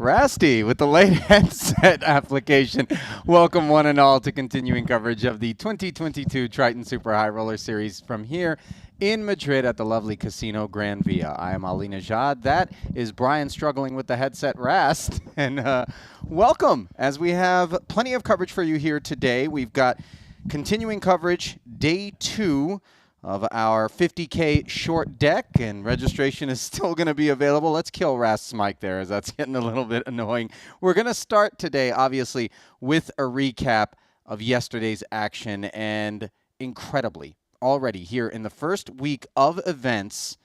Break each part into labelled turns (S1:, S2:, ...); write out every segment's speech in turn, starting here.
S1: Rasty with the late headset application. Welcome one and all to continuing coverage of the 2022 Triton Super High Roller Series from here in Madrid at the lovely Casino Gran Via. I am Ali Najad. That is Brian struggling with the headset Rast. And welcome as we have plenty of coverage for you here today. We've got continuing coverage, day 2 of our 50K short deck, and registration is still going to be available. Let's kill Rast's mic there, as that's getting a little bit annoying. We're going to start today, obviously, with a recap of yesterday's action, and incredibly, already here in the first week of events,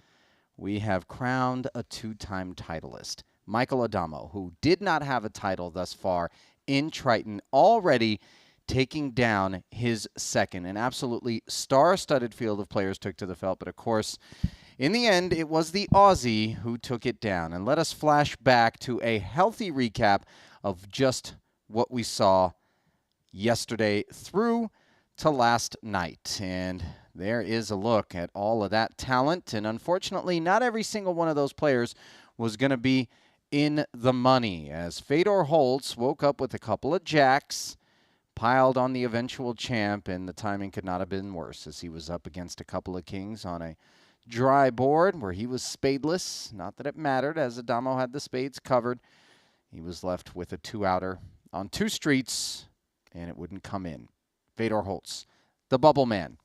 S1: we have crowned a 2-time titleist. Michael Adamo, who did not have a title thus far in Triton, already taking down his second. An absolutely star-studded field of players took to the felt, but of course, in the end, it was the Aussie who took it down. And let us flash back to a healthy recap of just what we saw yesterday through to last night. And there is a look at all of that talent, and unfortunately, not every single one of those players was going to be in the money, as Fedor Holtz woke up with a couple of jacks, piled on the eventual champ, and the timing could not have been worse, as he was up against a couple of kings on a dry board where he was spadeless. Not that it mattered, as Adamo had the spades covered. He was left with a 2-outer on 2 streets, and it wouldn't come in. Fedor Holtz, the bubble man,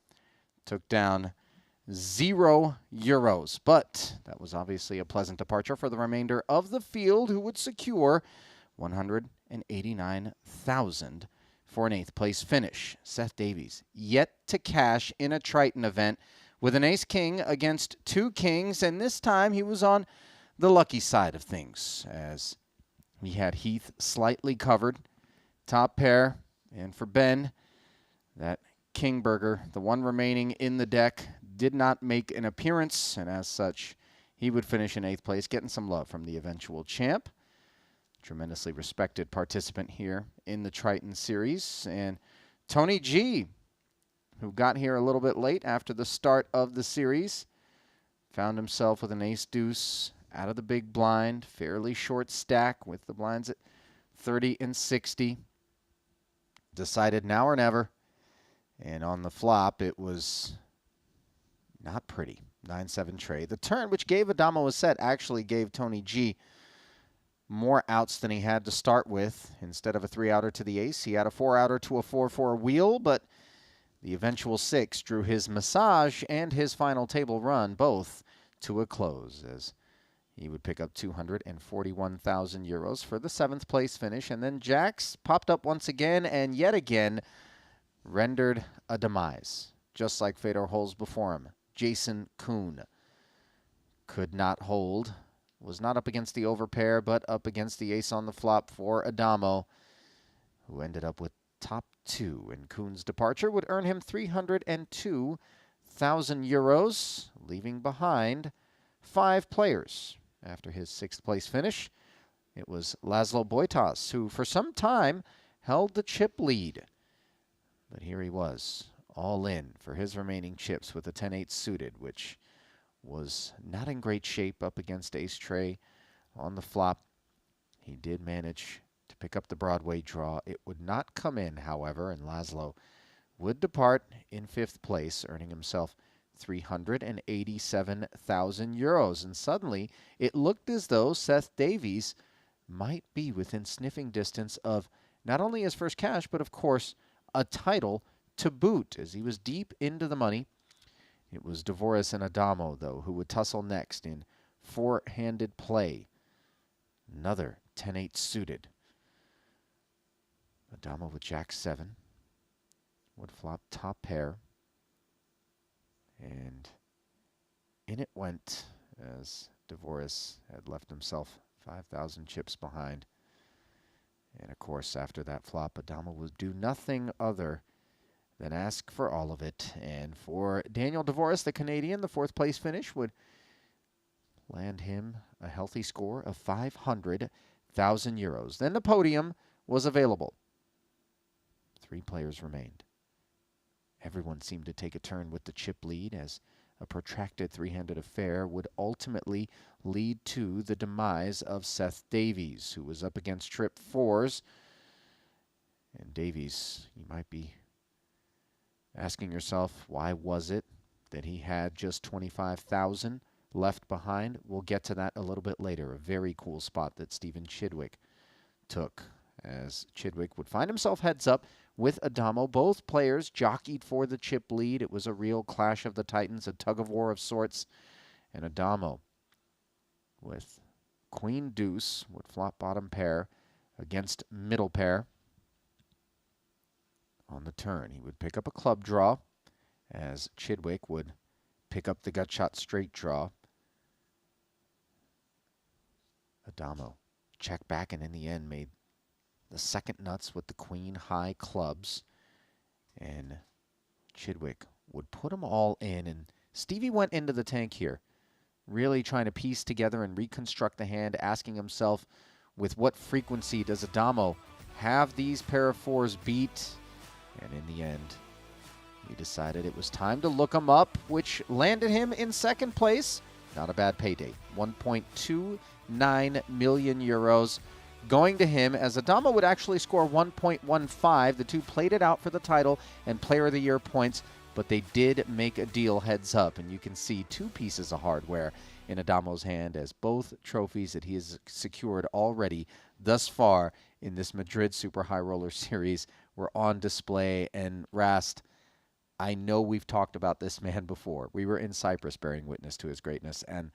S1: took down €0, but that was obviously a pleasant departure for the remainder of the field, who would secure $189,000 for an 8th place finish. Seth Davies yet to cash in a Triton event with an ace-king against 2 kings, and this time he was on the lucky side of things, as he had Heath slightly covered, top pair, and for Ben, that king burger, the one remaining in the deck, did not make an appearance, and as such, he would finish in 8th place, getting some love from the eventual champ. Tremendously respected participant here in the Triton series. And Tony G, who got here a little bit late after the start of the series, found himself with an ace-deuce out of the big blind, fairly short stack with the blinds at 30 and 60. Decided now or never. And on the flop, it was not pretty. 9-7 trade. The turn, which gave Adamo a set, actually gave Tony G more outs than he had to start with. Instead of a 3-outer to the ace, he had a 4-outer to a 4-4 wheel, but the eventual 6 drew his massage and his final table run both to a close, as he would pick up €241,000 for the 7th place finish. And then jacks popped up once again, and yet again rendered a demise, just like Fedor Holtz before him. Jason Kuhn could not hold. Was not up against the overpair, but up against the ace on the flop for Adamo, who ended up with top 2. And Kuhn's departure would earn him €302,000, leaving behind 5 players. After his 6th place finish, it was Laszlo Boitas, who for some time held the chip lead. But here he was, all in for his remaining chips with a 10-8 suited, which was not in great shape up against ace tray on the flop. He did manage to pick up the Broadway draw. It would not come in, however, and Laszlo would depart in 5th place, earning himself €387,000. And suddenly, it looked as though Seth Davies might be within sniffing distance of not only his first cash, but of course, a title to boot, as he was deep into the money. It was Dvoris and Adamo, though, who would tussle next in 4-handed play. Another 10-8 suited. Adamo with Jack-7 would flop top pair. And in it went, as Dvoris had left himself 5,000 chips behind. And of course, after that flop, Adamo would do nothing other than ask for all of it. And for Daniel Dvoris, the Canadian, the 4th place finish would land him a healthy score of €500,000. Then the podium was available. 3 players remained. Everyone seemed to take a turn with the chip lead, as a protracted three-handed affair would ultimately lead to the demise of Seth Davies, who was up against trip fours. And Davies, you might be asking yourself, why was it that he had just 25,000 left behind? We'll get to that a little bit later. A very cool spot that Stephen Chidwick took, as Chidwick would find himself heads up with Adamo. Both players jockeyed for the chip lead. It was a real clash of the Titans, a tug-of-war of sorts. And Adamo, with queen deuce, would flop bottom pair against middle pair. On the turn, he would pick up a club draw, as Chidwick would pick up the gut shot straight draw. Adamo checked back and in the end made the second nuts with the queen high clubs. And Chidwick would put them all in. And Stevie went into the tank here, really trying to piece together and reconstruct the hand, asking himself, with what frequency does Adamo have these pair of fours beat? And in the end, he decided it was time to look him up, which landed him in second place. Not a bad payday. 1.29 million euros going to him, as Adamo would actually score 1.15. The two played it out for the title and Player of the Year points, but they did make a deal heads up. And you can see two pieces of hardware in Adamo's hand, as both trophies that he has secured already thus far in this Madrid Super High Roller Series were on display. And Rast, I know we've talked about this man before. We were in Cyprus bearing witness to his greatness, and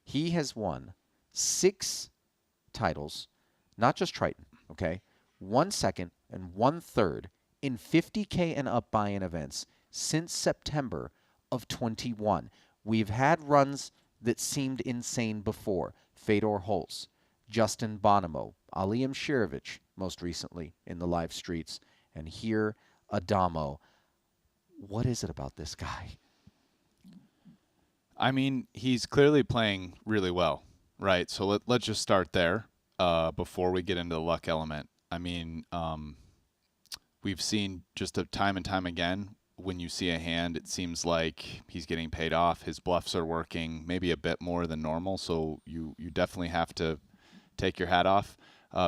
S1: he has won 6 titles, not just Triton, okay? 1 second and 1 third in 50K and up buy-in events since September of 21. We've had runs that seemed insane before. Fedor Holz, Justin Bonomo, Ali Mshirovich, most recently in the live streets, and here Adamo. What is it about this guy?
S2: I mean, he's clearly playing really well, right? So let's just start there before we get into the luck element. I mean, we've seen just time and time again, when you see a hand, it seems like he's getting paid off. His bluffs are working maybe a bit more than normal, so you definitely have to take your hat off.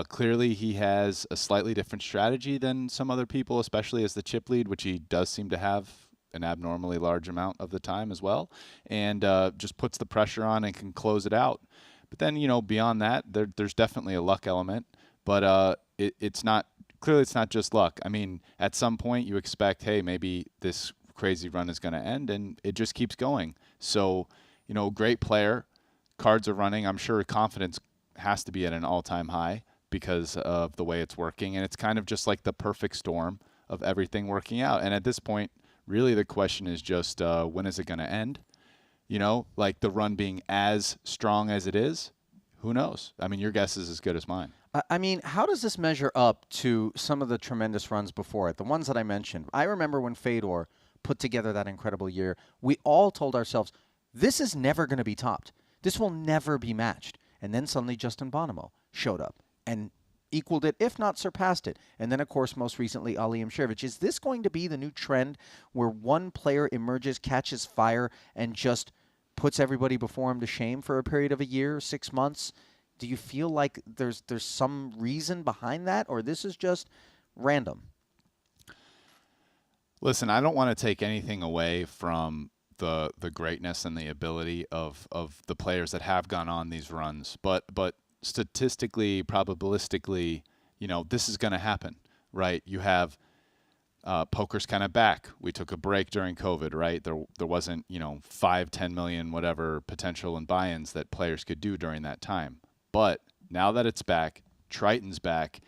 S2: Clearly, he has a slightly different strategy than some other people, especially as the chip lead, which he does seem to have an abnormally large amount of the time as well, and just puts the pressure on and can close it out. But then, beyond that, there's definitely a luck element, but it's not just luck. I mean, at some point you expect, hey, maybe this crazy run is going to end, and it just keeps going. So, great player, cards are running. I'm sure confidence has to be at an all-time high because of the way it's working, and it's kind of just like the perfect storm of everything working out. And at this point, really the question is just when is it going to end? Like the run being as strong as it is, who knows? I mean, your guess is as good as mine.
S1: I mean, how does this measure up to some of the tremendous runs before it, the ones that I mentioned? I remember when Fedor put together that incredible year, we all told ourselves, this is never going to be topped. This will never be matched. And then suddenly Justin Bonomo showed up and equaled it, if not surpassed it. And then, of course, most recently, Ali Mshirovich. Is this going to be the new trend where one player emerges, catches fire, and just puts everybody before him to shame for a period of a year, 6 months? Do you feel like there's some reason behind that, or this is just random?
S2: Listen, I don't want to take anything away from the greatness and the ability of the players that have gone on these runs, but statistically, probabilistically, this is going to happen, right? You have poker's kind of back. We took a break during COVID, right? There wasn't 5-10 million whatever potential in buy-ins that players could do during that time. But now that it's back, Triton's back,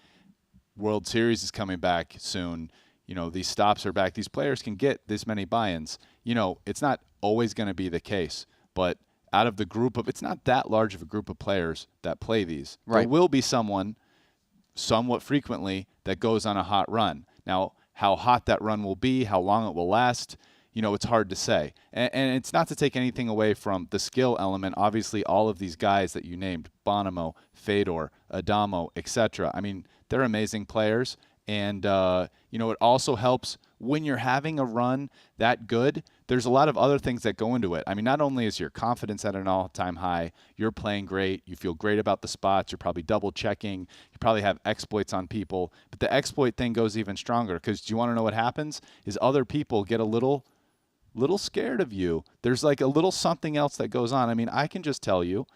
S2: World Series is coming back soon. These stops are back. These players can get this many buy-ins. It's not always going to be the case, but out of the group of, it's not that large of a group of players that play these.
S1: Right.
S2: There will be someone somewhat frequently that goes on a hot run. Now, how hot that run will be, how long it will last, it's hard to say. And it's not to take anything away from the skill element. Obviously, all of these guys that you named, Bonomo, Fedor, Adamo, etc. I mean, they're amazing players. And, it also helps when you're having a run that good. there's a lot of other things that go into it. I mean, not only is your confidence at an all-time high, you're playing great, you feel great about the spots, you're probably double checking, you probably have exploits on people, but the exploit thing goes even stronger because do you want to know what happens? Is other people get a little scared of you. There's like a little something else that goes on. I mean, I can just tell you,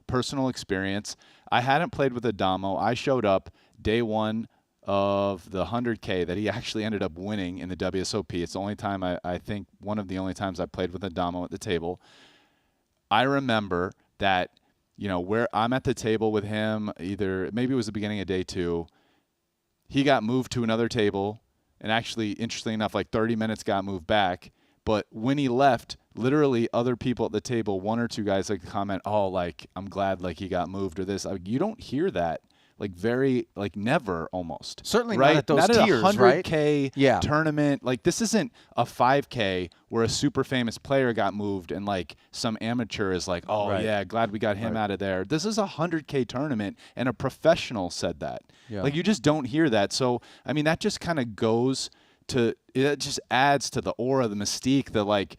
S2: personal experience. I hadn't played with Adamo. I showed up day one of the 100K that he actually ended up winning in the WSOP. It's the only time I think one of the only times I played with Adamo at the table. I remember that, where I'm at the table with him, either maybe it was the beginning of day two, he got moved to another table, and actually, interestingly enough, like 30 minutes got moved back. But when he left, literally other people at the table, one or two guys like to comment, oh, like, I'm glad like he got moved or this. Like, you don't hear that. Like never almost.
S1: Certainly
S2: right?
S1: not at those
S2: not
S1: tiers,
S2: at a 100K
S1: right?
S2: tournament. Like this isn't a 5K where a super famous player got moved and like some amateur is like, oh yeah, glad we got him out of there. This is a 100K tournament and a professional said that.
S1: Yeah.
S2: Like you just don't hear that. So I mean that just kind of goes to it. Just adds to the aura, the mystique, the like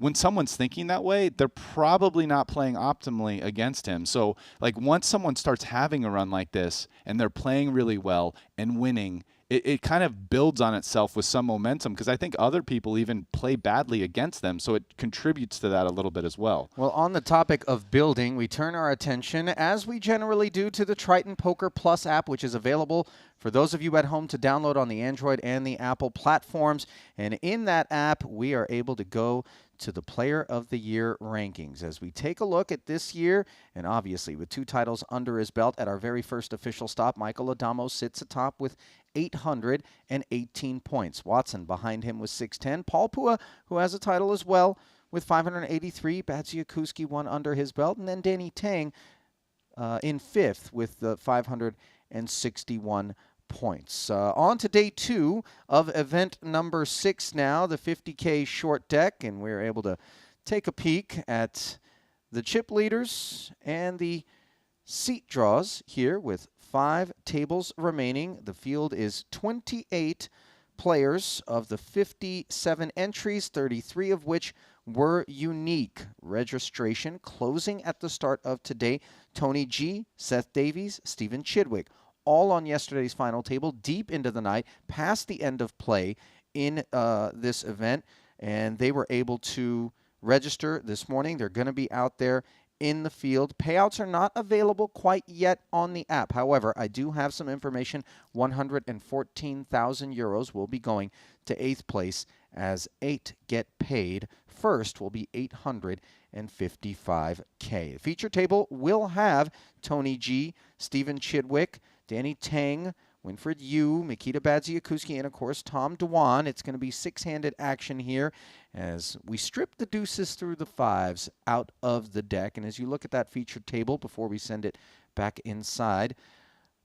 S2: when someone's thinking that way, they're probably not playing optimally against him. So, like, once someone starts having a run like this and they're playing really well and winning, it kind of builds on itself with some momentum because I think other people even play badly against them. So it contributes to that a little bit as well.
S1: Well, on the topic of building, we turn our attention, as we generally do, to the Triton Poker Plus app, which is available for those of you at home to download on the Android and the Apple platforms. And in that app, we are able to go to the Player of the Year rankings as we take a look at this year. And obviously, with 2 titles under his belt at our very first official stop, Michael Adamo sits atop with 818 points. Watson behind him with 610. Paul Pua, who has a title as well, with 583. Badziakuski one under his belt. And then Danny Tang in 5th with the 561 points. On to day 2 of event number 6 now, the 50K short deck, and we're able to take a peek at the chip leaders and the seat draws here with 5 tables remaining. The field is 28 players of the 57 entries, 33 of which were unique. Registration closing at the start of today. Tony G, Seth Davies, Stephen Chidwick, all on yesterday's final table, deep into the night, past the end of play in this event, and they were able to register this morning. They're going to be out there in the field. Payouts are not available quite yet on the app. However, I do have some information. 114,000 euros will be going to 8th place as 8 get paid. First will be 855K. The feature table will have Tony G, Stephen Chidwick, Danny Tang, Winfred Yu, Mikita Badziakuski, and, of course, Tom Dwan. It's going to be 6-handed action here as we strip the deuces through the 5s out of the deck. And as you look at that featured table before we send it back inside,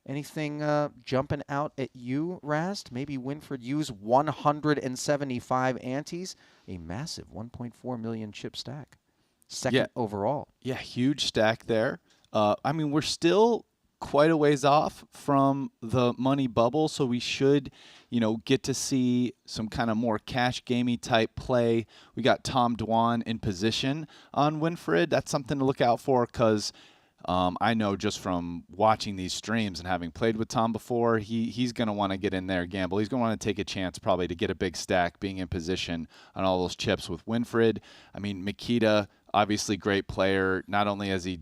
S1: anything jumping out at you, Rast? Maybe Winfred Yu's 175 antes, a massive 1.4 million chip stack. Second overall.
S2: Yeah, huge stack there. I mean, we're still quite a ways off from the money bubble, so we should, get to see some kind of more cash gamey type play. We got Tom Dwan in position on Winfred. That's something to look out for because I know just from watching these streams and having played with Tom before, he's going to want to get in there, gamble. He's going to want to take a chance probably to get a big stack, being in position on all those chips with Winfred. I mean, Mikita, obviously great player. Not only has he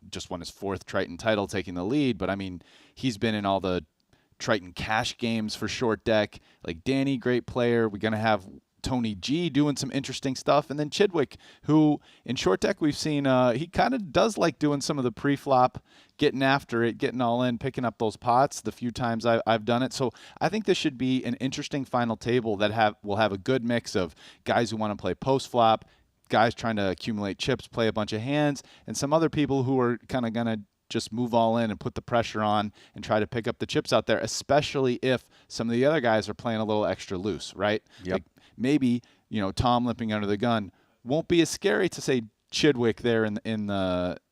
S2: just won his 4th Triton title, taking the lead, but I mean, he's been in all the Triton cash games for short deck. Like Danny, great player. We're going to have Tony G doing some interesting stuff. And then Chidwick, who in short deck we've seen, he kind of does like doing some of the pre-flop, getting after it, getting all in, picking up those pots the few times I've done it. So I think this should be an interesting final table that will have a good mix of guys who want to play post-flop, guys trying to accumulate chips, play a bunch of hands, and some other people who are kind of going to just move all in and put the pressure on and try to pick up the chips out there, especially if some of the other guys are playing a little extra loose, right?
S1: Yep.
S2: Like maybe, Tom limping under the gun won't be as scary to say Chidwick there in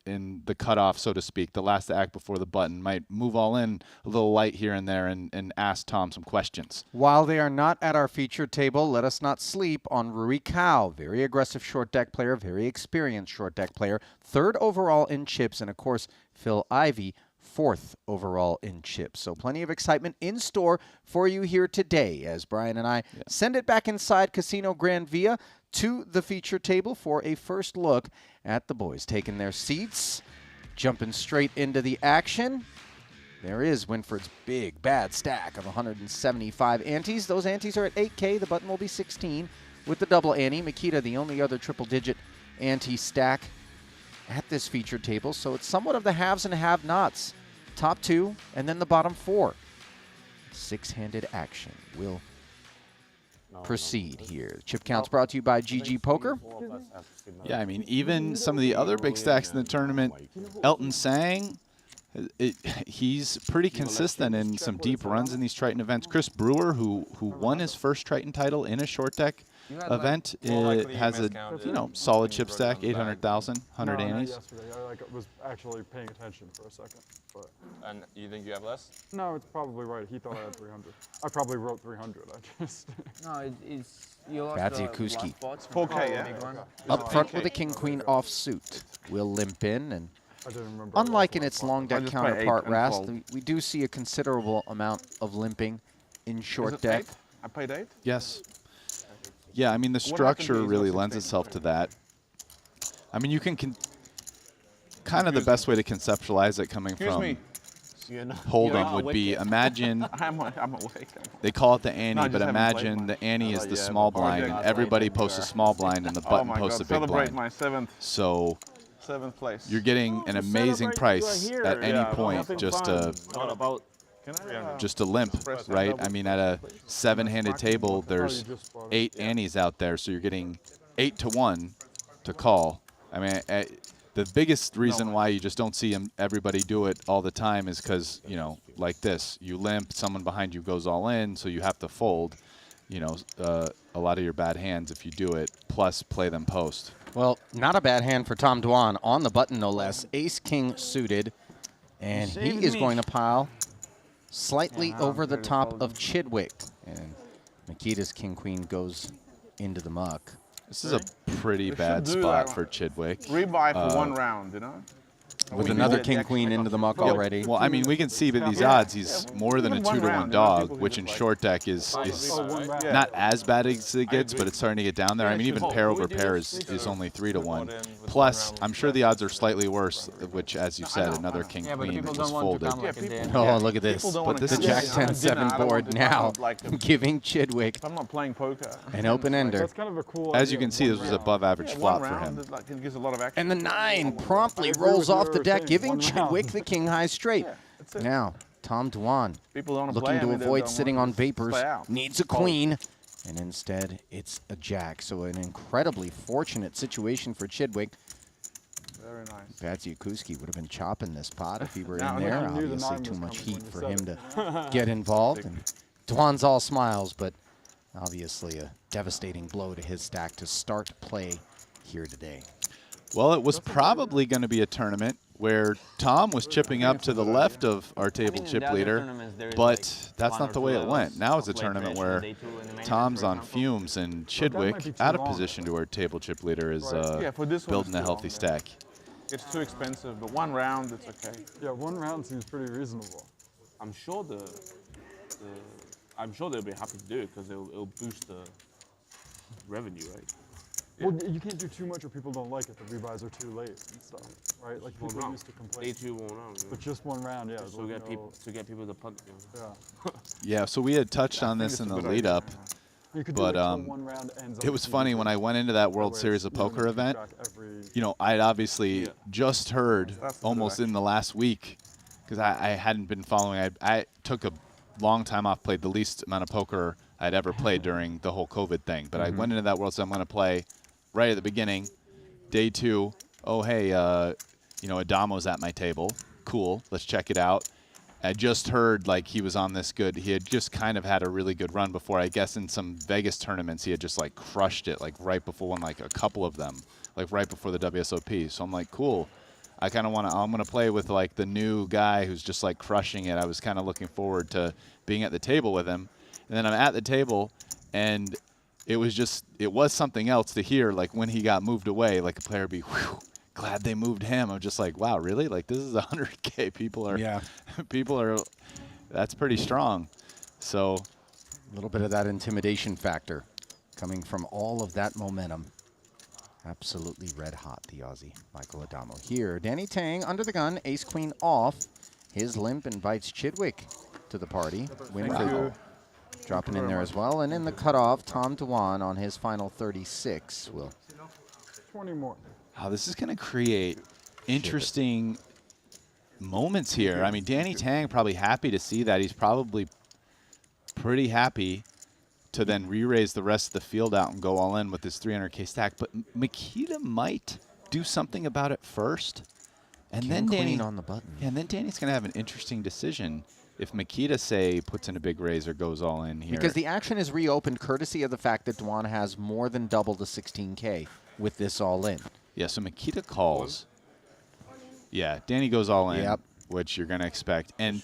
S2: in the cutoff, so to speak, the last act before the button, might move all in a little light here and there and ask Tom some questions.
S1: While they are not at our feature table, let us not sleep on Rui Cao. Very aggressive short deck player, very experienced short deck player. 3rd overall in chips, and of course, Phil Ivey, 4th overall in chips. So plenty of excitement in store for you here today as Brian and I send it back inside Casino Gran Via to the feature table for a first look at the boys taking their seats, jumping straight into the action. There is Winford's big bad stack of 175 antes. Those antes are at 8K. The button will be 16 with the double ante. Makita, the only other triple-digit ante stack at this feature table. So it's somewhat of the haves and have-nots. Top 2 and then the bottom 4. 6-handed action will proceed here. Chip counts brought to you by GG Poker.
S2: Yeah, I mean, even some of the other big stacks in the tournament, Elton Sang, he's pretty consistent in some deep runs in these Triton events. Chris Brewer, who won his first Triton title in a short deck event, has a solid chip stack, 800,000, 100 annies.
S3: Yesterday, I was actually paying attention for a second. But
S4: And you think you have less?
S3: no, it's probably right. He thought I had 300. I probably wrote 300. I just.
S5: No, it's you lost
S1: That's
S5: the
S1: Yakuski.
S5: black spots.
S4: 4K, yeah?
S5: Big one.
S1: Up front with a king-queen offsuit. Will limp in, and
S3: I didn't remember.
S1: unlike in its long deck
S4: just play 8
S1: counterpart
S4: and
S1: Rast,
S4: fold.
S1: we do see a considerable amount of limping in short deck.
S4: I played 8.
S2: Yes. Yeah, I mean, the
S4: happened to
S2: structure
S4: these
S2: really
S4: last
S2: lends
S4: 16?
S2: itself to that. I mean, you can kind of the best way to conceptualize it coming from Hold'em would be imagine
S4: I'm awake.
S2: they call it the ante,
S4: No, I
S2: but
S4: just haven't
S2: imagine
S4: played
S2: the ante is the
S4: yeah,
S2: small
S4: but-
S2: blind, and everybody posts a small blind, and the
S4: Oh
S2: button
S4: my
S2: posts
S4: God!
S2: a big
S4: Celebrate
S2: blind.
S4: my
S2: So
S4: seventh place.
S2: you're getting an amazing price at any point just to limp, right? I mean, at a 7-handed table, there's 8 antes out there, so you're getting 8 to 1 to call. I mean, the biggest reason why you just don't see everybody do it all the time is because, like this, you limp, someone behind you goes all in, so you have to fold, a lot of your bad hands if you do it, plus play them post.
S1: Well, not a bad hand for Tom Dwan on the button, no less. Ace-King suited, and he is going to pile slightly over the top of Chidwick. And Makita's king-queen goes into the muck.
S2: This is a pretty bad
S4: do
S2: spot
S4: that
S2: for Chidwick.
S4: Rebuy for 1 round,
S1: With
S4: We
S1: another
S4: did.
S1: king-queen into the muck already.
S2: Well, I mean, we can see by these odds, he's more than a
S4: Even
S2: 2 to 1
S4: round,
S2: dog,
S4: people who
S2: which
S4: just
S2: in
S4: like-
S2: short deck is not as bad as it gets, but it's starting to get down there. I mean, even pair over pair is only 3 to 1. Plus, I'm sure the odds are slightly worse, which, as you said, another king
S5: Yeah, but
S2: queen
S5: people
S2: was
S5: don't want to
S2: folded.
S5: come like a Dan.
S1: Oh, look at this.
S4: People don't
S2: But
S4: wanna
S2: this
S1: The
S2: is
S4: come
S1: Jack
S4: to
S1: 10-7
S4: dinner. I don't
S1: board
S4: want to
S1: now,
S4: kind of like
S1: giving Chidwick
S4: if I'm not playing poker.
S1: an open-ender.
S3: That's kind of a cool.
S2: As you
S3: idea,
S2: can see, this
S3: one
S2: was
S3: round.
S2: above average flop
S4: One
S2: for
S4: round,
S2: him.
S4: it gives a lot of action.
S1: And the 9 promptly
S3: I agree
S1: rolls
S3: with
S1: off
S3: your
S1: the deck,
S3: thing,
S1: giving
S3: one round.
S1: Chidwick the king-high straight.
S4: That's it.
S1: Now, Tom Dwan,
S4: People don't want to play.
S1: looking to
S4: I mean, they
S1: avoid
S4: don't
S1: sitting
S4: want
S1: on
S4: to
S1: vapors,
S4: play out.
S1: needs a queen, and instead it's a jack. So an incredibly fortunate situation for Chidwick.
S4: Very nice.
S1: Patsy Yakuski would have been chopping this pot if he were
S4: Now
S1: in there.
S3: I knew the
S1: Obviously
S3: 9
S1: too
S3: was
S1: much
S3: coming
S1: heat
S3: when
S1: for
S3: you
S1: him
S3: said
S1: to get involved. And Dwan's all smiles, but obviously a devastating blow to his stack to start play here today.
S2: Well, it was probably going to be a tournament where Tom was chipping up to the left of our table chip leader, but that's not the way it went. Now it's a tournament where Tom's on fumes and Chidwick, out of position to our table chip leader, is
S4: Yeah, for this one,
S2: building
S4: it's
S2: a
S4: too
S2: healthy
S4: long,
S2: stack.
S4: It's too expensive, but 1 round, it's okay.
S3: Yeah, 1 round seems pretty reasonable.
S6: I'm sure I'm sure they'll be happy to do it because it'll boost the revenue, right?
S3: Well, you can't do too much or people don't like it. The rebuys are too late and stuff, right? Like
S6: Well,
S3: people
S6: no.
S3: used to complain.
S6: Day 2 won't know.
S3: But just 1 round, yeah.
S6: to
S3: there's
S6: get
S3: no-
S6: people to punt.
S3: Yeah.
S2: Yeah, so we had touched on this in the lead up.
S3: You could
S2: But,
S3: do it till 1 round ends up
S2: It was
S3: being
S2: funny
S3: good.
S2: when I went into that World
S3: That way
S2: Series of
S3: it's even
S2: Poker
S3: if you
S2: event.
S3: track every-
S2: You know, I'd obviously
S6: Yeah.
S2: just heard
S4: That's the
S2: almost
S4: direction.
S2: in the last week because I hadn't been following. I took a long time off, played the least amount of poker I'd ever played during the whole COVID thing. But I went into that world, so I'm going to play right at the beginning. Day 2, oh, hey, Adamo's at my table. Cool, let's check it out. I just heard like he was on this good. He had just kind of had a really good run before. I guess in some Vegas tournaments he had just like crushed it like right before one, like a couple of them, like right before the WSOP. So I'm like, cool. I kind of want to. I'm going to play with like the new guy who's just like crushing it. I was kind of looking forward to being at the table with him, and then I'm at the table, and it was something else to hear. Like when he got moved away, like a player be, whew, glad they moved him. I'm just like, wow, really? Like this is 100K. People are, that's pretty strong. So
S1: a little bit of that intimidation factor coming from all of that momentum. Absolutely red hot, the Aussie, Michael Adamo. Here, Danny Tang under the gun, ace-queen off. His limp invites Chidwick to the party. Winfrey dropping in there as well. And in the cutoff, Tom Dwan on his final 36 will.
S3: 20 more.
S2: Oh, this is going to create interesting moments here. I mean, Danny Tang probably happy to see that. He's probably pretty happy to then re-raise the rest of the field out and go all in with his 300K stack. But Makita might do something about it first. And then Danny
S1: on the button.
S2: Yeah, and then Danny's going to have an interesting decision if Makita, say, puts in a big raise or goes all in here.
S1: Because the action is reopened courtesy of the fact that Dwan has more than double the 16K with this all in.
S2: Yeah, so Makita calls. Yeah, Danny goes all in.
S1: Yep.
S2: Which you're going to expect. And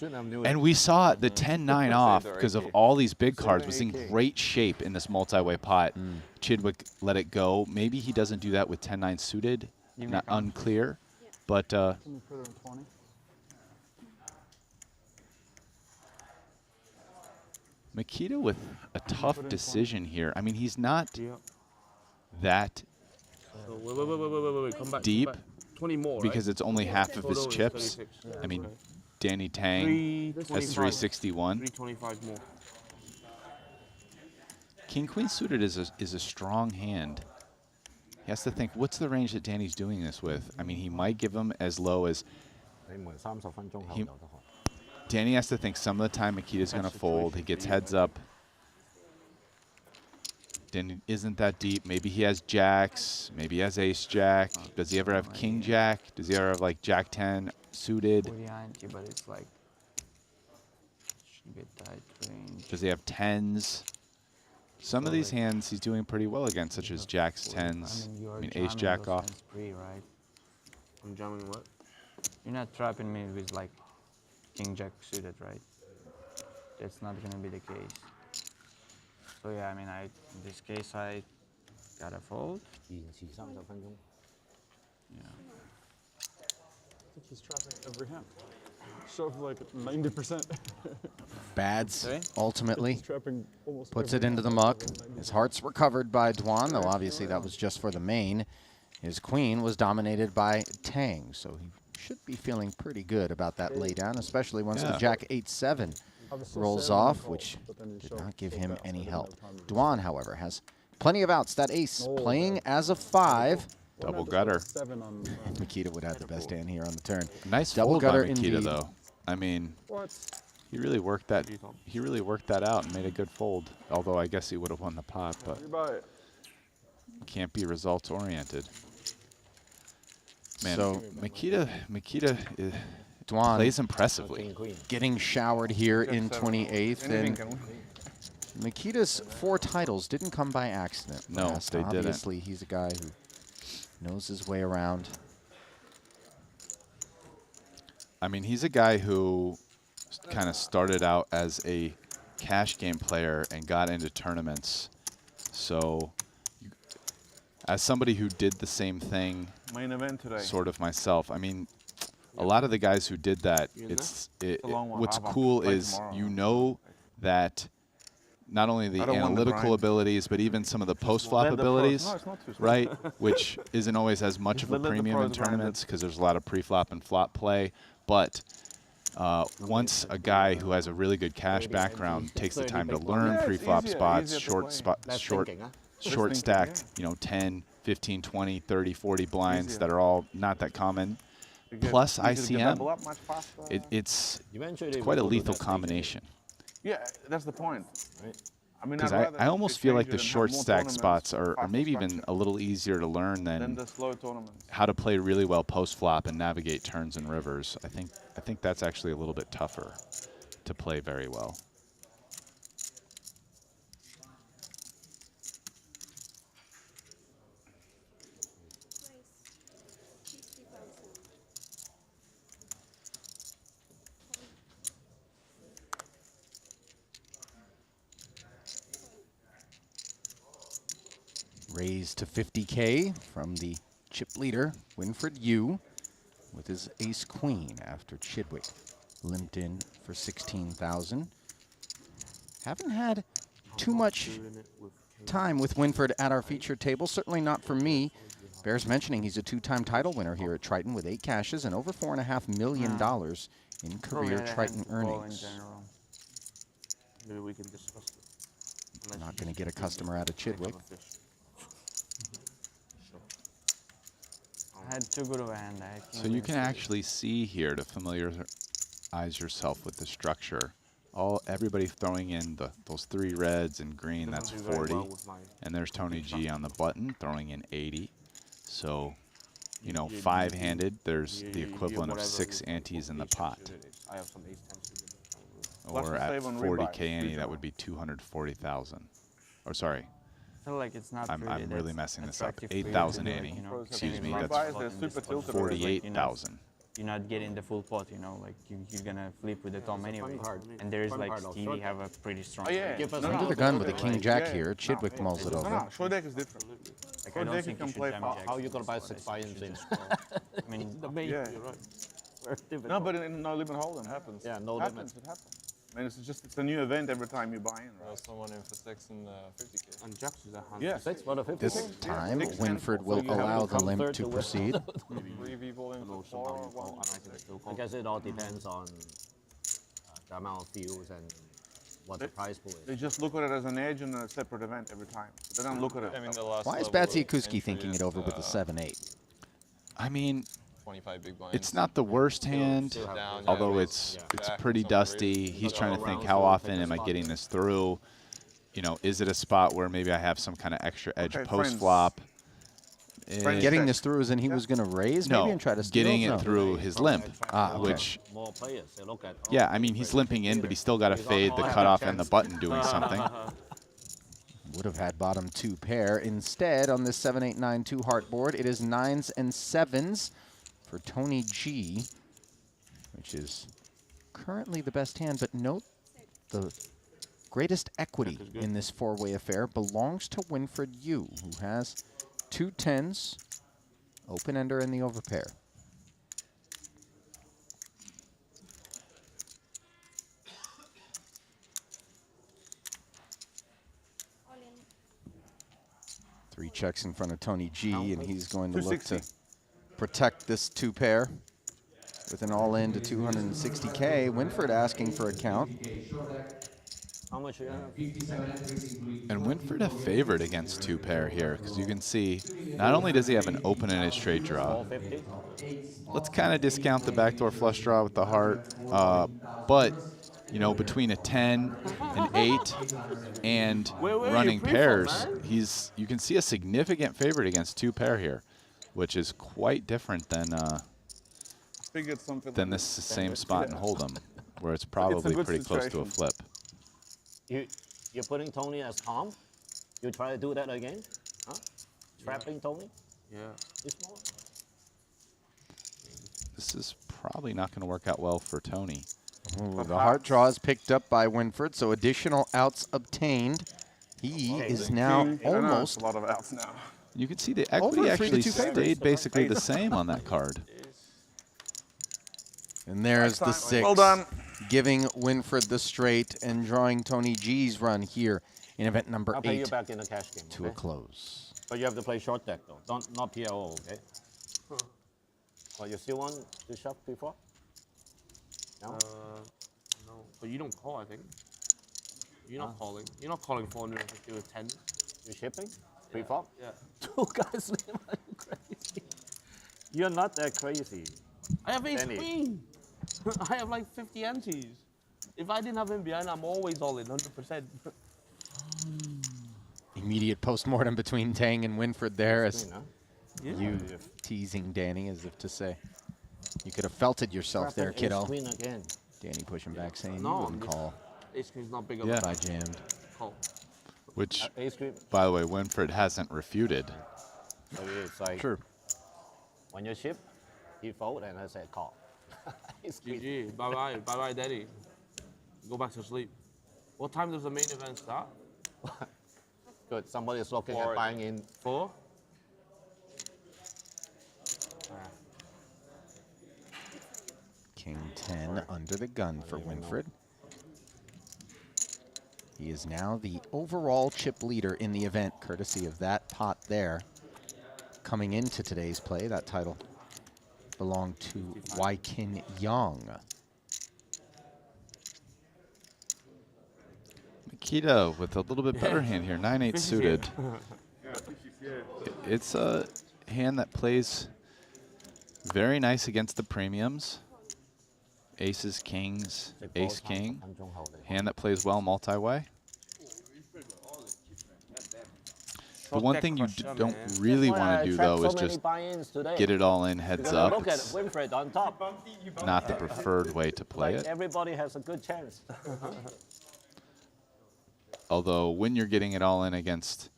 S2: we saw the 10-9 off because of all these big cards was in great shape in this multi-way pot. Chidwick let it go. Maybe he doesn't do that with 10-9 suited. Not unclear. But Makita with a tough decision here. I mean, he's not that
S6: Wait. Come back.
S2: deep.
S6: Come back. 20 more,
S2: because
S6: right?
S2: it's only half of his
S6: Total is
S2: chips.
S6: 36.
S2: I mean, Danny Tang has 361.
S6: 325 more.
S2: King Queen suited is a strong hand. He has to think, what's the range that Danny's doing this with? I mean, he might give him as low as. Danny has to think some of the time Makita's going to fold. He gets heads up. Danny isn't that deep. Maybe he has jacks. Maybe he has ace jack. Does he ever have king jack? Does he ever have like jack 10 suited?
S5: But it's like should be a tight range.
S2: Does he have tens? Some of these hands he's doing pretty well against, such as jacks, tens. I mean ace jack off.
S5: Free, right?
S6: I'm jamming what?
S5: You're not trapping me with like king jack suited, right? That's not gonna be the case. So yeah, I mean, in this case, I gotta fold. Yeah.
S3: I think he's trapping every hand. Shove like 90%.
S1: Bads, ultimately,
S3: He's trapping almost
S1: puts
S3: every
S1: it into the
S3: hand.
S1: muck. His heart's recovered by Dwan, though obviously that was just for the main. His queen was dominated by Tang, so he should be feeling pretty good about that laydown, especially once the Jack 8-7 rolls off, which did not give him any help. Dwan, however, has plenty of outs. That ace playing as a 5.
S2: Double gutter.
S1: Makita would have the best hand here on the turn.
S2: Nice
S1: double
S2: fold by
S1: gutter
S2: Makita,
S1: indeed.
S2: though. I mean, he really worked that. He really worked that out and made a good fold. Although I guess he would have won the pot, but can't be results oriented. Man,
S1: So
S2: Makita
S1: Dwan
S2: plays impressively.
S1: getting showered here in 28th, and Makita's 4 titles didn't come by accident.
S2: No,
S1: last.
S2: they didn't.
S1: Obviously, he's a guy who knows his way around.
S2: I mean, he's a guy who kind of started out as a cash game player and got into tournaments. So, as somebody who did the same thing,
S4: Main event today.
S2: sort of myself, I mean, a lot of the guys who did that,
S4: a long one.
S2: what's
S4: I'll
S2: cool
S4: play
S2: is
S4: tomorrow.
S2: you know that not only the
S4: I don't want the
S2: analytical
S4: grind.
S2: abilities, but even some of the post-flop
S4: Let the pros-
S2: abilities,
S4: No, it's not too small.
S2: right, which isn't always as much of a
S4: Let the
S2: premium in
S4: pros grind it.
S2: tournaments because there's a lot of pre-flop and flop play. But once a guy who has a really good cash background takes the time to learn
S4: Yeah, it's
S2: pre-flop
S4: easier-
S2: spots,
S4: easier to
S2: short
S4: play.
S2: spot, short
S4: thinking,
S2: stack,
S4: yeah.
S2: 10, 15, 20, 30, 40 blinds
S4: Easier.
S2: that are all not that common.
S4: You get-
S2: Plus
S4: easier to get
S2: ICM.
S4: double up much faster.
S2: It's quite a lethal combination.
S4: Yeah, that's the point. I mean,
S2: Because
S4: I'd rather
S2: I almost feel like
S4: exchange
S2: the
S4: it and have
S2: short
S4: more
S2: stack
S4: tournaments,
S2: spots are
S4: faster
S2: maybe even
S4: structure
S2: a little easier to learn
S4: than
S2: than
S4: the slow tournaments.
S2: how to play really well post flop and navigate turns and rivers. I think that's actually a little bit tougher to play very well.
S1: Raise to 50K from the chip leader, Winfred Yu, with his ace queen after Chidwick limped in for 16,000. Haven't had too much time with Winfred at our featured table, certainly not for me. Bears mentioning he's a two-time title winner here at Triton with 8 cashes and over $4.5 million in career Triton earnings.
S6: Maybe we can discuss it. Unless
S1: Not
S6: you
S1: going to
S6: just
S1: get a
S6: do
S1: customer out of
S6: pick up
S1: Chidwick.
S6: a fish. Sure.
S5: I had too good of a hand. I had
S2: So
S5: king
S2: you
S5: queen
S2: can
S5: suited.
S2: actually see here to familiarize yourself with the structure. Everybody throwing in those 3 reds and green, that's
S6: Doesn't do very
S2: 40.
S6: well with my-
S2: And there's Tony G on the button throwing in 80. So, you know,
S6: you-
S2: 5-handed, there's
S6: you-
S2: the
S6: you-
S2: equivalent of
S6: whatever
S2: 6
S6: with
S2: antes in the
S6: ace ten
S2: pot.
S6: suited is. I have some ace 10 suited.
S4: What's
S2: Or
S4: the
S2: at
S4: save on
S2: 40K
S4: rebuy?
S2: ante, that would be 240,000. Or sorry,
S5: I feel like it's not
S2: I'm
S5: really
S2: really
S5: that
S2: messing this up.
S5: attractive for you to
S2: 8,000
S5: do, like,
S2: ante.
S5: you know,
S2: Excuse me,
S5: maybe
S2: that's
S5: spot in this
S4: super
S5: spot,
S4: tilted
S5: like,
S4: already.
S2: 48,000.
S5: You're not getting the full pot, you know, like you're gonna flip with the Tom
S7: it's a
S5: anyway.
S7: fun card.
S5: And there is
S7: Fun
S5: like
S7: card of
S5: Stevie
S7: short
S5: have a pretty strong.
S4: Oh, yeah.
S7: Give us
S4: No,
S7: an
S1: Under
S4: no,
S1: the gun with a
S7: Yeah,
S1: king
S7: yeah,
S1: jack
S4: yeah.
S1: here. Chidwick mulls it
S4: No,
S1: over.
S4: no, short deck is different.
S5: Like, I
S4: Short
S5: don't
S4: deck you
S5: think
S4: can
S5: you should
S4: play
S5: jam
S4: fast.
S5: jacks.
S7: How you gonna buy
S5: But
S7: 6
S5: it's
S7: buy-ins in?
S5: just- I mean,
S6: The main,
S4: Yeah.
S6: you're right.
S7: Very difficult.
S4: No, but in no limit hold'em happens.
S7: Yeah, no
S4: it happens.
S7: limit.
S4: It happens. I mean, it's a new event every time you buy in, right?
S8: Someone in for 6 and 50K.
S6: And jacks is a hand.
S4: Yeah.
S7: 6 for the 50.
S1: This time,
S4: 6
S1: Winfred will
S4: you have to
S1: allow the
S7: come
S1: limp
S7: third
S1: to
S7: to win.
S1: proceed.
S8: 3 people in
S6: No,
S8: for
S6: somehow
S8: 4,
S6: you call,
S8: 1.
S6: and I can still
S7: I
S6: call.
S7: guess it all depends on the amount of views and what the prize pool
S4: They
S7: is.
S4: just look at it as an edge and a separate event every time. They don't look at it.
S8: I mean, the last
S1: Why is
S8: level
S1: Batsy
S8: of
S1: Akuski
S8: entry
S1: thinking it
S8: is,
S1: over with the 7-8?
S2: I mean,
S8: 25 big blinds.
S2: it's not the worst hand,
S8: Sit down, yeah,
S2: although
S8: it's
S2: it's
S8: jack
S2: pretty
S8: or something
S2: dusty.
S8: raised.
S2: He's
S7: Look
S2: trying
S7: all
S2: to think,
S7: around,
S2: how
S7: so
S2: often
S7: pick a
S2: am I
S7: spot.
S2: getting this through? You know, is it a spot where maybe I have some kind of extra edge
S4: Okay,
S2: post
S4: friends.
S2: flop?
S4: Friends.
S1: Getting
S4: check.
S1: this through as in he was going to raise maybe
S2: No,
S1: and try to steal?
S2: getting it
S1: No.
S2: through his limp,
S1: Ah, okay.
S2: which,
S7: More players. They look at.
S2: yeah, I mean, he's limping in, but he's still got to fade the cutoff and the button doing something.
S1: Would have had bottom 2 pair. Instead, on this 7-8-9-2 heart board, it is 9s and 7s for Tony G, which is currently the best hand. But note the greatest equity in this 4-way affair belongs to Winfred Yu, who has 2 10s, open ender, and the overpair. Three checks in front of Tony G, and he's going to look to
S4: 260.
S1: protect this 2 pair with an all-in to 260K. Winfred asking for a count.
S7: How much you have?
S2: And Winfred a favorite against 2 pair here, because you can see, not only does he have an open ended straight draw,
S7: 450.
S2: let's kind of discount the backdoor flush draw with the heart, but you know, between a 10, an 8, and running pairs, you can see a significant favorite against 2 pair here, which is quite different than
S4: Figured something.
S2: than this same spot in Hold'em, where it's probably
S4: good
S2: pretty close to a
S4: situation.
S2: flip.
S7: You're putting Tony as Tom? You try to do that again? Huh? Trapping Tony?
S6: Yeah.
S7: It's more.
S2: This is probably not going to work out well for Tony.
S1: Ooh, the heart draw is picked up by Winfred, so additional outs obtained. He is now
S4: I know, it's
S1: almost
S4: a lot of outs now.
S2: You can see the
S1: Over 3
S2: equity
S1: to
S2: actually
S1: 2 favorites.
S2: stayed basically the same on that card.
S1: And there's the
S4: Time.
S1: 6,
S4: Well done.
S1: giving Winfred the straight and drawing Tony G's run here in event number
S7: I'll pay you
S1: 8
S7: back in the cash game.
S1: to a
S7: Okay?
S1: close.
S7: But you have to play short deck though. Not PLO, okay? Well, you still want to shove before? No?
S6: No. But you don't call, I think. You're not calling. You're not calling 450 with 10.
S7: You shipping? Pre-flop?
S6: Yeah.
S7: Two guys name, are you crazy? You're not that crazy.
S6: I have ace
S7: Danny.
S6: queen. I have like 50 antes. If I didn't have him behind, I'm always all in, 100%.
S1: Immediate postmortem between Tang and Winfred there as
S7: Queen, huh?
S1: you teasing Danny as if to say, you could have felt it yourself there,
S7: Trapping ace
S1: kiddo.
S7: Queen again.
S1: Danny pushing back saying
S6: No,
S1: you
S6: I'm
S1: wouldn't
S6: just-
S1: call
S6: Ace queen's not big
S2: Yeah.
S6: enough.
S1: if I jammed.
S6: Call.
S2: Which,
S7: Ace Queen.
S2: by the way, Winfred hasn't refuted.
S7: So it's like
S1: True.
S7: when you ship, he fold and I said call. Ace Queen.
S6: GG. Bye-bye. Bye-bye, Daddy. Go back to sleep. What time does the main event start?
S7: Good. Somebody is looking at
S8: Four.
S7: buying in.
S6: 4.
S1: King 10 under the gun for Winfred. He is now the overall chip leader in the event, courtesy of that pot there. Coming into today's play, that title belonged to Wai-Kin Yang.
S2: Makita with a little bit better hand here, 9-8 suited. It's a hand that plays very nice against the premiums. Aces, kings, ace, king. Hand that plays well multi-way. The one thing you don't really want to do, though, is just get it all in heads up.
S7: Look at
S2: It's
S7: Winfred on top.
S2: not the preferred way to play
S7: Like
S2: it.
S7: everybody has a good chance.
S2: Although when you're getting it all in against,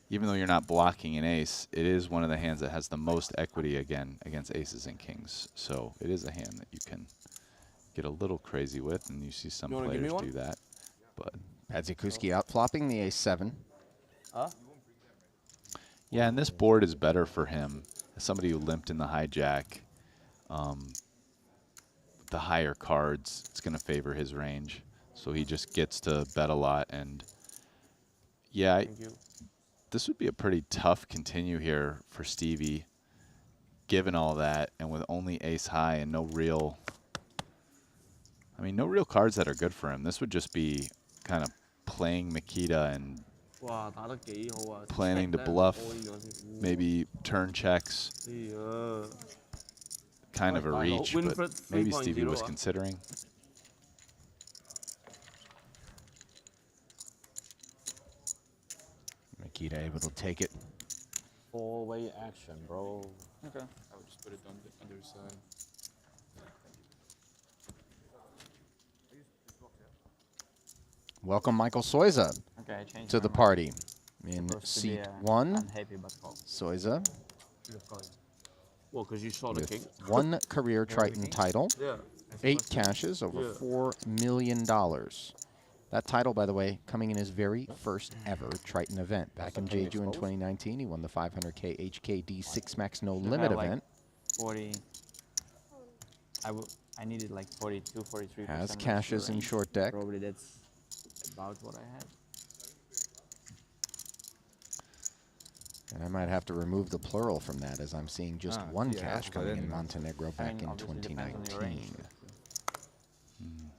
S2: even though you're not blocking an ace, it is one of the hands that has the most equity again against aces and kings. So it is a hand that you can get a little crazy with, and you see some
S6: You wanna give me
S2: players
S6: one?
S2: do that. But
S1: Padzikuski out flopping the ace-7.
S2: yeah, and this board is better for him. As somebody who limped in the hijack, with the higher cards, it's going to favor his range. So he just gets to bet a lot. And yeah,
S6: Thank you.
S2: this would be a pretty tough continue here for Stevie, given all that, and with only ace high and no real cards that are good for him. This would just be kind of playing Makita and
S6: Wow, 打得幾好啊
S2: planning to
S6: Check
S2: bluff,
S6: that, all in on it.
S2: maybe turn checks,
S6: 哎呀
S2: kind of a reach, but
S6: Winfred
S2: maybe
S6: 3.0
S2: Stevie was
S6: ah.
S2: considering.
S1: Makita able to take it.
S7: Four-way action, bro.
S5: Okay.
S8: I would just put it on the other side.
S1: Welcome Michael Soiza
S5: Okay, I changed
S1: to
S5: my
S1: the
S5: mind.
S1: party. In
S5: Supposed to be,
S1: seat 1,
S5: Unhappy but call.
S1: Soiza
S6: Well, because you saw the king.
S1: with 1 career Triton title,
S6: Yeah.
S1: 8 cashes, over
S6: Yeah.
S1: $4 million. That title, by the way, coming in his very first ever Triton event. Back in Jeju in 2019, he won the 500K HKD 6 Max No
S5: Should've
S1: Limit
S5: had, like,
S1: event.
S5: 40. I needed like 42, 43%.
S1: Has
S5: of
S1: cashes
S5: the
S1: in
S5: range.
S1: short deck.
S5: Probably that's about what I had.
S1: And I might have to remove the plural from that, as I'm seeing just one
S8: yeah,
S1: cash
S8: put
S1: coming
S8: in
S1: in
S8: there.
S1: Montenegro back in
S5: obviously depends on your range.
S1: 2019.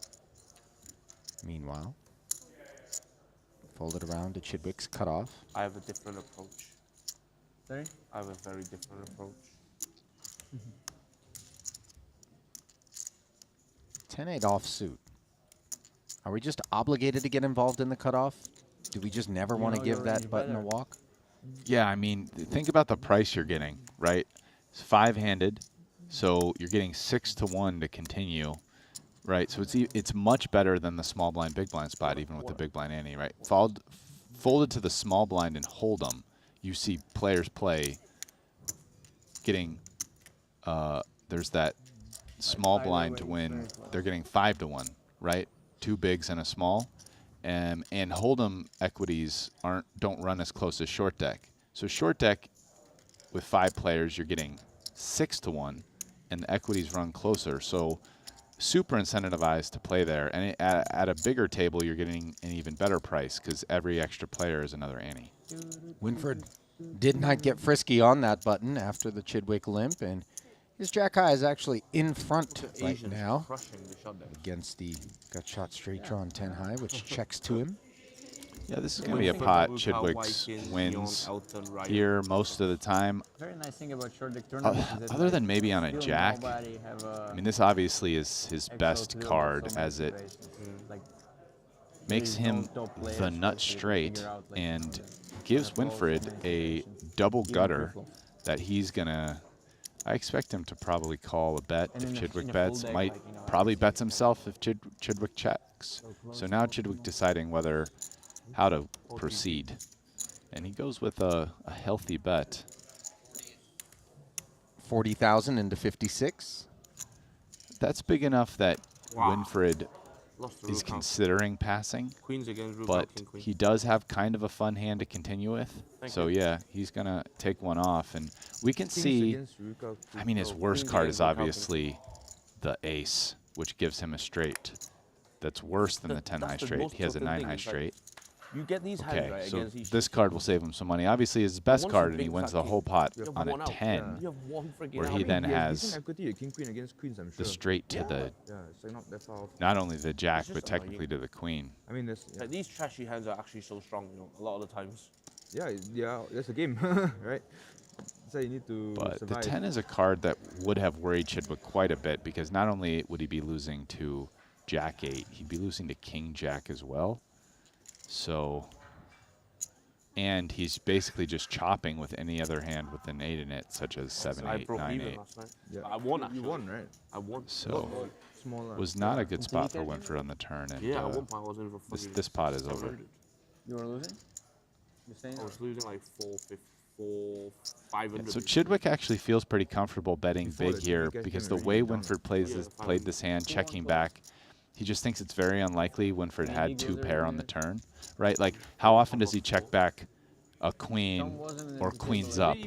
S1: Meanwhile, folded around to Chidwick's cutoff.
S6: I have a different approach.
S5: Sorry?
S6: I have a very different approach.
S1: 10-8 offsuit. Are we just obligated to get involved in the cutoff? Do we just never want to
S5: know
S1: give
S5: your
S1: that
S5: range
S1: button a
S5: better.
S1: walk?
S2: Yeah, I mean, think about the price you're getting, right? It's 5-handed, so you're getting 6 to 1 to continue, right? So it's much better than the small blind, big blind spot, even with the big blind ante, right? Folded to the small blind and hold 'em. You see players play getting, there's that small blind to win. They're getting 5 to 1, right? 2 bigs and a small. And hold'em equities don't run as close as short deck. So short deck with 5 players, you're getting 6 to 1, and the equities run closer. So super incentivized to play there. And at a bigger table, you're getting an even better price because every extra player is another ante.
S1: Winfred did not get frisky on that button after the Chidwick limp, and his jack high is actually in front right
S6: Asians
S1: now
S6: crushing the shot deck.
S1: against the gut shot straight draw on 10 high, which checks to him.
S2: Yeah, this is going to be a pot Chidwick's wins here most of the time.
S5: Very nice thing about short deck tournaments is that
S2: Other
S5: like,
S2: than maybe on a
S5: still
S2: jack.
S5: nobody have a
S2: I mean, this obviously is his
S5: XO
S2: best
S5: to build
S2: card,
S5: so many
S2: as it
S5: situations. Like,
S2: makes
S5: there is no
S2: him
S5: top players
S2: the
S5: who
S2: nut
S5: can
S2: straight
S5: figure out, like,
S2: and
S5: the
S2: gives
S5: flows and
S2: Winfred a
S5: situations.
S2: double
S5: Even
S2: gutter
S5: pre-flop.
S2: that he's gonna. I expect him to probably call a bet
S5: And
S2: if
S5: in a
S2: Chidwick
S5: full
S2: bets.
S5: deck,
S2: Might
S5: like, you know,
S2: probably
S5: obviously
S2: bets himself if Chidwick checks. So now Chidwick deciding how to proceed, and he goes with a healthy bet.
S1: 40,000 into 56.
S2: That's big enough that Winfred
S6: Lost the
S2: is
S6: rook count.
S2: considering passing,
S6: Queens against rook
S2: but
S6: out, king, queen.
S2: he does have kind of a fun hand to continue with.
S6: Thank
S2: So
S6: you.
S2: yeah, he's gonna take one off, and we can see. I mean, his worst
S6: queen
S2: card
S6: against
S2: is
S6: rook out, king,
S2: obviously the ace, which gives him a straight. That's worse than the 10 high
S6: That's the
S2: straight.
S6: most
S2: He has a
S6: tough
S2: 9
S6: thing,
S2: high
S6: is like,
S2: straight.
S6: You get these hands
S2: Okay,
S6: right
S2: so
S6: against each
S2: this card will save him some money. Obviously, his best
S6: once
S2: card,
S6: you
S2: and he
S6: big
S2: wins
S6: fat
S2: the
S6: king,
S2: whole pot
S6: you have
S2: on
S6: one
S2: a
S6: out.
S2: 10,
S6: You have one freaking
S2: where
S6: out.
S2: he then has
S9: decent equity, king queen against queens, I'm
S2: the
S9: sure.
S2: straight to the,
S9: Yeah, it's like not that far off.
S2: not only the jack,
S6: just
S2: but
S6: annoying.
S2: technically to the queen.
S9: I mean, that's, yeah,
S6: Like, these trashy hands are actually so strong, you know, a lot of the times.
S9: yeah, that's a game, right? So you need to
S2: But
S9: survive.
S2: the 10 is a card that would have worried Chidwick quite a bit, because not only would he be losing to Jack 8, he'd be losing to King Jack as well. So, and he's basically just chopping with any other hand with an 8 in it, such as 7,
S6: I
S2: 8,
S6: broke
S2: 9,
S6: even
S2: 8.
S6: last night.
S9: Yeah.
S6: I won, actually.
S9: You won, right?
S6: I won.
S2: So,
S9: Smaller.
S2: was not a good spot for Winford on the turn. And
S6: Yeah, at one point I was in for
S2: this,
S6: fucking
S2: this pot is over.
S6: 700.
S5: You were losing? You're saying?
S6: I was losing like 500.
S2: So Chidwick actually feels pretty comfortable betting
S9: Before
S2: big
S9: the
S2: here,
S9: guys
S2: because
S9: came
S2: the
S9: in,
S2: way
S9: really down.
S2: Winford plays
S6: Yeah,
S2: this,
S6: the
S2: played
S6: 500.
S2: this hand, checking back, he just thinks it's very unlikely Winford had 2 pair on the turn, right? Like, how often does he check back a queen or queens up,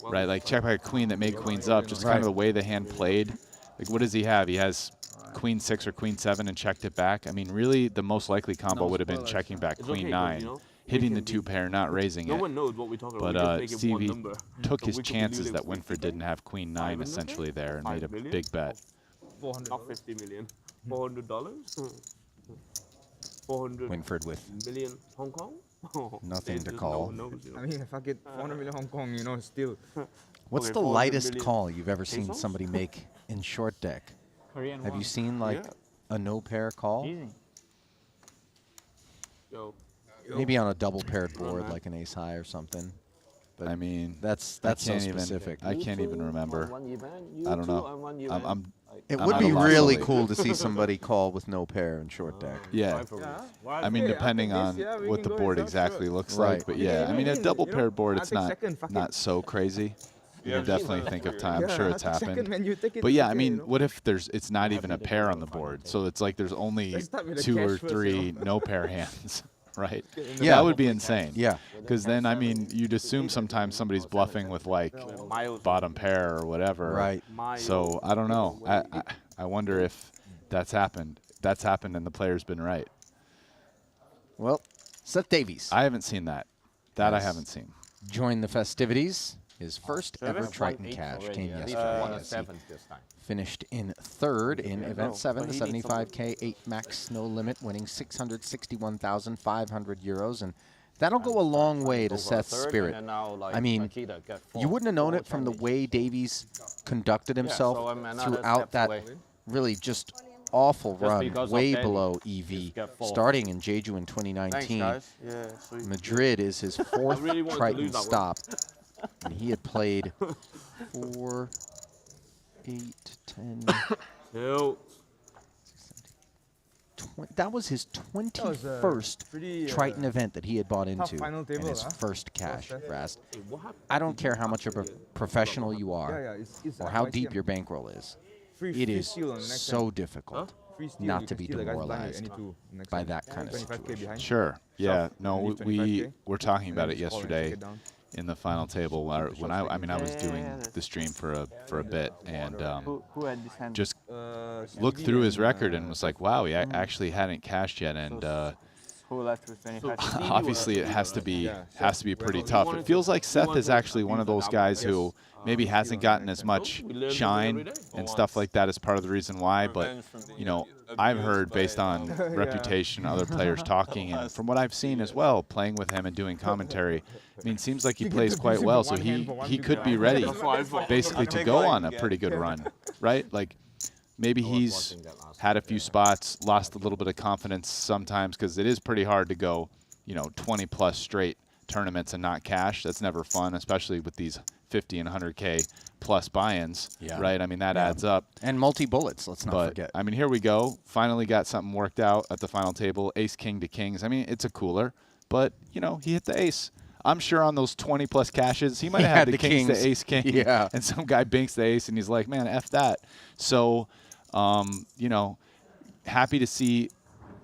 S2: right? Like, check back a queen that made queens up, just kind of the way the hand played. Like, what does he have? He has queen 6 or queen 7 and checked it back. I mean, really, the most likely combo would have been checking back
S6: It's
S2: queen
S6: okay,
S2: 9,
S6: you know,
S2: hitting
S6: we
S2: the
S6: can
S2: 2
S6: be-
S2: pair, not raising
S6: No
S2: it.
S6: one knows what we're talking
S2: But
S6: about. We just make it one
S2: Stevie
S6: number.
S2: took
S6: So
S2: his
S6: we could be
S2: chances
S6: losing
S2: that Winford didn't have queen 9
S6: 500K?
S2: essentially there and made a
S6: 5 million?
S2: big bet.
S9: 400.
S6: Not 50 million. $400? 400
S1: Winford with
S6: million Hong Kong?
S1: Nothing to
S6: Just
S1: call.
S6: No one knows, you know.
S9: I mean, fuck it, 400 million Hong Kong, you know, still.
S1: What's
S6: Okay,
S1: the
S6: 400
S1: lightest
S6: million
S1: call you've ever seen
S6: pesos?
S1: somebody make in short deck?
S5: Korean
S1: Have
S5: one.
S1: you seen like a no pair call?
S5: Easy.
S6: Yo,
S1: Maybe on a double paired board like an ace high or something. But
S2: I mean,
S1: that's so
S2: can't even-
S1: specific.
S2: I can't even remember. I don't know.
S1: It
S2: I'm
S1: would
S2: at
S1: be
S2: a loss
S1: really
S2: only.
S1: cool to see somebody call with no pair in short deck.
S2: Yeah. I mean,
S9: Okay,
S2: depending
S9: after
S2: on
S9: this, yeah, we
S2: what
S9: can
S2: the
S9: go
S2: board
S9: yourself,
S2: exactly
S9: sure.
S2: looks
S1: Right.
S2: like, but
S9: You can
S2: yeah, I
S9: even
S2: mean, a
S9: win,
S2: double
S9: you know,
S2: paired board,
S9: I'll
S2: it's
S9: take
S2: not
S9: second, fuck
S2: not
S9: it.
S2: so crazy. You can definitely think of time. I'm
S9: Yeah,
S2: sure it's
S9: I'll take second,
S2: happened.
S9: man, you take it,
S2: But yeah,
S9: it's
S2: I
S9: okay,
S2: mean,
S9: you know?
S2: what if it's not even a pair on the board? So it's like there's only
S9: Let's start with the
S2: 2
S9: cash
S2: or
S9: first,
S2: 3
S9: you know?
S2: no pair hands, right?
S1: Yeah.
S2: That would be insane.
S1: Yeah.
S2: Because then, I mean, you'd assume sometimes somebody's bluffing with like
S6: miles.
S2: bottom pair or whatever.
S1: Right.
S2: So I don't know. I wonder if that's happened. That's happened and the player's been right.
S1: Well, Seth Davies
S2: I haven't seen that. That I
S1: Yes.
S2: haven't seen.
S1: joined the festivities. His first ever
S7: Service?
S1: Triton
S7: 1-8
S1: cash
S7: already,
S1: came
S7: yeah.
S1: yesterday.
S7: Won a
S1: as he
S7: 7 this time.
S1: finished in third in event 7,
S6: but
S1: the
S6: he needs
S1: 75K 8 max no limit, winning 661,500 euros, and that'll go a long way to
S7: Go for a
S1: Seth's
S7: third,
S1: spirit.
S7: and then now, like,
S1: I mean,
S7: Nikita get
S1: you
S7: four-
S1: wouldn't have known
S7: four
S1: it from the
S7: champions.
S1: way Davies conducted himself
S7: so I'm another
S1: throughout
S7: step
S1: that
S7: away.
S1: really just awful run,
S7: because of
S1: way
S7: Danny,
S1: below
S7: just
S1: EV,
S7: get four.
S1: starting in Jeju in
S6: Thanks,
S1: 2019.
S6: guys. Yeah, sweet.
S1: Madrid is his fourth
S6: really wanted to
S1: Triton
S6: lose that one.
S1: stop, and he had played 4, 8, 10,
S6: Yo,
S1: that was his
S9: was,
S1: 21st
S9: pretty,
S1: Triton event that he had bought
S9: tough
S1: into,
S9: final
S1: and
S9: table,
S1: his
S9: huh?
S1: first cash,
S9: Seth?
S1: Rast.
S6: hey, what happened?
S1: I don't care how much of a professional you
S9: Yeah,
S1: are
S9: yeah, it's
S1: or how
S9: ICM.
S1: deep your bankroll is.
S9: Free
S1: It is
S9: steal on the next
S1: so
S9: hand.
S1: difficult
S9: Free steal,
S1: not
S9: you
S1: to
S9: can
S1: be
S9: steal the guy's blind with
S1: demoralized
S9: any two next
S1: by
S9: hand.
S1: that kind of
S9: 25K
S1: situation.
S9: behind.
S2: Sure. Yeah.
S9: Shove,
S2: No,
S9: leave
S2: we
S9: 25K,
S2: were talking
S9: and
S2: about
S9: then
S2: it
S9: just call and
S2: yesterday
S9: take it down.
S2: in the final table when I mean I was doing the stream for a bit and
S5: Who had this hand?
S2: just
S9: Stevie
S2: looked through his
S9: and,
S2: record and was like, wow, he actually hadn't cashed yet, and
S5: Who left with 25?
S2: obviously it has to be
S9: Yeah,
S2: pretty
S9: he
S2: tough.
S6: wanted
S2: It feels
S6: to-
S2: like
S6: he
S2: Seth
S6: wanted
S2: is
S6: to
S2: actually one of
S6: use
S2: those
S6: that
S2: guys
S9: Yes.
S2: who maybe hasn't gotten as much
S6: We learn something every
S2: shine
S6: day.
S2: and stuff like that as part of the reason why. But you know, I've heard based on reputation, other players talking, and from what I've seen as well, playing with him and doing commentary, I mean, seems like he
S9: You get
S2: plays
S9: to
S2: quite
S9: abuse him
S2: well.
S9: for
S2: So
S9: one hand for one
S2: he
S9: big
S2: could be
S9: guy.
S2: ready,
S6: That's why I thought-
S2: basically to go on a pretty good run, right? Like maybe he's had a few spots, lost a little bit of confidence sometimes because it is pretty hard to go, 20 plus straight tournaments and not cash. That's never fun, especially with these 50 and 100K plus buy-ins,
S1: Yeah.
S2: right? I mean, that adds up.
S1: And multi-bullets, let's not
S2: But
S1: forget.
S2: I mean, here we go. Finally got something worked out at the final table. Ace king to kings. I mean, it's a cooler, but he hit the ace. I'm sure on those 20 plus cashes, he might have had the kings to ace king.
S1: Yeah.
S2: And some guy binks the ace, and he's like, man, F that. So, happy to see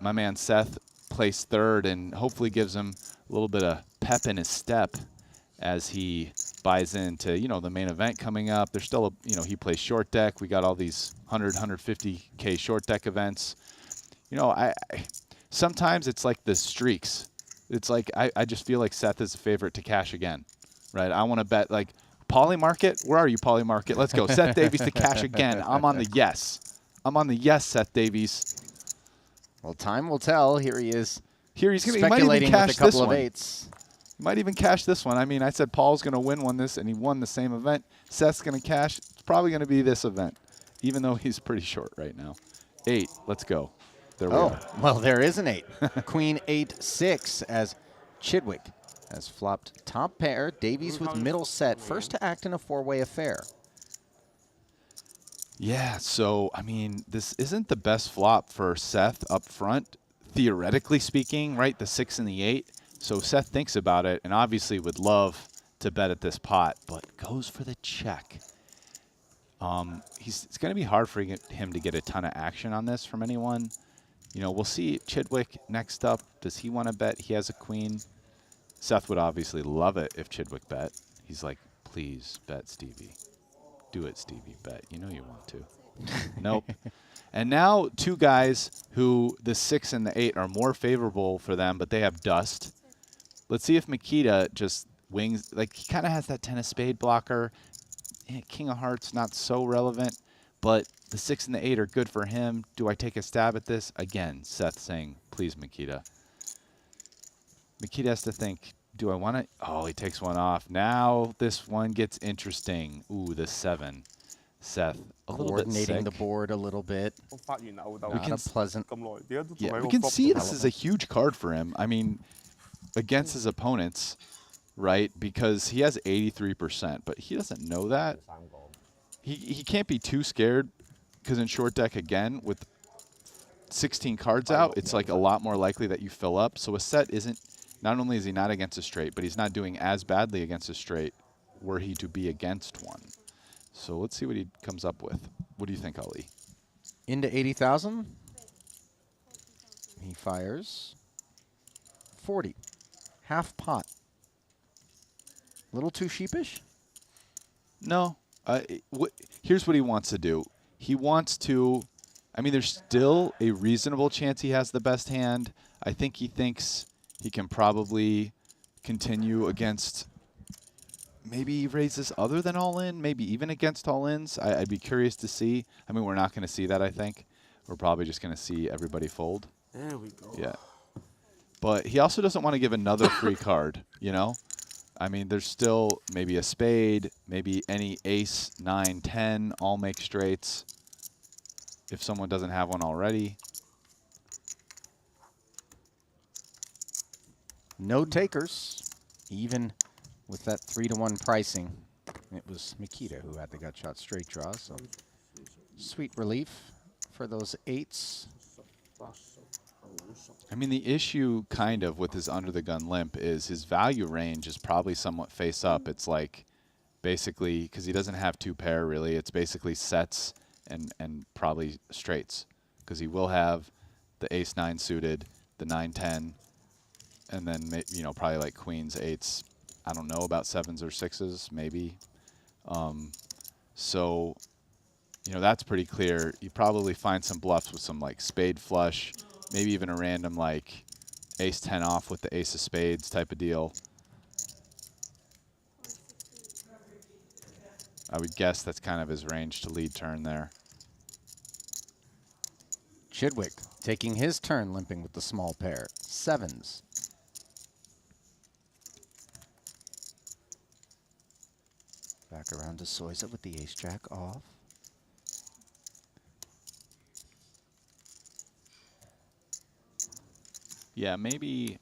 S2: my man Seth placed third and hopefully gives him a little bit of pep in his step as he buys into, you know, the main event coming up. There's still, you know, he plays short deck. We got all these 100, 150K short deck events. You know, I sometimes it's like the streaks. It's like I just feel like Seth is a favorite to cash again, right? I want to bet like Poly Market. Where are you, Poly Market? Let's go. Seth Davies to cash again. I'm on the yes. I'm on the yes, Seth Davies.
S1: Well, time will tell. Here he is.
S2: Here he's going to
S1: speculating
S2: cash
S1: with a couple
S2: this
S1: of
S2: one.
S1: eights.
S2: He might even cash this one. I mean, I said Paul's going to win one this, and he won the same event. Seth's going to cash. It's probably going to be this event, even though he's pretty short right now. 8. Let's go. There we are.
S1: Well, there is an 8. Queen 8-6 as Chidwick has flopped top pair. Davies with middle set. First to act in a four-way affair.
S2: Yeah, so, I mean, this isn't the best flop for Seth up front, theoretically speaking, right? The 6 and the 8. So Seth thinks about it and obviously would love to bet at this pot, but goes for the check. It's going to be hard for him to get a ton of action on this from anyone. You know, we'll see Chidwick next up. Does he want to bet? He has a queen. Seth would obviously love it if Chidwick bet. He's like, please bet, Stevie. Do it, Stevie. Bet. You know you want to. Nope. And now 2 guys who the 6 and the 8 are more favorable for them, but they have dust. Let's see if Makita just wings. Like, he kind of has that 10 of spade blocker. King of hearts, not so relevant, but the 6 and the 8 are good for him. Do I take a stab at this? Again, Seth saying, please, Makita. Makita has to think, do I want to? Oh, he takes one off. Now this one gets interesting. Ooh, the 7. Seth, a little bit
S1: Coordinating
S2: sick.
S1: the board a little bit. Not a pleasant.
S2: Yeah, we can see this is a huge card for him. I mean, against his opponents, right? Because he has 83%, but he doesn't know that. He can't be too scared because in short deck, again, with 16 cards out, it's like a lot more likely that you fill up. So a set isn't, not only is he not against a straight, but he's not doing as badly against a straight were he to be against one. So let's see what he comes up with. What do you think, Ali?
S1: Into 80,000. He fires 40. Half pot. Little too sheepish?
S2: No. Here's what he wants to do. He wants to, I mean, there's still a reasonable chance he has the best hand. I think he thinks he can probably continue against, maybe he raises other than all-in, maybe even against all-ins. I'd be curious to see. I mean, we're not going to see that, I think. We're probably just going to see everybody fold.
S6: There we go.
S2: Yeah. But he also doesn't want to give another free card, you know? I mean, there's still maybe a spade, maybe any ace, 9, 10, all make straights if someone doesn't have one already.
S1: No takers, even with that 3-to-1 pricing. It was Makita who had the gut shot straight draw, so sweet relief for those 8s.
S2: I mean, the issue kind of with his under the gun limp is his value range is probably somewhat face up. It's like basically, because he doesn't have 2 pair really, it's basically sets and probably straights, because he will have the ace 9 suited, the 9, 10, and then, you know, probably like queens, 8s. I don't know about 7s or 6s, maybe. So, you know, that's pretty clear. You probably find some bluffs with some like spade flush, maybe even a random like ace 10 off with the ace of spades type of deal. I would guess that's kind of his range to lead turn there.
S1: Chidwick taking his turn limping with the small pair. 7s. Back around to Soiza with the ace-jack off.
S2: Yeah, maybe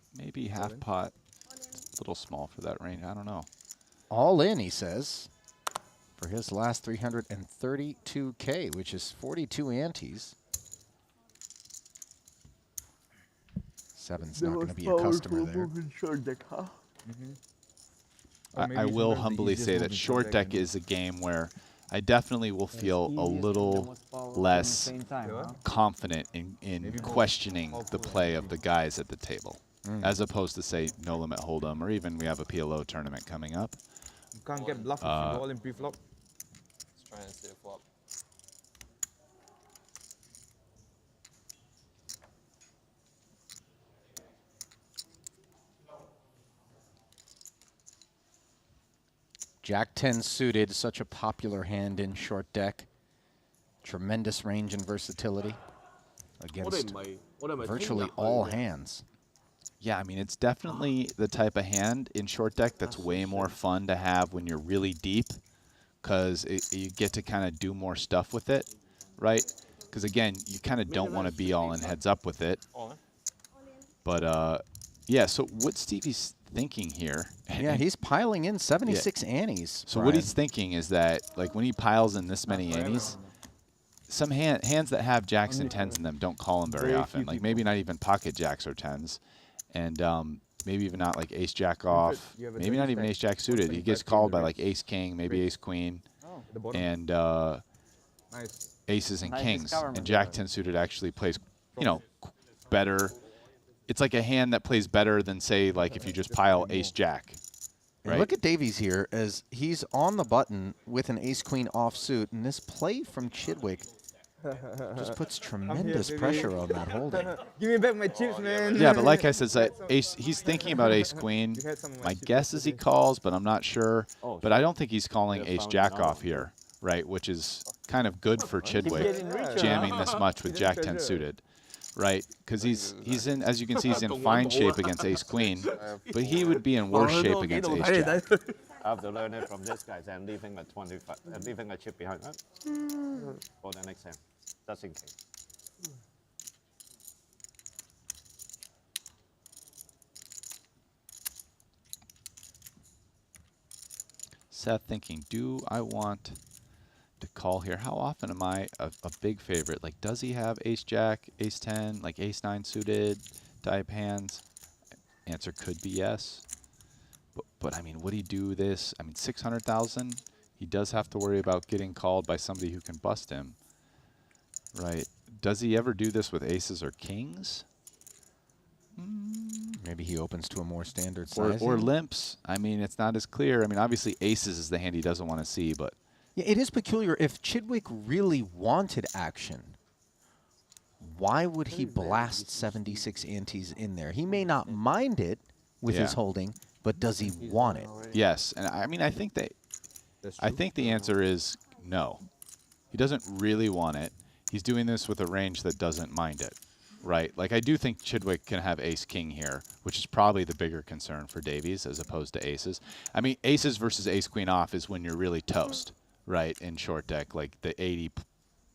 S2: half pot. It's a little small for that range. I don't know.
S1: All in, he says, for his last 332K, which is 42 antes. 7's not going to be a customer there.
S2: I will humbly say that short deck is a game where I definitely will feel a little less confident in questioning the play of the guys at the table, as opposed to, say, No Limit Hold'em, or even we have a PLO tournament coming up.
S9: You can't get bluff if you go all in pre-flop.
S8: Let's try and see a flop.
S1: Jack 10 suited, such a popular hand in short deck. Tremendous range and versatility against virtually all hands.
S2: Yeah, I mean, it's definitely the type of hand in short deck that's way more fun to have when you're really deep, because you get to kind of do more stuff with it, right? Because, again, you kind of don't want to be all in heads up with it. But, yeah, so what Stevie's thinking here.
S1: Yeah, he's piling in 76 annies.
S2: So what he's thinking is that, like, when he piles in this many annies, some hands that have jacks and tens in them don't call him very often. Like, maybe not even pocket jacks or tens. And maybe even not like ace jack off, maybe not even ace jack suited. He gets called by like ace king, maybe ace queen, and aces and kings. And jack 10 suited actually plays, you know, better. It's like a hand that plays better than, say, like if you just pile ace jack. Right?
S1: Look at Davies here as he's on the button with an ace queen offsuit, and this play from Chidwick just puts tremendous pressure on that holding.
S9: Give me back my chips, man.
S2: Yeah, but like I said, he's thinking about ace queen. My guess is he calls, but I'm not sure. But I don't think he's calling ace jack off here, right? Which is kind of good for Chidwick, jamming this much with jack 10 suited, right? Because he's in, as you can see, he's in fine shape against ace queen, but he would be in worse shape against ace jack.
S7: I have to learn it from this guy. I'm leaving a 25. I'm leaving a chip behind that for the next hand. Just in case.
S2: Seth thinking, do I want to call here? How often am I a big favorite? Like, does he have ace jack, ace 10, like ace 9 suited type hands? Answer could be yes. But I mean, would he do this? I mean, 600,000. He does have to worry about getting called by somebody who can bust him, right? Does he ever do this with aces or kings?
S1: Maybe he opens to a more standard size.
S2: Or limps. I mean, it's not as clear. I mean, obviously aces is the hand he doesn't want to see, but
S1: yeah, it is peculiar. If Chidwick really wanted action, why would he blast 76 antes in there? He may not mind it with his holding, but does he want it?
S2: Yes, and I mean, I think the answer is no. He doesn't really want it. He's doing this with a range that doesn't mind it, right? Like, I do think Chidwick can have ace-king here, which is probably the bigger concern for Davies as opposed to aces. I mean, aces versus ace-queen off is when you're really toast, right, in short deck, like the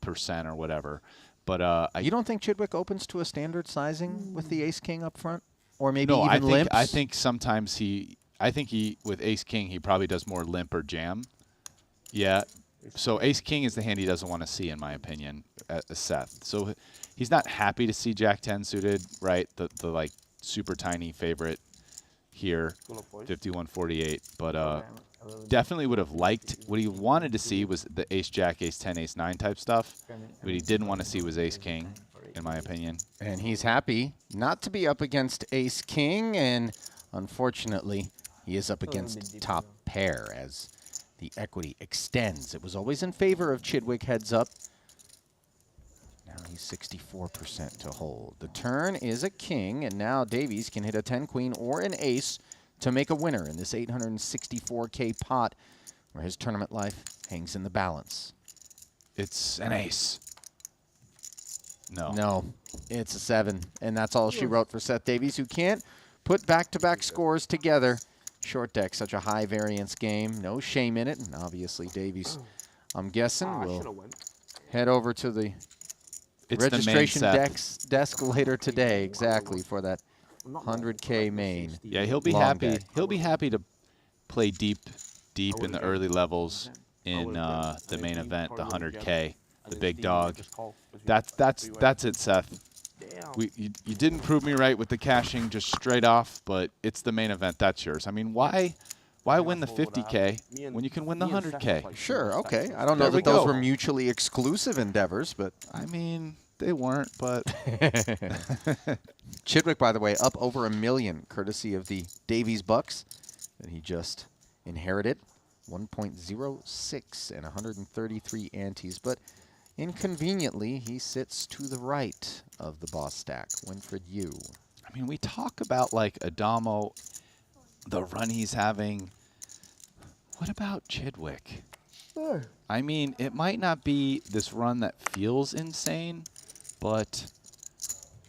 S2: 80% or whatever. But
S1: you don't think Chidwick opens to a standard sizing with the ace-king up front? Or maybe
S2: no,
S1: even limps?
S2: I think sometimes with ace-king, he probably does more limp or jam. Yeah. So ace-king is the hand he doesn't want to see, in my opinion, Seth. So he's not happy to see jack 10 suited, right? The like super tiny favorite here, 5148. But definitely would have liked, what he wanted to see was the ace-jack, ace-10, ace-9 type stuff. What he didn't want to see was ace-king, in my opinion.
S1: And he's happy not to be up against ace-king, and unfortunately, he is up against top pair as the equity extends. It was always in favor of Chidwick heads up. Now he's 64% to hold. The turn is a king, and now Davies can hit a 10-queen or an ace to make a winner in this 864K pot where his tournament life hangs in the balance.
S2: It's an ace. No.
S1: No, it's a 7, and that's all she wrote for Seth Davies, who can't put back-to-back scores together. Short deck, such a high variance game. No shame in it, and obviously Davies, I'm guessing, will head over to the registration desk later today, exactly, for that 100K main.
S2: Yeah, he'll be happy. Deck. He'll be happy to play deep in the early levels in the main event, the 100K, the big dog. That's it, Seth. You didn't prove me right with the cashing just straight off, but it's the main event. That's yours. I mean, why Why win the
S6: What would
S2: 50K
S6: happen?
S2: when you can win the
S6: me and Seth
S2: 100K?
S6: have, like,
S1: Sure,
S6: similar
S1: okay.
S6: stats.
S1: I don't know
S2: There we
S1: that those
S2: go.
S1: were mutually exclusive endeavors, but
S2: I mean, they weren't, but
S1: Chidwick, by the way, up over $1 million, courtesy of the Davies Bucks that he just inherited. 1.06 and 133 antes, but inconveniently, he sits to the right of the boss stack. Winfred Yu.
S2: I mean, we talk about like Adamo, the run he's having. What about Chidwick? I mean, it might not be this run that feels insane, but,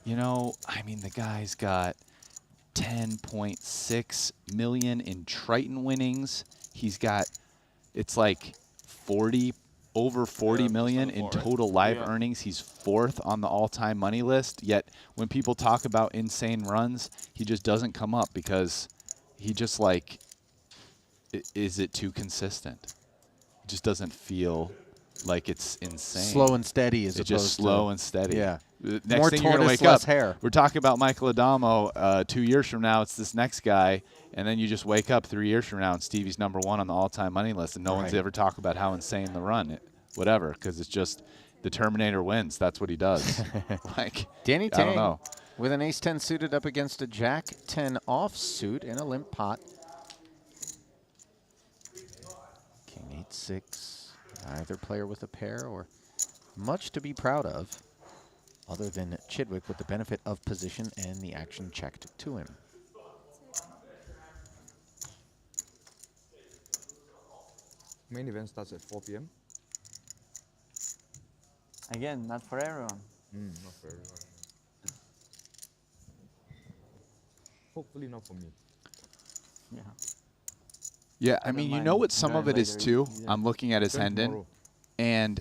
S2: you know, I mean, the guy's got 10.6 million in Triton winnings. He's got, it's like over 40 million in total live earnings. He's 4th on the all-time money list. Yet when people talk about insane runs, he just doesn't come up because he just like, is it too consistent? It just doesn't feel like it's insane.
S1: Slow and steady as
S2: It's
S1: opposed
S2: just slow
S1: to,
S2: and steady.
S1: Yeah.
S2: Next
S1: More
S2: thing you're gonna
S1: tortoise,
S2: wake
S1: less
S2: up,
S1: hair.
S2: we're talking about Michael Adamo 2 years from now. It's this next guy, and then you just wake up 3 years from now, and Stevie's #1 on the all-time money list, and no one's
S1: Right.
S2: ever talked about how insane the run, whatever, because it's just the Terminator wins. That's what he does. Like
S1: Danny
S2: I don't
S1: Tang
S2: know.
S1: with an ace-10 suited up against a jack-10 offsuit in a limp pot. King 8-6. Either player with a pair or much to be proud of, other than Chidwick with the benefit of position and the action checked to him.
S9: Main event starts at 4 p.m.
S5: Again, not for everyone.
S9: Not for everyone. Hopefully not for me.
S5: Yeah.
S2: Yeah, I
S5: don't
S2: mean, you
S5: mind
S2: know what some
S5: join
S2: of it is
S5: later
S2: too?
S5: either.
S2: I'm looking at his
S9: Join
S2: Hendon,
S9: tomorrow.
S2: and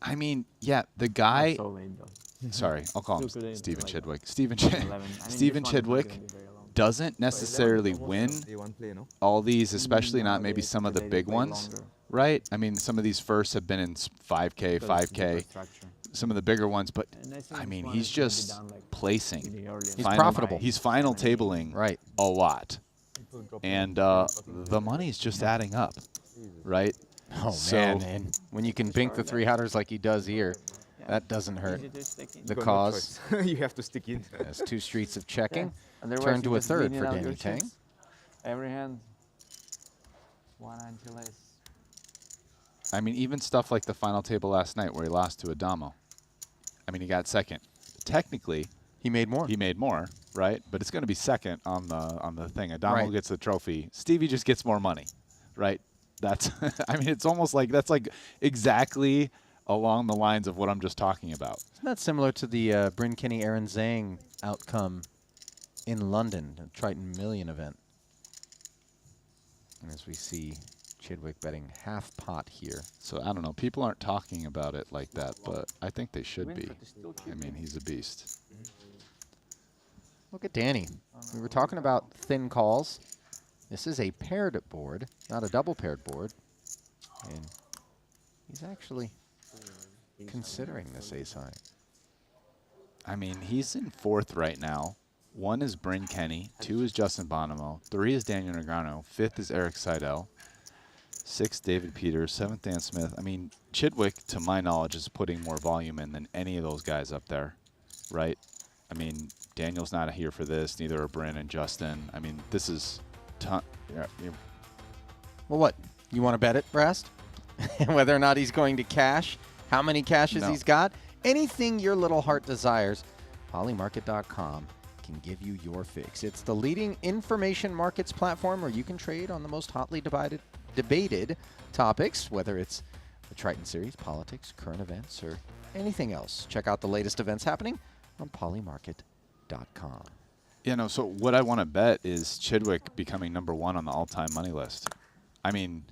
S2: I mean, yeah, the guy.
S5: So late though.
S2: Sorry, I'll call him
S5: Super late,
S2: Stephen
S5: like
S2: Chidwick. Stephen
S5: 11. I mean,
S2: Stephen
S5: this one is not
S2: Chidwick
S5: gonna be very long.
S2: doesn't necessarily win
S9: Day 1 play, no?
S2: all these, especially not maybe
S5: Nowadays,
S2: some of the
S5: today they
S2: big
S5: play
S2: ones,
S5: longer
S2: right? I mean, some of these firsts have been in 5K,
S5: because it's
S2: 5K,
S5: deeper structure.
S2: some of the bigger ones, but
S5: And I think
S2: I
S5: this
S2: mean,
S5: one
S2: he's
S5: is gonna be
S2: just
S5: done, like,
S2: placing.
S5: really early in
S1: He's
S5: the
S1: profitable.
S5: night.
S2: He's final tabling
S1: Right.
S2: a lot,
S3: People drop
S2: and
S3: in.
S2: the money's just adding up, right?
S1: Oh,
S2: So-
S1: man. And when you can bink the 300s like he does here,
S5: Yeah.
S1: that doesn't hurt.
S5: Easy to stick in.
S1: The
S9: You got no
S1: cause.
S9: choice. You have to stick in.
S1: As 2 streets of checking.
S5: Yeah. Otherwise
S1: Turn to
S5: you
S1: a
S5: just
S1: third
S5: bleeding
S1: for
S5: out
S1: Danny
S5: your
S1: Tang.
S5: chips. Every hand. One until less.
S2: I mean, even stuff like the final table last night where he lost to Adamo. I mean, he got second. Technically,
S1: He made more.
S2: he made more, right? But it's going to be second on the thing. Adamo
S1: Right.
S2: gets the trophy. Stevie just gets more money, right? That's I mean, it's almost like that's like exactly along the lines of what I'm just talking about.
S1: Isn't that similar to the Bryn Kinney Aaron Zhang outcome in London, the Triton Million event? And as we see Chidwick betting half pot here.
S2: So I don't know. People aren't talking about it like that, but I think they should be.
S5: Winfred is still
S2: I mean, he's a beast.
S1: Look at Danny. We were talking about thin calls. This is a paired board, not a double paired board. And he's actually considering this ace high.
S2: I mean, he's in 4th right now. 1 is Bryn Kenny. 2 is Justin Bonomo. 3 is Daniel Negreanu. 5th is Eric Seidel. 6th, David Peters. 7th, Dan Smith. I mean, Chidwick, to my knowledge, is putting more volume in than any of those guys up there, right? I mean, Daniel's not here for this. Neither are Bryn and Justin. I mean, this is ton. Yeah,
S1: Well, what? You want to bet it, Rast? Whether or not he's going to cash, how many cashes
S2: No.
S1: he's got, anything your little heart desires, polymarket.com can give you your fix. It's the leading information markets platform where you can trade on the most hotly debated topics, whether it's the Triton series, politics, current events, or anything else. Check out the latest events happening on polymarket.com.
S2: Yeah, no, so what I want to bet is Chidwick becoming #1 on the all-time money list. I mean,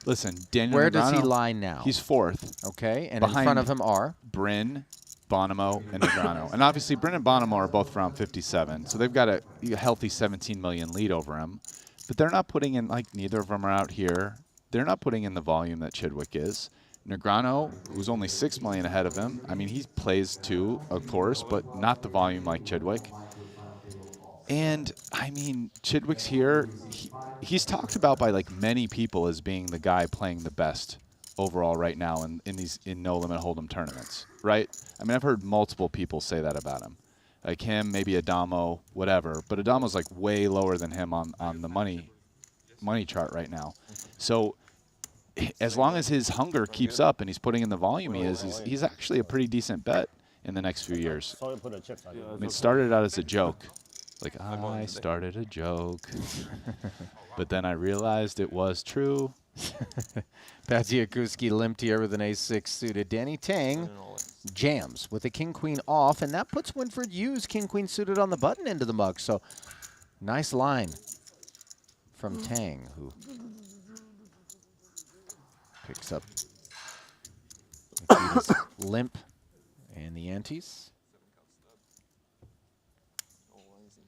S2: listen, Daniel
S1: Where does he
S2: Negreanu,
S1: lie now?
S2: He's 4th.
S1: Okay, and in
S2: behind
S1: front of him are
S2: Bryn, Bonomo, and Negreanu. And obviously, Bryn and Bonomo are both around 57, so they've got a healthy 17 million lead over him. But they're not putting in, like, neither of them are out here. They're not putting in the volume that Chidwick is. Negreanu, who's only 6 million ahead of him, I mean, he plays too, of course, but not the volume like Chidwick. And I mean, Chidwick's here. He's talked about by like many people as being the guy playing the best overall right now in these no limit hold'em tournaments, right? I mean, I've heard multiple people say that about him, like him, maybe Adamo, whatever. But Adamo's like way lower than him on the money chart right now. So as long as his hunger keeps up and he's putting in the volume he is, he's actually a pretty decent bet in the next few years.
S7: Sorry, put the chips.
S2: I mean, it started out as a joke. Like, I started a joke, but then I realized it was true.
S1: Badziakuski limped here with an ace-6 suited. Danny Tang jams with a king-queen off, and that puts Winford Hughes king-queen suited on the button into the mug. So nice line from Tang, who picks up Nikita's limp and the antes.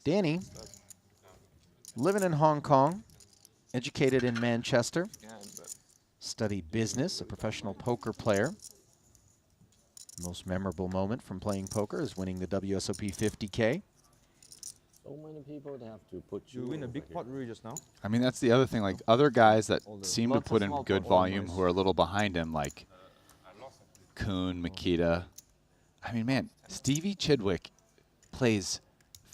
S1: Danny, living in Hong Kong, educated in Manchester, studied business, a professional poker player. Most memorable moment from playing poker is winning the WSOP 50K.
S7: So many people, they have to put
S9: You win a big pot really just now.
S2: I mean, that's the other thing. Like, other guys that seem to
S5: Lots of
S2: put in
S5: small
S2: good
S5: pot
S2: volume
S5: winners.
S2: who are a little behind him, like Kuhn, Makita. I mean, man, Stevie Chidwick plays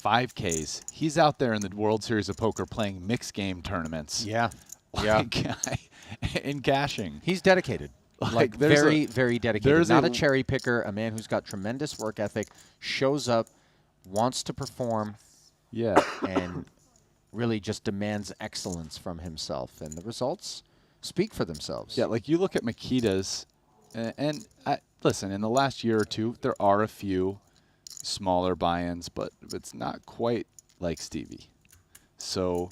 S2: 5Ks. He's out there in the World Series of Poker playing mixed game tournaments.
S1: Yeah,
S2: Like, and cashing.
S1: he's dedicated. Like
S2: there's
S1: very, very dedicated.
S2: there's
S1: Not
S2: a-
S1: a cherry picker, a man who's got tremendous work ethic, shows up, wants to perform,
S2: Yeah.
S1: and really just demands excellence from himself. And the results speak for themselves.
S2: Yeah, like you look at Makita's, and listen, in the last year or two, there are a few smaller buy-ins, but it's not quite like Stevie. So,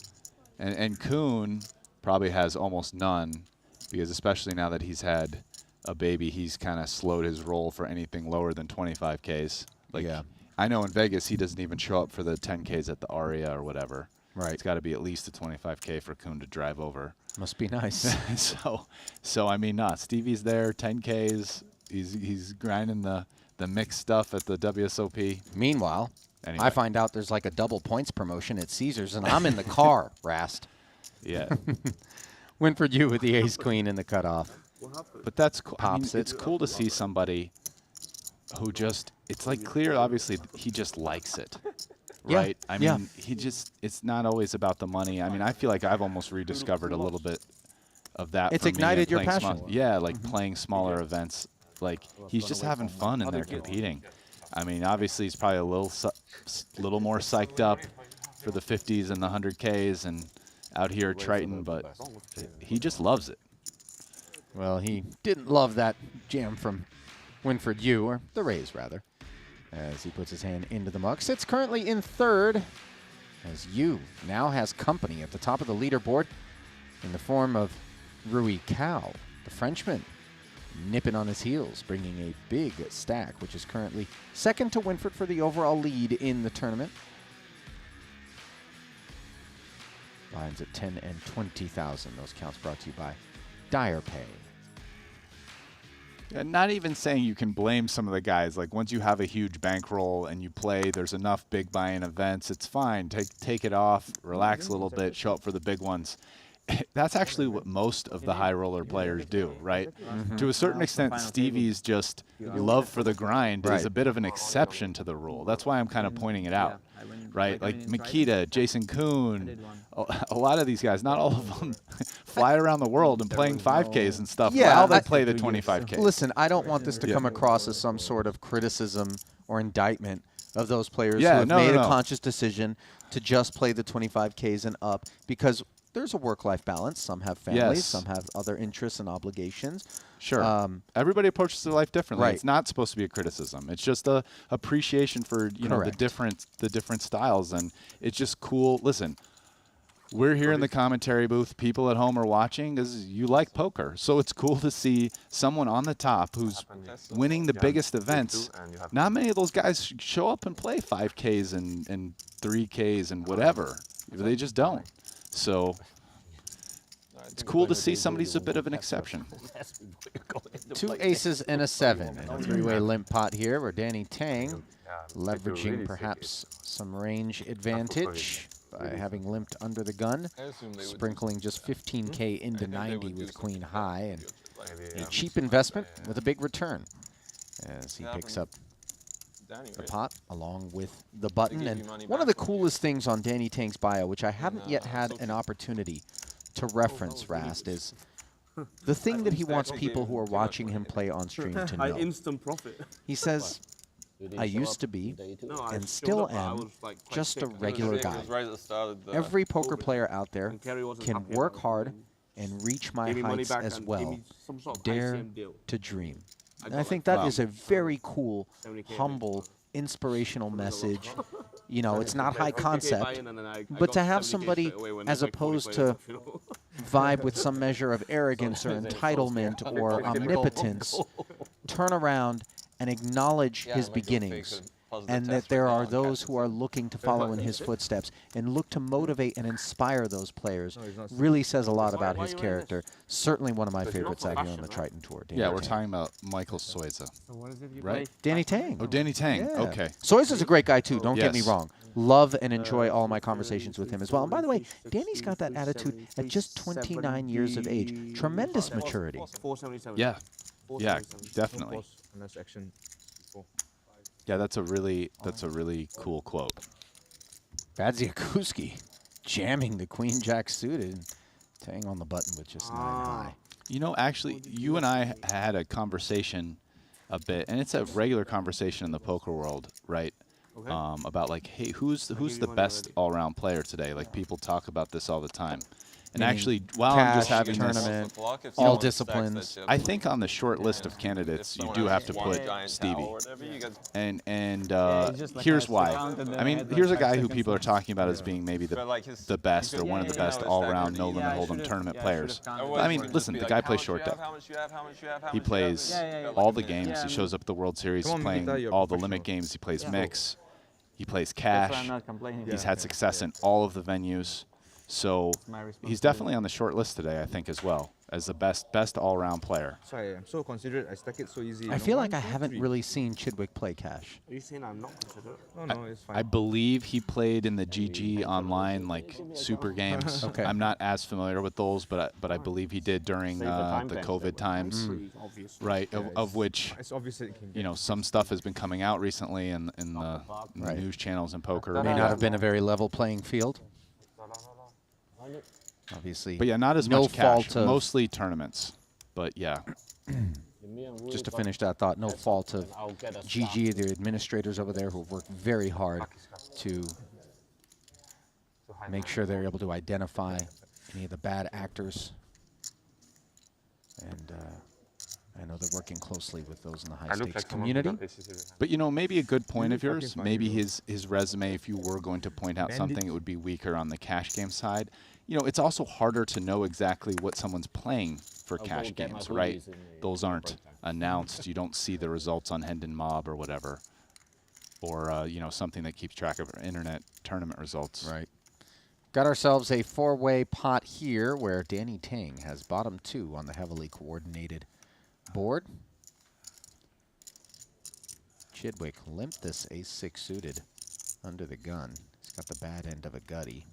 S2: and Kuhn probably has almost none, because especially now that he's had a baby, he's kind of slowed his roll for anything lower than 25Ks. Like,
S1: Yeah.
S2: I know in Vegas he doesn't even show up for the 10Ks at the Aria or whatever.
S1: Right.
S2: It's got to be at least a 25K for Kuhn to drive over.
S1: Must be nice.
S2: So I mean, Stevie's there, 10Ks. He's grinding the mixed stuff at the WSOP.
S1: Meanwhile,
S2: Anyway.
S1: I find out there's like a double points promotion at Caesars, and I'm in the car, Rast.
S2: Yeah,
S1: Winford Hughes with the ace-queen in the cutoff.
S2: but that's cool. I mean,
S1: Pops it.
S2: it's cool to see somebody who just, it's like clear, obviously, he just likes it.
S1: Yeah,
S2: Right? I
S1: yeah.
S2: mean, it's not always about the money. I mean, I feel like I've almost rediscovered a little bit of that.
S1: It's
S2: for me,
S1: ignited
S2: and
S1: your
S2: playing
S1: passion.
S2: Yeah, like playing smaller events. Like, he's just having fun in there competing. I mean, obviously, he's probably a little more psyched up for the 50s and the 100Ks and out here at Triton, but he just loves it.
S1: Well, he didn't love that jam from Winford Hughes, or the raise, rather, as he puts his hand into the muck. Sits currently in third, as Hughes now has company at the top of the leaderboard in the form of Rui Cao, the Frenchman, nipping on his heels, bringing a big stack, which is currently second to Winford for the overall lead in the tournament. Lines at 10 and 20,000. Those counts brought to you by Dyer Pay.
S2: And not even saying you can blame some of the guys. Like, once you have a huge bankroll and you play, there's enough big buy-in events, it's fine. Take it off, relax a little bit, show up for the big ones. That's actually what most of the high roller players do, right? To a certain extent, Stevie's just love for the grind is
S1: Right.
S2: a bit of an exception to the rule. That's why I'm kind of pointing it out, right? Like Makita, Jason Kuhn, a lot of these guys, not all of them, fly around the world and playing 5Ks and stuff while they play the 25Ks.
S1: Listen, I don't want this to come across as some sort of criticism or indictment of those players
S2: Yeah,
S1: who have
S2: no,
S1: made
S2: no,
S1: a
S2: no.
S1: conscious decision to just play the 25Ks and up, because there's a work-life balance. Some have families,
S2: Yes.
S1: some have other interests and obligations.
S2: Sure. Everybody approaches their life differently.
S1: Right.
S2: It's not supposed to be a criticism. It's just a appreciation for know the
S1: Correct.
S2: different styles, and it's just cool. Listen, we're here in the commentary booth. People at home are watching because you like poker, so it's cool to see someone on the top who's winning the biggest events. Not many of those guys show up and play 5Ks and 3Ks and whatever. They just don't. So it's cool to see somebody's a bit of an exception.
S1: Two aces and a 7. And a three-way limp pot here where Danny Tang leveraging perhaps some range advantage by having limped under the gun,
S8: I assume they would
S1: sprinkling just 15K into
S8: think they
S1: 90
S8: would do
S1: with queen
S8: something
S1: high, and
S8: like
S1: a cheap investment with a big return as he picks up
S8: Danny,
S1: the
S8: right?
S1: pot along with the button.
S8: give
S1: And
S8: you money
S1: one of the
S8: back when you-
S1: coolest things on Danny Tang's bio, which I haven't yet had
S8: social
S1: an opportunity to reference, Rast, is the thing that he wants people who are watching him play on stream to
S6: I
S1: know.
S6: instant profit.
S1: He says,
S7: Did he
S1: I
S7: show
S1: used
S7: up
S1: to be,
S7: day two?
S6: No, I
S1: and
S6: showed
S1: still
S6: up, but I
S1: am,
S6: was, like, quite
S1: just a
S6: sick.
S1: regular
S8: It
S1: guy.
S8: was right at the start of the
S1: Every poker
S6: COVID.
S1: player out there
S6: And Kerry wasn't
S1: can
S6: happy
S1: work
S6: about it,
S1: hard
S6: and
S1: and reach my
S6: gave me money
S1: heights
S6: back
S1: as
S6: and gave
S1: well.
S6: me some sort of
S1: Dare
S6: ICM deal.
S1: to dream.
S6: I
S1: And
S6: got
S1: I think
S6: like
S1: that is a very cool,
S6: 70K
S1: humble, inspirational message. You know, it's
S6: Yeah,
S1: not high
S6: 50K
S1: concept,
S6: buy-in, and then I
S1: but
S6: got
S1: to have
S6: 70K
S1: somebody,
S6: straight away when
S1: as
S6: there's, like, 40
S1: opposed
S6: players
S1: to
S6: left, you know?
S1: vibe with some measure of arrogance or entitlement or omnipotence, turn around and acknowledge
S8: Yeah,
S1: his
S8: and, like, those fakes
S1: beginnings,
S8: are positive
S1: and that
S8: tests for
S1: there are
S8: non-catch
S1: those who are
S8: and
S1: looking to follow in his footsteps and look to motivate and inspire those players,
S9: No, he's not
S1: really says a lot about
S6: why
S1: his
S6: you wearing this?
S1: character. Certainly one of my
S6: Because you're not
S1: favorites
S6: for
S1: out here on
S6: fashion,
S1: the
S6: right?
S1: Triton Tour.
S2: Yeah,
S1: Danny
S2: we're
S1: Tang.
S2: talking about Michael Soiza.
S5: So what is it you
S2: Right?
S5: play?
S1: Danny Tang.
S2: Oh, Danny Tang.
S1: Yeah.
S2: Okay.
S1: Soiza's a great guy too, don't get me
S2: Yes.
S1: wrong. Love and enjoy all my conversations with him as well. And by the way, Danny's got that attitude at just 29 years of age. Tremendous maturity.
S6: 477.
S2: Yeah. Yeah,
S6: 477.
S2: definitely.
S9: Pause unless action before.
S2: Yeah, that's a really cool quote.
S1: Badziakuski jamming the queen jack suited and Tang on the button with just 9 high.
S2: You know, actually, you and I had a conversation a bit, and it's a regular conversation in the poker world, right?
S6: Okay.
S2: About like, hey, who's the
S6: you money
S2: best
S6: already.
S2: all-around player today? Like, people talk about this all the time. And
S1: Meaning
S2: actually, while I'm just
S1: cash,
S2: having this,
S1: tournament,
S8: Block if
S1: all
S8: someone stacks that
S1: disciplines.
S8: chip.
S2: I think on the short list of
S8: If
S2: candidates, you
S8: someone
S2: do
S8: has
S2: have to
S8: one
S2: put
S8: giant
S2: Stevie.
S8: towel or whatever, you got
S2: And
S5: it's just like
S2: here's
S5: a
S2: why.
S5: round and then
S2: I
S5: I
S2: mean,
S5: had, like,
S2: here's a
S5: 5
S2: guy who
S5: seconds
S2: people are
S5: left.
S2: talking about as being maybe
S8: but like his
S2: the best
S8: you
S2: or
S8: could-
S2: one of the
S8: you know,
S2: best
S8: the stacker
S2: all-around
S8: is
S2: no
S8: easy.
S2: limit
S5: Yeah, I
S2: hold'em
S5: should've-
S2: tournament
S5: yeah, I
S2: players.
S5: should've counted
S8: Otherwise,
S2: I
S8: it
S2: mean,
S8: would just
S2: listen,
S8: be
S2: the
S8: like,
S2: guy
S8: how
S2: plays
S8: much
S2: short
S8: you have,
S2: deck.
S8: how much you have, how much you have, how
S2: He
S8: much you have,
S2: plays
S8: and you got
S2: all
S8: like
S2: the
S8: a minute.
S2: games.
S5: Yeah,
S2: He shows up at the World Series
S9: Come on,
S2: playing
S9: Mikita, you're
S2: all the limit
S9: professional.
S2: games. He plays
S5: Yeah.
S2: mix. He plays
S5: That's why I'm
S2: cash.
S5: not complaining.
S2: He's
S9: Yeah.
S2: had success in all of the venues. So
S5: my
S2: he's
S5: responsibility.
S2: definitely on the short list today, I think, as well, as the best all-around player.
S9: Sorry, I'm so considerate. I stack it so easy.
S1: I
S9: you
S1: feel
S9: know,
S1: like I
S9: 1, 2,
S1: haven't
S9: 3.
S1: really seen Chidwick play cash.
S6: Are you saying I'm not considerate?
S9: No, no, it's fine.
S2: I believe he played in the GG online like super games.
S1: Okay.
S2: I'm not as familiar with those, but I believe he did during
S7: Save the time
S2: the
S7: bank
S2: COVID
S7: that way.
S2: times,
S6: Pretty obvious.
S2: right?
S9: Yeah,
S2: Of which
S9: It's obvious that it can get
S2: you know some stuff has been coming out recently in the
S1: Right.
S2: news channels and poker.
S1: May
S2: but
S1: not have been a very level playing field. Obviously,
S2: yeah, not as
S1: no
S2: much cash.
S1: fault of
S2: Mostly tournaments, but yeah.
S1: just to finish that thought, no fault of
S7: I'll get a
S1: GG, the administrators over there who have worked very hard to make sure they're able to identify any of the bad actors. And I know they're working closely with those in the high stakes community.
S2: But you know, maybe a good point of
S9: fucking
S2: yours,
S9: funny,
S2: maybe
S9: bro.
S2: his resume, if you were going to point out
S9: Bandit.
S2: something, it would be weaker on the cash game side. You know, it's also harder to know exactly what someone's playing for
S7: I'll
S2: cash
S7: go get my
S2: games, right?
S7: hoodies in the
S2: Those aren't
S7: break time.
S2: announced. You don't see the results on Hendon Mob or whatever, or you know, something that keeps track of internet tournament results.
S1: Right. Got ourselves a 4-way pot here where Danny Tang has bottom 2 on the heavily coordinated board. Chidwick limped this ace-6 suited under the gun. He's got the bad end of a gutty.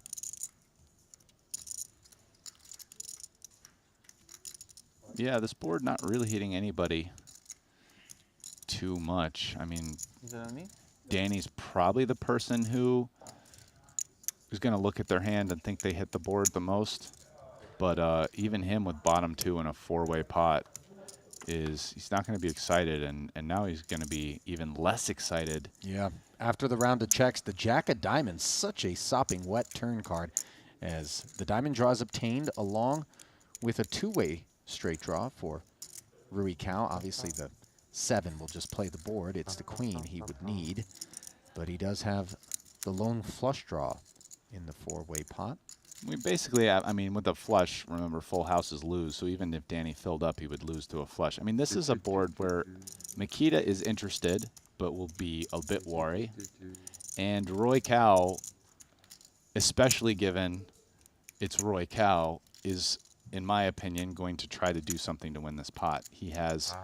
S2: Yeah, this board not really hitting anybody too much. I mean,
S5: Is it on me?
S2: Danny's probably the person who's going to look at their hand and think they hit the board the most. But even him with bottom 2 in a 4-way pot he's not going to be excited, and now he's going to be even less excited.
S1: Yeah. After the round of checks, the Jack of Diamonds, such a sopping wet turn card, as the diamond draw is obtained along with a 2-way straight draw for Rui Cao. Obviously, the 7 will just play the board. It's the queen he would need, but he does have the lone flush draw in the 4-way pot.
S2: We basically have, I mean, with a flush, remember, full houses lose, so even if Danny filled up, he would lose to a flush. I mean, this is a board where Mikita is interested, but will be a bit wary. And Roy Cao, especially given it's Roy Cao, is, in my opinion, going to try to do something to win this pot. He has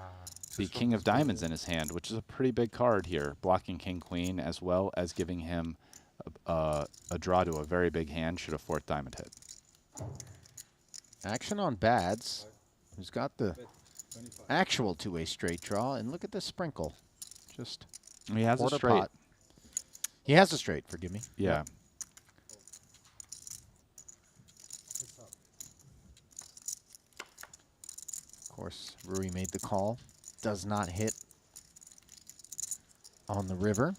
S2: the king of diamonds in his hand, which is a pretty big card here, blocking king queen as well as giving him a draw to a very big hand should a fourth diamond hit.
S1: Action on Bads, who's got the actual two-way straight draw, and look at this sprinkle. Just
S2: He has a
S1: quarter
S2: straight.
S1: pot. He has a straight, forgive me.
S2: Yeah.
S1: Of course, Rui made the call. Does not hit on the river.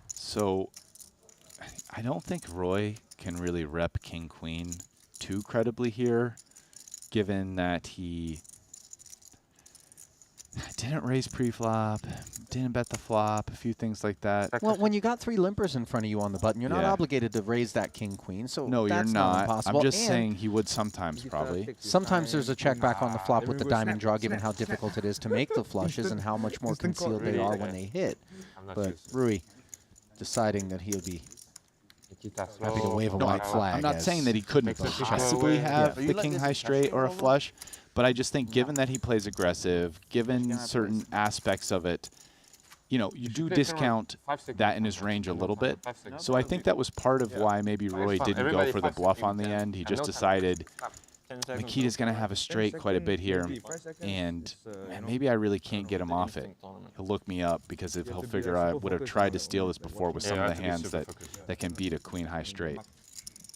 S2: So I don't think Roy can really rep king queen too credibly here, given that he didn't raise pre-flop, didn't bet the flop, a few things like that.
S1: Well, when you got three limpers in front of you on the button, you're not
S2: Yeah.
S1: obligated to raise that king queen. So
S2: No,
S1: that's
S2: you're not.
S1: impossible.
S2: I'm just
S1: And
S2: saying he would sometimes probably.
S1: sometimes there's a check back on the flop with the
S9: Everyone goes
S1: diamond
S9: snap,
S1: draw, given
S9: snap,
S1: how difficult it is to make the flushes and how much more
S9: Instant call.
S1: concealed they are when they hit.
S6: I'm not
S1: But
S6: used to
S1: Rui deciding that he'll be
S6: Nikita
S1: happy to
S6: slow.
S1: wave a
S2: No,
S1: white flag.
S2: I'm not
S1: as
S2: saying that he couldn't
S6: Makes it
S2: possibly
S6: go away.
S2: have
S4: Yeah.
S2: the king high straight or a flush, but I just think given that he plays aggressive, given certain aspects of it, you know, you do
S6: play turn
S2: discount
S6: 5 seconds.
S2: that in his range a little bit.
S6: 5 seconds.
S2: So I think that was part of why maybe Roy
S6: fun.
S2: didn't go
S6: Everybody
S2: for the
S6: 5
S2: bluff
S6: seconds,
S2: on the
S6: yeah.
S2: end. He
S6: And
S2: just
S6: no time.
S2: decided
S8: 10 seconds.
S2: Nikita's going to have a straight quite a bit here, and man, maybe I really can't get him off it. He'll look me up because if
S9: You have
S2: he'll
S9: to be,
S2: figure
S9: like,
S2: I
S9: super
S2: would have
S9: focused
S2: tried
S9: on
S2: to
S9: it,
S2: steal
S9: almost
S2: this
S9: like
S2: before
S9: what
S2: with
S9: you
S2: some
S6: Yeah,
S2: of
S6: you
S2: the
S6: have to be
S2: hands
S6: super
S2: that
S6: focused.
S2: that can beat a queen high straight.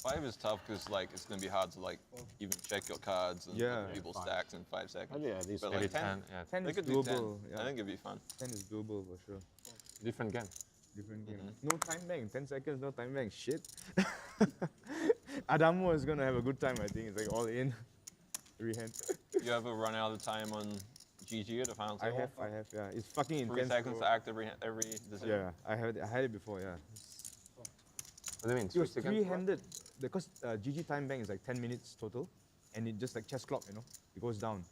S8: 5 is tough because like it's gonna be hard to like even check your cards and
S9: Yeah.
S8: look at people's stacks in 5 seconds.
S7: Yeah, these
S8: But
S6: Maybe
S8: like 10,
S6: 10. Yeah,
S9: 10
S8: they
S9: is
S8: could do 10.
S9: doable.
S8: I think it'd be fun.
S9: 10 is doable for sure.
S6: different game.
S9: Different game. No time bank. 10 seconds, no time bank. Shit. Adamo is gonna have a good time. I think it's like all in. Rehand.
S8: You ever run out of time on GG at the final
S9: I
S8: table?
S9: have. Yeah, it's fucking
S8: 3
S9: intense.
S8: seconds
S9: bro.
S8: to act every decision.
S9: Yeah, I had it before. Yeah.
S6: What do you mean?
S9: It was
S6: 3 seconds?
S9: three-handed because GG time bank is like 10 minutes total, and it just like chess clock, it goes down.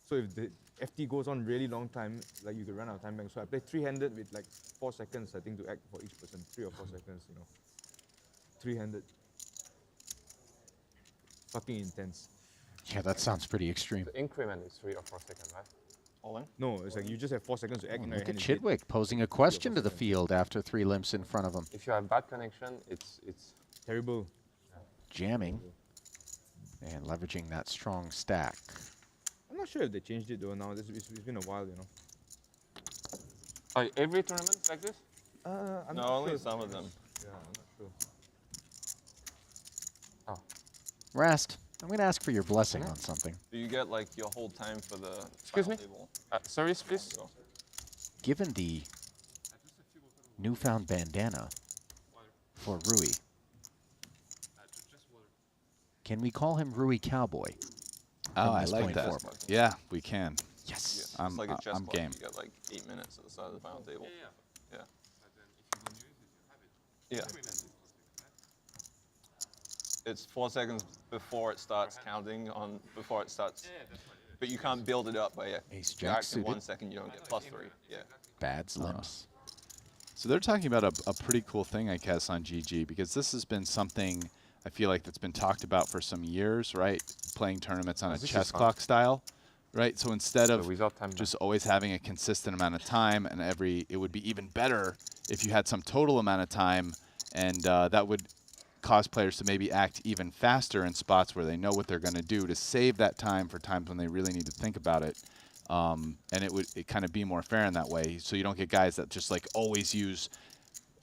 S9: So if the FT goes on really long time, like you could run out of time bank. So I played three-handed with like 4 seconds, I think, to act for each person, 3 or 4 seconds, Three-handed. Fucking intense.
S1: Yeah, that sounds pretty extreme.
S6: The increment is 3 or 4 seconds, right?
S8: All in?
S9: No, it's like you just have 4 seconds to act. and your
S1: Look at
S9: hand is dead.
S1: Chidwick posing a question to the field after three limps in front of him.
S6: If you have bad connection, it's
S9: Terrible.
S1: Jamming and leveraging that strong stack.
S9: I'm not sure if they changed it though now. It's been a while,
S6: every tournament like this.
S9: I'm
S8: No,
S9: not
S8: only
S9: sure.
S8: some of them.
S9: Yeah, I'm not sure.
S1: Rast, I'm going to ask for your blessing on something.
S8: Do you get like your whole time for the
S6: Excuse
S8: final
S6: me?
S8: table?
S6: Service, please.
S8: So,
S1: Given the newfound bandana for Rui, can we call him Rui Cowboy?
S2: Oh,
S1: from
S2: I
S1: this
S2: like
S1: point
S2: that.
S1: forward?
S2: Yeah, we can.
S8: yeah,
S1: Yes.
S8: it's
S2: I'm-
S8: like a chess
S2: I'm
S8: club.
S2: game.
S8: You got like 8 minutes at the side of the final table. Yeah. Yeah. It's 4 seconds before it starts counting before it starts. But you can't build it up by
S1: Ace
S8: you
S1: jack
S8: act in
S1: suited.
S8: 1 second, you don't get +3. Yeah.
S1: Bads limps.
S2: So they're talking about a pretty cool thing, I guess, on GG, because this has been something I feel like that's been talked about for some years, right? Playing tournaments on a
S6: This is
S2: chess
S6: fun.
S2: clock style, right? So instead of
S6: without time
S2: just always having a consistent amount of time, and it would be even better if you had some total amount of time, and that would cause players to maybe act even faster in spots where they know what they're going to do to save that time for times when they really need to think about it. And it kind of be more fair in that way, so you don't get guys that just like always use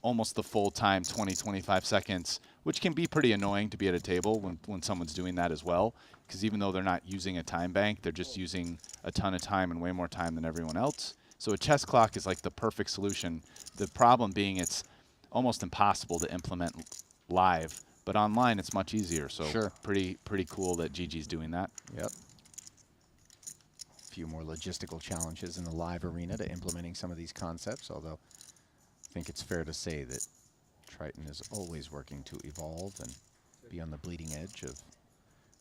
S2: almost the full time, 20, 25 seconds, which can be pretty annoying to be at a table when someone's doing that as well, because even though they're not using a time bank, they're just using a ton of time and way more time than everyone else. So a chess clock is like the perfect solution. The problem being it's almost impossible to implement live, but online it's much easier. So
S1: Sure.
S2: pretty cool that Gigi's doing that.
S1: Yep. A few more logistical challenges in the live arena to implementing some of these concepts, although I think it's fair to say that Triton is always working to evolve and be on the bleeding edge of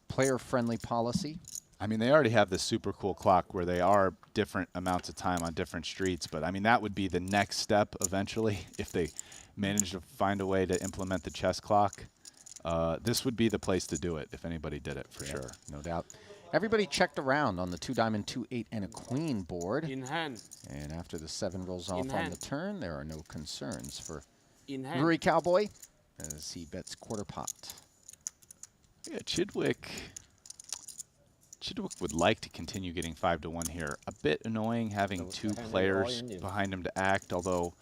S1: player-friendly policy.
S2: I mean, they already have this super cool clock where they are different amounts of time on different streets, but I mean, that would be the next step eventually if they manage to find a way to implement the chess clock. this would be the place to do it if anybody did it, for
S1: Yeah,
S2: sure.
S1: no doubt. Everybody checked around on the 2-diamond, 2-8, and a queen board.
S6: In hand.
S1: And after the 7 rolls off
S6: In
S1: on
S6: hand.
S1: the turn, there are no concerns for
S6: In hand.
S1: Rui Cowboy as he bets quarter pot.
S2: Yeah, Chidwick would like to continue getting 5-1 here. A bit annoying having two players behind him to act, although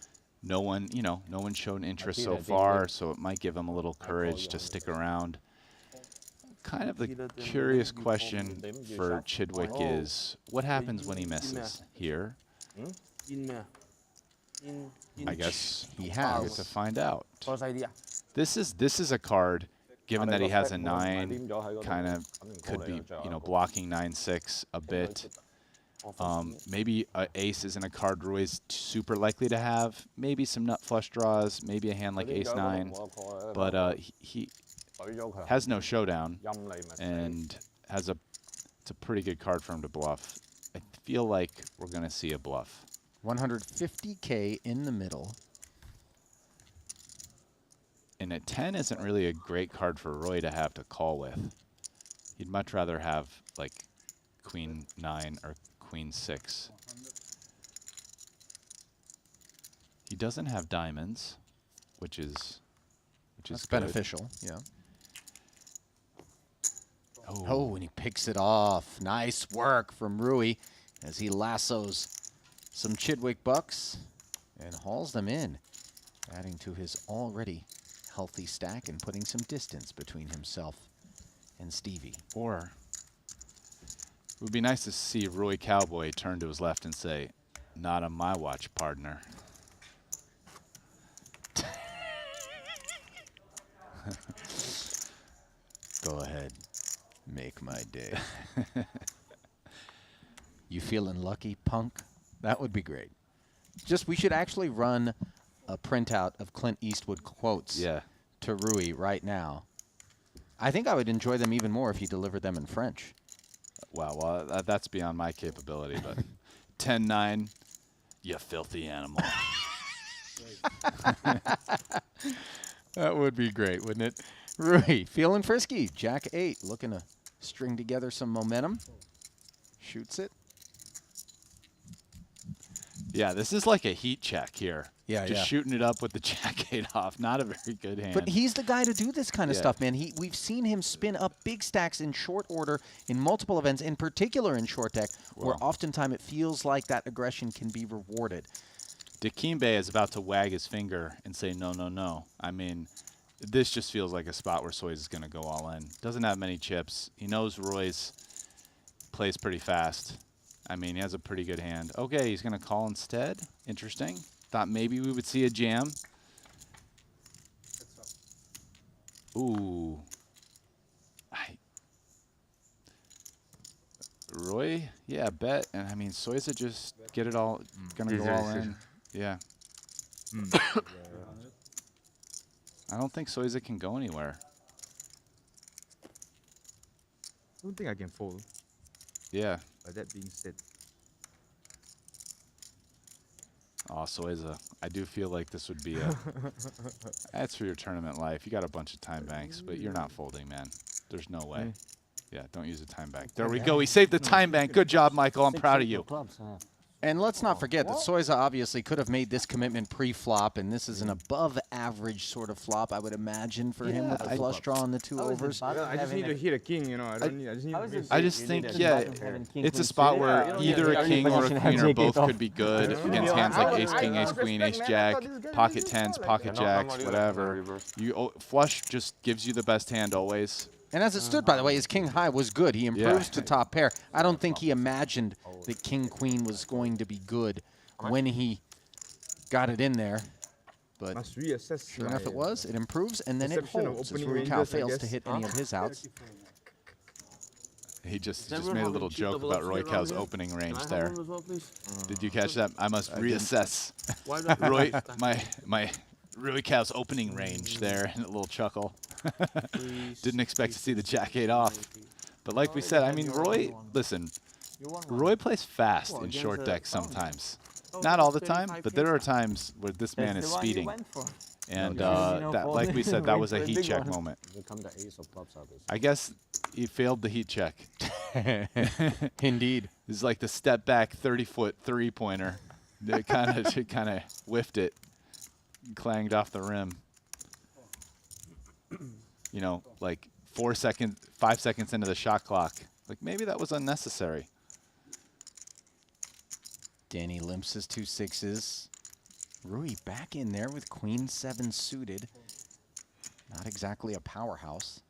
S2: no one showed interest so far, so it might give him a little courage to stick around. Kind of the curious question for Chidwick is, what happens when he misses here?
S6: In there.
S2: I guess
S1: He
S2: we'll
S1: has.
S2: get to find out.
S6: First idea.
S2: This is a card, given that he has a 9, kind of could be, blocking 9-6 a bit. Maybe ace isn't a card Rui's super likely to have. Maybe some nut flush draws, maybe a hand like ace-9. But he has no showdown and it's a pretty good card for him to bluff. I feel like we're going to see a bluff.
S1: 150K in the middle.
S2: And a 10 isn't really a great card for Roy to have to call with. He'd much rather have like queen 9 or queen 6. He doesn't have diamonds, which is
S1: That's
S2: good.
S1: beneficial, yeah. Oh, and he picks it off. Nice work from Rui as he lassos some Chidwick bucks and hauls them in, adding to his already healthy stack and putting some distance between himself and Stevie.
S2: Or it would be nice to see Roy Cowboy turn to his left and say, "Not on my watch, partner."
S1: Go ahead. Make my day. You feeling lucky, punk? That would be great. We should actually run a printout of Clint Eastwood quotes to Rui right now. I think I would enjoy them even more if he delivered them in French.
S2: Wow, well, that's beyond my capability, but 10-9, you filthy animal.
S1: That would be great, wouldn't it? Rui, feeling frisky. Jack 8, looking to string together some momentum. Shoots it.
S2: Yeah, this is like a heat check here.
S1: Yeah,
S2: Just
S1: yeah.
S2: shooting it up with the jack 8 off. Not a very good hand.
S1: But he's the guy to do this kind of
S2: Yeah.
S1: stuff, man. We've seen him spin up big stacks in short order in multiple events, in particular in short deck, where oftentimes it feels like that aggression can be rewarded.
S2: Dikembe is about to wag his finger and say, no, no, no. I mean, this just feels like a spot where Soy's is going to go all in. Doesn't have many chips. He knows Roy's plays pretty fast. I mean, he has a pretty good hand. Okay, he's going to call instead. Interesting. Thought maybe we would see a jam. Ooh. Roy, yeah, bet. And I mean, Soyza just get it all, going to go all in. Yeah. I don't think Soyza can go anywhere.
S9: I don't think I can fold.
S2: Yeah.
S9: But that being said,
S2: Oh, Soyza. I do feel like this would be a... That's for your tournament life. You got a bunch of time banks, but you're not folding, man. There's no way. Yeah, don't use a time bank. There we go. He saved the time bank. Good job, Michael. I'm proud of you.
S1: And let's not forget that Soyza obviously could have made this commitment pre-flop, and this is an above-average sort of flop, I would imagine, for him with the flush draw and the 2 overs.
S9: I just need to hit a king, you know. I just need to
S2: I just think, yeah, it's a spot where either a king or a queen or both could be good against hands like ace, king, ace, queen, ace, jack, pocket tens, pocket jacks, whatever. Flush just gives you the best hand always.
S1: And as it stood, by the way, his king high was good. He improves to top pair. I don't think he imagined that king queen was going to be good when he got it in there. But
S9: must reassess
S1: sure enough, it was. It improves, and then it
S9: perception of
S1: holds as
S9: opening
S1: Rui Cow
S9: ranges, I
S1: fails to
S9: guess.
S1: hit any of his outs.
S2: He just made a little joke about Roy Cow's opening range there. Did you catch that? I must reassess. Roy, my Rui Cow's opening range there, and a little chuckle. Didn't expect to see the jack 8 off. But like we said, I mean, Roy, listen, Roy plays fast in short decks sometimes. Not all the time, but there are times where this man is speeding. And
S5: no
S2: that,
S5: fold.
S2: like we said, that
S5: Wait
S2: was
S5: for
S2: a
S5: a
S2: heat
S5: big
S2: check
S5: one.
S2: moment.
S7: Here come the ace of clubs out.
S2: I guess he failed the heat check.
S1: Indeed.
S2: It's like the step back 30-foot three-pointer. They kind of whiffed it, clanged off the rim. You know, like 5 seconds into the shot clock. Like maybe that was unnecessary.
S1: Danny limps his 2 6s. Rui back in there with queen 7 suited. Not exactly a powerhouse.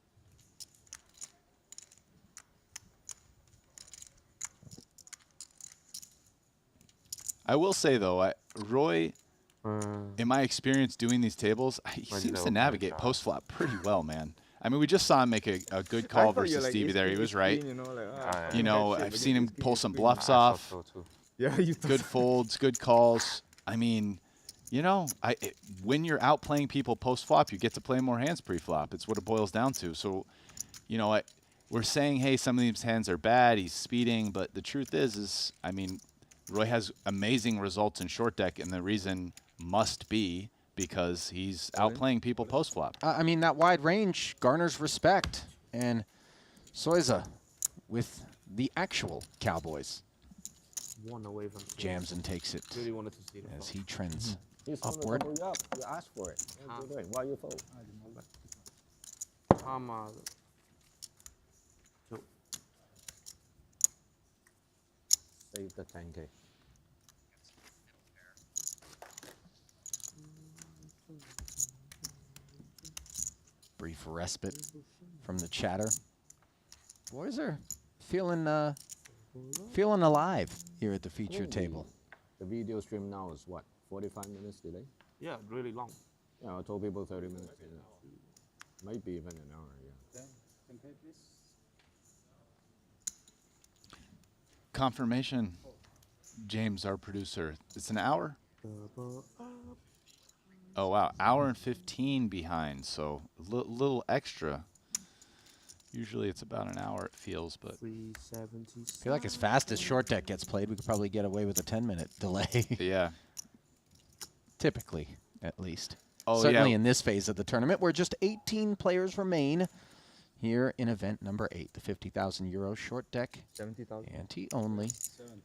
S2: I will say though, Roy, in my experience doing these tables, he seems to navigate post flop pretty well, man. I mean, we just saw him make a good call versus Stevie there. He was right. You know, I've seen him pull some bluffs off.
S9: Yeah, you
S2: Good folds, good calls. I mean, you know, when you're out playing people post flop, you get to play more hands pre flop. It's what it boils down to. So, you know, we're saying, hey, some of these hands are bad. He's speeding, but the truth is, I mean, Roy has amazing results in short deck, and the reason must be because he's outplaying people post flop.
S1: I mean, that wide range garners respect. And Soiza with the actual Cowboys
S6: One away from
S1: jams and takes it
S6: Really wanted to see the
S1: as
S6: flop.
S1: he trends
S7: He's gonna
S1: upward.
S7: double you up. You asked for it. What are you doing? Why you fold?
S6: Two.
S7: Save the 10K.
S1: Brief respite from the chatter. Boys are feeling alive here at the feature table.
S7: The video stream now is what? 45 minutes delay?
S6: Yeah, really long.
S7: Yeah, I told people 30 minutes. Yeah. Maybe even an hour, yeah.
S2: Confirmation, James, our producer. It's an hour? Oh, wow. Hour and 15 behind, so a little extra. Usually it's about an hour, it feels, but...
S6: 370.
S1: I feel like as fast as short deck gets played, we could probably get away with a 10-minute delay.
S2: Yeah.
S1: Typically, at least.
S2: Oh,
S1: Certainly
S2: yeah.
S1: in this phase of the tournament, where just 18 players remain here in event number 8, the 50,000 euro short deck
S9: 70,000.
S1: ante-only.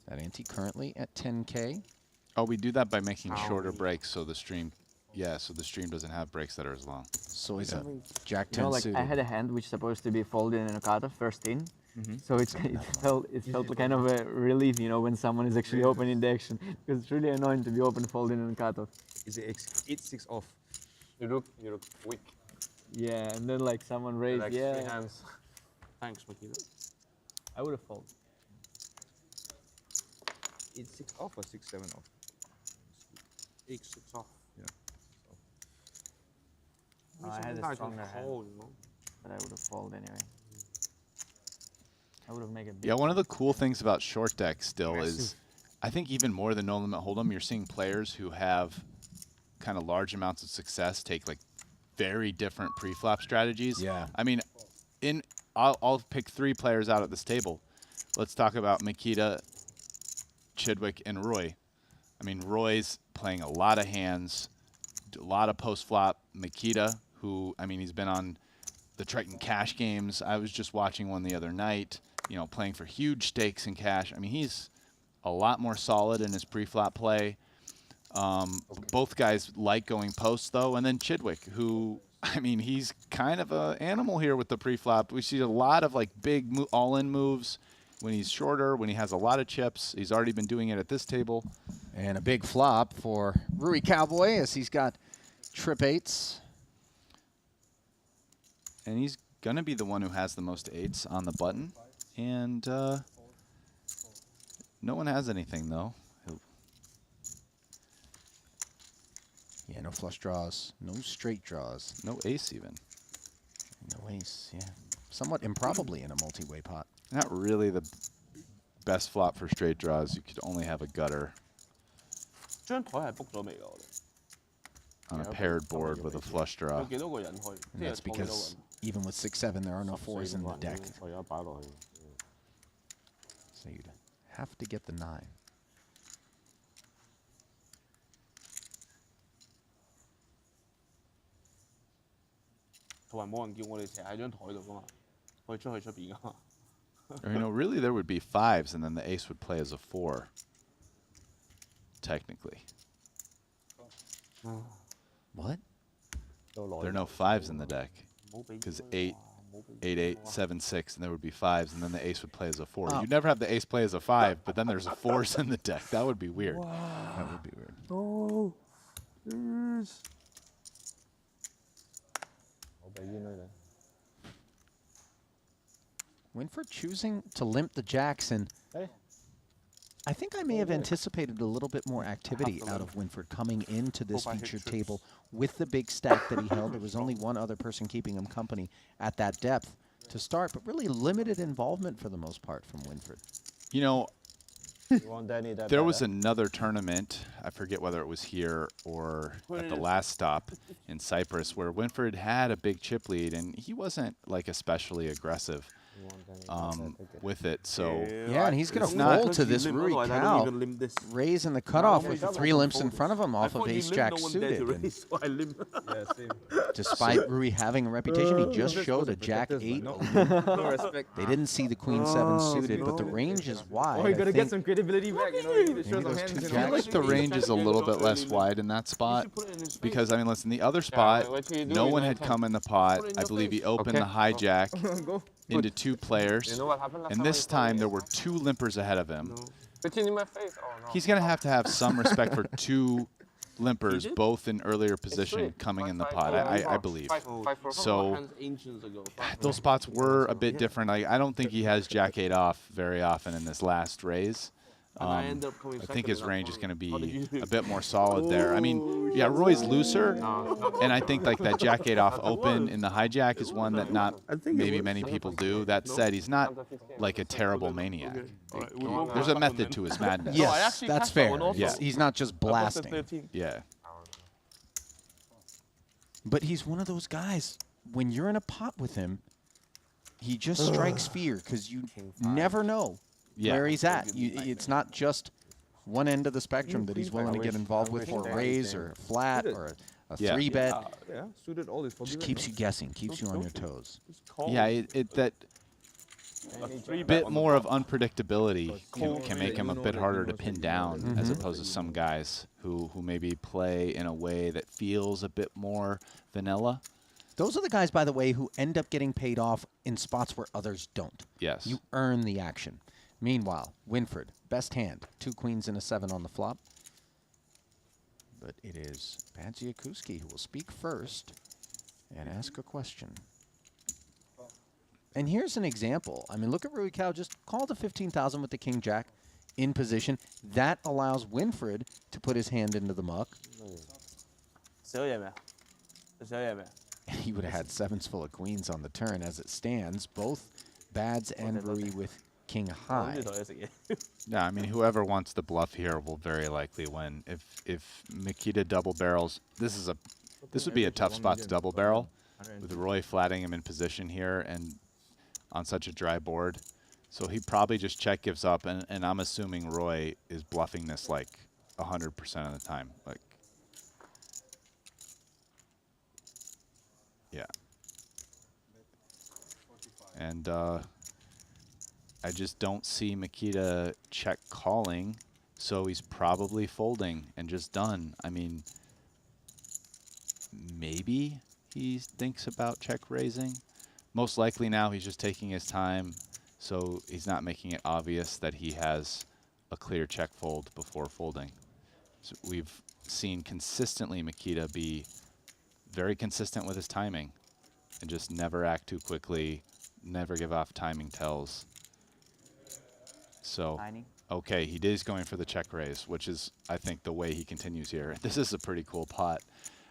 S1: That ante currently at 10K.
S2: Oh, we do that by making shorter breaks so the stream... Yeah, so the stream doesn't have breaks that are as long.
S1: So he's a Jack 10
S5: You know, like
S1: suited.
S5: I had a hand which is supposed to be folded in a cutoff first in. So it felt kind of a relief, you know, when someone is actually opening the action, because it's really annoying to be open folding in a cutoff.
S9: Is it 8-6 off?
S8: You look weak.
S5: Yeah, and then like someone raised,
S8: Like
S5: yeah.
S8: 3 hands.
S6: Thanks, Makita.
S5: I would have folded.
S9: 8-6 off or 6-7 off?
S6: 8-6 off.
S9: Yeah.
S5: I had a
S6: Sometimes
S5: stronger
S6: you
S5: hand,
S6: call, you know.
S5: but I would have folded anyway. I would have made a big.
S2: Yeah, one of the cool things about short deck still is, I think even more than no limit hold'em, you're seeing players who have kind of large amounts of success take like very different pre-flop strategies.
S1: Yeah.
S2: I mean, I'll pick 3 players out at this table. Let's talk about Makita, Chidwick, and Roy. I mean, Roy's playing a lot of hands, a lot of post-flop. Makita, who, I mean, he's been on the Triton cash games. I was just watching one the other night, you know, playing for huge stakes in cash. I mean, he's a lot more solid in his pre-flop play. Both guys like going post, though. And then Chidwick, who, I mean, he's kind of an animal here with the pre-flop. We see a lot of, like, big all-in moves when he's shorter, when he has a lot of chips. He's already been doing it at this table.
S1: And a big flop for Rui Cowboy as he's got trip 8s.
S2: And he's going to be the one who has the most 8s on the button. And no one has anything, though.
S1: Yeah, no flush draws, no straight draws.
S2: No ace, even.
S1: No ace, yeah. Somewhat improbably in a multi-way pot.
S2: Not really the best flop for straight draws. You could only have a gutter
S6: 張台係 book 咗未㗎？我哋
S2: on a paired board with a flush
S6: 有
S2: draw.
S6: 幾多個人去？
S1: And that's because even with 6-7, there are no 4s in the deck.
S7: 我有一擺落去。
S1: So you'd have to get the 9.
S6: 同埋冇人叫我哋成日喺張台度噶嘛，可以出去出邊噶嘛。
S2: Or, you know, really there would be 5s, and then the ace would play as a 4. Technically.
S1: What?
S2: There are no 5s in the deck. Because 8, 8, 8, 7, 6, and there would be 5s, and then the ace would play as a 4.
S1: Oh.
S2: You'd never have the ace play as a 5, but then there's a 4s in the deck. That would be weird.
S1: That would be weird.
S3: Oh, yes.
S1: Winford choosing to limp the jacks, and I think I may have anticipated a little bit more activity out of Winford coming into this featured table with the big stack that he held. There was only one other person keeping him company at that depth to start, but really limited involvement for the most part from Winford.
S2: You know,
S7: You want Danny that
S2: there
S7: bad,
S2: was
S7: eh?
S2: another tournament, I forget whether it was here or at the last stop in Cyprus, where Winford had a big chip lead, and he wasn't like especially aggressive
S7: You want Danny that bad, okay.
S2: with it. So
S1: Yeah, and he's going
S2: It's
S1: to
S2: not-
S1: fold to this Rui Cow, raising the cutoff with the 3 limps in front of him off of ace-jack suited. And
S6: So I limp.
S9: Yeah, same.
S1: despite Rui having a reputation, he just
S9: This
S1: showed
S9: was
S1: a jack-8.
S9: no respect.
S1: They didn't see the queen-7 suited, but the range is wide.
S9: Oh, you
S1: I
S9: gotta get
S1: think
S9: some credibility back, you know. You need to show
S1: Maybe
S9: some
S1: those
S9: hands.
S1: two
S9: You
S2: I
S9: know.
S2: feel like the range is a little bit less wide in that spot. Because, I mean, listen, the other spot, no one had come in the pot. I believe he opened the hijack
S9: Go.
S2: into 2 players.
S6: You know what happened last
S2: And
S6: time I
S2: this
S6: saw
S2: time
S6: you?
S2: there were 2 limpers ahead of him.
S6: Spitting in my face. Oh no.
S2: He's going to have some respect for 2 limpers, both in earlier position, coming in the pot, I believe. So those spots were a bit different. I don't think he has jack-8 off very often in this last raise. I think his range is going to be a bit more solid there. I mean, yeah, Roy's looser, and I think like that jack-8 off open in the hijack is one that not maybe many people do. That said, he's not like a terrible maniac. There's a method to his madness.
S1: Yes, that's fair.
S2: Yeah.
S1: He's not just blasting.
S2: Yeah.
S1: But he's one of those guys, when you're in a pot with him, he just strikes fear because you never know where he's at. It's not just one end of the spectrum that he's willing to get involved with for a raise or a flat or a 3-bet.
S9: Yeah, suited all is
S1: Just
S9: forgiven.
S1: keeps you guessing, keeps you on your toes.
S2: Yeah, that bit more of unpredictability can make him a bit harder to pin down as opposed to some guys who maybe play in a way that feels a bit more vanilla.
S1: Those are the guys, by the way, who end up getting paid off in spots where others don't.
S2: Yes.
S1: You earn the action. Meanwhile, Winford, best hand, 2 queens and a 7 on the flop. But it is Badziakuski who will speak first and ask a question. And here's an example. I mean, look at Rui Cow just call the 15,000 with the king-jack in position. That allows Winford to put his hand into the muck. He would have had 7s full of queens on the turn as it stands. Both Bads and Rui with king high.
S2: Yeah, I mean, whoever wants the bluff here will very likely win. If Makita double barrels, this would be a tough spot to double barrel with Roy flatting him in position here and on such a dry board. So he probably just check gives up, and I'm assuming Roy is bluffing this like 100% of the time. Like, yeah. And I just don't see Makita check calling, so he's probably folding and just done. I mean, maybe he thinks about check raising. Most likely now he's just taking his time, so he's not making it obvious that he has a clear check fold before folding. So we've seen consistently Makita be very consistent with his timing and just never act too quickly, never give off timing tells. So, okay, he is going for the check raise, which is, I think, the way he continues here. This is a pretty cool pot.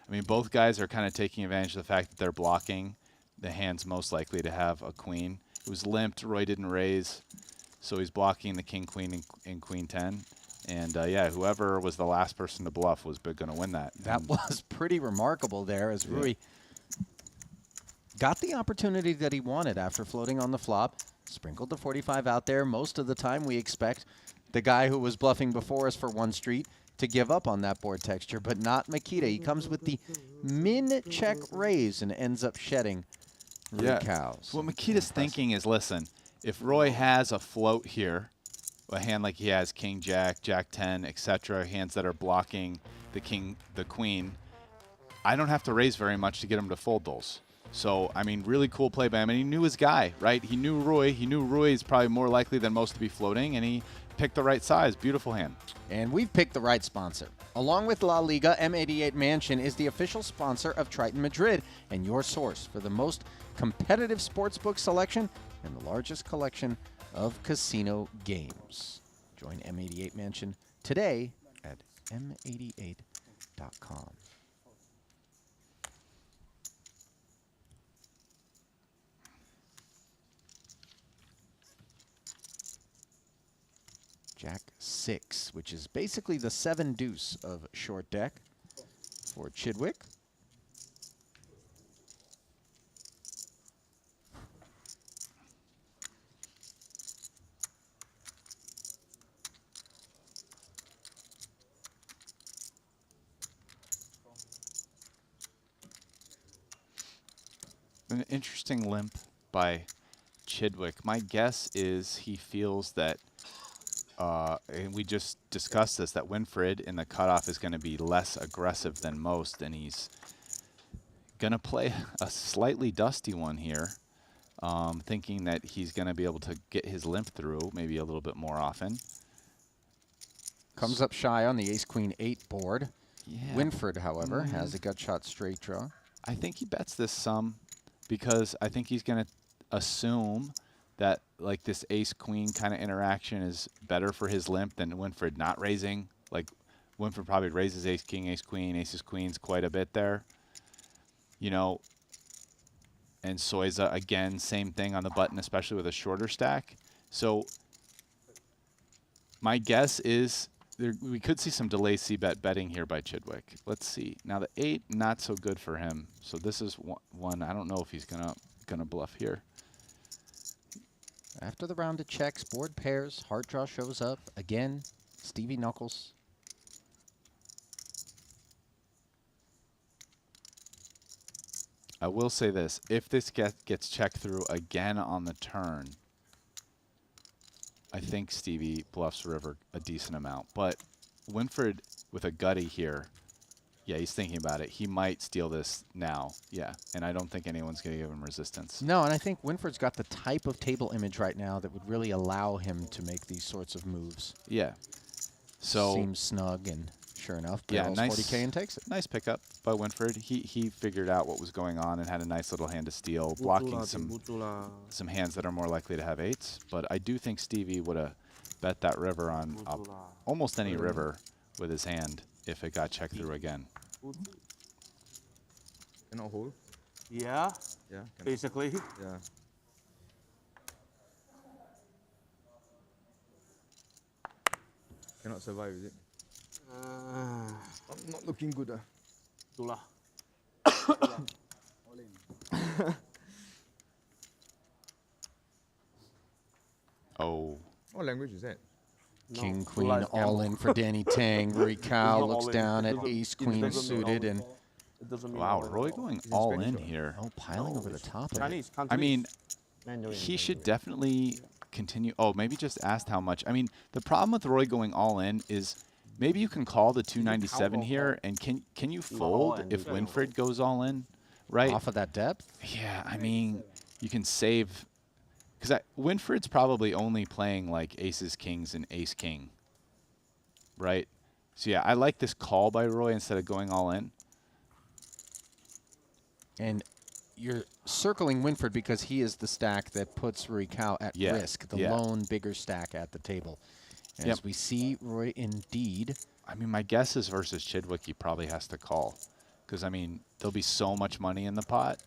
S2: I mean, both guys are kind of taking advantage of the fact that they're blocking the hands most likely to have a queen. It was limped. Roy didn't raise, so he's blocking the king, queen, and queen 10. And, yeah, whoever was the last person to bluff was going to win that.
S1: That was pretty remarkable there as Rui got the opportunity that he wanted after floating on the flop, sprinkled the 45 out there. Most of the time we expect the guy who was bluffing before us for 1 street to give up on that board texture, but not Makita. He comes with the min check raise and ends up shedding cows.
S2: What Makita's thinking is, listen, if Roy has a float here, a hand like he has King Jack, Jack 10, etc., hands that are blocking the king, the queen, I don't have to raise very much to get him to fold those. So, I mean, really cool play by him. And he knew his guy, right? He knew Roy. He knew Roy is probably more likely than most to be floating, and he picked the right size. Beautiful hand.
S1: And we've picked the right sponsor. Along with La Liga, M88 Mansion is the official sponsor of Triton Madrid and your source for the most competitive sportsbook selection and the largest collection of casino games. Join M88 Mansion today at m88.com. Jack 6, which is basically the 7 deuce of short deck for Chidwick.
S2: An interesting limp by Chidwick. My guess is he feels that, and we just discussed this, that Winfried in the cutoff is going to be less aggressive than most, and he's going to play a slightly dusty one here, thinking that he's going to be able to get his limp through maybe a little bit more often.
S1: Comes up shy on the ace-queen-8 board.
S2: Yeah.
S1: Winfried, however, has a gut shot straight draw.
S2: I think he bets this some because I think he's going to assume that like this ace-queen kind of interaction is better for his limp than Winfried not raising. Like Winfried probably raises ace-king, ace-queen, aces-queens quite a bit there. You know, and Soiza, again, same thing on the button, especially with a shorter stack. So my guess is we could see some delay c-bet betting here by Chidwick. Let's see. Now the 8, not so good for him. So this is one I don't know if he's gonna bluff here.
S1: After the round of checks, board pairs, heart draw shows up. Again, Stevie Knuckles.
S2: I will say this. If this gets checked through again on the turn, I think Stevie bluffs river a decent amount. But Winfried with a gutty here, yeah, he's thinking about it. He might steal this now, yeah. And I don't think anyone's going to give him resistance.
S1: No, and I think Winfried's got the type of table image right now that would really allow him to make these sorts of moves.
S2: Yeah. So
S1: seems snug, and sure enough,
S2: yeah,
S1: barrels
S2: nice
S1: 40K and takes it.
S2: Nice pickup by Winfried. He figured out what was going on and had a nice little hand to steal, blocking some hands that are more likely to have 8s. But I do think Stevie would have bet that river on almost any river with his hand if it got checked through again.
S9: Cannot hold.
S6: Yeah.
S9: Yeah.
S6: Basically.
S9: Yeah. Cannot survive, is it? Not looking good.
S6: Itulah.
S2: Oh.
S9: What language is that?
S1: King, queen, all in for Danny Tang. Rui Cao looks down at ace, queen suited, and
S2: wow, Roy going all in here.
S1: oh, piling over the top of it.
S2: I mean, he should definitely continue. Oh, maybe just asked how much. I mean, the problem with Roy going all in is maybe you can call the 297 here, and can you fold if Winfried goes all in, right?
S1: Off of that depth?
S2: Yeah, I mean, you can save. Because Winfried's probably only playing like aces, kings, and ace-king, right? So yeah, I like this call by Roy instead of going all in.
S1: And you're circling Winfried because he is the stack that puts Rui Cao at risk, the lone bigger stack at the table. As we see, Roy indeed.
S2: I mean, my guess is versus Chidwick, he probably has to call. Because, I mean, there'll be so much money in the pot.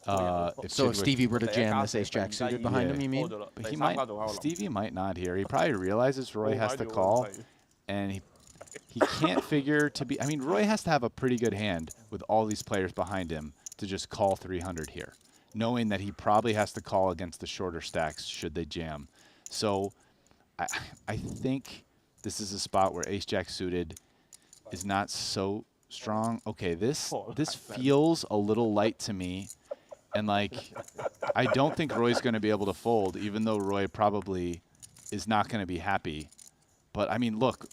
S1: If Stevie were to jam this ace-jack suited behind him, you mean?
S2: But he might, Stevie might not here. He probably realizes Roy has to call, and he can't figure to be. I mean, Roy has to have a pretty good hand with all these players behind him to just call 300 here, knowing that he probably has to call against the shorter stacks should they jam. So I think this is a spot where ace-jack suited, is not so strong. Okay, this feels a little light to me. And, like, I don't think Roy's going to be able to fold, even though Roy probably is not going to be happy. But, I mean, look,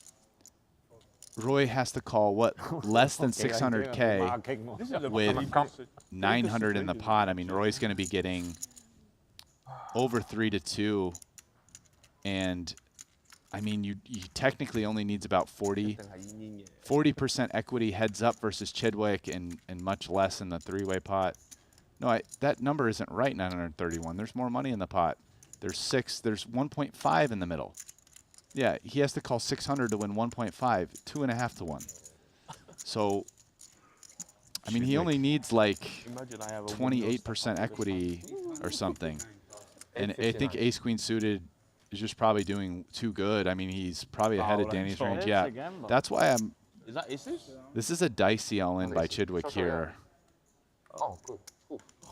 S2: Roy has to call, what, less than 600K with 900 in the pot. I mean, Roy's going to be getting over 3-2. And, I mean, he technically only needs about 40% equity heads up versus Chidwick and much less in the three-way pot. No, that number isn't right, 931. There's more money in the pot. There's 1.5 in the middle. Yeah, he has to call 600 to win 1.5, 2.5 to 1. So, I mean, he only needs like 28% equity or something. And I think ace queen suited is just probably doing too good. I mean, he's probably ahead of Danny's range. Yeah, that's why I'm.
S6: Is that aces?
S2: This is a dicey all-in by Chidwick here.
S6: Oh, good.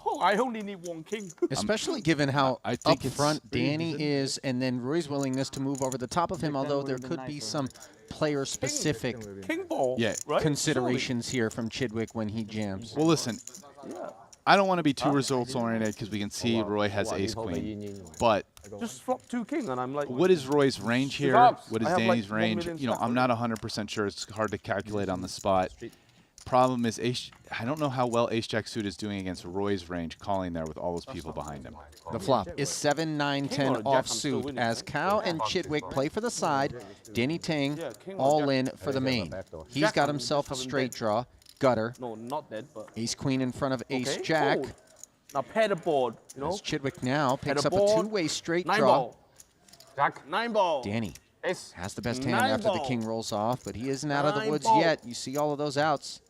S6: Oh, I only need one king.
S1: Especially given how
S2: I think
S1: upfront Danny is, and then Roy's willingness to move over the top of him, although there could be some player-specific
S6: King ball.
S2: Yeah.
S6: Right?
S1: considerations here from Chidwick when he jams.
S2: Well, listen, I don't want to be too results-oriented because we can see Roy has ace-queen. But
S6: Just flop 2 king, and I'm like,
S2: what is Roy's range here?
S6: Ups.
S2: What is
S6: I have, like,
S2: Danny's
S6: 1
S2: range?
S6: million
S2: You know,
S6: stack,
S2: I'm not 100% sure. It's hard to calculate on the spot. Problem is, I don't know how well ace-jack suit is doing against Roy's range, calling there with all those people behind him.
S1: The flop is 7, 9, 10 offsuit as Cow and Chidwick play for the side. Danny Tang all in for the main. He's got himself a straight draw, gutter,
S6: no, not dead, but
S1: ace queen in front of ace
S6: okay,
S1: jack.
S6: fold. Now pair the board, you know.
S1: As Chidwick now picks
S6: the
S1: up a
S6: board,
S1: two-way straight
S6: 9
S1: draw.
S6: ball. Jack. 9 ball.
S1: Danny
S6: Ace.
S1: has the best hand
S6: 9
S1: after the
S6: ball.
S1: king rolls off, but he isn't out of the
S6: 9
S1: woods
S6: ball.
S1: yet. You see all of those outs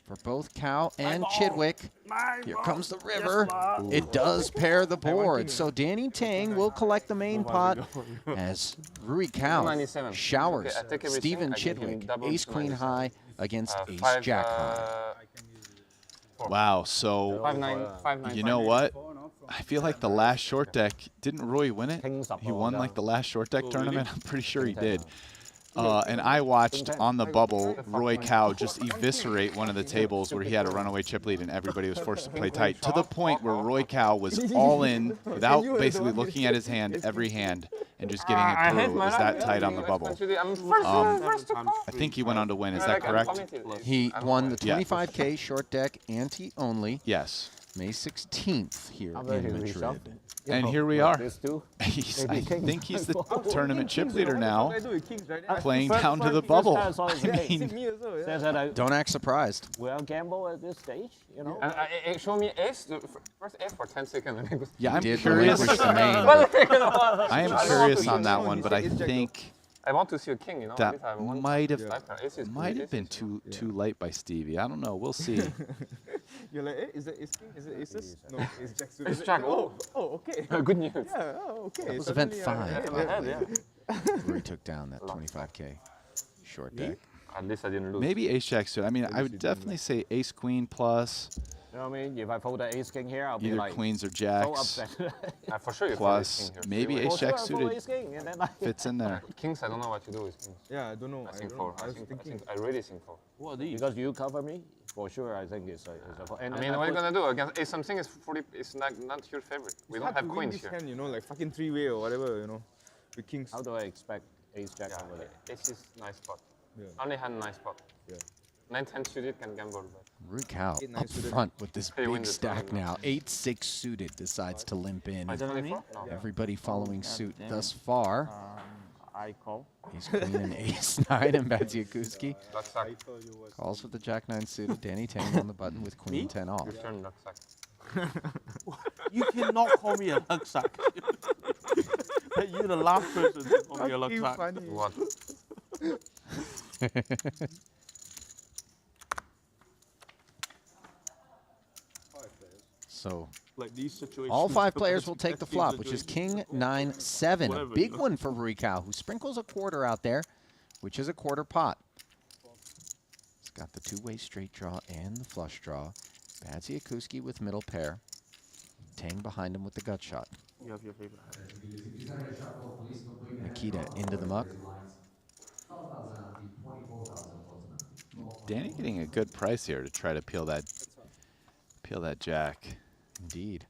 S1: for both Cow and
S6: ball.
S1: Chidwick.
S6: 9
S1: Here
S6: ball.
S1: comes the river.
S6: ma.
S1: It does pair the board. So Danny Tang will collect the main pot as Rui Cow
S8: 97.
S1: showers
S8: Okay, I take everything,
S1: Stephen
S8: I give him
S1: Chidwick,
S8: double
S1: ace queen
S8: 97.
S1: high against ace
S8: 5,
S1: jack high.
S2: Wow, so
S8: 5, 9, 5, 9.
S2: you know what? I feel like the last short deck, didn't Roy win it?
S7: Kings up
S2: He
S7: or
S2: won
S7: down?
S2: like the last short deck tournament. I'm pretty sure he did. And I watched on the bubble Roy Cow just eviscerate one of the tables where he had a runaway chip lead and everybody was forced to play tight, to the point where Roy Cow was all in without basically looking at his hand, every hand, and just getting it through. It was that tight on the bubble. I think he went on to win. Is that correct?
S1: He won the
S2: Yeah.
S1: 25K short deck Ante-Only
S2: Yes.
S1: May 16th here in Madrid.
S2: And here we are.
S7: This too.
S2: I think he's the tournament chip leader now,
S9: Playing
S2: playing down to the bubble.
S7: First time I saw
S2: I
S7: his
S2: mean,
S7: Says that I
S1: Don't act surprised.
S7: will gamble at this stage, you know.
S8: Show me ace, first ace for 10 seconds.
S2: yeah, I'm
S1: Did
S2: curious.
S1: relinquish the main. but
S2: I am curious on that one, but I think
S8: I want to see a king, you know.
S2: that
S8: at least I want
S2: might have
S8: Ace is
S2: might have been
S8: ace is
S2: too late by Stevie. I don't know. We'll see.
S9: You're like, is that ace king? Is it aces? No, ace jack suit.
S8: Ace jack,
S9: Oh, okay.
S8: Good news.
S9: Yeah, oh, okay.
S1: That was event
S9: Suddenly,
S1: 5.
S8: In my head, yeah.
S1: Where he took down that 25K short deck.
S8: At least I didn't lose.
S2: Maybe ace jack suit. I mean, I would definitely say ace queen plus,
S7: You know what I mean? If I fold the ace king here, I'll be
S2: either
S7: like
S2: queens or
S7: so
S2: jacks.
S7: upset.
S8: For sure you
S2: Plus,
S8: fold ace king here.
S2: maybe
S8: Anyway.
S2: ace jack
S7: Sure, I fold
S2: suited
S7: ace king, and then I
S2: fits in there.
S8: Kings, I don't know what you do with kings.
S9: Yeah, I don't know.
S8: I think
S9: don't
S8: four.
S9: know. I was thinking.
S8: I really think four.
S6: What are these?
S7: because you cover me, for sure. I think it's a and
S8: I
S7: then
S8: mean, what are you
S7: put-
S8: gonna do against ace something is 40? It's not your favorite. We
S9: It's
S8: don't
S9: hard
S8: have
S9: to win
S8: queens
S9: this
S8: here.
S9: hand, you know, like fucking three-way or whatever, you know, with kings.
S7: How do I expect ace jack
S8: Yeah,
S7: over there?
S8: ace is nice spot.
S9: Yeah.
S8: Only hand nice spot.
S9: Yeah.
S8: 9-10 suited can gamble, but
S1: Rui Cow
S9: 8-9
S1: up
S9: suited.
S1: front with this
S8: Hey, win
S1: big
S8: the
S1: stack
S8: tournament.
S1: now. 8-6 suited decides to limp in.
S8: definitely four. No.
S1: Everybody following
S5: God
S1: suit
S5: damn
S1: thus
S5: it.
S1: far.
S5: I call.
S1: Ace queen and ace 9 and Badziakuski
S8: Luck suck.
S1: calls with the jack 9 suited. Danny Tang on the button with queen 10 off.
S8: Your turn, luck suck.
S6: You cannot call me a luck sack. You're the last person to call me a luck sack.
S9: Funny.
S8: What?
S1: So
S6: Like these situations.
S1: all 5 players will take the
S6: Best
S1: flop,
S6: games
S1: which
S6: are
S1: is
S6: doing-
S1: king 9-7. A
S6: Whatever,
S1: big
S6: you know.
S1: one for Rui Cow, who sprinkles a quarter out there, which is a quarter pot. He's got the two-way straight draw and the flush draw. Badziakuski with middle pair. Tang behind him with the gut shot.
S6: You have your favorite hand.
S1: Nikita into the muck.
S2: Danny getting a good price here to try to peel that jack.
S1: Indeed.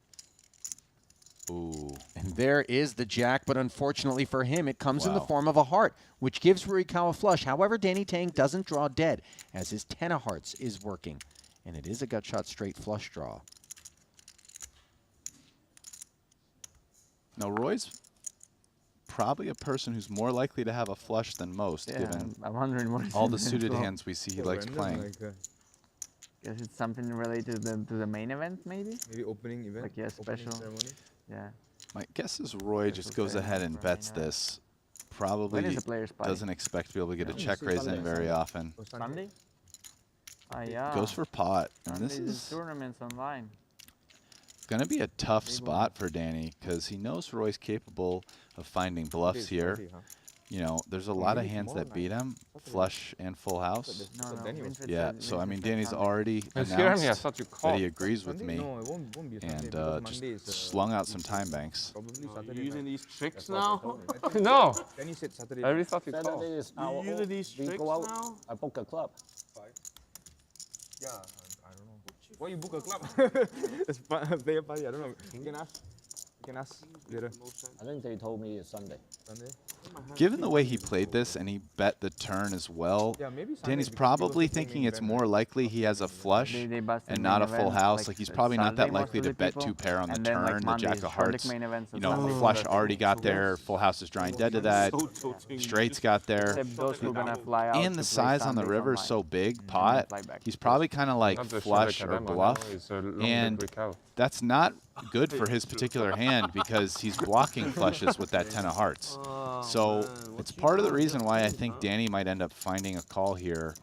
S2: Ooh.
S1: And there is the jack, but unfortunately for him, it comes in the
S2: Wow.
S1: form of a heart, which gives Ruikawa a flush. However, Danny Tang doesn't draw dead, as his 10 of hearts is working. And it is a gut shot straight flush draw.
S2: Now, Roy's probably a person who's more likely to have a flush than most, given
S5: I'm wondering what is
S2: all
S5: in
S2: the
S5: there as
S2: suited
S5: well.
S2: hands we see he likes playing.
S9: Like,
S5: Guess it's something related to the main event, maybe?
S9: maybe opening event.
S5: Like, yeah,
S9: opening
S5: special.
S9: ceremony.
S5: Yeah.
S2: My guess is Roy just goes ahead and bets this. Probably
S5: When is the player's party?
S2: doesn't expect to be able to get a
S7: Yeah,
S2: check
S7: see
S2: raise
S7: Sunday,
S2: in very
S7: Sunday.
S2: often.
S9: Oh,
S5: Sunday? Ah, yeah.
S2: Goes for pot. And this
S5: Sundays
S2: is
S5: tournaments online.
S2: going to be a tough
S5: Big
S2: spot for Danny because he knows Roy's capable of finding bluffs
S9: It's
S2: here.
S9: Friday, huh?
S2: You know, there's a
S9: Oh,
S2: lot of
S9: maybe
S2: hands
S9: tomorrow
S2: that beat
S9: night.
S2: him,
S9: Saturday.
S2: flush and full house.
S5: No,
S9: So
S5: no.
S9: Danny was-
S5: Winfred
S2: Yeah,
S5: said-
S2: so I
S5: Winfred
S2: mean,
S5: said
S2: Danny's
S5: Sunday.
S2: already
S10: It's here, yeah,
S2: announced
S10: such a
S2: that
S10: call.
S2: he agrees with
S9: Sunday?
S2: me
S9: No, it won't be a Sunday
S2: and
S9: because
S2: just
S9: Monday is,
S2: slung out some time banks.
S9: probably
S6: Are you
S9: Saturday
S6: using
S9: night.
S6: these tricks
S9: That's what
S6: now?
S9: they told me.
S10: No,
S9: Danny said Saturday.
S10: I really
S9: night.
S10: thought you
S7: Saturday
S10: called.
S7: is our
S6: You using these
S7: we
S6: tricks
S7: go out,
S6: now?
S7: I book a club.
S9: Yeah, I don't know. Why you book a club? It's player party. I don't know. You can ask. You can ask later.
S7: I think they told me it's Sunday.
S9: Sunday.
S2: Given the way he played this and he bet the turn as well,
S9: Yeah, maybe Sunday
S2: Danny's
S9: because
S2: probably
S9: people say
S2: thinking
S9: main
S2: it's
S9: event,
S2: more
S9: right?
S2: likely he has a flush
S5: They bust the
S2: and
S5: main
S2: not a full
S5: event,
S2: house. Like he's probably not that
S5: Saturday most
S2: likely
S5: of
S2: to
S5: the
S2: bet
S5: people,
S2: two pair on the
S5: and then,
S2: turn,
S5: like,
S2: the
S5: Monday
S2: jack
S5: is
S2: of
S5: short
S2: hearts.
S5: main events
S2: You
S5: and
S2: know,
S5: Sunday is
S2: flush
S5: short
S2: already got
S5: events.
S2: there, full house is drawing dead to that,
S6: So tilting.
S2: straight's got there.
S5: Except those who are gonna fly out.
S2: And
S5: to
S2: the
S5: play
S2: size on the
S5: Sundays
S2: river is
S5: online.
S2: so big,
S5: then
S2: pot,
S5: fly back.
S2: he's probably kind of like
S10: Not the
S2: flush
S10: Chevy
S2: or
S10: Cadamo,
S2: bluff.
S10: no, it's a long
S2: And
S10: brick out.
S2: that's not good for his particular hand because he's blocking flushes with that 10 of hearts.
S6: Oh,
S2: So
S6: man, what
S2: it's
S6: you
S2: part of the
S6: guys
S2: reason why I
S6: doing,
S2: think
S6: huh?
S2: Danny might end up finding a call here.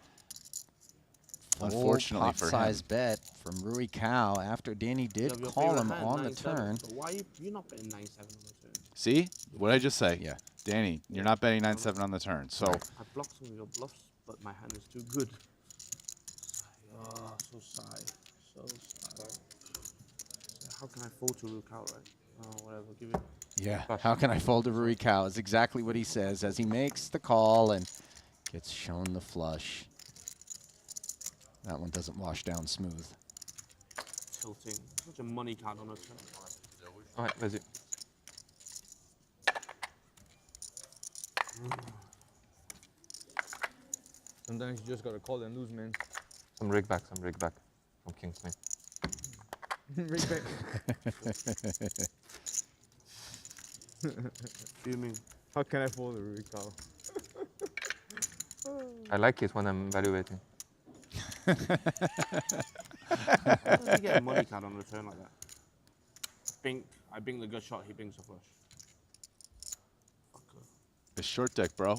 S1: Full
S2: Unfortunately for him.
S1: pot-size bet from Ruikawa after Danny
S6: You
S1: did
S6: have your
S1: call
S6: favorite
S1: him
S6: hand,
S1: on the
S6: 9-7.
S1: turn.
S6: So why you not betting 9-7 on the turn?
S2: See? What did I just say?
S1: Yeah.
S2: Danny, you're not betting 9-7 on the turn. So
S6: I blocked some of your bluffs, but my hand is too good. Oh, so sigh. So sigh. How can I fold to Ruikawa, right? Oh, whatever, give it.
S1: Yeah, how can I fold to Ruikawa is exactly what he says as he makes the call and gets shown the flush. That one doesn't wash down smooth.
S6: Tilting. Such a money card on a turn.
S10: Alright, vas-y.
S9: Sometimes you just gotta call and lose, man.
S10: Some rig back from King's Lane.
S9: Right back.
S6: Fuming.
S9: How can I fold a Ruikawa?
S10: I like it when I'm evaluating.
S6: How does he get a money card on a turn like that? I bing the good shot, he bings the flush. Fucker.
S2: it's short deck, bro.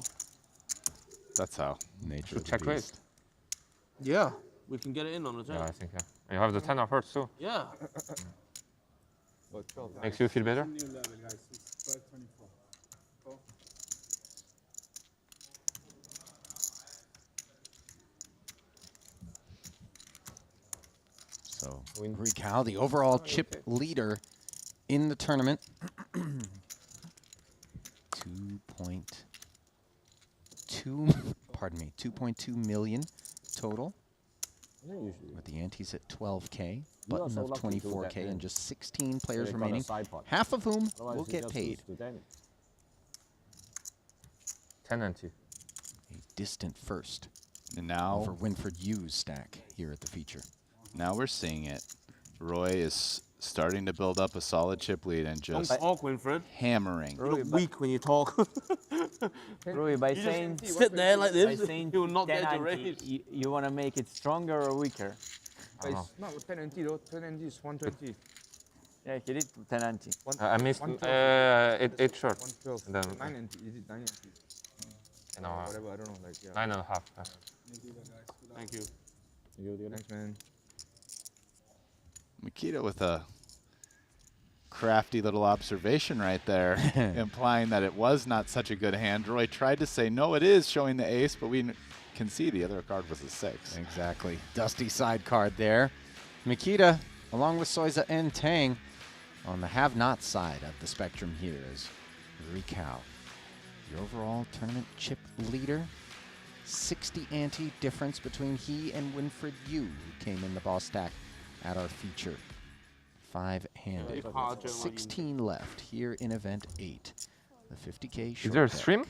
S2: That's how.
S1: Nature of the
S10: Check raise.
S1: beast.
S6: Yeah, we can get it in on the turn.
S10: Yeah, I think, yeah. And you have the 10 of hearts too.
S6: Yeah.
S9: About 12.
S10: Makes you feel better?
S1: So Ruikawa, the overall chip leader in the tournament. 2.2 million total. With the antes at 12K,
S7: You are
S1: button
S7: so
S1: of
S7: lucky to do that,
S1: 24K, and
S7: man.
S1: just 16 players
S7: They got a
S1: remaining,
S7: side pot.
S1: half of whom
S7: Otherwise
S1: will
S7: you
S1: get
S7: just
S1: paid.
S7: lose to Danny.
S10: 10 and 2.
S1: A distant first
S2: And
S1: over
S2: now,
S1: Winford Hughes' stack here at the feature.
S2: now we're seeing it. Roy is starting to build up a solid chip lead and
S6: Don't
S2: just
S6: talk, Winfred.
S2: hammering.
S6: You look weak when you talk.
S5: Rui, by
S6: You
S5: saying
S6: just sit there like
S5: by
S6: this.
S5: saying
S6: You will not get
S5: 10
S6: your
S5: ante,
S6: raise.
S5: you want to make it stronger or weaker?
S9: But it's not 10 NT though. 10 NT is 120.
S5: Yeah, he did 10 ante.
S10: I missed
S9: 112.
S10: 8 short.
S9: 112.
S10: And then
S9: 9 NT. Is it 9 NT?
S10: No,
S9: Whatever, I don't know. Like, yeah.
S10: 9.5.
S6: Thank you.
S9: Thanks, man.
S2: Makita with a crafty little observation right there, implying that it was not such a good hand. Roy tried to say, no, it is, showing the ace, but we can see the other card was a 6.
S1: Exactly. Dusty side card there. Makita, along with Soiza and Tang, on the have-not side of the spectrum here is Ruikawa, the overall tournament chip leader. 60 ante difference between he and Winfred Yu, who came in the boss stack at our feature. 5-handed. 16 left here in event 8. The 50K short
S10: Is there a
S1: deck.
S10: stream?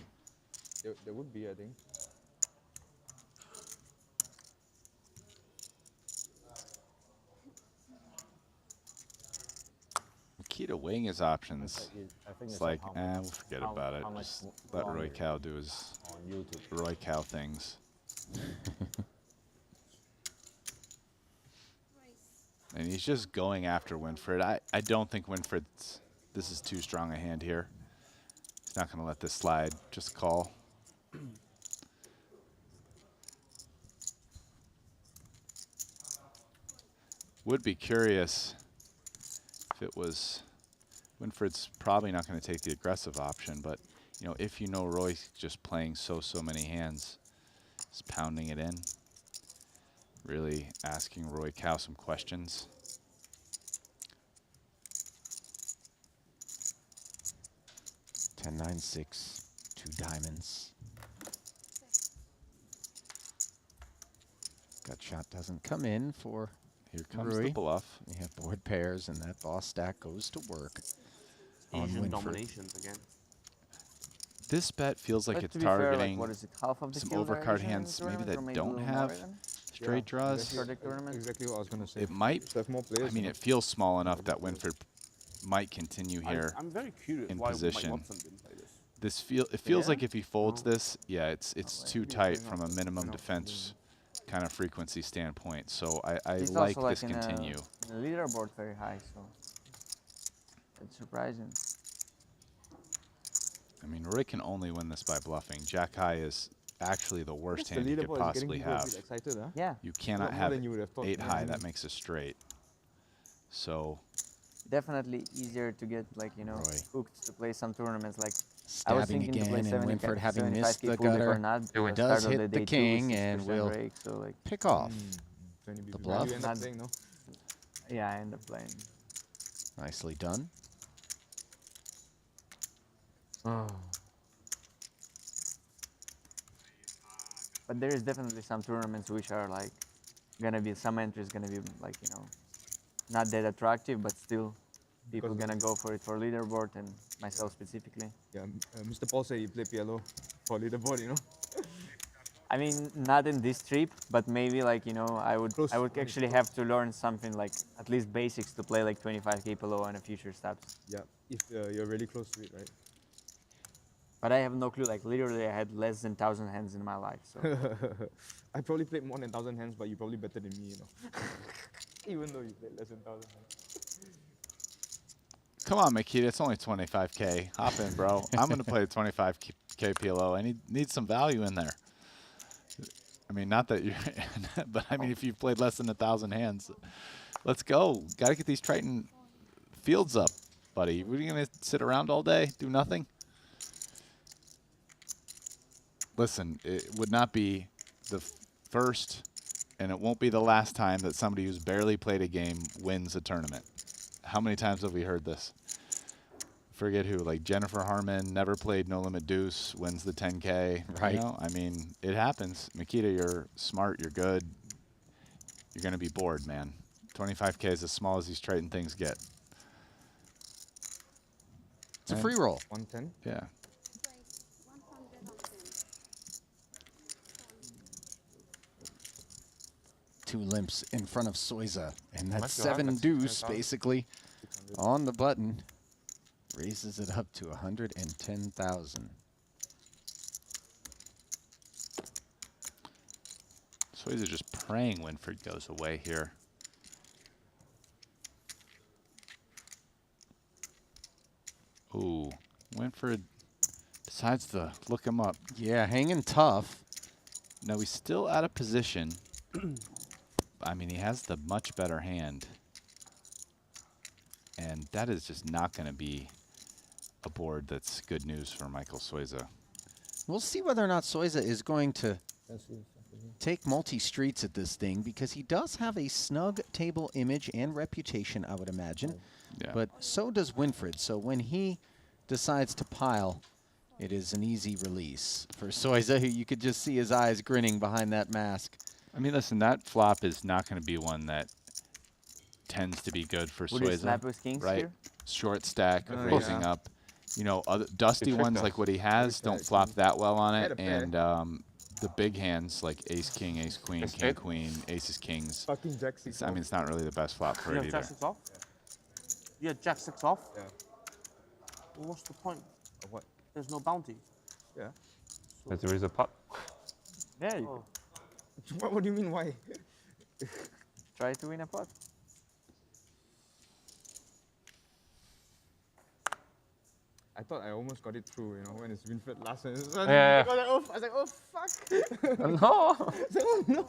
S9: There would be, I think.
S2: Makita weighing his options.
S7: I think
S2: It's like,
S7: how
S2: we'll
S7: much-
S2: forget
S7: how-
S2: about it.
S7: how much
S2: Just let Roy
S7: longer
S2: Cal do his
S7: on YouTube.
S2: Roy Cal things. And he's just going after Winfred. I don't think Winfred's, this is too strong a hand here. He's not going to let this slide. Just call. Would be curious if it was, Winfred's probably not going to take the aggressive option, but you know, if you know Roy's just playing so many hands, just pounding it in, really asking Roy Cow some questions.
S1: Ten, 9, 6, 2 diamonds. Gut shot doesn't come in for
S2: Here comes
S1: Rui.
S2: the bluff.
S1: We have board pairs, and that boss stack goes to work on
S6: Asian
S1: Winfred.
S6: dominations again.
S2: This bet feels like
S5: But
S2: it's
S5: to be fair,
S2: targeting
S5: what is it, half of the
S2: some
S5: field are
S2: overcard
S5: Asian
S2: hands maybe
S5: tournaments, or
S2: that
S5: a
S2: don't
S5: little
S2: have
S5: more even?
S2: straight draws.
S5: Nordic tournament?
S9: Exactly what I was going to say.
S2: It might,
S9: So if more players,
S2: I mean, it feels small enough that Winfred might continue here.
S6: I'm very curious
S2: in
S6: why
S2: position.
S6: Mike Watson didn't play this.
S2: It feels
S5: Yeah?
S2: like if he folds this, yeah, it's too tight from a minimum
S9: no,
S2: defense kind of frequency standpoint. So I
S5: He's
S2: like
S5: also
S2: this
S5: like
S2: continue.
S5: in the leaderboard very high, so it's surprising.
S2: I mean, Roy can only win this by bluffing. Jack high is actually the worst
S9: the
S2: hand you could
S9: leaderboard is getting
S2: possibly
S9: people a
S2: have.
S9: bit excited, huh?
S5: Yeah,
S2: You cannot
S9: more
S2: have
S9: than you would have thought,
S2: 8
S9: you know what
S2: high.
S9: I
S2: That
S9: mean?
S2: makes it straight. So
S5: definitely easier to get like
S1: Roy.
S5: hooked to play some tournaments. Like I was
S1: Stabbing
S5: thinking to play
S1: again, and
S5: 70,
S1: Winfred having missed
S5: 75K
S1: the
S5: pool before
S1: gutter,
S5: not
S10: Do it.
S5: because
S1: does
S5: start of
S1: hit
S5: day
S1: the
S5: two,
S1: king and
S5: 6%
S1: will
S5: break, so like
S1: pick off.
S9: 20
S1: The
S9: BP.
S1: bluff.
S9: You end up
S5: Not-
S9: playing, no?
S5: yeah, I end up playing.
S1: Nicely done.
S5: But there is definitely some tournaments which are like gonna be some entries gonna be like not that attractive, but still people
S9: Because-
S5: gonna go for it for leaderboard and myself specifically.
S9: Yeah, Mr. Paul said he played PLO for leaderboard, you know?
S5: I mean, not in this trip, but maybe like I would
S9: Close.
S5: actually have to learn something like at least basics to play like 25K below on a future steps.
S9: Yeah, if you're really close to it, right?
S5: But I have no clue. Like literally, I had less than 1,000 hands in my life. So
S9: I probably played more than 1,000 hands, but you're probably better than me, you know? Even though you played less than 1,000 hands.
S2: come on, Makita, it's only 25K. Hop in, bro. I'm going to play 25K PLO. I need some value in there. I mean, not that you're, but I mean, if you've played less than 1,000 hands, let's go. Got to get these Triton fields up, buddy. What, are you going to sit around all day, do nothing? Listen, it would not be the first, and it won't be the last time that somebody who's barely played a game wins a tournament. How many times have we heard this? Forget who, like Jennifer Harmon, never played No Limit Deuce, wins the 10K.
S1: Right.
S2: You know, I mean, it happens. Makita, you're smart, you're good. You're going to be bored, man. 25K is as small as these Triton things get.
S1: It's a free roll.
S9: 110?
S2: Yeah.
S1: Two limps in front of Soiza, and
S10: Might
S1: that's
S10: be alright,
S1: 7
S10: that's
S1: deuce
S10: 10,000.
S1: basically on the button. Raises it up to 110,000.
S2: Swayze just praying Winfred goes away here. Ooh, Winfred decides to look him up.
S1: Yeah, hanging tough.
S2: Now he's still out of position. I mean, he has the much better hand. And that is just not going to be a board that's good news for Michael Soiza.
S1: We'll see whether or not Soiza is going to take multi-streets at this thing, because he does have a snug table image and reputation, I would imagine.
S2: Yeah.
S1: But so does Winfred. So when he decides to pile, it is an easy release for Soiza, who you could just see his eyes grinning behind that mask.
S2: I mean, listen, that flop is not going to be one that tends to be good for
S5: Would you
S2: Soiza,
S5: snap with kings
S2: right?
S5: here?
S2: Short stack,
S9: Oh,
S2: raising
S9: yeah.
S2: up. You know, other dusty
S10: tricked
S2: ones
S10: us.
S2: like what he has don't
S9: Tricked
S2: flop
S9: us.
S2: that well on
S9: Had
S2: it,
S9: a pair.
S2: and the big hands like ace king, ace queen,
S10: Ace
S2: king
S10: eight.
S2: queen, aces kings.
S9: Fucking jack 6
S2: I mean, it's not really the best flop for
S6: You
S2: it
S6: have jack
S2: either.
S6: 6 off? You had jack 6 off?
S9: Yeah.
S6: Well, what's the point?
S9: Of what?
S6: There's no bounty.
S9: Yeah.
S10: But there is a pot.
S5: Yeah, you
S6: Oh.
S9: What do you mean, why?
S5: try to win a pot.
S9: I thought I almost got it through, you know, when it's Winfred last one.
S10: Yeah.
S9: I was like, oh fuck.
S10: No!
S9: I was like, oh no.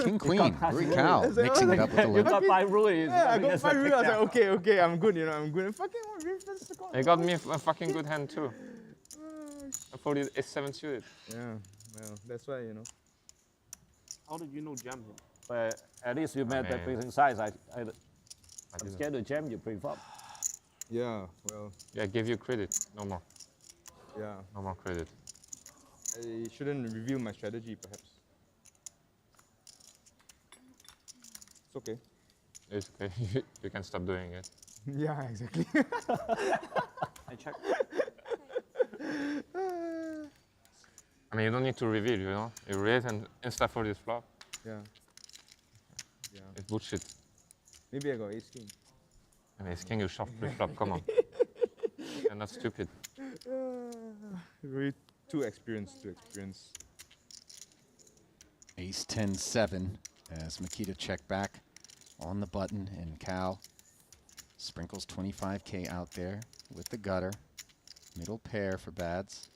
S1: King Queen, Rui Cal, mixing it up with a
S6: You
S1: limp.
S6: got 5 rules.
S9: Yeah, I got 5 real. I was like, okay, I'm good, you know, I'm good. And fucking what, Winfred's the
S10: He got me a fucking good hand too. I thought it is 7 suited.
S9: Yeah, well, that's why, you know.
S6: How did you know jam him?
S7: But at least you made that
S10: mean-
S7: breathing size.
S10: I
S7: I'm
S10: didn't.
S7: scared to jam you pre-flop.
S9: Yeah, well,
S10: Yeah, I give you credit. No more.
S9: yeah.
S10: No more credit.
S9: I shouldn't reveal my strategy, perhaps. It's okay.
S10: It's okay. You can stop doing it.
S9: Yeah, exactly.
S5: I check.
S10: I mean, you don't need to reveal, you know? You raise and insta for this flop.
S9: Yeah. Yeah.
S10: It's bullshit.
S9: Maybe I got ace king.
S10: I mean, it's king, you shove pre-flop, come on. You're not stupid.
S9: Really too experienced,
S1: Ace 10-7 as Makita check back on the button, and Cal sprinkles 25K out there with the gutter. Middle pair for bads.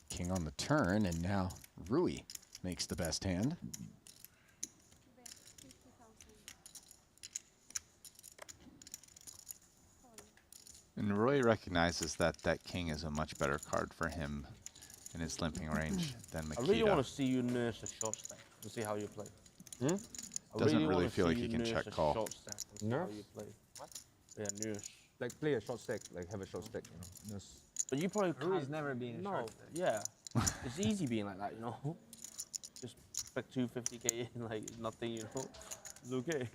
S1: King on the turn, and now Rui makes the best hand.
S2: And Roy recognizes that that king is a much better card for him in his limping range than
S6: I really want
S2: Makita.
S6: to see you nurse a short stack and see how you play.
S10: Hmm?
S6: I
S2: Doesn't really
S6: wanna
S2: feel
S6: see
S2: like he
S6: you
S2: can
S6: nurse
S2: check
S6: a
S2: call.
S6: Short stack and see how
S5: Nurse?
S6: you play. What? Yeah, nurse.
S9: Like play a short stack, like have a short stack, you know. Nurse.
S6: But you probably
S5: Rui's
S6: can't.
S5: never been a
S6: No,
S5: short stack.
S6: yeah. It's easy being like that, you know. Just spec 250K in like nothing, you know. It's okay.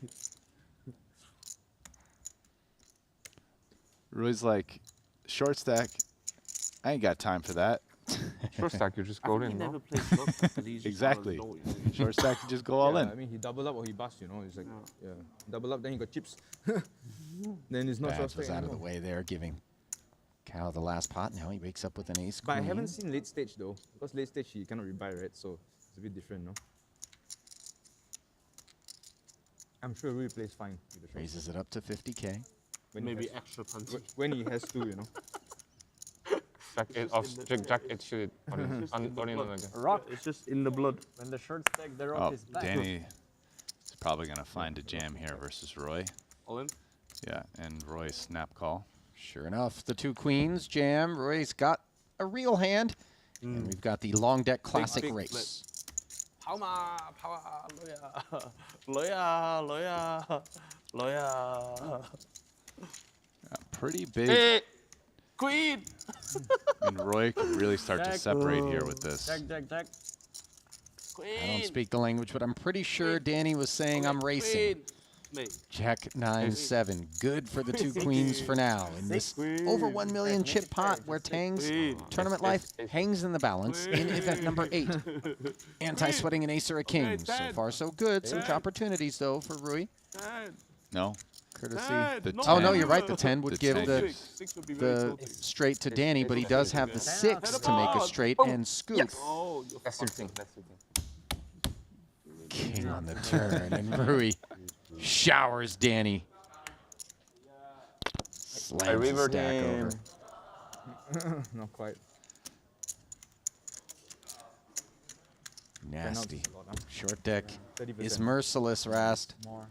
S2: Roy's like, short stack, I ain't got time for that.
S10: Short stack, you just
S6: I
S10: go
S6: think he
S10: in, no?
S6: never plays short stack 'cause he's just out of the
S2: Exactly.
S6: door, you know.
S2: Short stack, you just go all
S9: Yeah,
S2: in.
S9: I mean, he double up or he bust, you know. It's like, yeah. Double up, then he got chips. Then it's not short
S1: Bads
S9: stack
S1: was out of the
S9: anymore.
S1: way there, giving Cal the last pot. Now he wakes up with an ace
S9: But I
S1: queen.
S9: haven't seen late stage though, because late stage he cannot rebuy, right? So it's a bit different, no? I'm sure Rui plays fine with the short
S1: Raises it up to 50K.
S9: when he
S6: Maybe
S9: has-
S6: extra punch.
S9: when he has to, you know.
S10: Jack 8 off, Jack 8 suited. On in on again.
S6: Rock. It's just in the blood.
S5: When the short stack, the rock
S2: Oh,
S5: is back.
S2: Danny is probably going to find a jam here versus Roy.
S6: All in.
S2: Yeah, and Roy snap call.
S1: Sure enough, the two queens jam. Roy's got a real hand. And we've got the long deck classic
S6: big
S1: race.
S6: Power, lawyer.
S2: Pretty big.
S6: Queen.
S2: And Roy could really start to
S6: Jack.
S2: separate here with this.
S5: Jack.
S6: Queen.
S1: I don't speak the language, but I'm pretty sure Danny was saying I'm racing.
S6: Queen. Mate.
S1: Jack 9-7. Good for the two queens for now. In this over 1 million chip pot where Tang's tournament life hangs in the balance in event number 8. Anti-sweating an ace or a king. So far, so good. Some opportunities, though, for Rui.
S2: No?
S1: Courtesy.
S2: The
S1: Oh, no,
S2: 10.
S1: you're right. The 10 would
S2: The
S1: give
S2: 10
S1: the
S2: gives-
S6: Six would be very
S1: the
S6: tilted.
S1: straight to Danny, but he does have the 6 to make a straight and scoop.
S6: Oh, you're
S10: That's tilting, that's tilting.
S1: King on the turn, and Rui showers Danny. Slams the
S10: rivered
S1: stack
S10: him.
S1: over.
S9: Not quite.
S1: Nasty. Short deck
S9: 30%.
S1: is merciless, Rast.
S5: More.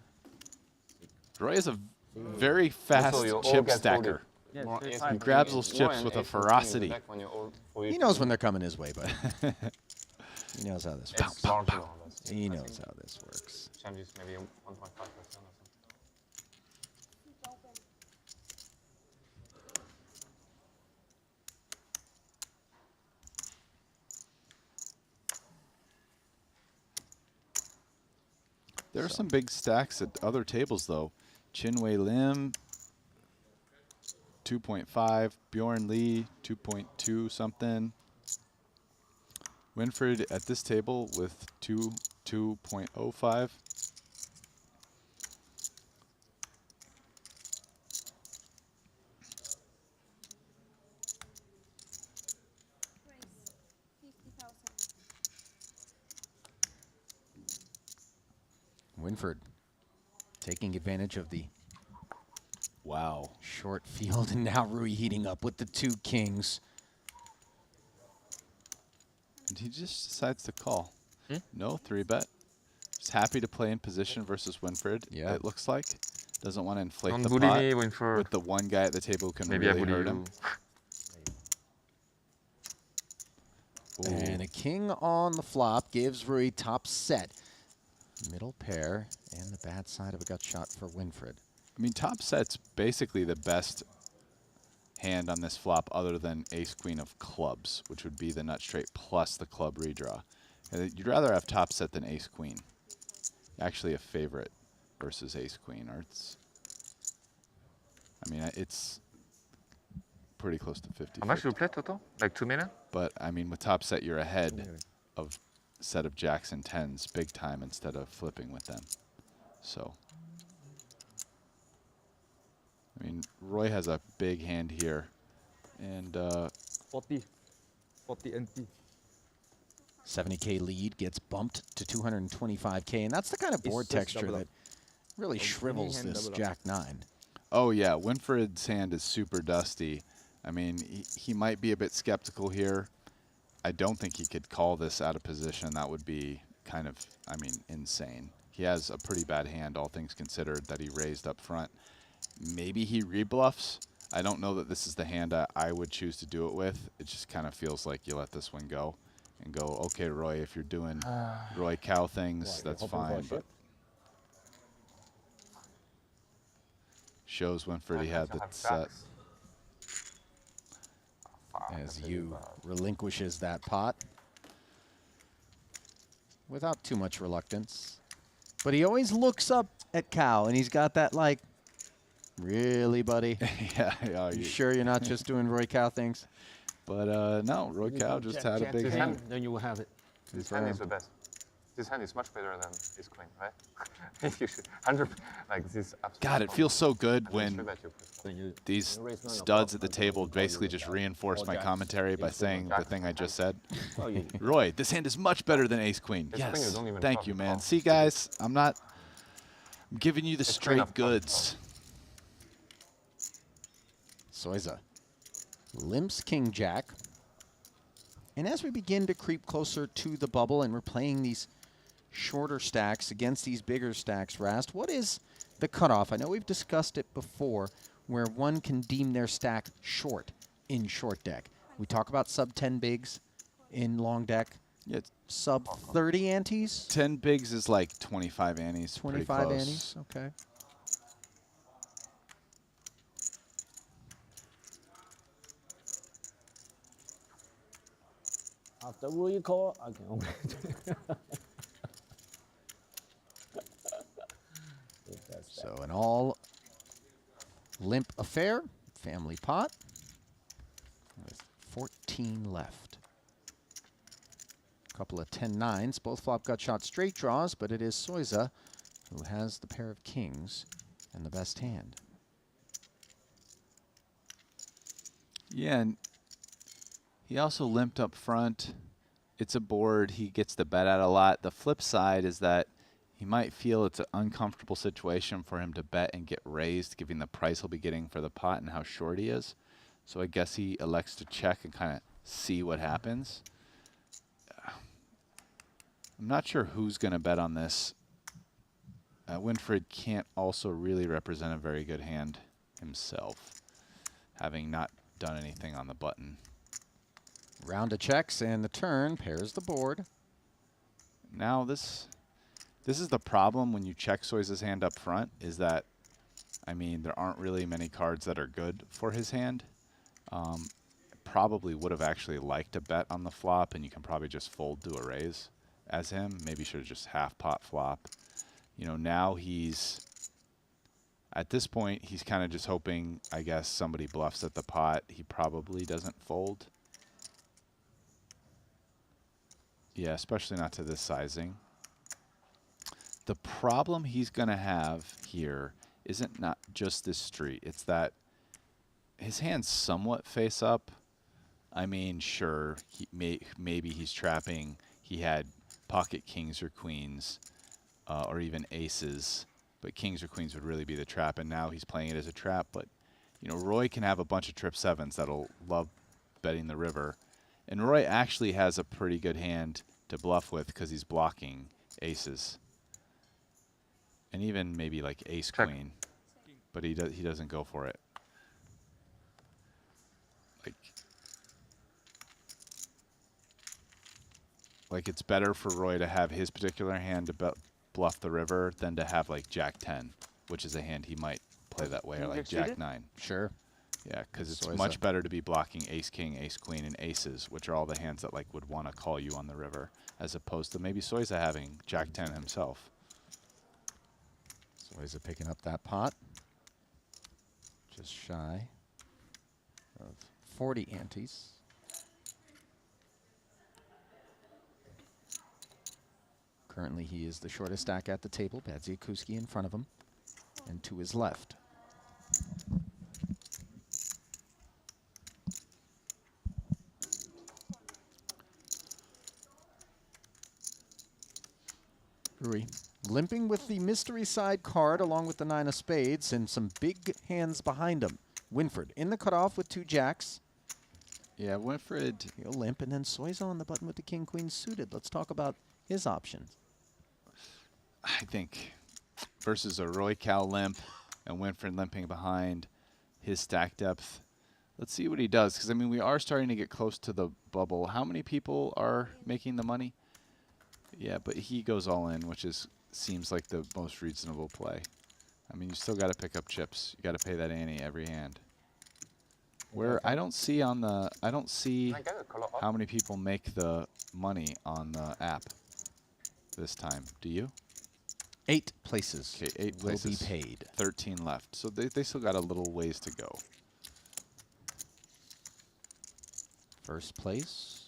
S2: Roy is a very fast
S10: Also, you all
S2: chip
S10: get folded.
S2: stacker.
S5: Yes,
S10: More
S5: there's
S10: ace
S5: five.
S2: He grabs
S10: queen,
S2: those
S10: more
S2: chips
S10: and
S2: with a
S10: ace queen in the
S2: ferocity.
S10: deck when you all- for you
S1: He
S10: to
S1: knows
S10: do.
S1: when they're coming his way, but he knows how this works.
S10: It's marginal. That's
S1: He
S10: I
S1: knows
S10: think
S1: how this works.
S10: changes maybe 1.5% or something.
S2: There are some big stacks at other tables, though. Chinwei Lim, 2.5. Bjorn Lee, 2.2 something. Winfred at this table with 2.05.
S1: Winford taking advantage of the
S2: Wow.
S1: short field, and now Rui heating up with the 2 kings.
S2: And he just decides to call. No 3-bet. Just happy to play in position versus Winfred,
S1: Yeah.
S2: it looks like. Doesn't want to inflate
S10: Don't
S2: the
S10: bully
S2: pot
S10: me, Winford.
S2: with the one guy at the table who can
S10: Maybe I
S2: really
S10: bully
S2: hurt
S10: you.
S2: him.
S1: And a king on the flop gives Rui top set. Middle pair and the bad side of a gut shot for Winfred.
S2: I mean, top set's basically the best hand on this flop other than ace-queen of clubs, which would be the nut straight plus the club redraw. You'd rather have top set than ace-queen. Actually a favorite versus ace-queen. Or it's, I mean, it's pretty close to 50.
S10: How much do you play total? Like 2 million?
S2: But, I mean, with top set, you're ahead of set of jacks and tens big time instead of flipping with them. So, I mean, Roy has a big hand here. And
S9: 40 NT.
S1: 70K lead gets bumped to 225K, and that's the kind of board
S9: Ace-six
S1: texture
S9: double up.
S1: that really shrivels
S9: hand
S1: this
S9: double up.
S1: Jack-9.
S2: oh yeah, Winfred's hand is super dusty. I mean, he might be a bit skeptical here. I don't think he could call this out of position. That would be kind of, I mean, insane. He has a pretty bad hand, all things considered, that he raised up front. Maybe he rebluffs. I don't know that this is the hand I would choose to do it with. It just kind of feels like you let this one go and go, okay, Roy, if you're doing Roy Cow things, that's fine. But shows Winfred he had the set.
S1: As you relinquishes that pot without too much reluctance. But he always looks up at Cow, and he's got that, like, really, buddy?
S2: yeah.
S1: You sure you're not just doing Roy Cow things?
S2: But no, Roy Cow just had a big
S10: this
S2: hand.
S6: Then you will have it.
S10: This hand is the best. This hand is much better than ace queen, right? You should 100 like this.
S2: God, it feels so good when
S6: Then you
S2: these
S6: raise none of
S2: studs
S6: top,
S2: at the
S6: and
S2: table
S6: then
S2: basically
S6: you
S2: just
S6: will
S2: reinforce
S6: all
S2: my
S6: jacks,
S2: commentary by
S6: ace queen,
S2: saying
S6: jack.
S2: the thing I just said.
S6: Oh, you,
S2: Roy, this hand is much better than ace queen.
S10: Ace queen, you
S2: Yes,
S10: don't even
S2: thank
S10: talk
S2: you,
S10: at
S2: man.
S10: all.
S2: See, guys, I'm giving you the
S10: queen
S2: straight
S10: of clubs.
S2: goods.
S1: Soiza limps King Jack. And as we begin to creep closer to the bubble and we're playing these shorter stacks against these bigger stacks, Rast, what is the cutoff? I know we've discussed it before where one can deem their stack short in short deck. We talk about sub 10 bigs in long deck.
S2: Yeah,
S1: Sub 30 antes?
S2: 10 bigs is like 25 antes.
S1: 25
S2: pretty close.
S1: antes, okay.
S6: after Rui call, I can only
S1: So an all limp affair, family pot, with 14 left. Couple of 10-9s, both flop gut shot straight draws, but it is Soiza who has the pair of kings and the best hand.
S2: Yeah, and he also limped up front. It's a board he gets to bet at a lot. The flip side is that he might feel it's an uncomfortable situation for him to bet and get raised, given the price he'll be getting for the pot and how short he is. So I guess he elects to check and kind of see what happens. I'm not sure who's going to bet on this. Winfried can't also really represent a very good hand himself, having not done anything on the button.
S1: Round of checks, and the turn pairs the board.
S2: Now this is the problem when you check Soiza's hand up front, is that, I mean, there aren't really many cards that are good for his hand. Probably would have actually liked to bet on the flop, and you can probably just fold to a raise as him. Maybe should have just half pot flop. You know, now he's, at this point, he's kind of just hoping, I guess, somebody bluffs at the pot. He probably doesn't fold. Yeah, especially not to this sizing. The problem he's going to have here isn't not just this street. It's that his hands somewhat face up. I mean, sure, maybe he's trapping. He had pocket kings or queens or even aces, but kings or queens would really be the trap, and now he's playing it as a trap. But, you know, Roy can have a bunch of trip sevens that'll love betting the river. And Roy actually has a pretty good hand to bluff with because he's blocking aces. And even maybe like ace queen, but he doesn't go for it. Like it's better for Roy to have his particular hand to bluff the river than to have like Jack 10, which is a hand he might play that way, or like Jack 9.
S1: Sure.
S2: Yeah, because it's much better to be blocking ace king, ace queen, and aces, which are all the hands that like would want to call you on the river, as opposed to maybe Soiza having Jack 10 himself.
S1: Soiza picking up that pot. Just shy of 40 antes. Currently, he is the shortest stack at the table. Badziakuski in front of him, and to his left. Rui limping with the mystery side card along with the 9 of spades and some big hands behind him. Winfried in the cutoff with 2 jacks.
S2: Yeah, Winfried.
S1: He'll limp, and then Soiza on the button with the king-queen suited. Let's talk about his options.
S2: I think versus a Roy Cal limp and Winfried limping behind, his stack depth. Let's see what he does, because I mean we are starting to get close to the bubble. How many people are making the money? Yeah, but he goes all in, which seems like the most reasonable play. I mean, you still got to pick up chips. You got to pay that ante every hand. Where I don't see how many people make the money on the app this time. Do you?
S1: 8 places.
S2: Okay, 8
S1: will
S2: places.
S1: be paid.
S2: 13 left. So they still got a little ways to go.
S1: First place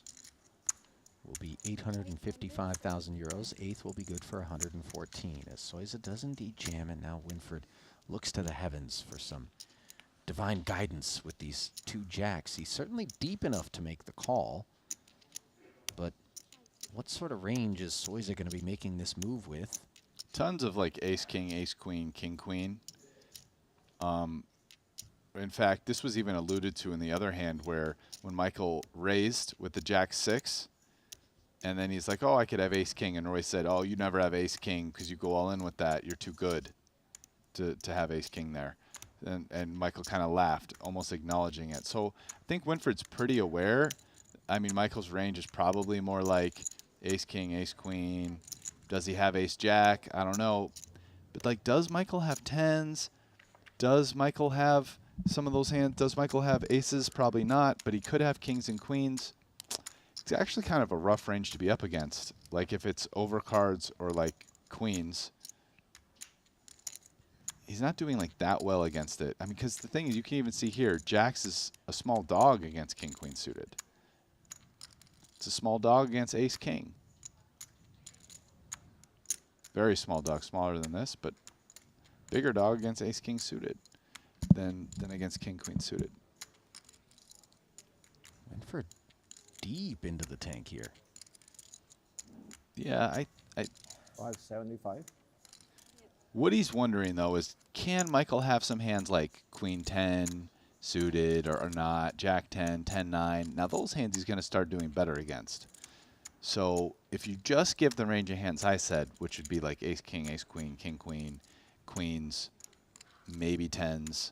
S1: will be 855,000 euros. 8th will be good for 114. As Soiza does indeed jam, and now Winfried looks to the heavens for some divine guidance with these 2 jacks. He's certainly deep enough to make the call, but what sort of range is Soiza going to be making this move with?
S2: Tons of like ace king, ace queen, king queen. In fact, this was even alluded to in the other hand, where when Michael raised with the jack 6, and then he's like, oh, I could have ace king, and Roy said, oh, you never have ace king because you go all in with that. You're too good to have ace king there. And Michael kind of laughed, almost acknowledging it. So I think Winfried's pretty aware. I mean, Michael's range is probably more like ace king, ace queen. Does he have ace jack? I don't know. But like, does Michael have 10s? Does Michael have some of those hands? Does Michael have aces? Probably not, but he could have kings and queens. It's actually kind of a rough range to be up against. Like if it's overcards or like queens, he's not doing like that well against it. I mean, because the thing is, you can even see here, jacks is a small dog against king queen suited. It's a small dog against ace king. Very small dog, smaller than this, but bigger dog against ace king suited than against king queen suited.
S1: Winfried deep into the tank here.
S2: Yeah, I
S7: 575.
S2: what he's wondering though is, can Michael have some hands like queen 10 suited or not, jack 10, 10 9? Now those hands he's going to start doing better against. So if you just give the range of hands I said, which would be like ace, king, king, queen, queens, maybe tens,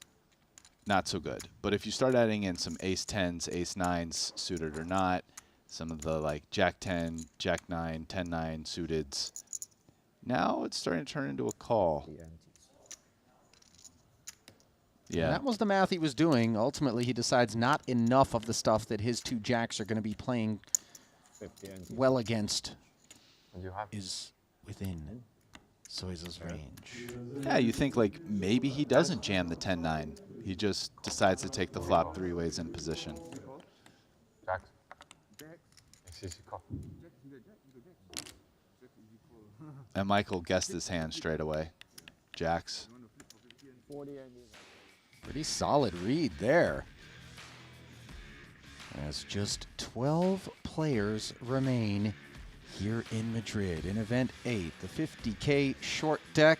S2: not so good. But if you start adding in some ace tens, ace nines, suited or not, some of the like jack 10, jack 9, 10 9 suiteds, now it's starting to turn into a call. Yeah.
S1: And that was the math he was doing. Ultimately, he decides not enough of the stuff that his 2 jacks are going to be playing
S7: 50 ante.
S1: well against
S10: And you have
S1: is within Soiza's range.
S2: Yeah, you think like maybe he doesn't jam the 10-9. He just decides to take the flop 3 ways in position.
S10: jacks. It's easy call.
S2: And Michael guessed his hand straight away. Jacks.
S7: 40 ante.
S1: Pretty solid read there. As just 12 players remain here in Madrid in Event 8, the 50K short deck,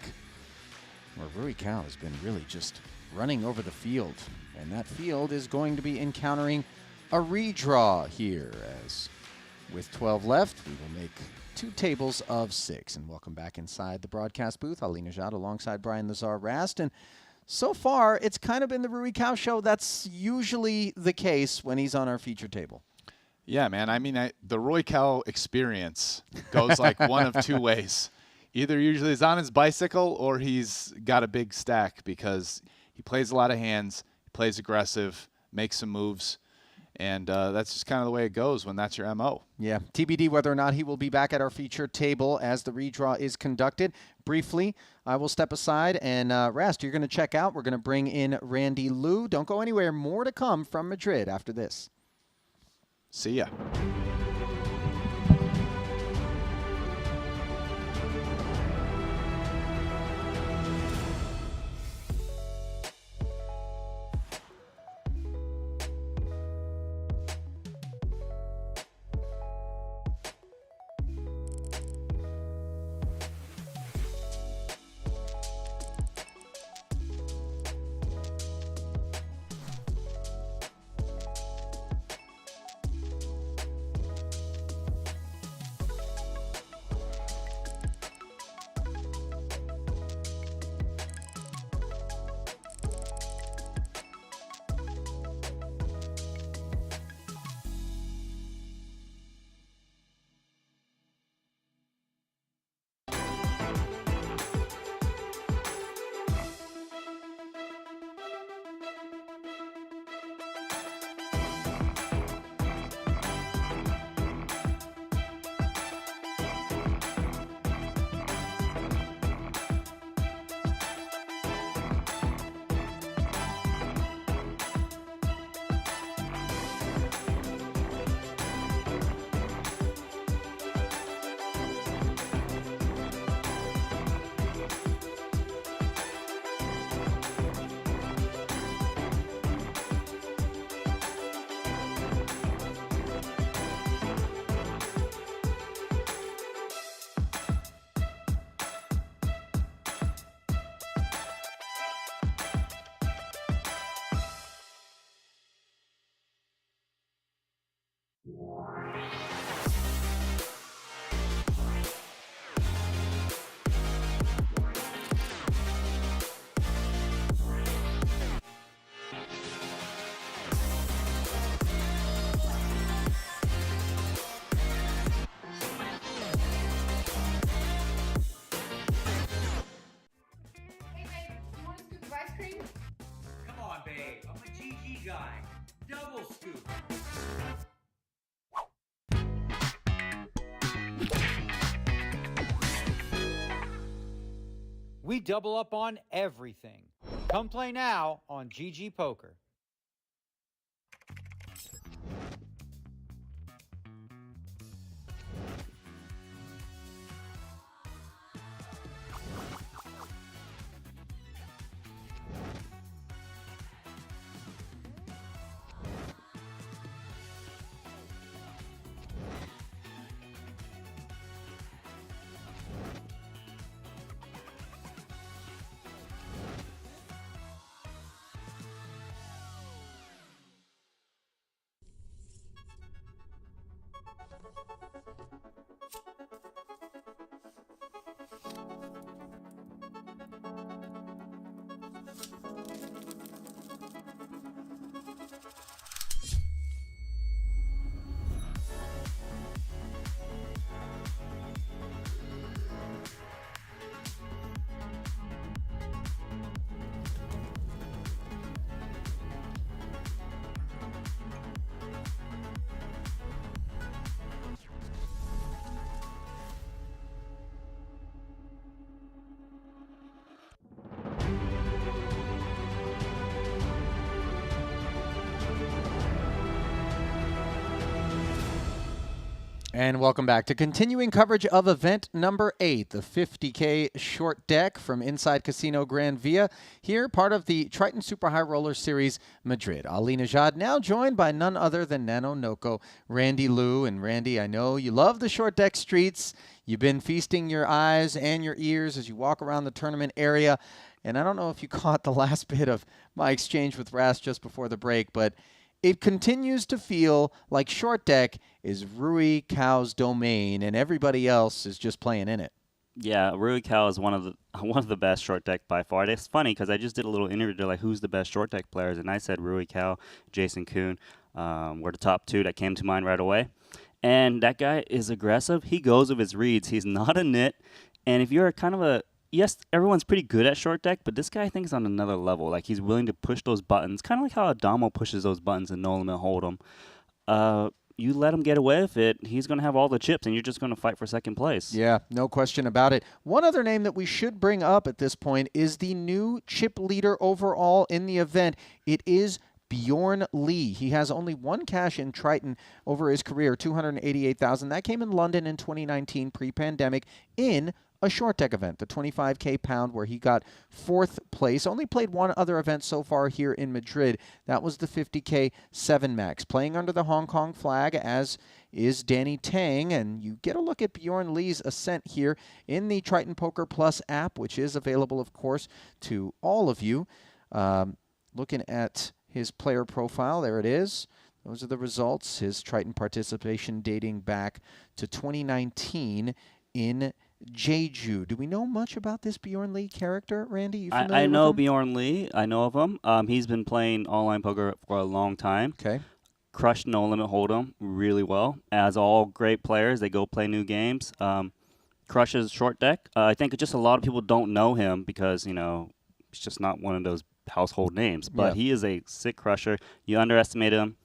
S1: where Rui Cao has been really just running over the field. And that field is going to be encountering a redraw here, as with 12 left, we will make 2 tables of 6. And welcome back inside the broadcast booth. Ali Najad alongside Brian Lazar Rast. And so far, it's kind of been the Rui Cao show. That's usually the case when he's on our feature table.
S2: Yeah, man. I mean, the Rui Cao experience goes like one of 2 ways. Either usually he's on his bicycle or he's got a big stack because he plays a lot of hands, he plays aggressive, makes some moves, and that's just kind of the way it goes when that's your MO.
S1: Yeah, TBD whether or not he will be back at our feature table as the redraw is conducted. Briefly, I will step aside, and Rast, you're going to check out. We're going to bring in Randy Liu. Don't go anywhere. More to come from Madrid after this.
S2: See ya.
S11: We double up on everything. Come play now on GG Poker.
S1: And welcome back to continuing coverage of event number 8, the 50K short deck from inside Casino Gran Via, here part of the Triton Super High Roller Series Madrid. Ali Najad now joined by none other than Nano Noko, Randy Liu. And Randy, I know you love the short deck streets. You've been feasting your eyes and your ears as you walk around the tournament area. And I don't know if you caught the last bit of my exchange with Ras just before the break, but it continues to feel like short deck is Rui Cao's domain, and everybody else is just playing in it.
S12: Yeah, Rui Cao is one of the best short deck by far. It's funny because I just did a little interview to like who's the best short deck players, and I said Rui Cao, Jason Kuhn were the top two that came to mind right away. And that guy is aggressive. He goes with his reads. He's not a nit. And if you're kind of a yes, everyone's pretty good at short deck, but this guy I think is on another level. Like he's willing to push those buttons, kind of like how Adamo pushes those buttons in No Limit Hold'em. You let him get away with it, he's going to have all the chips, and you're just going to fight for second place.
S1: Yeah, no question about it. One other name that we should bring up at this point is the new chip leader overall in the event. It is Bjorn Lee. He has only one cash in Triton over his career, 288,000. That came in London in 2019, pre-pandemic, in a short deck event, the 25K pound, where he got 4th place. Only played one other event so far here in Madrid. That was the 50K 7 max. Playing under the Hong Kong flag, as is Danny Tang. And you get a look at Bjorn Lee's ascent here in the Triton Poker Plus app, which is available, of course, to all of you. Looking at his player profile, there it is. Those are the results. His Triton participation dating back to 2019 in Jeju. Do we know much about this Bjorn Lee character, Randy? You familiar
S12: I know
S1: with him?
S12: Bjorn Lee. I know of him. He's been playing online poker for a long time.
S1: Okay.
S12: Crushed No Limit Hold'em really well. As all great players, they go play new games. Crushes short deck. I think just a lot of people don't know him because, you know, he's just not one of those household names. But he is a sick crusher. You underestimate him,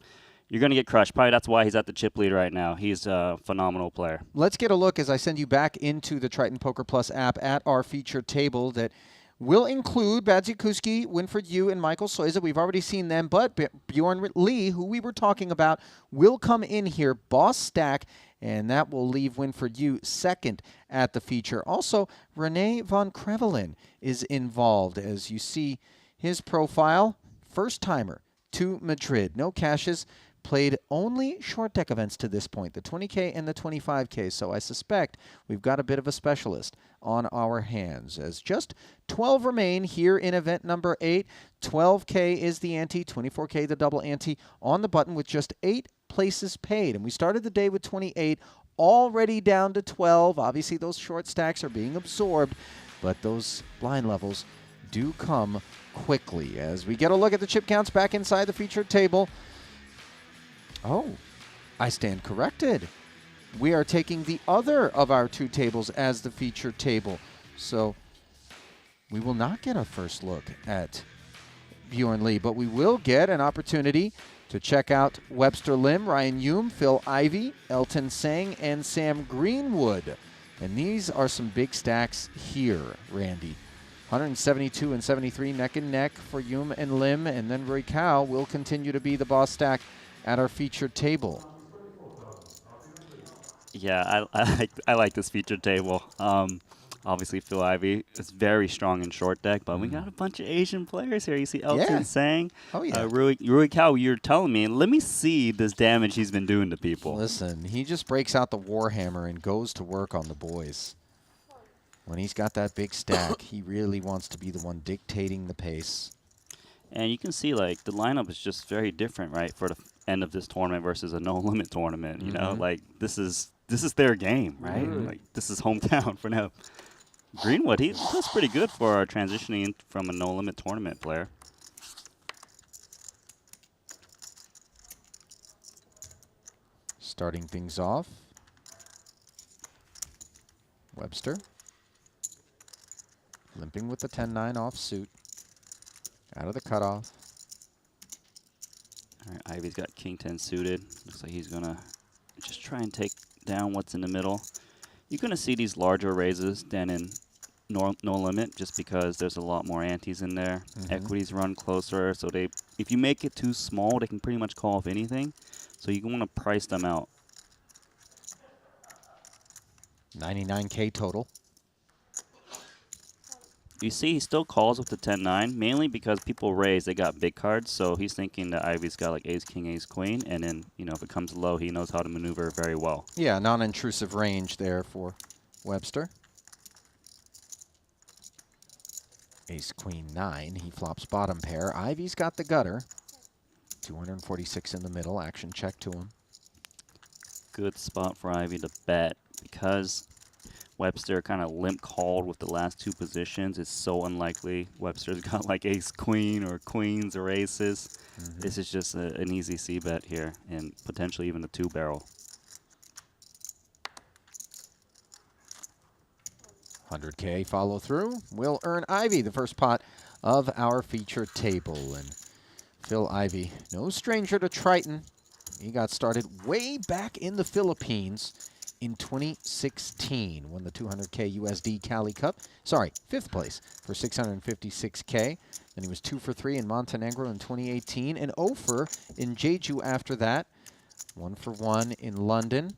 S12: you're going to get crushed. Probably that's why he's at the chip lead right now. He's a phenomenal player.
S1: Let's get a look as I send you back into the Triton Poker Plus app at our featured table that will include Badzi Kuski, Winfred Yu, and Michael Soiza. We've already seen them, but Bjorn Lee, who we were talking about, will come in here, boss stack, and that will leave Winfred Yu second at the feature. Also, Rene von Krevelin is involved. As you see his profile, first-timer to Madrid. No cashes. Played only short deck events to this point, the 20K and the 25K, so I suspect we've got a bit of a specialist on our hands. As just 12 remain here in event number 8, 12K is the ante, 24K the double ante on the button with just 8 places paid. And we started the day with 28, already down to 12. Obviously those short stacks are being absorbed, but those blind levels do come quickly. As we get a look at the chip counts back inside the featured table, oh, I stand corrected. We are taking the other of our 2 tables as the featured table. So we will not get a first look at Bjorn Lee, but we will get an opportunity to check out Webster Lim, Ryan Hume, Phil Ivey, Elton Sang, and Sam Greenwood. And these are some big stacks here, Randy. 172 and 73 neck and neck for Hume and Lim, and then Rui Cao will continue to be the boss stack at our featured table.
S12: Yeah, I like this featured table. Obviously, Phil Ivey is very strong in short deck, but we got a bunch of Asian players here. You see Elton Sang, Rui Cao, you're telling me, let me see this damage he's been doing to people.
S1: Listen, he just breaks out the Warhammer and goes to work on the boys. When he's got that big stack, he really wants to be the one dictating the pace.
S12: And you can see, like, the lineup is just very different, right, for the end of this tournament versus a no-limit tournament. You know, like, this is their game, right? Like, this is hometown for them. Greenwood, he does pretty good for transitioning from a no-limit tournament player.
S1: Starting things off, Webster. Limping with the 10-9 offsuit. Out of the cutoff.
S12: All right, Ivy's got King 10 suited. Looks like he's going to just try and take down what's in the middle. You're going to see these larger raises than in no limit just because there's a lot more antes in there. Equities run closer, so if you make it too small, they can pretty much call off anything. So you want to price them out.
S1: $99K total.
S12: You see, he still calls with the 10-9, mainly because people raise, they got big cards, so he's thinking that Ivy's got like ace, king, ace, queen, and then, you know, if it comes low, he knows how to maneuver very well.
S1: Yeah, non-intrusive range there for Webster. Ace, queen, 9. He flops bottom pair. Ivy's got the gutter. 246 in the middle. Action check to him.
S12: Good spot for Ivy to bet because Webster kind of limp called with the last two positions. It's so unlikely Webster's got like ace queen or queens or aces. This is just an easy C bet here and potentially even a 2-barrel.
S1: 100K follow through will earn Ivy the first pot of our feature table. And Phil Ivy, no stranger to Triton. He got started way back in the Philippines in 2016. Won the 200K USD Cali Cup. Sorry, 5th place for 656K. Then he was 2 for 3 in Montenegro in 2018 and 0 for in Jeju after that. 1 for 1 in London.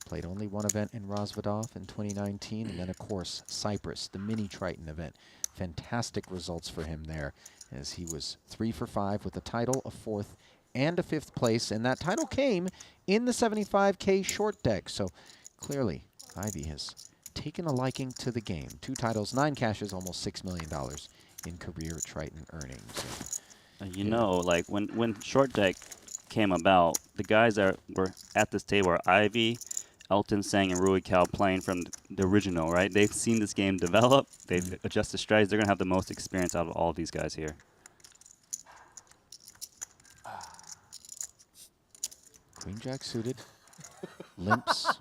S1: Played only one event in Rosvadov in 2019, and then, of course, Cyprus, the mini Triton event. Fantastic results for him there, as he was 3 for 5 with a title, a 4th, and a 5th place, and that title came in the 75K short deck. So clearly, Ivy has taken a liking to the game. 2 titles, 9 cashes, almost $6 million in career Triton earnings.
S12: You know, like when short deck came about, the guys that were at this table are Ivy, Elton Sang, and Rui Cal playing from the original, right? They've seen this game develop. They've adjusted strategies. They're going to have the most experience out of all of these guys here.
S1: Queen Jack suited. Limps.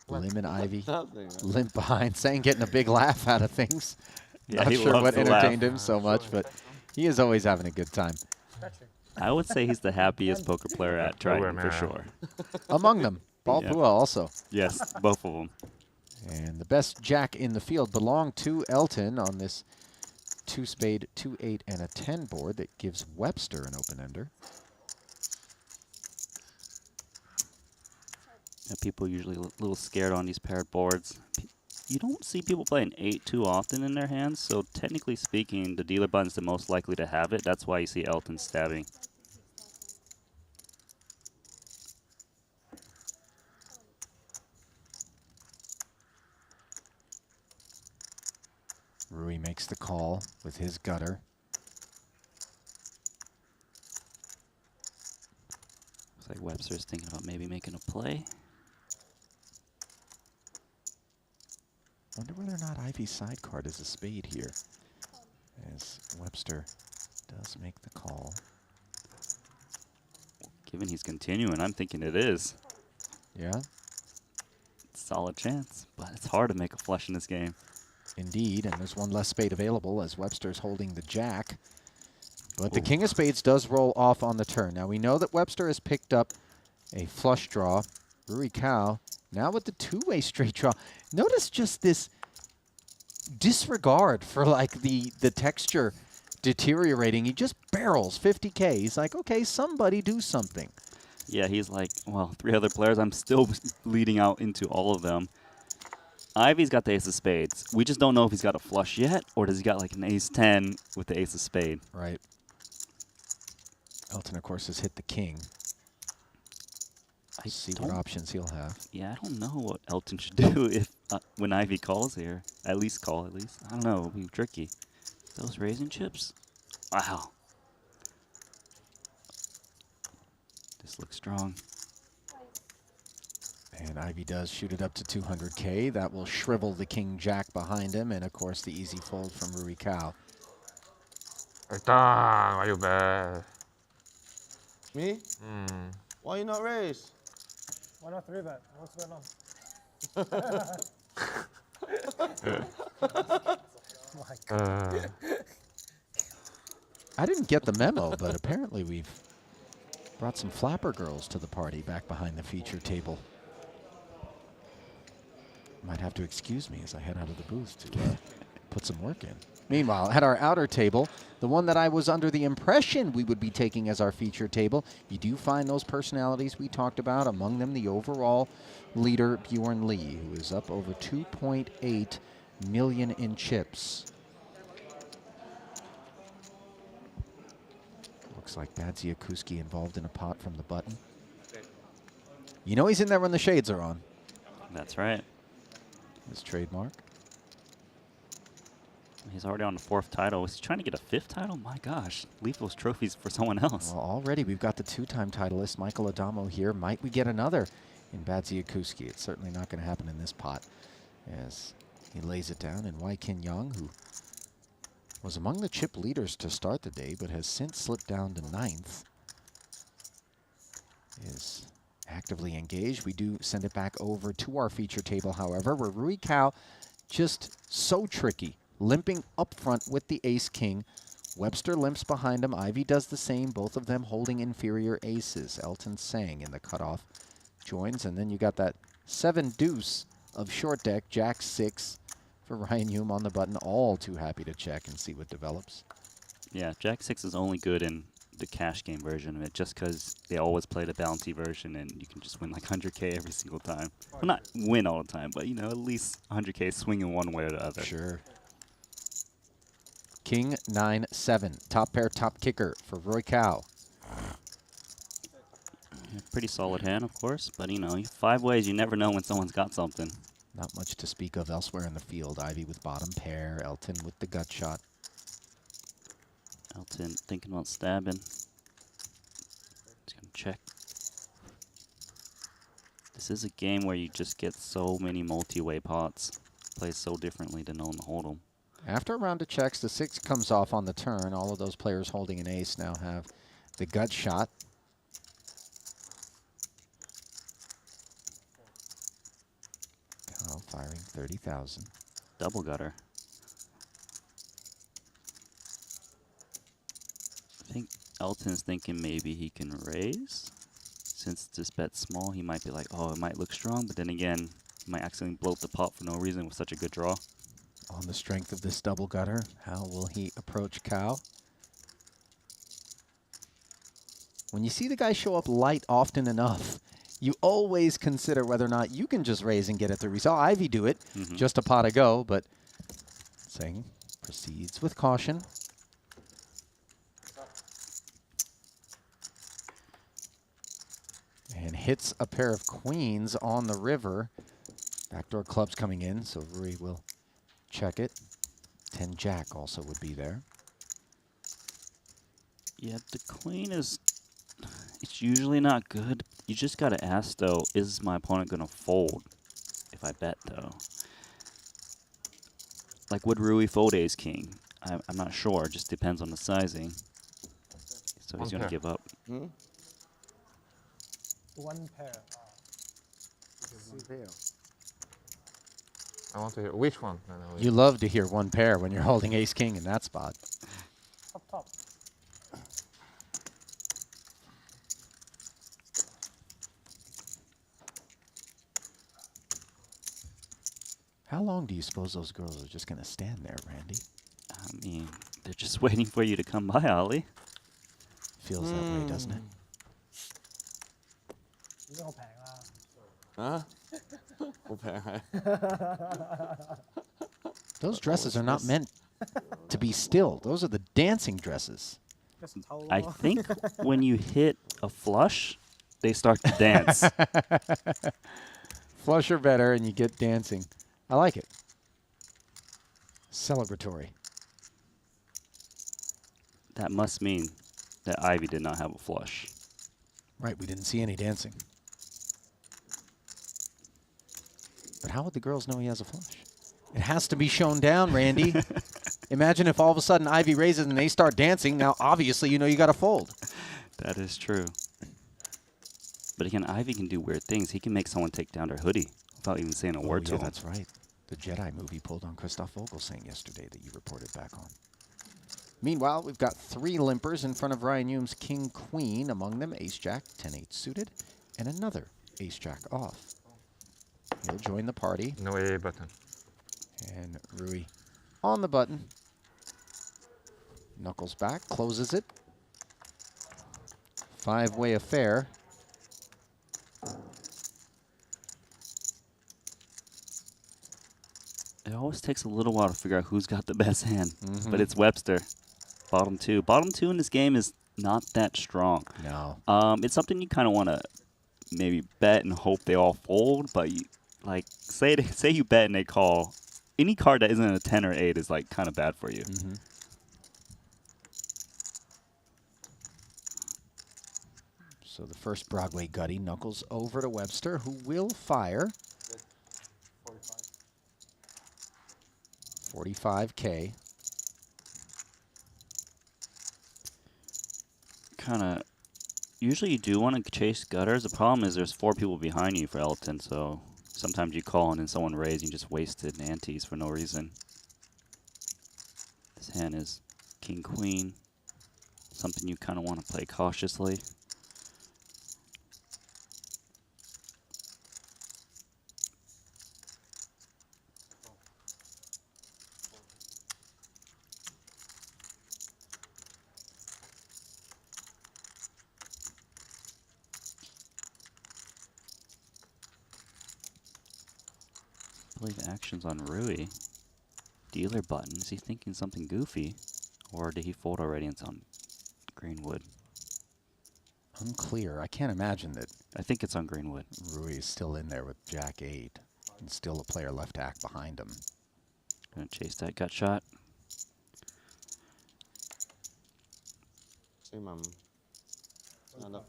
S1: Lim and Ivy. Limp behind. Sang getting a big laugh out of things.
S12: Yeah,
S1: Not
S12: he
S1: sure
S12: loves
S1: what
S12: to
S1: entertained
S12: laugh.
S1: him so much, but he is always having a good time.
S12: I would say he's the happiest poker player at Triton for sure.
S1: Among them, Paul Pua also.
S12: Yes, both of them.
S1: And the best jack in the field belonged to Elton on this 2-spade, 2-8, and a 10 board that gives Webster an open-ender.
S12: Yeah, people usually a little scared on these paired boards. You don't see people play an 8 too often in their hands, so technically speaking, the dealer button's the most likely to have it. That's why you see Elton stabbing.
S1: Rui makes the call with his gutter.
S12: Looks like Webster's thinking about maybe making a play.
S1: Wonder whether or not Ivy's side card is a spade here, as Webster does make the call.
S12: Given he's continuing, I'm thinking it is.
S1: Yeah?
S12: Solid chance, but it's hard to make a flush in this game.
S1: Indeed, and there's one less spade available as Webster's holding the jack. But the king of spades does roll off on the turn. Now we know that Webster has picked up a flush draw. Rui Cao now with the two-way straight draw. Notice just this disregard for like the texture deteriorating. He just barrels 50K. He's like, okay, somebody do something.
S12: Yeah, he's like, well, 3 other players. I'm still leading out into all of them. Ivy's got the ace of spades. We just don't know if he's got a flush yet, or does he got like an ace 10 with the ace of spade.
S1: Right. Elton, of course, has hit the king. See what options he'll have.
S12: Yeah, I don't know what Elton should do if when Ivy calls here. At least call, at least. I don't know. It'll be tricky. Those raising chips? Wow. This looks strong.
S1: And Ivy does shoot it up to 200K. That will shrivel the king-jack behind him. And, of course, the easy fold from Rui Cao.
S6: Why you bad? Me? Why you not raise?
S3: Why not 3-bet? What's going on? My God.
S1: I didn't get the memo, but apparently we've brought some flapper girls to the party back behind the feature table. Might have to excuse me as I head out of the booth to put some work in. Meanwhile, at our outer table, the one that I was under the impression we would be taking as our feature table, you do find those personalities we talked about, among them the overall leader, Bjorn Lee, who is up over 2.8 million in chips. Looks like Badziakuski involved in a pot from the button. You know he's in there when the shades are on.
S12: That's right.
S1: His trademark.
S12: He's already on the 4th title. Is he trying to get a 5th title? My gosh. Leave those trophies for someone else.
S1: Well, already we've got the 2-time titleist, Michael Adamo, here. Might we get another in Badziakuski? It's certainly not going to happen in this pot, as he lays it down. And Wai Kin Young, who was among the chip leaders to start the day, but has since slipped down to 9th, is actively engaged. We do send it back over to our feature table, however, where Rui Cao just so tricky, limping up front with the ace-king. Webster limps behind him. Ivy does the same, both of them holding inferior aces. Elton Sang in the cutoff joins, and then you got that 7-deuce of short deck, Jack 6 for Ryan Hume on the button. All too happy to check and see what develops.
S12: Yeah, Jack 6 is only good in the cash game version of it, just because they always play the bounty version, and you can just win like 100K every single time. Well, not win all the time, but, you know, at least 100K swinging one way or the other.
S1: Sure. King 9-7, top pair, top kicker for Rui Cao.
S12: Yeah, pretty solid hand, of course, but, you know, 5 ways, you never know when someone's got something.
S1: Not much to speak of elsewhere in the field. Ivy with bottom pair, Elton with the gut shot.
S12: Elton thinking about stabbing. He's going to check. This is a game where you just get so many multi-way pots. Plays so differently than on the Hold'em.
S1: After a round of checks, the 6 comes off on the turn. All of those players holding an ace now have the gut shot. Kyle firing 30,000.
S12: Double gutter. I think Elton's thinking maybe he can raise. Since this bet's small, he might be like, oh, it might look strong, but then again, he might accidentally bloat the pot for no reason with such a good draw.
S1: On the strength of this double gutter, how will he approach Cao? When you see the guy show up light often enough, you always consider whether or not you can just raise and get it through. We saw Ivy do it just a pot ago, but Singh proceeds with caution. And hits a pair of queens on the river. Backdoor clubs coming in, so Rui will check it. 10 Jack also would be there.
S12: Yeah, the queen is, it's usually not good. You just got to ask, though, is my opponent going to fold if I bet, though? Like, would Rui fold ace king? I'm not sure. It just depends on the sizing. So he's going to give up.
S6: One pair.
S10: One pair. I want to hear which one. No, no,
S1: You love to hear one pair when you're holding ace king in that spot.
S6: Top.
S1: How long do you suppose those girls are just going to stand there, Randy?
S12: I mean, they're just waiting for you to come by, Ollie.
S1: Feels that way, doesn't it?
S6: Huh?
S1: Those dresses are not meant to be still. Those are the dancing dresses.
S12: I think when you hit a flush, they start to dance.
S1: Flush or better, and you get dancing. I like it. Celebratory.
S12: That must mean that Ivy did not have a flush.
S1: Right, we didn't see any dancing. But how would the girls know he has a flush? It has to be shown down, Randy. Imagine if all of a sudden Ivy raises and they start dancing. Now, obviously, you know you got to fold.
S12: That is true. But again, Ivy can do weird things. He can make someone take down their hoodie without even saying a word to him.
S1: That's right. The Jedi movie pulled on Christoph Vogelsang yesterday that you reported back on. Meanwhile, we've got 3 limpers in front of Ryan Hume's King-Queen. Among them, Ace-Jack, 10-8 suited, and another Ace-Jack off. He'll join the party.
S10: No AA button.
S1: And Rui on the button. Knuckles back, closes it. 5-way affair.
S12: It always takes a little while to figure out who's got the best hand, but it's Webster. Bottom two. Bottom two in this game is not that strong.
S1: No.
S12: It's something you kind of want to maybe bet and hope they all fold, but you, like say you bet and they call. Any card that isn't a 10 or 8 is like kind of bad for you.
S1: So the first Broadway gutty, Knuckles over to Webster, who will fire. 45K.
S12: Kind of. Usually you do want to chase gutters. The problem is there's 4 people behind you for Elton, so sometimes you call and then someone raised and you just wasted antes for no reason. This hand is King Queen. Something you kind of want to play cautiously. I believe actions on Rui. Dealer button. Is he thinking something goofy? Or did he fold already and it's on Greenwood?
S1: Unclear. I can't imagine that.
S12: I think it's on Greenwood.
S1: Rui is still in there with Jack 8. And still a player left to act behind him.
S12: Gonna chase that gut shot.
S7: See, Mom. Stand up.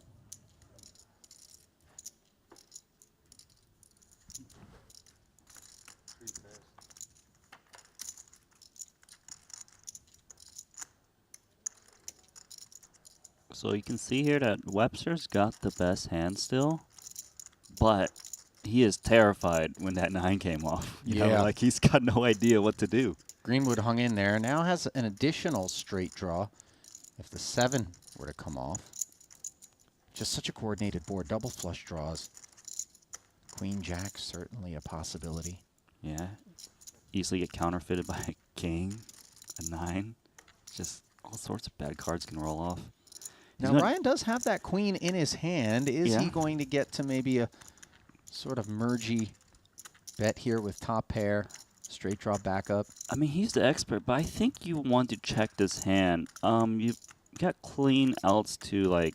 S12: So you can see here that Webster's got the best hand still, but he is terrified when that 9 came off. You know, like he's got no idea what to do.
S1: Greenwood hung in there. Now has an additional straight draw if the 7 were to come off. Just such a coordinated board. Double flush draws. Queen Jack, certainly a possibility.
S12: Yeah. Easily get counterfeited by a king, a 9. Just all sorts of bad cards can roll off.
S1: Now, Ryan does have that queen in his hand. Is
S12: Yeah.
S1: he going to get to maybe a sort of mergy bet here with top pair, straight draw backup?
S12: I mean, he's the expert, but I think you want to check this hand. You've got clean outs to, like,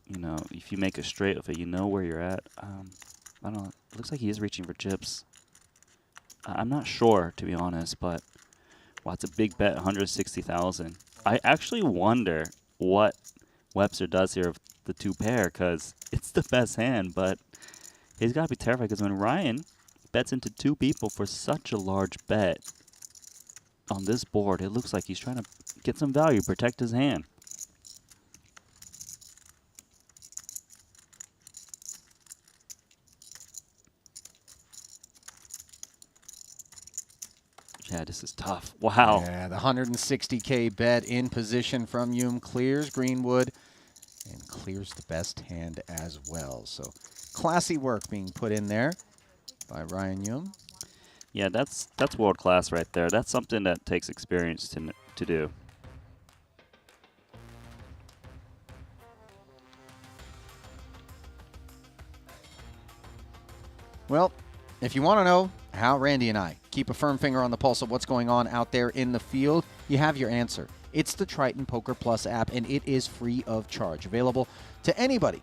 S12: you know, if you make a straight of it, you know where you're at. I don't know. It looks like he is reaching for chips. I'm not sure, to be honest, but wow, it's a big bet, 160,000. I actually wonder what Webster does here of the 2 pair, because it's the best hand, but he's got to be terrified because when Ryan bets into 2 people for such a large bet on this board, it looks like he's trying to get some value, protect his hand. Yeah, this is tough. Wow.
S1: Yeah, the 160K bet in position from Hume clears Greenwood and clears the best hand as well. So classy work being put in there by Ryan Hume.
S12: Yeah, that's world class right there. That's something that takes experience to do.
S1: Well, if you want to know how Randy and I keep a firm finger on the pulse of what's going on out there in the field, you have your answer. It's the Triton Poker Plus app, and it is free of charge. Available to anybody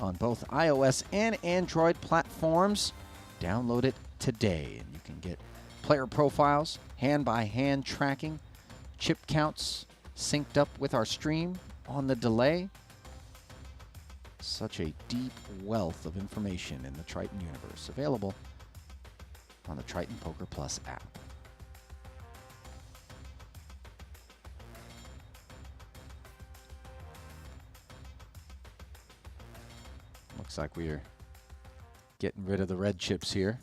S1: on both iOS and Android platforms. Download it today, and you can get player profiles, hand-by-hand tracking, chip counts synced up with our stream on the delay. Such a deep wealth of information in the Triton universe. Available on the Triton Poker Plus app. Looks like we're getting rid of the red chips here.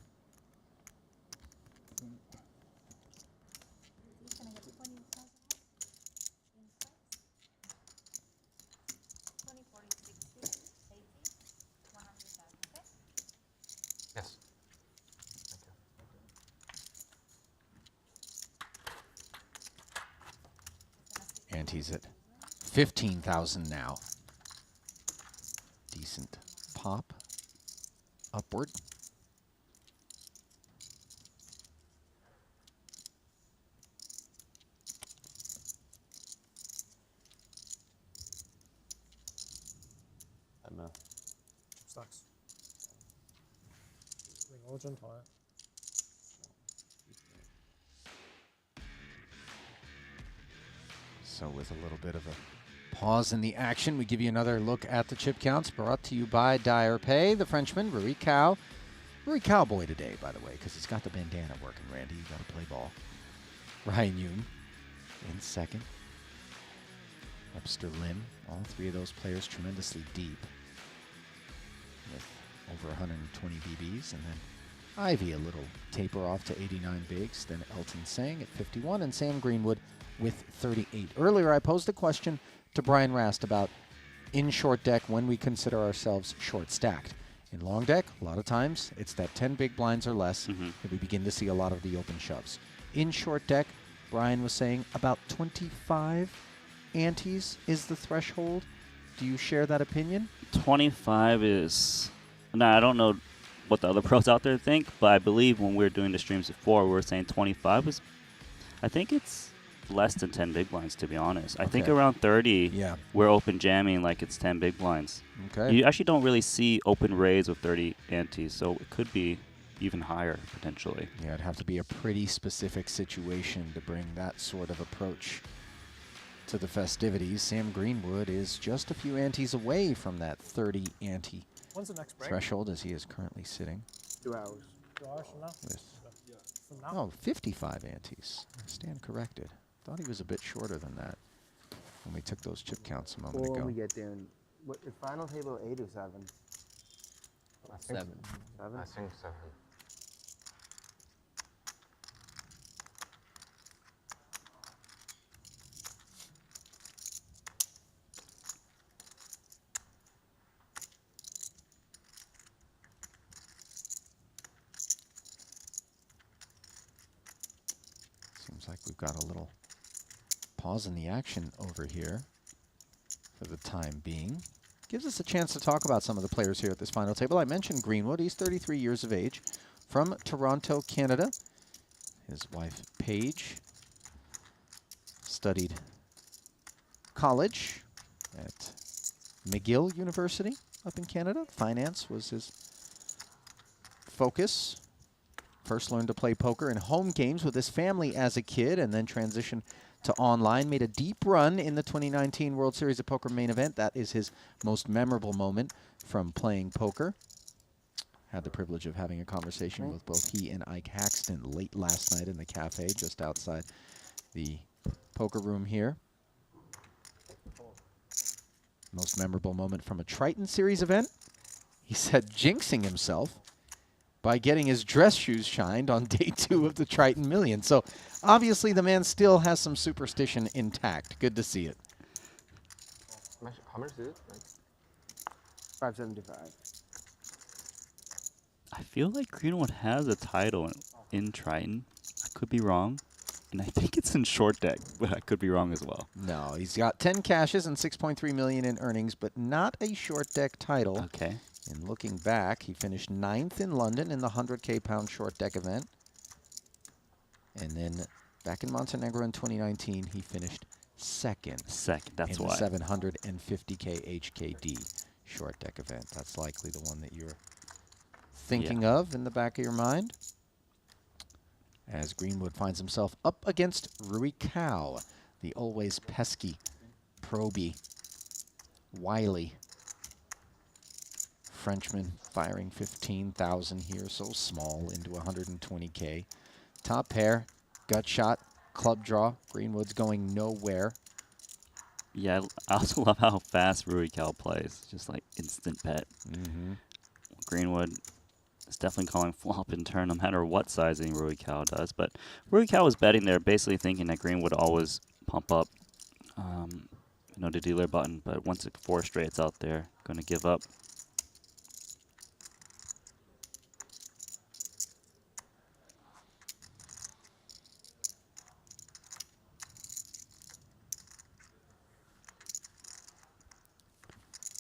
S10: Yes.
S1: Ante's at 15,000 now. Decent pop upward.
S13: Sucks.我真讨厌。
S1: So with a little bit of a pause in the action, we give you another look at the chip counts brought to you by Dyer Pay, the Frenchman, Rui Cao. Rui Cowboy today, by the way, because he's got the bandana working, Randy. You got to play ball. Ryan Yoon in second. Webster Lim, all three of those players tremendously deep with over 120 BBs. And then Ivy, a little taper off to 89 bigs. Then Elton Sang at 51 and Sam Greenwood with 38. Earlier, I posed a question to Brian Rast about in short deck when we consider ourselves short stacked. In long deck, a lot of times, it's that 10 big blinds or less that we begin to see a lot of the open shoves. In short deck, Brian was saying about 25 antes is the threshold. Do you share that opinion?
S12: 25 is... No, I don't know what the other pros out there think, but I believe when we were doing the streams before, we were saying 25 was... I think it's less than 10 big blinds, to be honest. I think around 30, we're open jamming like it's 10 big blinds.
S1: Okay.
S12: You actually don't really see open raise with 30 antes, so it could be even higher, potentially.
S1: Yeah, it'd have to be a pretty specific situation to bring that sort of approach to the festivities. Sam Greenwood is just a few antes away from that 30 ante
S13: When's the next break?
S1: threshold as he is currently sitting.
S6: 2 hours.
S13: 2 hours from now?
S1: With,
S13: From now?
S1: 55 antes. I stand corrected. Thought he was a bit shorter than that when we took those chip counts a moment ago.
S6: When we get there, what, the final table 8 or 7?
S10: 7.
S6: 7?
S10: I think 7.
S1: Seems like we've got a little pause in the action over here for the time being. Gives us a chance to talk about some of the players here at this final table. I mentioned Greenwood. He's 33 years of age from Toronto, Canada. His wife, Paige, studied college at McGill University up in Canada. Finance was his focus. First learned to play poker in home games with his family as a kid and then transitioned to online. Made a deep run in the 2019 World Series of Poker main event. That is his most memorable moment from playing poker. Had the privilege of having a conversation with both he and Ike Haxton late last night in the cafe just outside the poker room here. Most memorable moment from a Triton Series event. He said jinxing himself by getting his dress shoes shined on day 2 of the Triton Million. So obviously the man still has some superstition intact. Good to see it.
S10: How much is it? Like
S6: 575.
S12: I feel like Greenwood has a title in Triton. I could be wrong. And I think it's in short deck, but I could be wrong as well.
S1: No, he's got 10 cashes and 6.3 million in earnings, but not a short deck title.
S12: Okay.
S1: And looking back, he finished 9th in London in the 100K pound short deck event. And then back in Montenegro in 2019, he finished second.
S12: That's
S1: in
S12: why.
S1: the 750K HKD short deck event. That's likely the one that you're thinking of in the back of your mind. As Greenwood finds himself up against Rui Cao, the always pesky, proby, wily Frenchman, firing 15,000 here, so small, into 120K. Top pair, gut shot, club draw. Greenwood's going nowhere.
S12: Yeah, I also love how fast Rui Cao plays. Just like instant bet. Greenwood is definitely calling flop in turn no matter what sizing Rui Cao does. But Rui Cao was betting there, basically thinking that Green would always pump up the dealer button. But once it 4 straights out there, going to give up.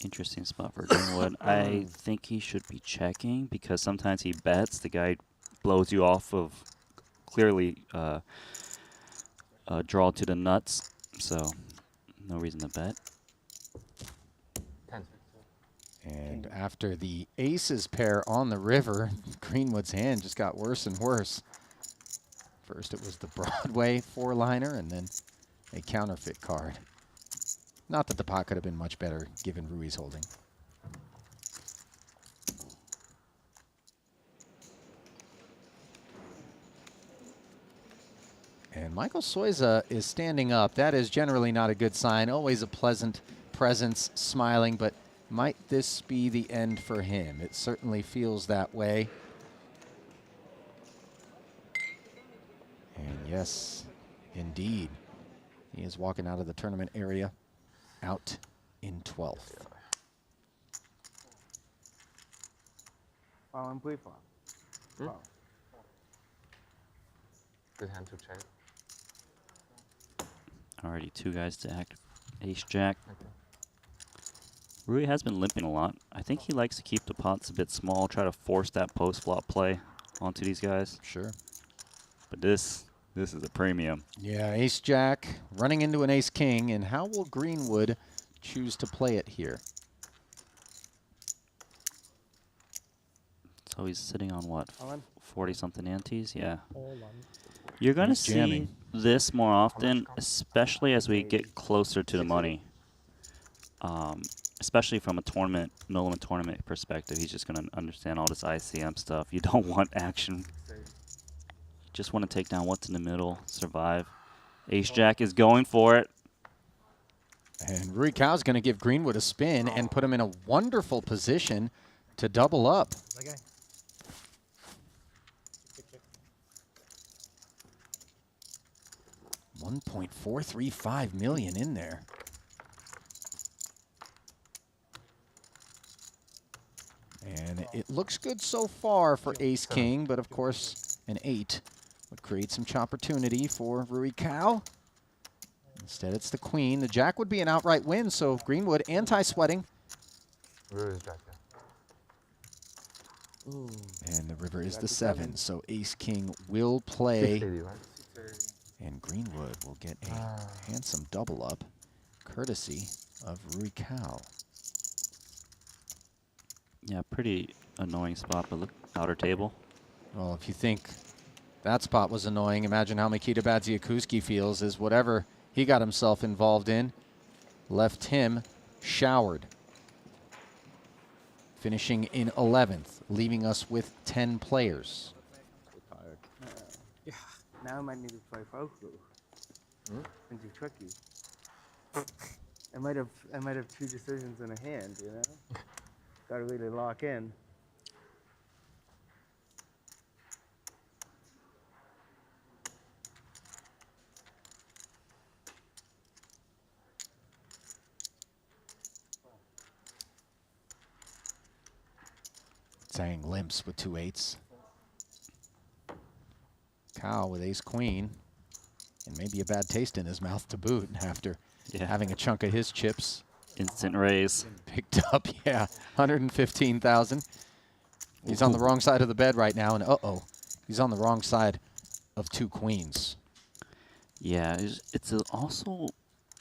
S12: Interesting spot for Greenwood. I think he should be checking because sometimes he bets. The guy blows you off of clearly draw to the nuts, so no reason to bet.
S10: 10.
S1: And after the aces pair on the river, Greenwood's hand just got worse and worse. First it was the Broadway 4-liner and then a counterfeit card. Not that the pot could have been much better given Rui's holding. And Michael Soiza is standing up. That is generally not a good sign. Always a pleasant presence, smiling, but might this be the end for him? It certainly feels that way. And yes, indeed. He is walking out of the tournament area, out in 12th.
S6: Wow, I'm pre-flop. Wow.
S10: Good hand to check.
S12: Already 2 guys to act. Ace Jack. Rui has been limping a lot. I think he likes to keep the pots a bit small, try to force that post-flop play onto these guys.
S1: Sure.
S12: But this is a premium.
S1: Yeah, Ace Jack running into an Ace King, and how will Greenwood choose to play it here?
S12: So he's sitting on what, 40-something antes? Yeah.
S13: All on.
S12: You're going to
S1: He's
S12: see
S1: jamming.
S12: this more often, especially as we get closer to the money. Especially from a tournament, no-limit tournament perspective. He's just going to understand all this ICM stuff. You don't want action. You just want to take down what's in the middle, survive. Ace Jack is going for it.
S1: And Rui Cao's going to give Greenwood a spin and put him in a wonderful position to double up.
S13: Okay.
S1: 1.435 million in there. And it looks good so far for Ace King, but of course an 8 would create some opportunity for Rui Cao. Instead it's the Queen. The Jack would be an outright win, so Greenwood anti-sweating.
S10: Rui's Jack, yeah.
S1: And the river is the 7, so Ace King will play.
S10: 680, right?
S1: And Greenwood will get a handsome double up, courtesy of Rui Cao.
S12: Yeah, pretty annoying spot, but look, outer table.
S1: Well, if you think that spot was annoying, imagine how Mikita Badziakuski feels as whatever he got himself involved in left him showered. Finishing in 11th, leaving us with 10 players.
S6: Yeah, now I might need to play Foku. And do tricky. I might have 2 decisions in a hand, you know? Gotta really lock in.
S1: Tsang limps with 2 8s. Cao with Ace Queen. And maybe a bad taste in his mouth to boot after having a chunk of his chips.
S12: Instant raise.
S1: Picked up, yeah, 115,000. He's on the wrong side of the bed right now, and he's on the wrong side of 2 queens.
S12: Yeah, it's also,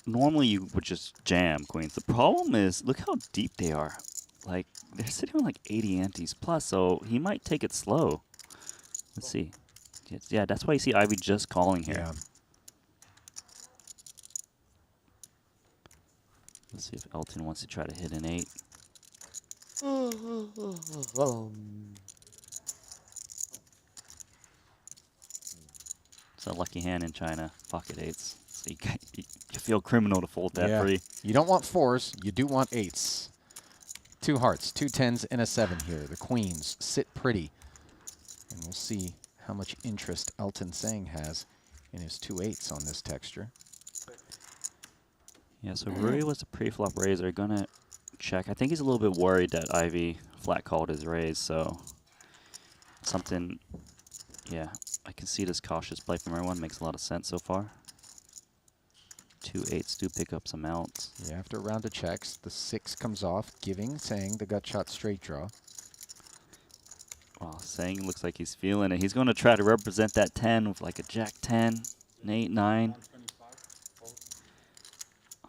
S12: normally you would just jam queens. The problem is, look how deep they are. Like, they're sitting on like 80 antes plus, so he might take it slow. Let's see. Yeah, that's why you see Ivy just calling here.
S1: Yeah.
S12: Let's see if Elton wants to try to hit an 8. It's a lucky hand in China, pocket 8s. So you feel criminal to fold that free.
S1: You don't want 4s, you do want 8s. 2 hearts, 2 10s, and a 7 here. The queens sit pretty. And we'll see how much interest Elton Sang has in his 2 8s on this texture.
S12: Yeah, so Rui was a pre-flop raiser. Gonna check. I think he's a little bit worried that Ivy flat called his raise, so something, yeah, I can see this cautious play from everyone. Makes a lot of sense so far. 2 8s do pick up some outs.
S1: Yeah, after a round of checks, the 6 comes off, saying the gut shot straight draw.
S12: Well, Sang looks like he's feeling it. He's going to try to represent that 10 with like a Jack 10, an 8 9.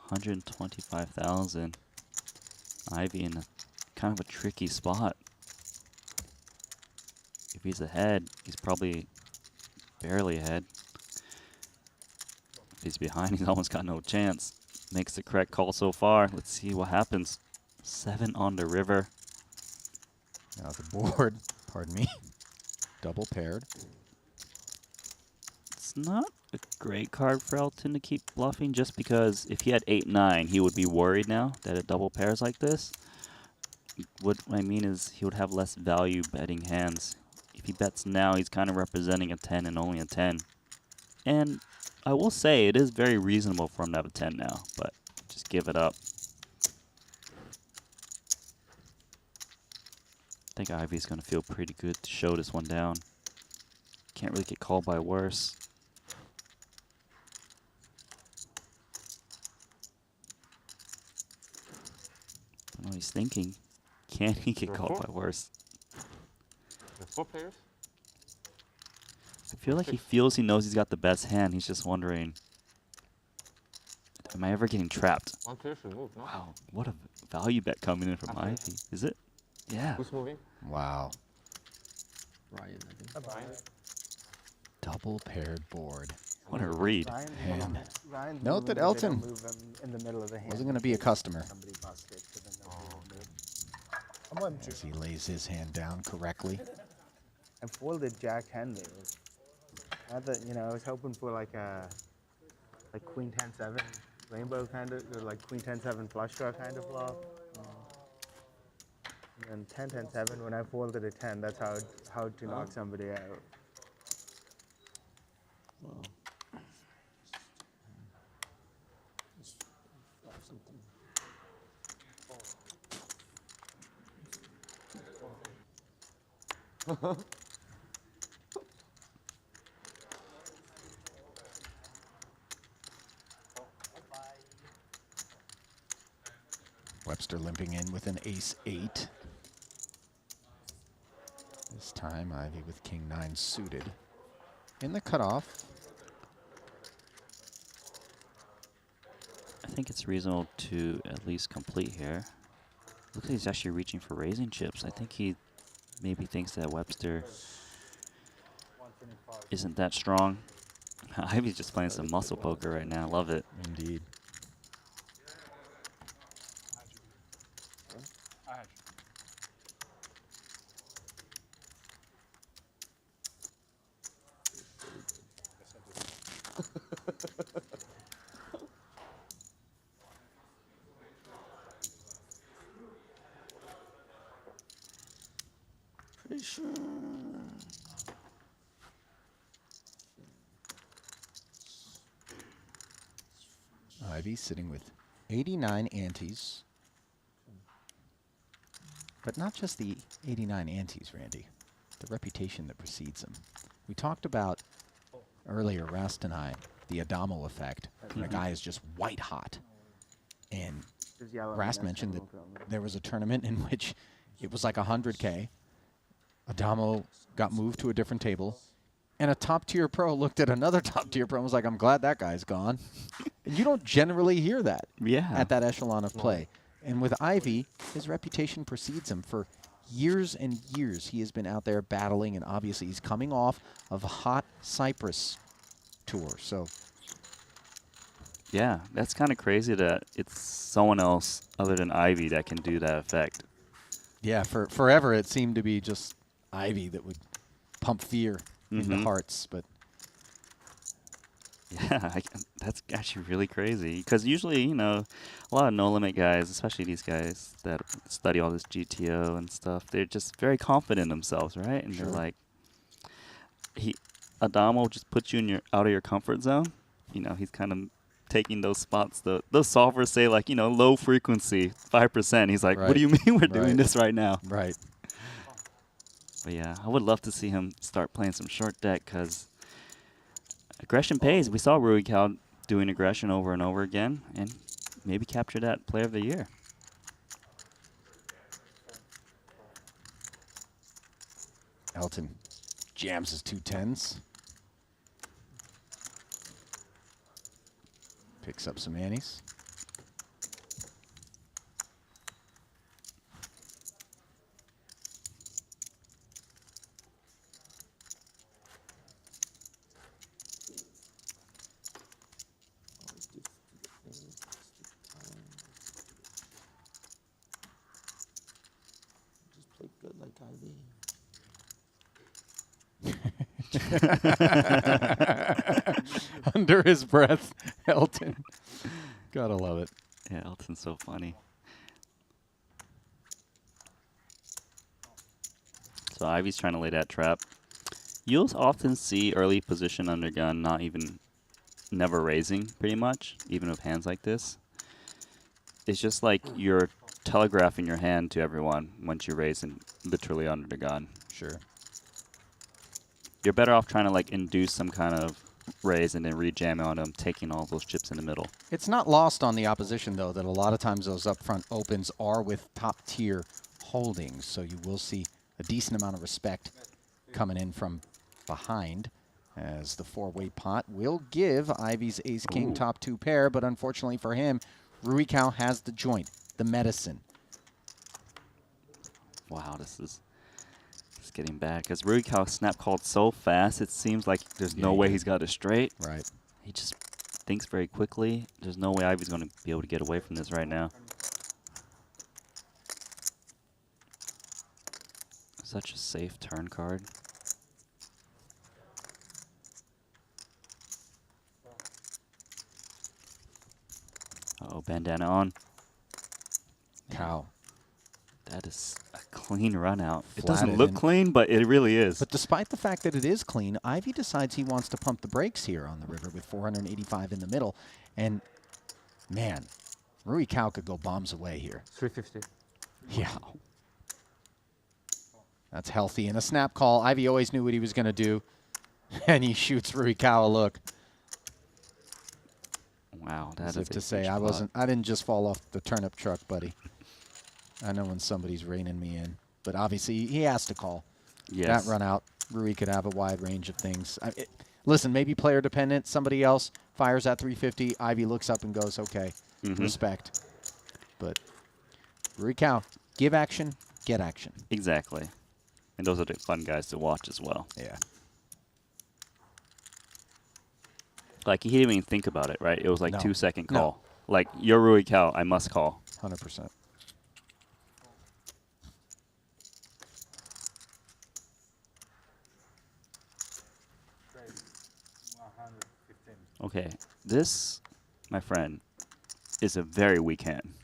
S12: 125,000. Ivy in a kind of a tricky spot. If he's ahead, he's probably barely ahead. If he's behind, he's almost got no chance. Makes the correct call so far. Let's see what happens. 7 on the river.
S1: Now the board, pardon me, double paired.
S12: It's not a great card for Elton to keep bluffing, just because if he had 8 9, he would be worried now that it double pairs like this. What I mean is he would have less value betting hands. If he bets now, he's kind of representing a 10 and only a 10. And I will say it is very reasonable for him to have a 10 now, but just give it up. I think Ivy's going to feel pretty good to show this one down. Can't really get called by worse. I don't know what he's thinking. Can he get called by worse?
S10: The 4 players?
S12: I feel like he feels he knows he's got the best hand. He's just wondering, am I ever getting trapped?
S10: 1 player should move, no?
S12: Wow, what a value bet coming in from Ivy. Is it? Yeah.
S10: Who's moving?
S1: Wow.
S6: Ryan, I think.
S13: Ryan.
S1: Double paired board.
S12: What a read.
S6: Ryan's
S1: Note that
S6: moving, they don't
S1: Elton
S6: move him in the middle of the hand.
S1: wasn't going to be a customer.
S6: Somebody busted, so then they'll move.
S13: I'm going to.
S1: As he lays his hand down correctly.
S6: I folded Jack Henry. I thought, I was hoping for like Queen 10-7 rainbow kind of, or like Queen 10-7 flush draw kind of flop. And then 10-10-7, when I folded a 10, that's how to knock somebody out.
S1: Webster limping in with an ace-8. This time, Ivy with king 9 suited. In the cutoff.
S12: I think it's reasonable to at least complete here. Looks like he's actually reaching for raising chips. I think he maybe thinks that Webster isn't that strong. Ivy's just playing some muscle poker right now. Love it.
S1: Indeed.
S6: Pretty sure.
S1: Ivy sitting with 89 antes. But not just the 89 antes, Randy. The reputation that precedes him. We talked about earlier, Rast and I, the Adamo effect. When a guy is just white hot. And Rast mentioned that there was a tournament in which it was like 100K. Adamo got moved to a different table. And a top-tier pro looked at another top-tier pro and was like, I'm glad that guy's gone. And you don't generally hear that at that echelon of play. And with Ivy, his reputation precedes him. For years and years, he has been out there battling, and obviously he's coming off of a hot Cyprus tour. So,
S12: yeah, that's kind of crazy that it's someone else other than Ivy that can do that effect.
S1: yeah, for forever it seemed to be just Ivy that would pump fear into hearts. But
S12: yeah, that's actually really crazy. Because usually, a lot of no-limit guys, especially these guys that study all this GTO and stuff, they're just very confident in themselves, right? And they're like, Adamo just puts you out of your comfort zone. He's kind of taking those spots. Those solvers say like, low frequency, 5%. He's like, what do you mean we're doing this right now?
S1: Right.
S12: But yeah, I would love to see him start playing some short deck because aggression pays. We saw Rui Cal doing aggression over and over again and maybe capture that player of the year.
S1: Elton jams his 2 10s. Picks up some antes.
S6: Just play good like IB.
S1: Under his breath, Elton. Gotta love it.
S12: Yeah, Elton's so funny. So Ivy's trying to lay that trap. You'll often see early position under gun never raising pretty much, even with hands like this. It's just like you're telegraphing your hand to everyone once you raise and literally under the gun.
S1: Sure.
S12: You're better off trying to like induce some kind of raise and then re-jam on them, taking all those chips in the middle.
S1: It's not lost on the opposition, though, that a lot of times those upfront opens are with top-tier holdings, so you will see a decent amount of respect coming in from behind, as the four-way pot will give Ivy's ace-king top 2 pair, but unfortunately for him, Rui Cow has the joint, the medicine.
S12: Wow, this is getting bad because Rui Cow snap called so fast, it seems like there's no way he's got it straight.
S1: Right.
S12: He just thinks very quickly. There's no way Ivy's going to be able to get away from this right now. Such a safe turn card. Uh-oh, bandana on.
S1: Cow.
S12: That is a clean run out. It
S1: Flatted
S12: doesn't look
S1: in.
S12: clean, but it really is.
S1: But despite the fact that it is clean, Ivy decides he wants to pump the brakes here on the river with 485 in the middle. And, man, Rui Cow could go bombs away here.
S6: 350.
S1: Yeah. That's healthy. And a snap call. Ivy always knew what he was going to do. And he shoots Rui Cow a look.
S12: Wow, that
S1: As
S12: is
S1: if to say, I didn't just fall off the turnip truck, buddy. I know when somebody's reining me in. But obviously, he has to call.
S12: Yes.
S1: That run out, Rui could have a wide range of things. Listen, maybe player dependent. Somebody else fires at 350. Ivy looks up and goes, okay, respect. But Rui Cow, give action, get action.
S12: Exactly. And those are the fun guys to watch as well.
S1: Yeah.
S12: Like, he didn't even think about it, right? It was like
S1: No.
S12: 2-second
S1: No.
S12: call. Like, you're Rui Cow, I must call.
S1: 100%.
S12: Okay, this, my friend, is a very weak hand.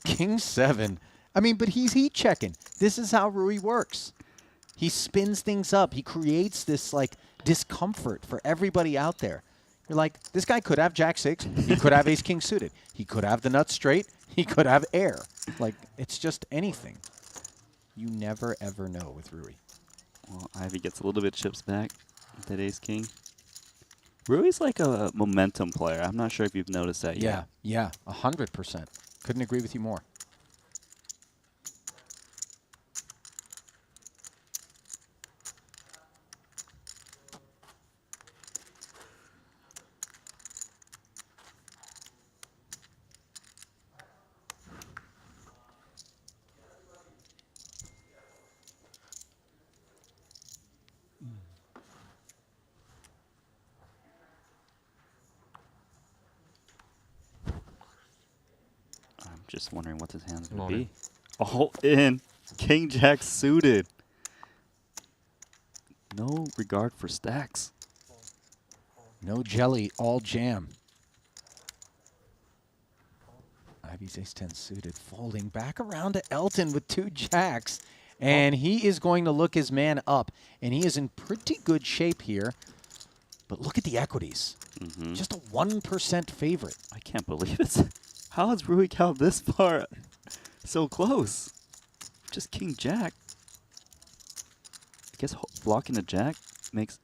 S1: King 7. I mean, but he's heat checking. This is how Rui works. He spins things up. He creates this, like, discomfort for everybody out there. You're like, this guy could have Jack 6. He could have Ace King suited. He could have the nuts straight. He could have air. Like, it's just anything. You never, ever know with Rui.
S12: Well, Ivy gets a little bit chips back with that Ace King. Rui's like a momentum player. I'm not sure if you've noticed that yet.
S1: Yeah, 100%. Couldn't agree with you more.
S12: I'm just wondering what his hand's
S10: Come
S12: going
S10: on
S12: to
S10: in.
S12: be. All in. King Jack suited. No regard for stacks.
S1: No jelly, all jam. Ivy's Ace 10 suited, folding back around to Elton with 2 jacks. And he is going to look his man up. And he is in pretty good shape here. But look at the equities. Just a 1% favorite.
S12: I can't believe it. How is Rui Cow this far so close? Just King Jack. I guess blocking the Jack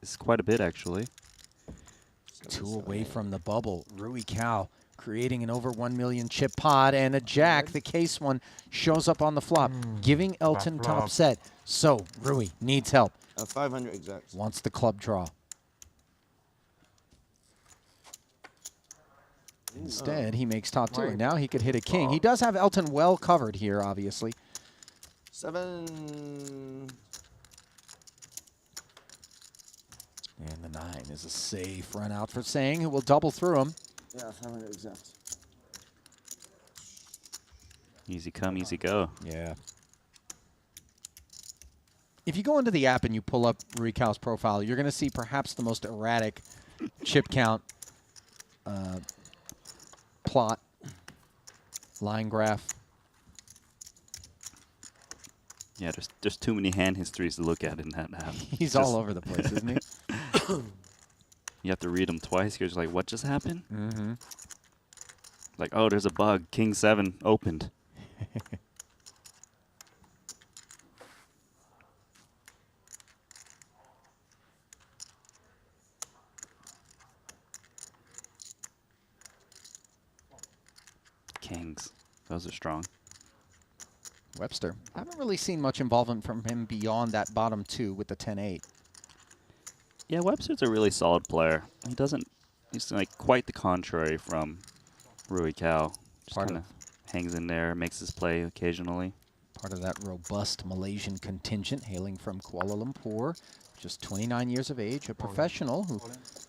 S12: is quite a bit, actually.
S1: 2 away from the bubble. Rui Cao creating an over 1 million chip pot, and a jack. The case one shows up on the flop, giving Elton top set. So Rui needs help.
S6: 500 exacts.
S1: Wants the club draw. Instead, he makes top 2, and now he could hit a king. He does have Elton well covered here, obviously.
S6: 7.
S1: And the 9 is a safe run out for Sang, who will double through him.
S6: Yeah, 500 exact.
S12: Easy come, easy go.
S1: Yeah. If you go into the app and you pull up Rui Cao's profile, you're going to see perhaps the most erratic chip count plot, line graph.
S12: Yeah, there's too many hand histories to look at in that app.
S1: He's all over the place, isn't he?
S12: You have to read them twice. You're just like, what just happened?
S1: Mm-hmm.
S12: Like, oh, there's a bug. King 7 opened. Kings. Those are strong.
S1: Webster. Haven't really seen much involvement from him beyond that bottom 2 with the 10-8.
S12: Yeah, Webster's a really solid player. He's like quite the contrary from Rui Cao. Just kind of hangs in there, makes his play occasionally.
S1: Part of that robust Malaysian contingent hailing from Kuala Lumpur. Just 29 years of age, a professional who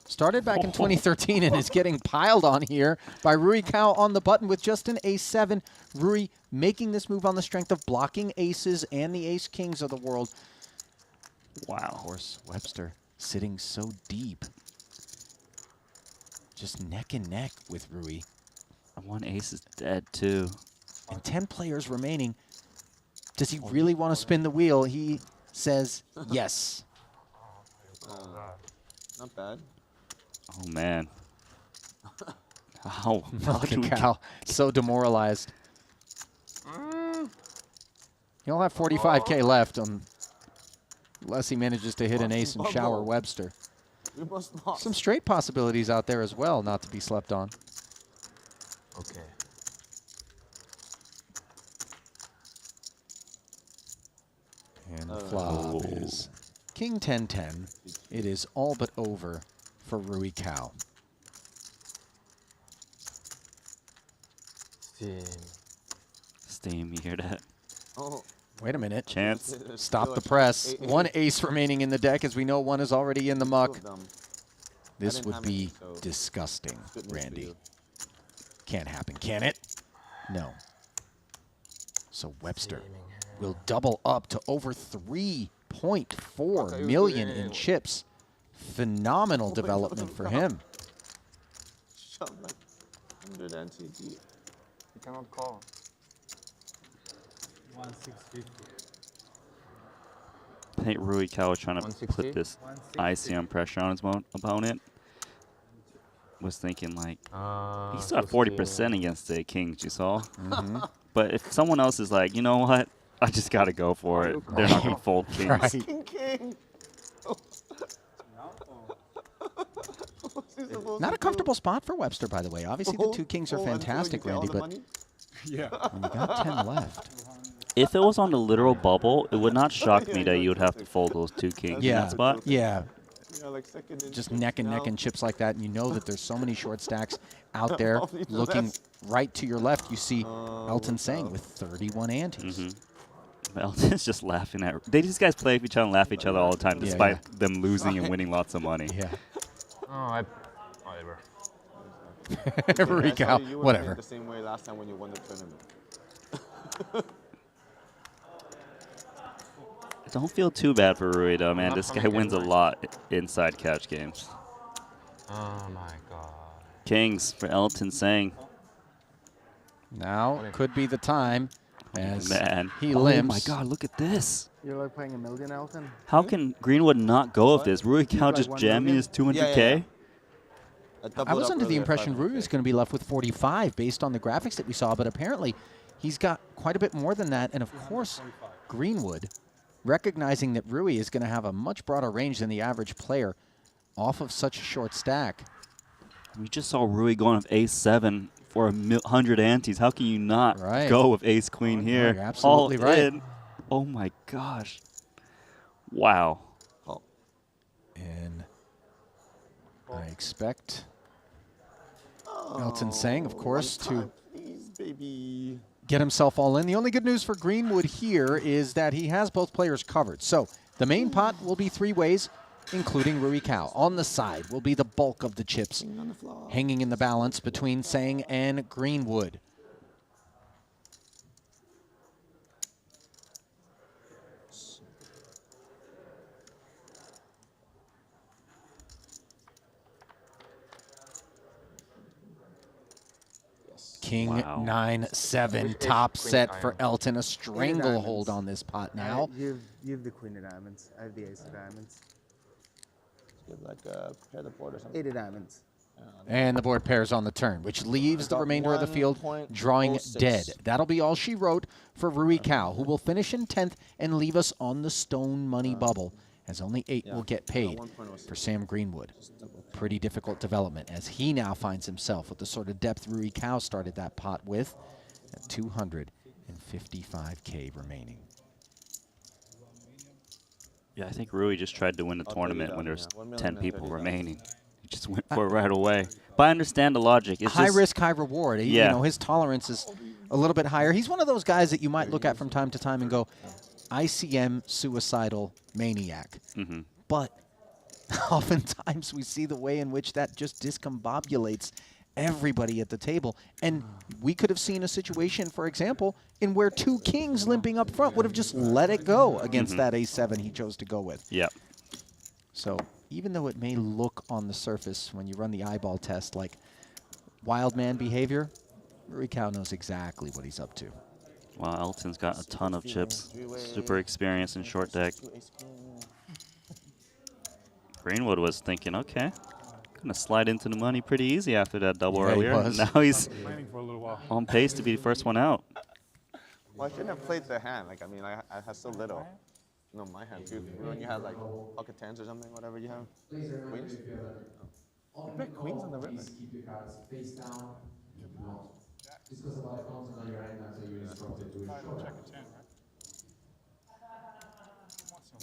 S1: started back in 2013 and is getting piled on here by Rui Cao on the button with just an ace-7. Rui making this move on the strength of blocking aces and the ace-kings of the world. Wow. Of course, Webster sitting so deep. Just neck and neck with Rui.
S12: One ace is dead, too.
S1: And 10 players remaining. Does he really want to spin the wheel? He says yes.
S6: Not bad.
S12: Oh, man. How?
S1: Look at Cal. So demoralized. He'll have 45K left unless he manages to hit an ace and shower Webster.
S6: We must not.
S1: Some straight possibilities out there as well, not to be slept on.
S9: Okay.
S1: And the flop is King 10-10. It is all but over for Rui Cao.
S12: Steam, you hear that?
S6: Oh.
S1: Wait a minute.
S12: Chance.
S1: Stop the press. One ace remaining in the deck, as we know one is already in the muck. This would be disgusting, Randy. Can't happen, can it? No. So Webster will double up to over 3.4 million in chips. Phenomenal development for him.
S6: Shot like 100 anti-G.
S10: You cannot call.
S6: 1650.
S12: I think Rui Cao was trying to
S6: 160?
S12: put this ICM pressure on his opponent. Was thinking like, he still had 40% against the kings, you saw? But if someone else is like, you know what? I just got to go for it. They're not going to fold kings.
S1: Right.
S6: King.
S1: Not a comfortable spot for Webster, by the way. Obviously, the 2 kings are fantastic, Randy, but when you got 10 left.
S12: If it was on the literal bubble, it would not shock me that you would have to fold those 2 kings in that spot.
S1: Yeah.
S6: Like second
S1: Just neck and neck and chips like that, and you know that there's so many short stacks out there. Looking right to your left, you see Elton Sang with 31 antes.
S12: Elton's just laughing at. These guys play with each other and laugh at each other all the time, despite them losing and winning lots of money.
S1: Yeah.
S10: Whatever.
S1: Rui Cao, whatever.
S6: The same way last time when you won the tournament.
S12: Don't feel too bad for Rui, though, man. This guy wins a lot inside catch games.
S10: Oh my god.
S12: Kings for Elton Sang.
S1: Now could be the time as he
S12: Oh
S1: limps.
S12: my god, look at this.
S6: You're like playing a million, Elton?
S12: How can Greenwood not go of this? Rui Cao just jamming his 200K?
S1: I was under the impression Rui was going to be left with 45 based on the graphics that we saw, but apparently he's got quite a bit more than that. And of course, Greenwood, recognizing that Rui is going to have a much broader range than the average player off of such a short stack,
S12: We just saw Rui going with ace-7 for 100 antes. How can you not go with ace-queen here?
S1: you're absolutely
S12: All
S1: right.
S12: in. Oh my gosh. Wow.
S1: And I expect Elton Sang, of course, to get himself all in. The only good news for Greenwood here is that he has both players covered. So the main pot will be 3 ways, including Rui Cao. On the side will be the bulk of the chips hanging in the balance between Sang and Greenwood. King 9-7, top set for Elton. A stranglehold on this pot now.
S6: You have the queen of diamonds. I have the ace of diamonds.
S7: Like pair the board or something.
S6: 8 of diamonds.
S1: And the board pairs on the turn, which leaves the remainder of the field drawing dead. That'll be all she wrote for Rui Cao, who will finish in 10th and leave us on the stone money bubble, as only 8 will get paid for Sam Greenwood. Pretty difficult development, as he now finds himself with the sort of depth Rui Cao started that pot with, at 255K remaining.
S12: Yeah, I think Rui just tried to win the tournament when there's 10 people remaining. He just went for it right away. But I understand the logic. It's
S1: high
S12: just,
S1: risk, high reward.
S12: Yeah.
S1: You know, his tolerance is a little bit higher. He's one of those guys that you might look at from time to time and go, ICM suicidal maniac. But oftentimes we see the way in which that just discombobulates everybody at the table. And we could have seen a situation, for example, in where 2 kings limping up front would have just let it go against that ace-7 he chose to go with.
S12: Yeah.
S1: So even though it may look on the surface when you run the eyeball test like wild man behavior, Rui Cao knows exactly what he's up to.
S12: Wow, Elton's got a ton of chips. Super experienced in short deck. Greenwood was thinking, okay, gonna slide into the money pretty easy after that double earlier. Now he's on pace to be the first one out.
S7: Well, I shouldn't have played the hand. Like, I mean, I had so little. No, my hand too. When you had like pocket tens or something, whatever you have. Queens? You pick queens on the river.
S14: Keep your cards face down. Discuss about accounts on your end until you're instructed to ensure.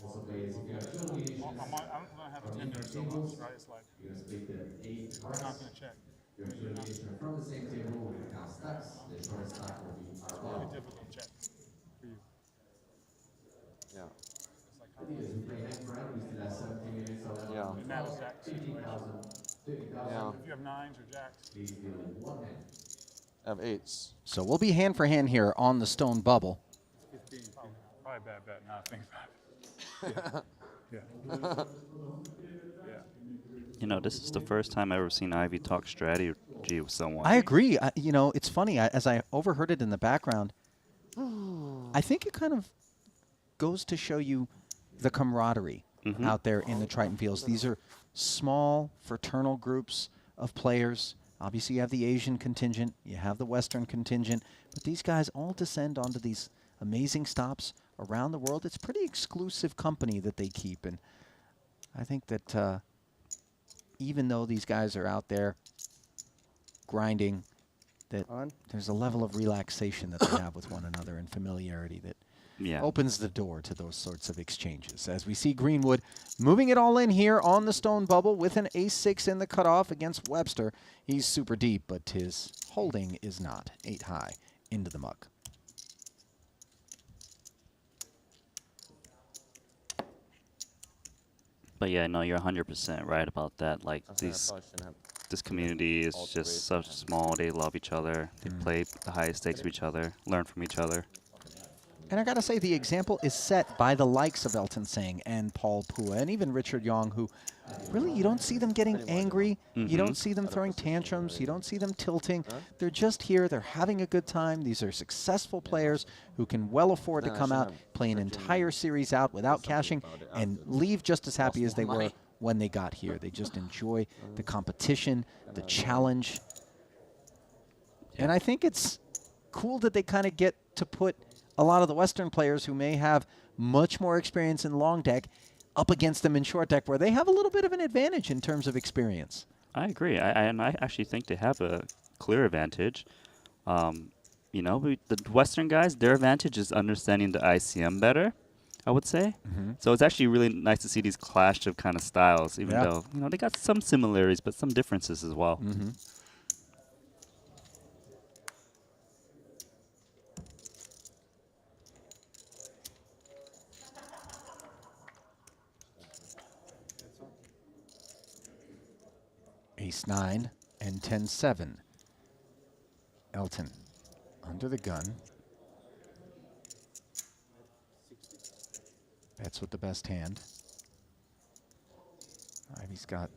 S14: Also, players, if you have 2 eliminations,
S3: I'm gonna have a 10 there so much, right? It's like
S14: you're gonna split the 8 cards.
S3: I'm not gonna check.
S14: You have 2 eliminations from the same table with account stacks. The shortest stack will be
S3: It's really difficult to check for you.
S7: Yeah.
S14: I think as we play next round, we still have 17 minutes of
S7: Yeah.
S3: And that was that situation.
S14: 30,000.
S7: Yeah.
S3: If you have 9s or jacks.
S14: Please deal in 1 hand.
S7: I have 8s.
S1: So we'll be hand for hand here on the stone bubble.
S3: 15. Probably a bad bet now I think about it. Yeah.
S12: You know, this is the first time I've ever seen Ivy talk strategy with someone.
S1: I agree. You know, it's funny. As I overheard it in the background, I think it kind of goes to show you the camaraderie out there in the Triton fields. These are small, fraternal groups of players. Obviously, you have the Asian contingent. You have the Western contingent. But these guys all descend onto these amazing stops around the world. It's pretty exclusive company that they keep. And I think that even though these guys are out there grinding, that there's a level of relaxation that they have with one another and familiarity that opens the door to those sorts of exchanges. As we see Greenwood moving it all in here on the stone bubble with an ace-6 in the cutoff against Webster. He's super deep, but his holding is not. 8 high into the muck.
S12: But yeah, no, you're 100% right about that. Like this community is just so small. They love each other. They play the highest stakes of each other, learn from each other.
S1: And I got to say, the example is set by the likes of Elton Sang and Paul Pua and even Richard Yong, who really you don't see them getting angry. You don't see them throwing tantrums. You don't see them tilting. They're just here. They're having a good time. These are successful players who can well afford to come out, play an entire series out without cashing, and leave just as happy as they were when they got here. They just enjoy the competition, the challenge. And I think it's cool that they kind of get to put a lot of the Western players who may have much more experience in long deck up against them in short deck, where they have a little bit of an advantage in terms of experience.
S12: I agree. And I actually think they have a clear advantage. You know, the Western guys, their advantage is understanding the ICM better, I would say. So it's actually really nice to see these clash of kind of styles, even
S1: Yeah.
S12: though, you know, they got some similarities, but some differences as well.
S1: Mm-hmm. Ace-9 and 10-7. Elton under the gun. Bets with the best hand. Ivy's got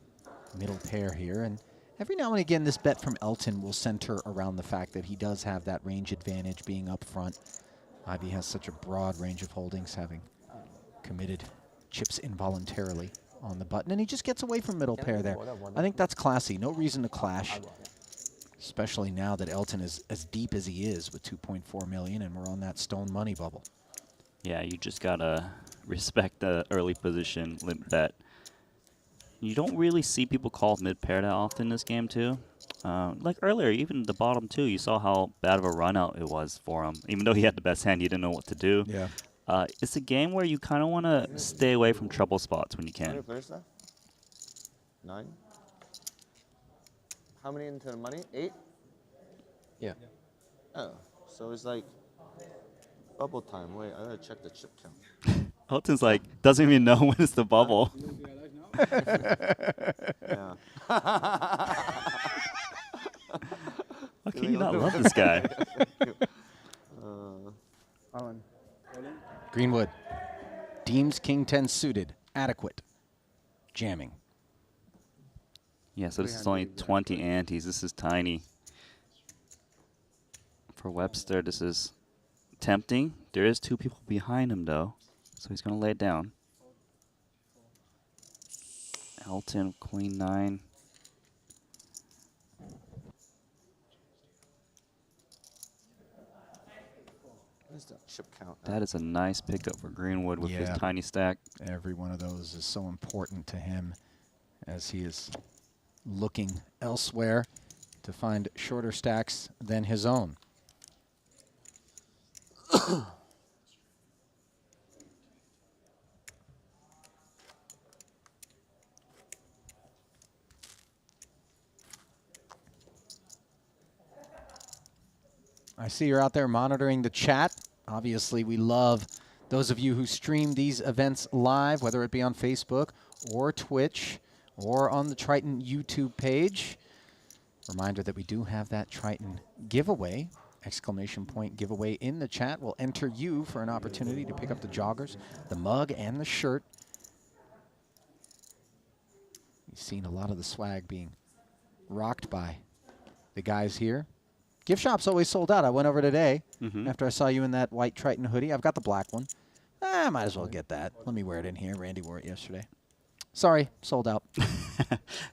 S1: middle pair here, and every now and again this bet from Elton will center around the fact that he does have that range advantage being up front. Ivy has such a broad range of holdings, having committed chips involuntarily on the button, and he just gets away from middle pair there. I think that's classy. No reason to clash, especially now that Elton is as deep as he is with 2.4 million, and we're on that stone money bubble.
S12: Yeah, you just gotta respect the early position limp bet. You don't really see people call mid pair that often in this game too. Like earlier, even the bottom two, you saw how bad of a run out it was for him. Even though he had the best hand, he didn't know what to do.
S1: Yeah.
S12: It's a game where you kind of want to stay away from trouble spots when you
S7: How many
S12: can.
S7: players left? 9. How many into the money? 8?
S15: Yeah.
S7: Oh, so it's like bubble time. Wait, I gotta check the chip count.
S12: Elton's like, doesn't even know when it's the bubble.
S7: Yeah.
S12: How can you not love this guy?
S6: Owen.
S1: Greenwood deems King 10 suited, adequate, jamming.
S12: Yeah, so this is only 20 antes. This is tiny. For Webster, this is tempting. There is 2 people behind him, though, so he's going to lay it down. Elton, Queen 9.
S7: Where's the chip count?
S12: That is a nice pickup for Greenwood with his tiny stack.
S1: Every one of those is so important to him as he is looking elsewhere to find shorter stacks than his own. I see you're out there monitoring the chat. Obviously, we love those of you who stream these events live, whether it be on Facebook or Twitch or on the Triton YouTube page. Reminder that we do have that Triton giveaway, exclamation point giveaway in the chat. We'll enter you for an opportunity to pick up the joggers, the mug, and the shirt. You've seen a lot of the swag being rocked by the guys here. Gift shop's always sold out. I went over today after I saw you in that white Triton hoodie. I've got the black one. I might as well get that. Let me wear it in here. Randy wore it yesterday. Sorry, sold out.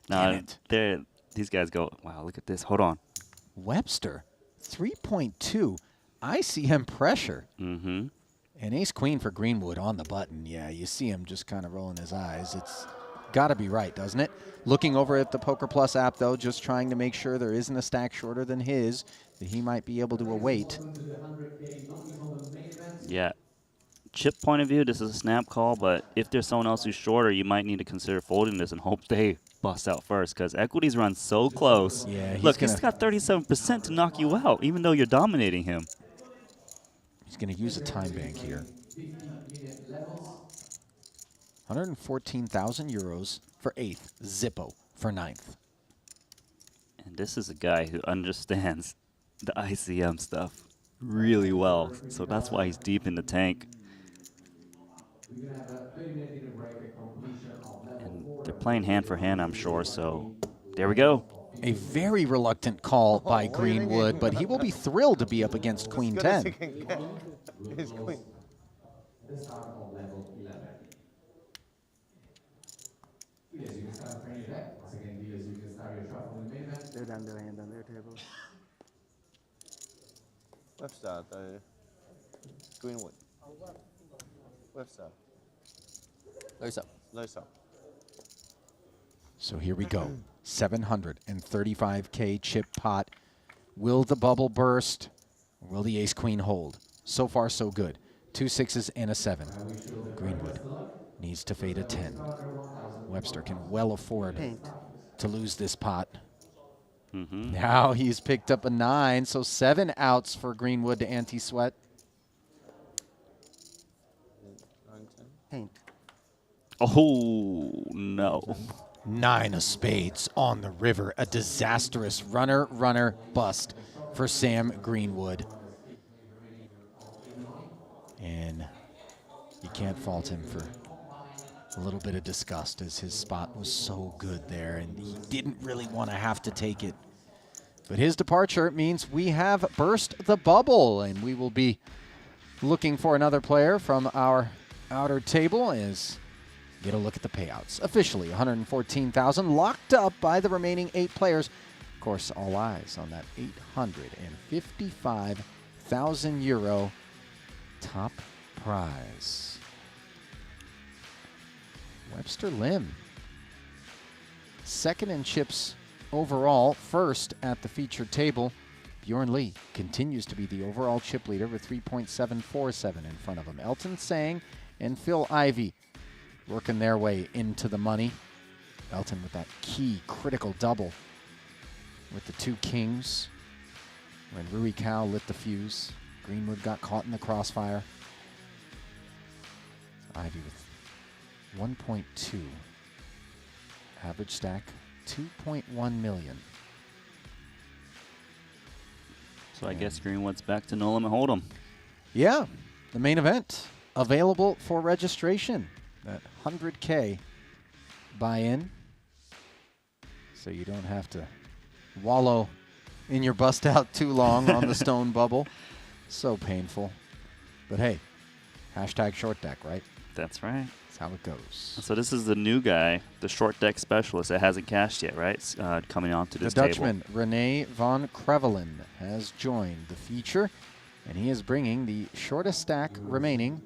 S12: No, these guys go, wow, look at this. Hold on.
S1: Webster, 3.2 ICM pressure.
S12: Mm-hmm.
S1: And ace-queen for Greenwood on the button. Yeah, you see him just kind of rolling his eyes. It's got to be right, doesn't it? Looking over at the Poker Plus app, though, just trying to make sure there isn't a stack shorter than his that he might be able to await.
S12: Yeah. Chip point of view, this is a snap call, but if there's someone else who's shorter, you might need to consider folding this and hope they bust out first, because equities run so close.
S1: Yeah,
S12: look, he's got 37% to knock you out, even though you're dominating him.
S1: He's going to use a time bank here. 114,000 euros for 8th, Zippo for 9th.
S12: And this is a guy who understands the ICM stuff really well, so that's why he's deep in the tank. And they're playing hand for hand, I'm sure, so there we go.
S1: A very reluctant call by Greenwood, but he will be thrilled to be up against Queen 10.
S7: His queen.
S6: They're down to hand on their table.
S7: Left side, Greenwood. Left side.
S15: Close up.
S7: Close up.
S1: So here we go. 735K chip pot. Will the bubble burst? Or will the ace-queen hold? So far, so good. 2 6s and a 7. Greenwood needs to fade a 10. Webster can well afford to lose this pot. Now he's picked up a 9, so 7 outs for Greenwood to anti-sweat.
S6: Paint.
S12: Oh, no.
S1: 9 of spades on the river. A disastrous runner bust for Sam Greenwood. And you can't fault him for a little bit of disgust, as his spot was so good there, and he didn't really want to have to take it. But his departure means we have burst the bubble, and we will be looking for another player from our outer table as get a look at the payouts. Officially, $114,000 locked up by the remaining 8 players. Of course, all eyes on that €855,000 top prize. Webster Lim, second in chips overall, first at the featured table. Bjorn Lee continues to be the overall chip leader with 3.747 in front of him. Elton Sang and Phil Ivey working their way into the money. Elton with that key critical double with the 2 kings when Rui Cao lit the fuse. Greenwood got caught in the crossfire. Ivey with 1.2. Average stack, 2.1 million.
S12: So I guess Greenwood's back to no limit hold'em.
S1: Yeah, the main event available for registration. That 100K buy-in, so you don't have to wallow in your bust out too long on the stone bubble. So painful. But hey, hashtag short deck, right?
S12: That's right.
S1: That's how it goes.
S12: So this is the new guy, the short deck specialist that hasn't cashed yet, right? Coming on to this
S1: The
S12: table.
S1: Dutchman, Rene van Krevelen, has joined the feature, and he is bringing the shortest stack remaining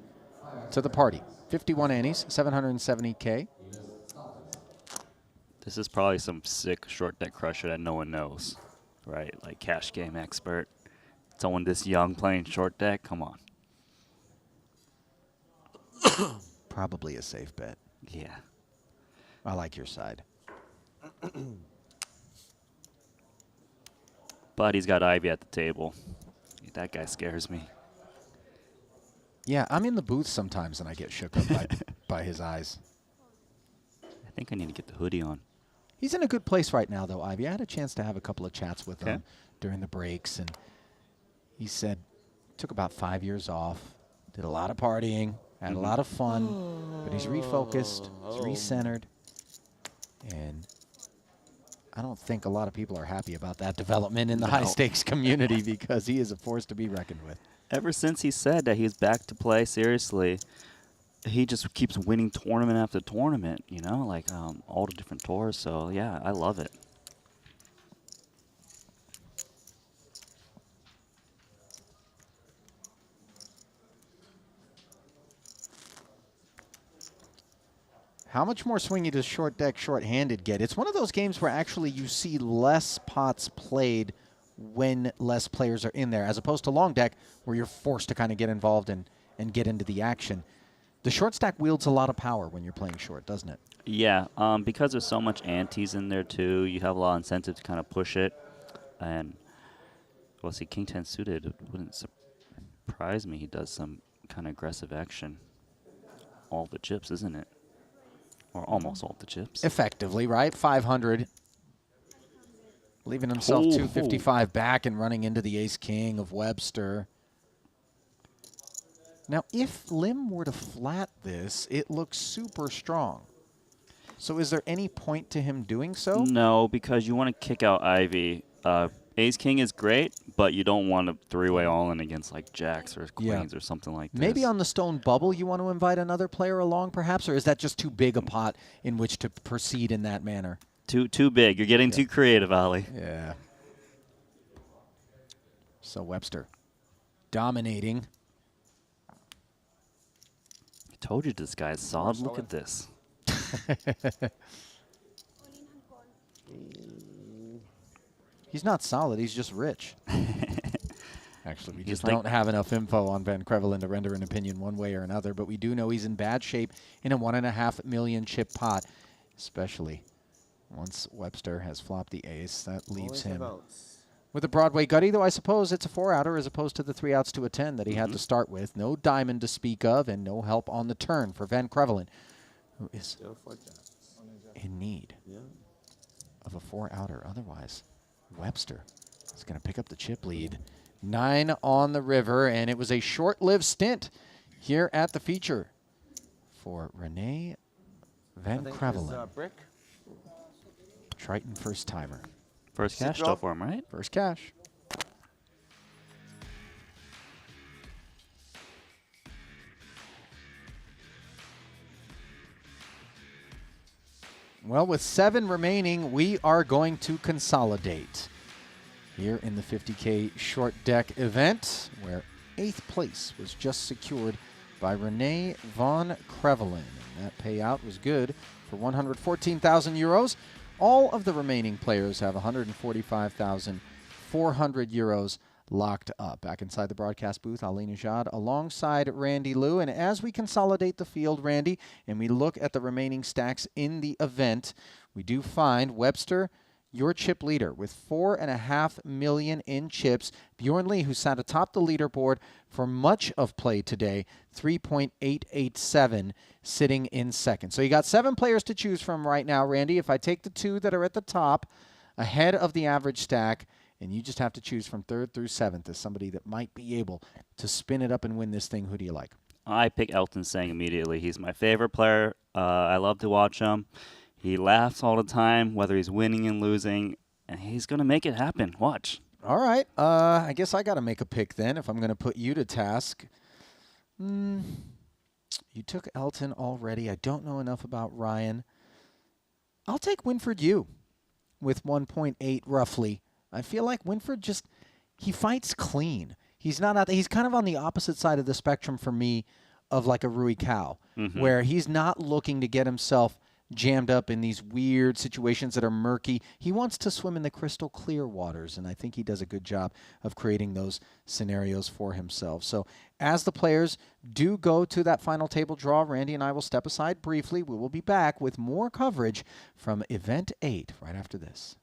S1: to the party. 51 antes, 770K.
S12: This is probably some sick short deck crusher that no one knows, right? Like cash game expert. Someone this young playing short deck, come on.
S1: Probably a safe bet.
S12: Yeah.
S1: I like your side.
S12: But he's got Ivy at the table. That guy scares me.
S1: Yeah, I'm in the booth sometimes and I get shook up by his eyes.
S12: I think I need to get the hoodie on.
S1: He's in a good place right now, though, Ivy. I had a chance to have a couple of chats with him during the breaks, and he said took about 5 years off, did a lot of partying, had a lot of fun, but he's refocused, he's recentered, and I don't think a lot of people are happy about that development in the high-stakes community because he is a force to be reckoned with.
S12: Ever since he said that he's back to play seriously, he just keeps winning tournament after tournament, you know, like all the different tours. So, yeah, I love it.
S1: How much more swingy does short deck short-handed get? It's one of those games where actually you see less pots played when less players are in there, as opposed to long deck where you're forced to kind of get involved and get into the action. The short stack wields a lot of power when you're playing short, doesn't it?
S12: Yeah, because there's so much antes in there too, you have a lot of incentive to kind of push it. And, well, see, King 10 suited, it wouldn't surprise me he does some kind of aggressive action. All the chips, isn't it? Or almost all the chips.
S1: Effectively, right? 500. Leaving himself 255 back and running into the ace-king of Webster. Now, if Lim were to flat this, it looks super strong. So is there any point to him doing so?
S12: No, because you want to kick out Ivy. Ace-king is great, but you don't want to three-way all-in against like jacks or queens or something like this.
S1: Maybe on the stone bubble you want to invite another player along, perhaps? Or is that just too big a pot in which to proceed in that manner?
S12: Too big. You're getting too creative, Ali.
S1: Yeah. So Webster dominating.
S12: I told you this guy's solid. Look at this.
S1: He's not solid. He's just rich. Actually, we
S12: He's
S1: just
S12: like-
S1: don't have enough info on Van Crevelin to render an opinion one way or another, but we do know he's in bad shape in a 1.5 million chip pot, especially once Webster has flopped the ace. That leaves
S6: Always the
S1: him
S6: votes.
S1: with a Broadway gutty, though I suppose it's a 4-outer as opposed to the 3 outs to a 10 that he had to start with. No diamond to speak of and no help on the turn for Van Crevelin, who is
S6: Still 4 jacks.
S1: in need
S6: Yeah.
S1: of a 4-outer. Otherwise, Webster is going to pick up the chip lead. 9 on the river, and it was a short-lived stint here at the feature for Renee Van Crevelin.
S6: Brick.
S1: Triton first-timer.
S12: First cash still for him, right?
S1: First cash. Well, with 7 remaining, we are going to consolidate here in the 50K short deck event, where 8th place was just secured by Renee Van Crevelin. And that payout was good for 114,000 euros. All of the remaining players have 145,400 euros locked up. Back inside the broadcast booth, Ali Najad alongside Randy Liu. And as we consolidate the field, Randy, and we look at the remaining stacks in the event, we do find Webster, your chip leader, with 4.5 million in chips. Bjorn Lee, who sat atop the leaderboard for much of play today, 3.887, sitting in second. So you got 7 players to choose from right now, Randy. If I take the 2 that are at the top, ahead of the average stack, and you just have to choose from 3rd through 7th as somebody that might be able to spin it up and win this thing, who do you like?
S12: I pick Elton Sang immediately. He's my favorite player. I love to watch him. He laughs all the time, whether he's winning and losing, and he's going to make it happen. Watch.
S1: All right. I guess I got to make a pick then if I'm going to put you to task. You took Elton already. I don't know enough about Ryan. I'll take Winford Yu with 1.8 roughly. I feel like Winford just, he fights clean. He's not out, he's kind of on the opposite side of the spectrum for me of like a Rui Cao, where he's not looking to get himself jammed up in these weird situations that are murky. He wants to swim in the crystal clear waters, and I think he does a good job of creating those scenarios for himself. So as the players do go to that final table draw, Randy and I will step aside briefly. We will be back with more coverage from Event 8 right after this.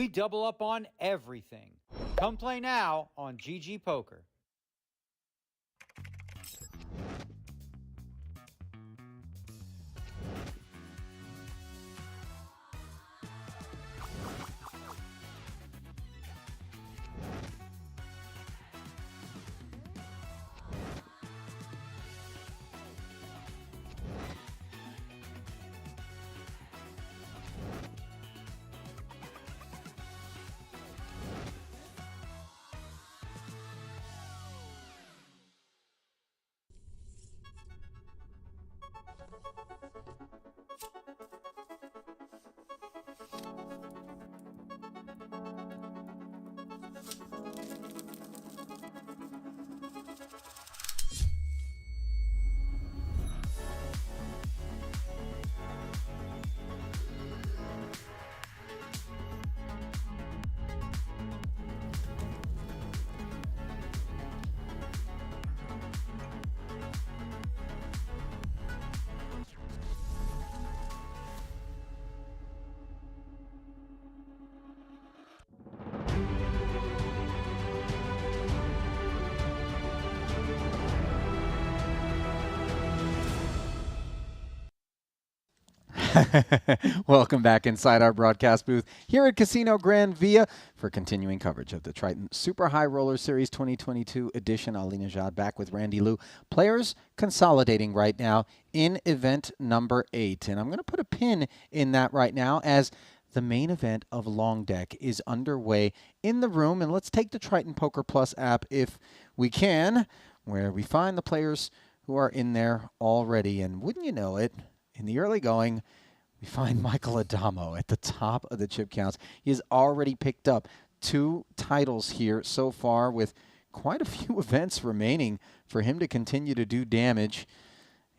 S11: We double up on everything. Come play now on GG Poker.
S1: Welcome back inside our broadcast booth here at Casino Gran Via for continuing coverage of the Triton Super High Roller Series 2022 edition. Ali Najad back with Randy Liu. Players consolidating right now in event number 8. And I'm going to put a pin in that right now as the main event of Long Deck is underway in the room. And let's take the Triton Poker Plus app if we can, where we find the players who are in there already. And wouldn't you know it, in the early going, we find Michael Adamo at the top of the chip counts. He has already picked up 2 titles here so far with quite a few events remaining for him to continue to do damage.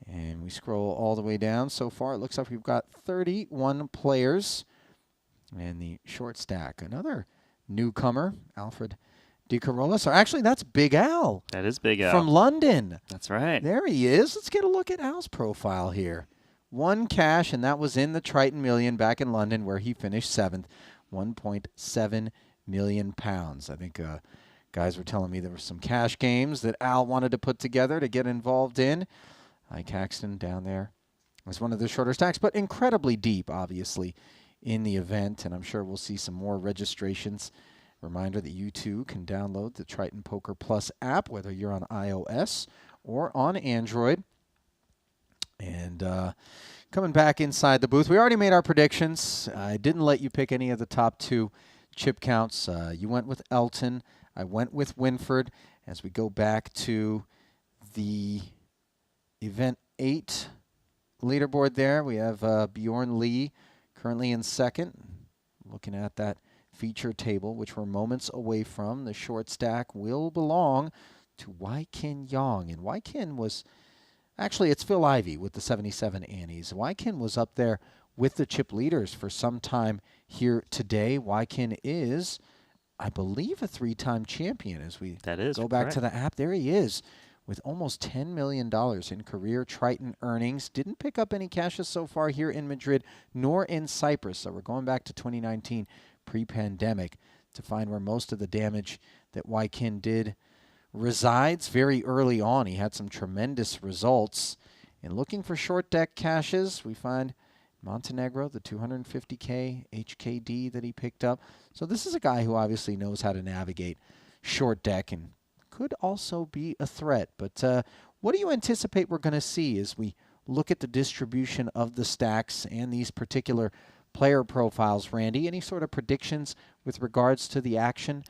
S1: And we scroll all the way down. So far, it looks like we've got 31 players. And the short stack, another newcomer, Alfred DeCarolis. Or actually, that's Big Al.
S12: That is Big Al.
S1: From London.
S12: That's right.
S1: There he is. Let's get a look at Al's profile here. 1 cash, and that was in the Triton Million back in London where he finished 7th. 1.7 million pounds. I think guys were telling me there were some cash games that Al wanted to put together to get involved in. Ike Caxton down there was one of the shorter stacks, but incredibly deep, obviously, in the event, and I'm sure we'll see some more registrations. Reminder that you too can download the Triton Poker Plus app, whether you're on iOS or on Android. And coming back inside the booth, we already made our predictions. I didn't let you pick any of the top 2 chip counts. You went with Elton. I went with Winford. As we go back to the event 8 leaderboard there, we have Bjorn Lee currently in 2nd. Looking at that feature table, which we're moments away from. The short stack will belong to Wai-Kin Yong. And Wai-Kin was... Actually, it's Phil Ivey with the 77 Annies. Wai-Kin was up there with the chip leaders for some time here today. Wai-Kin is, I believe, a 3-time champion as we go back to the app. There he is with almost $10 million in career Triton earnings. Didn't pick up any cashes so far here in Madrid nor in Cyprus. So we're going back to 2019 pre-pandemic to find where most of the damage that Wai-Kin did resides. Very early on, he had some tremendous results. And looking for short deck cashes, we find Montenegro, the 250K HKD that he picked up. So this is a guy who obviously knows how to navigate short deck and could also be a threat. But what do you anticipate we're going to see as we look at the distribution of the stacks and these particular player profiles, Randy? Any sort of predictions with regards to the action?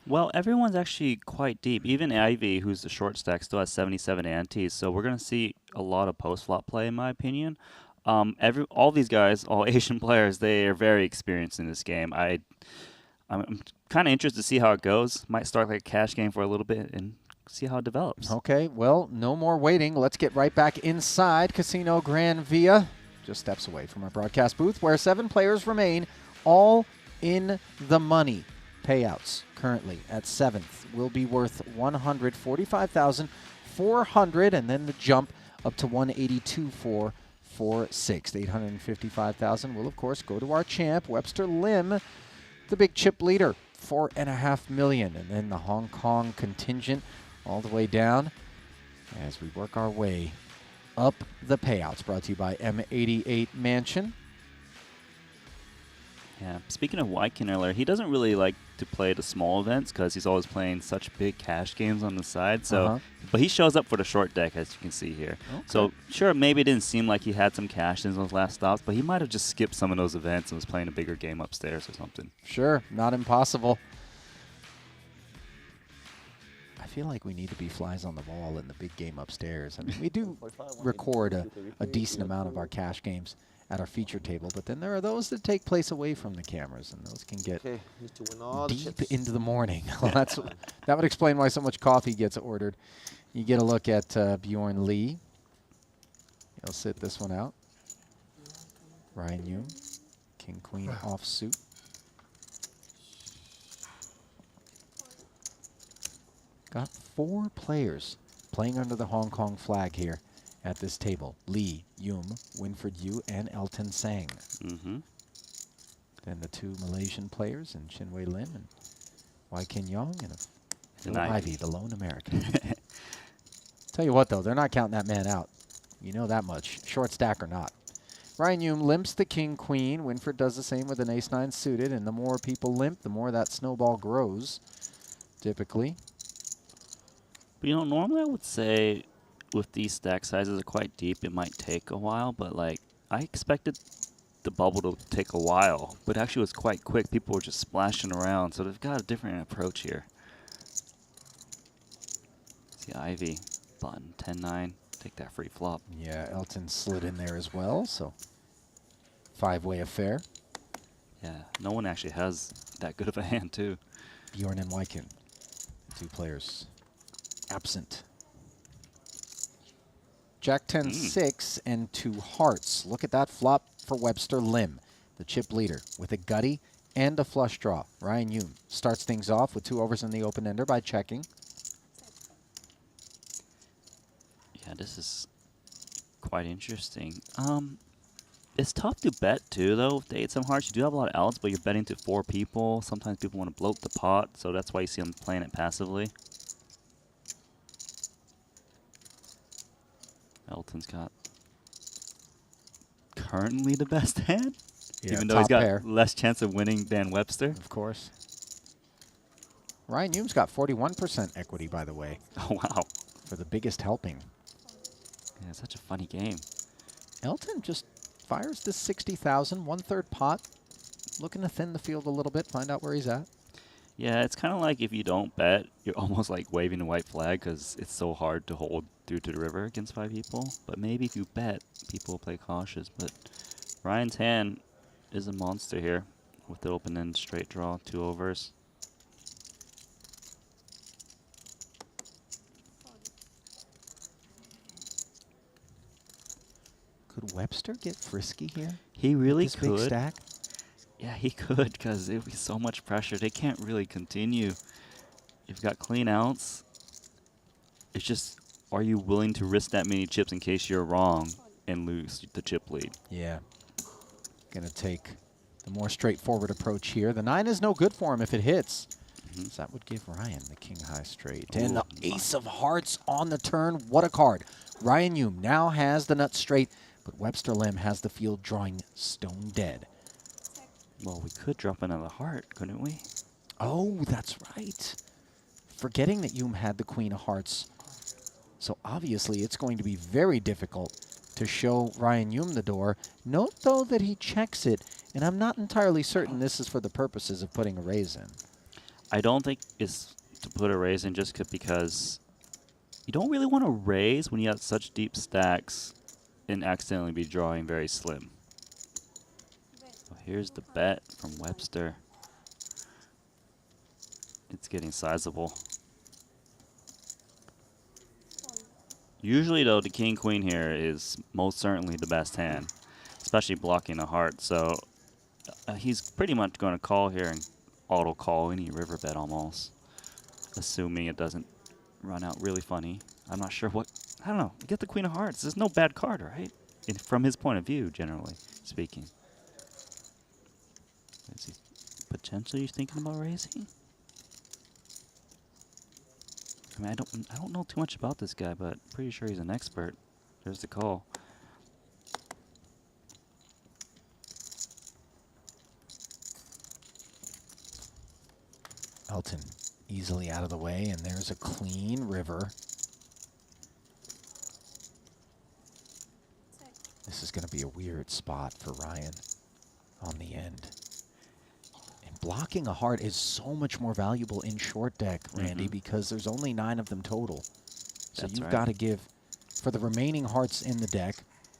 S12: Well, everyone's actually quite deep. Even Ivy, who's the short stack, still has 77 antes. So we're going to see a lot of post-flop play, in my opinion. All these guys, all Asian players, they are very experienced in this game. I'm kind of interested to see how it goes. Might start like a cash game for a little bit and see how it develops.
S1: Okay, well, no more waiting. Let's get right back inside Casino Gran Via, just steps away from our broadcast booth, where 7 players remain, all in the money. Payouts currently at 7th will be worth $145,400, and then the jump up to $182,400 for 6th. $855,000 will, of course, go to our champ, Webster Lim. The big chip leader, 4.5 million. And then the Hong Kong contingent all the way down as we work our way up the payouts. Brought to you by M88 Mansion.
S12: Yeah, speaking of Wykin earlier, he doesn't really like to play the small events because he's always playing such big cash games on the side. So, but he shows up for the short deck, as you can see here.
S1: Okay.
S12: So, sure, maybe it didn't seem like he had some cash in those last stops, but he might have just skipped some of those events and was playing a bigger game upstairs or something.
S1: Sure, not impossible. I feel like we need to be flies on the wall in the big game upstairs. I mean, we do record a decent amount of our cash games at our feature table, but then there are those that take place away from the cameras, and those can get deep into the morning. Well, that would explain why so much coffee gets ordered. You get a look at Bjorn Lee. He'll sit this one out. Ryan Hume, King Queen offsuit. Got 4 players playing under the Hong Kong flag here at this table. Lee, Yum, Winfred Yu, and Elton Sang. Then the 2 Malaysian players, and Chin Wei Lim and Wai Kin Yong, and Phil Ivey, the lone American. Tell you what, though, they're not counting that man out. You know that much, short stack or not. Ryan Hume limps the King Queen. Winfred does the same with an Ace-9 suited, and the more people limp, the more that snowball grows, typically.
S12: But, you know, normally I would say with these stack sizes are quite deep, it might take a while, but like I expected the bubble to take a while, but actually it was quite quick. People were just splashing around, so they've got a different approach here. See Ivy, button, 10-9, take that free flop.
S1: Yeah, Elton slid in there as well, so 5-way affair.
S12: Yeah, no one actually has that good of a hand too.
S1: Bjorn and Wykin, the 2 players absent. Jack 10-6 and 2 hearts. Look at that flop for Webster Lim, the chip leader, with a gutty and a flush draw. Ryan Hume starts things off with 2 overs in the open ender by checking.
S12: Yeah, this is quite interesting. It's tough to bet too, though. With the 8-7 hearts, you do have a lot of outs, but you're betting to 4 people. Sometimes people want to bloat the pot, so that's why you see them playing it passively. Elton's got currently the best hand, even though he's got less chance of winning than Webster.
S1: Of course. Ryan Hume's got 41% equity, by the way.
S12: Oh, wow.
S1: For the biggest helping.
S12: Yeah, such a funny game.
S1: Elton just fires this 60,000, 1/3 pot, looking to thin the field a little bit, find out where he's at.
S12: Yeah, it's kind of like if you don't bet, you're almost like waving a white flag because it's so hard to hold through to the river against 5 people. But maybe if you bet, people will play cautious. But Ryan's hand is a monster here with the open end straight draw, 2 overs.
S1: Could Webster get frisky here?
S12: He really
S1: this
S12: could.
S1: Big stack?
S12: Yeah, he could because it would be so much pressure. They can't really continue. You've got clean outs. It's just, are you willing to risk that many chips in case you're wrong and lose the chip lead?
S1: Yeah. Going to take the more straightforward approach here. The 9 is no good for him if it hits. So that would give Ryan the king high straight. And the ace of hearts on the turn. What a card. Ryan Hume now has the nut straight, but Webster Lim has the field drawing stone dead.
S12: Well, we could drop another heart, couldn't we?
S1: Oh, that's right. Forgetting that Hume had the queen of hearts. So obviously it's going to be very difficult to show Ryan Hume the door. Note, though, that he checks it, and I'm not entirely certain this is for the purposes of putting a raise in.
S12: I don't think it's to put a raise in just because you don't really want to raise when you have such deep stacks and accidentally be drawing very slim. So here's the bet from Webster. It's getting sizable. Usually, though, the king-queen here is most certainly the best hand, especially blocking a heart. So he's pretty much going to call here and auto-call any river bet almost, assuming it doesn't run out really funny. I'm not sure what, I don't know. Get the queen of hearts. There's no bad card, right? From his point of view, generally speaking. As he potentially thinking about raising. I mean, I don't know too much about this guy, but pretty sure he's an expert. There's the call.
S1: Elton easily out of the way, and there's a clean river. This is going to be a weird spot for Ryan on the end. And blocking a heart is so much more valuable in short deck, Randy, because there's only 9 of them total. So
S12: That's
S1: you've
S12: right.
S1: got to give, for the remaining hearts in the deck,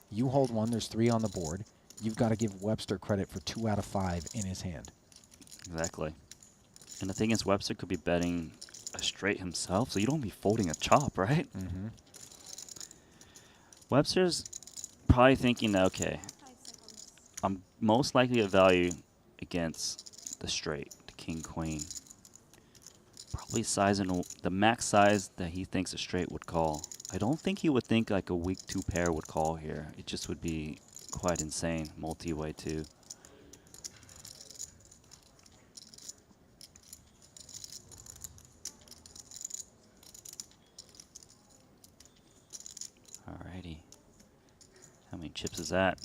S1: you hold 1, there's 3 on the board. You've got to give Webster credit for 2 out of 5 in his hand.
S12: Exactly. And the thing is, Webster could be betting a straight himself, so you don't be folding a chop, right?
S1: Mm-hmm.
S12: Webster's probably thinking, okay, I'm most likely at value against the straight, the king, queen. Probably sizing the max size that he thinks a straight would call. I don't think he would think like a weak 2 pair would call here. It just would be quite insane, multi-way too. Alrighty. How many chips is that?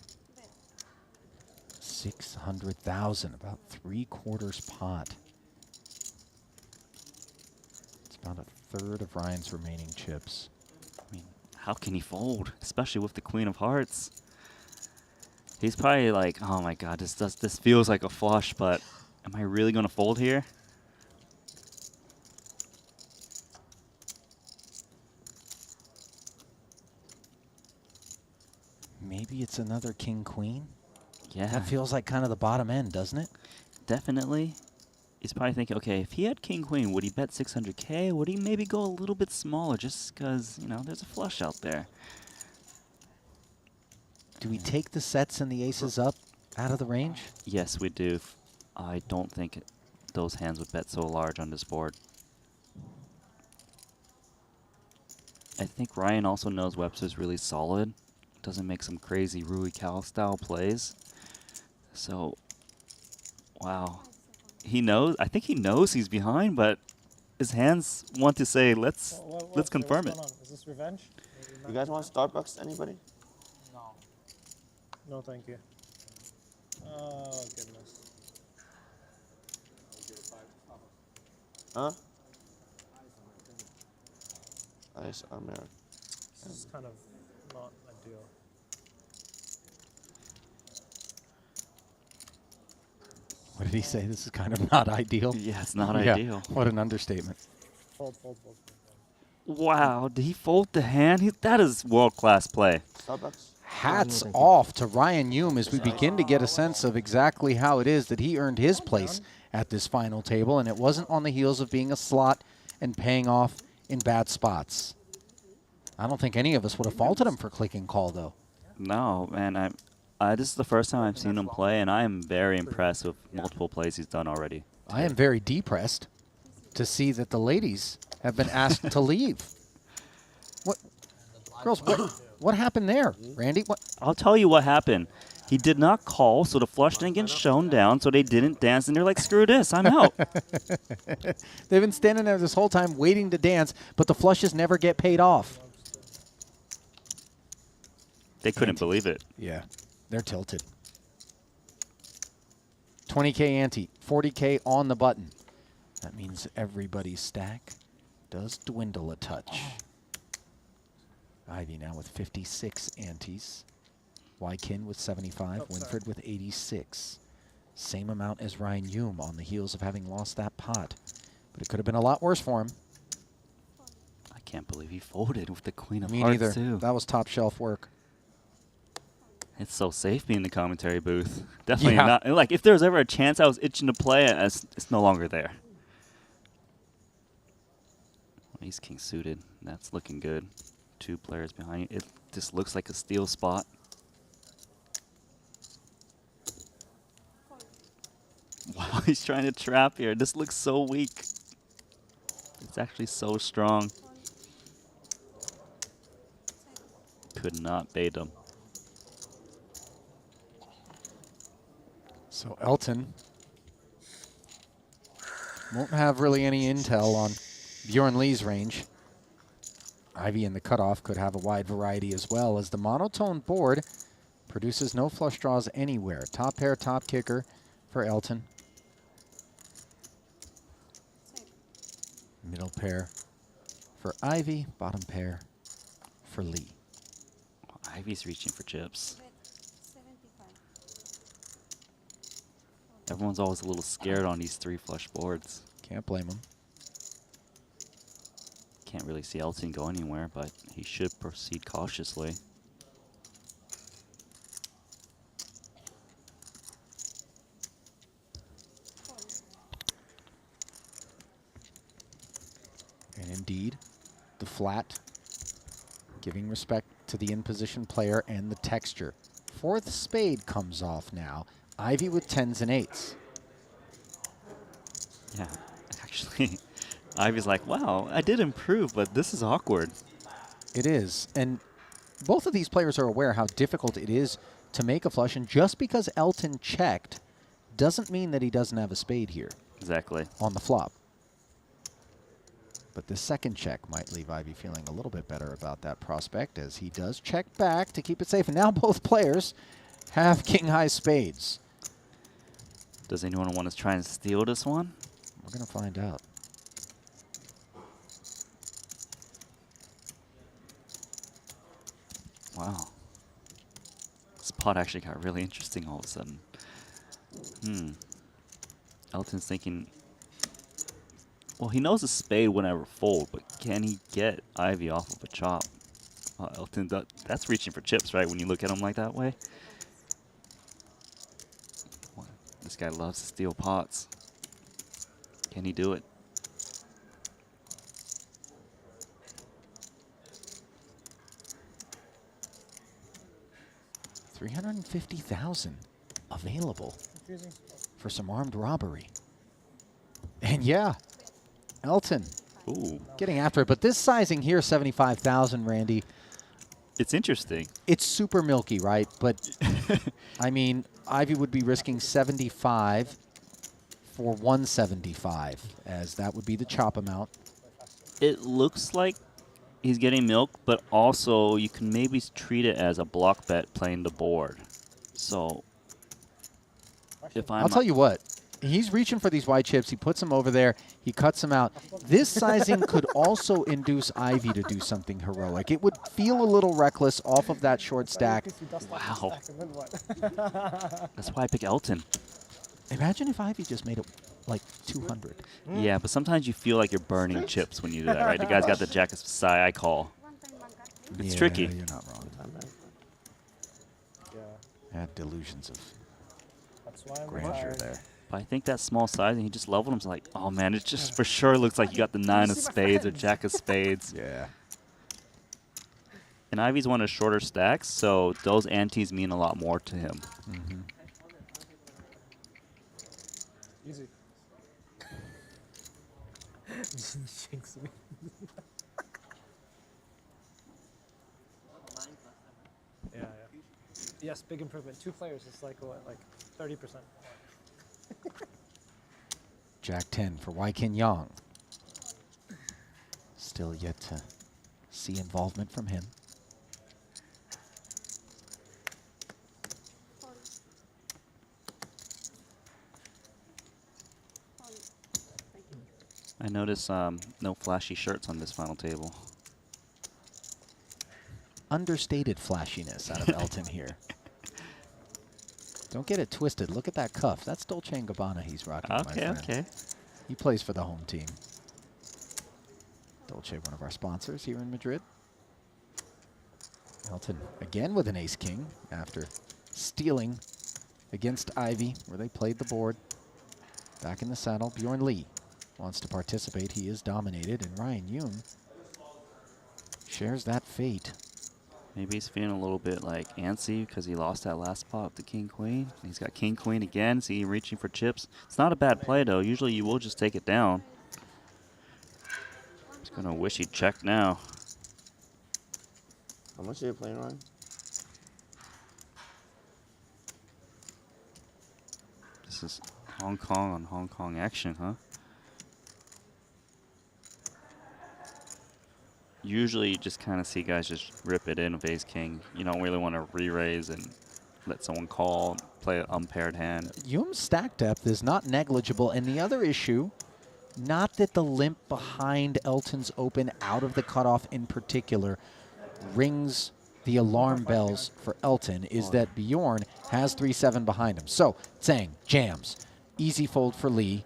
S1: 600,000, about 3/4 pot. It's about a third of Ryan's remaining chips.
S12: I mean, how can he fold, especially with the queen of hearts? He's probably like, oh my god, this feels like a flush, but am I really gonna fold here?
S1: Maybe it's another king-queen?
S12: Yeah.
S1: That feels like kind of the bottom end, doesn't it?
S12: Definitely. He's probably thinking, okay, if he had king-queen, would he bet 600K? Would he maybe go a little bit smaller just because, you know, there's a flush out there?
S1: Do we take the sets and the aces up out of the range?
S12: Yes, we do. I don't think those hands would bet so large on this board. I think Ryan also knows Webster's really solid. Doesn't make some crazy Rui Cal style plays. So, wow. He knows. I think he knows he's behind, but his hands want to say, let's confirm it.
S13: Is this revenge?
S7: You guys want Starbucks? Anybody?
S13: No. No, thank you. Oh, goodness.
S7: Huh? Ice America.
S13: This is kind of not ideal.
S1: What did he say? This is kind of not ideal?
S12: Yeah, it's not ideal.
S1: What an understatement.
S13: Fold, fold, fold.
S12: Wow, did he fold the hand? That is world-class play.
S7: Starbucks?
S1: Hats off to Ryan Hume as we begin to get a sense of exactly how it is that he earned his place at this final table, and it wasn't on the heels of being a slot and paying off in bad spots. I don't think any of us would have faulted him for clicking call, though.
S12: No, man. This is the first time I've seen him play, and I am very impressed with multiple plays he's done already.
S1: I am very depressed to see that the ladies have been asked to leave. What, girls? What happened there, Randy? What?
S12: I'll tell you what happened. He did not call, so the flush didn't get shown down, so they didn't dance, and they're like, screw this, I'm out.
S1: They've been standing there this whole time waiting to dance, but the flushes never get paid off.
S12: They couldn't believe it.
S1: Yeah, they're tilted. 20K ante, 40K on the button. That means everybody's stack does dwindle a touch. Ivy now with 56 antes. Wykin with 75, Winfred with 86. Same amount as Ryan Hume on the heels of having lost that pot. But it could have been a lot worse for him.
S12: I can't believe he folded with the queen of
S1: Me
S12: hearts,
S1: neither.
S12: too.
S1: That was top shelf work.
S12: It's so safe being in the commentary booth. Definitely not. Like, if there was ever a chance I was itching to play, it's no longer there. Ace king suited. That's looking good. 2 players behind you. It just looks like a steal spot. Wow, he's trying to trap here. This looks so weak. It's actually so strong. Could not bait him.
S1: So Elton Won't have really any intel on Bjorn Lee's range. Ivy in the cutoff could have a wide variety as well, as the monotone board produces no flush draws anywhere. Top pair, top kicker for Elton. Middle pair for Ivy, bottom pair for Lee.
S12: Ivy's reaching for chips. Everyone's always a little scared on these 3 flush boards.
S1: Can't blame him.
S12: Can't really see Elton go anywhere, but he should proceed cautiously.
S1: And indeed, the flat, giving respect to the in-position player and the texture. 4th spade comes off now. Ivy with 10s and 8s.
S12: Yeah, actually, Ivy's like, wow, I did improve, but this is awkward.
S1: It is. And both of these players are aware how difficult it is to make a flush. And just because Elton checked doesn't mean that he doesn't have a spade here.
S12: Exactly.
S1: On the flop. But the second check might leave Ivy feeling a little bit better about that prospect, as he does check back to keep it safe. And now both players have king-high spades.
S12: Does anyone want to try and steal this one?
S1: We're going to find out.
S12: Wow. This pot actually got really interesting all of a sudden. Elton's thinking, well, he knows a spade would never fold, but can he get Ivy off of a chop? Elton, that's reaching for chips, right, when you look at him like that way? This guy loves to steal pots. Can he do it?
S1: $350,000 available for some armed robbery. And yeah, Elton getting after it. But this sizing here, 75,000, Randy.
S12: It's interesting.
S1: It's super milky, right? But I mean, Ivy would be risking 75 for 175, as that would be the chop amount.
S12: It looks like he's getting milk, but also you can maybe treat it as a block bet playing the board. So if
S1: I'll tell you what, he's reaching for these wide chips. He puts them over there. He cuts them out. This sizing could also induce Ivy to do something heroic. It would feel a little reckless off of that short stack.
S12: Wow. That's why I pick Elton.
S1: Imagine if Ivy just made it like 200.
S12: Yeah, but sometimes you feel like you're burning chips when you do that, right? The guy's got the jack of Psy, I call. It's
S1: Yeah,
S12: tricky.
S1: You're not wrong. Had delusions of grandeur there.
S12: But I think that small size, and he just leveled him. Like, oh man, it just for sure looks like you got the 9 of spades or jack of spades.
S1: Yeah.
S12: And Ivy's one of the shorter stacks, so those antes mean a lot more to him.
S13: Easy. Jinx me. Yeah. Yes, big improvement. 2 players, it's like what, like 30%.
S1: Jack 10 for Waikin Yang. Still yet to see involvement from him.
S12: I notice no flashy shirts on this final table.
S1: Understated flashiness out of Elton here. Don't get it twisted. Look at that cuff. That's Dolce & Gabbana he's rocking, my friend.
S12: Okay.
S1: He plays for the home team. Dolce, one of our sponsors here in Madrid. Elton again with an ace-king after stealing against Ivy, where they played the board. Back in the saddle, Bjorn Lee wants to participate. He is dominated, and Ryan Yoon shares that fate.
S12: Maybe he's feeling a little bit like antsy because he lost that last spot with the king-queen. He's got king-queen again. See him reaching for chips. It's not a bad play, though. Usually you will just take it down. He's going to wish he'd checked now.
S7: How much are you playing, Ryan?
S12: This is Hong Kong on Hong Kong action, huh? Usually you just kind of see guys just rip it in with ace king. You don't really want to re-raise and let someone call, play an unpaired hand.
S1: Youm's stack depth is not negligible, and the other issue, not that the limp behind Elton's open out of the cutoff in particular rings the alarm bells for Elton, is that Bjorn has 3-7 behind him. So Tseng jams. Easy fold for Lee,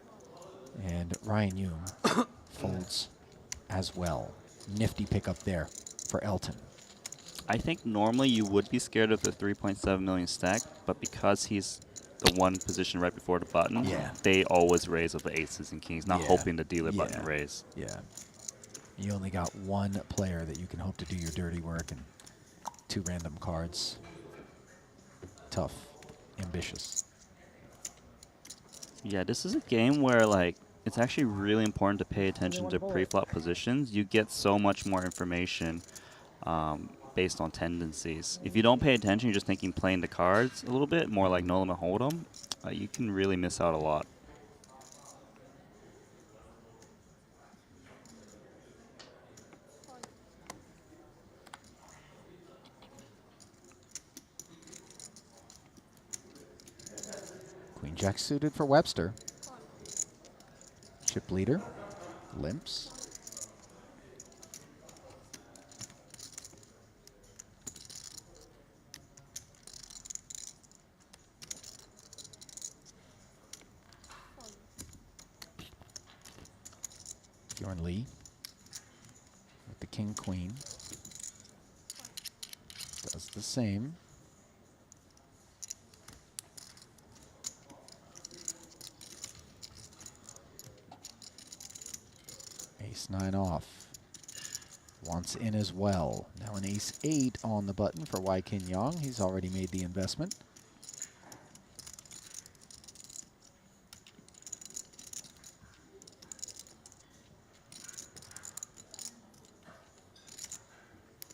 S1: and Ryan Youm folds as well. Nifty pickup there for Elton.
S12: I think normally you would be scared of the 3.7 million stack, but because he's the one position right before the button, they always raise with the aces and kings, not hoping the dealer button raise.
S1: Yeah. You only got one player that you can hope to do your dirty work, and 2 random cards. Tough. Ambitious.
S12: Yeah, this is a game where, like, it's actually really important to pay attention to pre-flop positions. You get so much more information based on tendencies. If you don't pay attention, you're just thinking playing the cards a little bit, more like no limit hold'em, you can really miss out a lot.
S1: Queen Jack suited for Webster. Chip leader. Limps. Bjorn Lee with the king queen. Does the same. Ace-9 off. Wants in as well. Now an ace-8 on the button for Wai Kin Yong. He's already made the investment.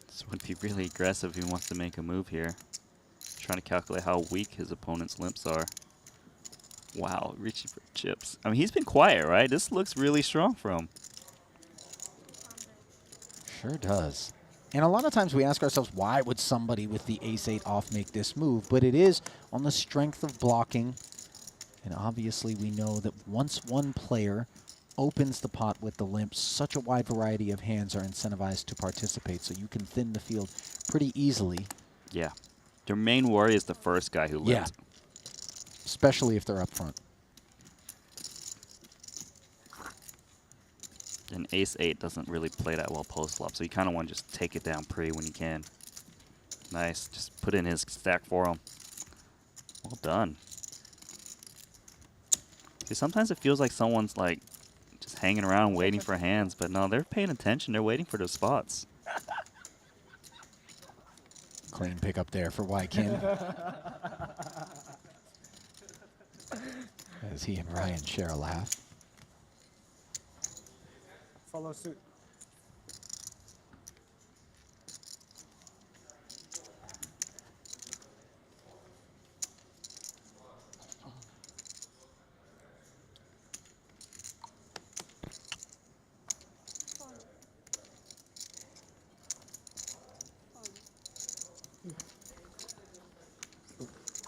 S12: This would be really aggressive if he wants to make a move here. Trying to calculate how weak his opponent's limps are. Wow, reaching for chips. I mean, he's been quiet, right? This looks really strong for him.
S1: Sure does. And a lot of times we ask ourselves, why would somebody with the ace-8 off make this move? But it is on the strength of blocking. And obviously we know that once one player opens the pot with the limp, such a wide variety of hands are incentivized to participate, so you can thin the field pretty easily.
S12: Yeah. Their main worry is the first guy who limped.
S1: Yeah. Especially if they're up front.
S12: And ace-8 doesn't really play that well post-flop, so you kind of want to just take it down pre when you can. Nice. Just put in his stack for him. Well done. See, sometimes it feels like someone's like just hanging around waiting for hands, but no, they're paying attention. They're waiting for those spots.
S1: Clean pickup there for Wai Kin. As he and Ryan share a laugh.
S13: Follow suit.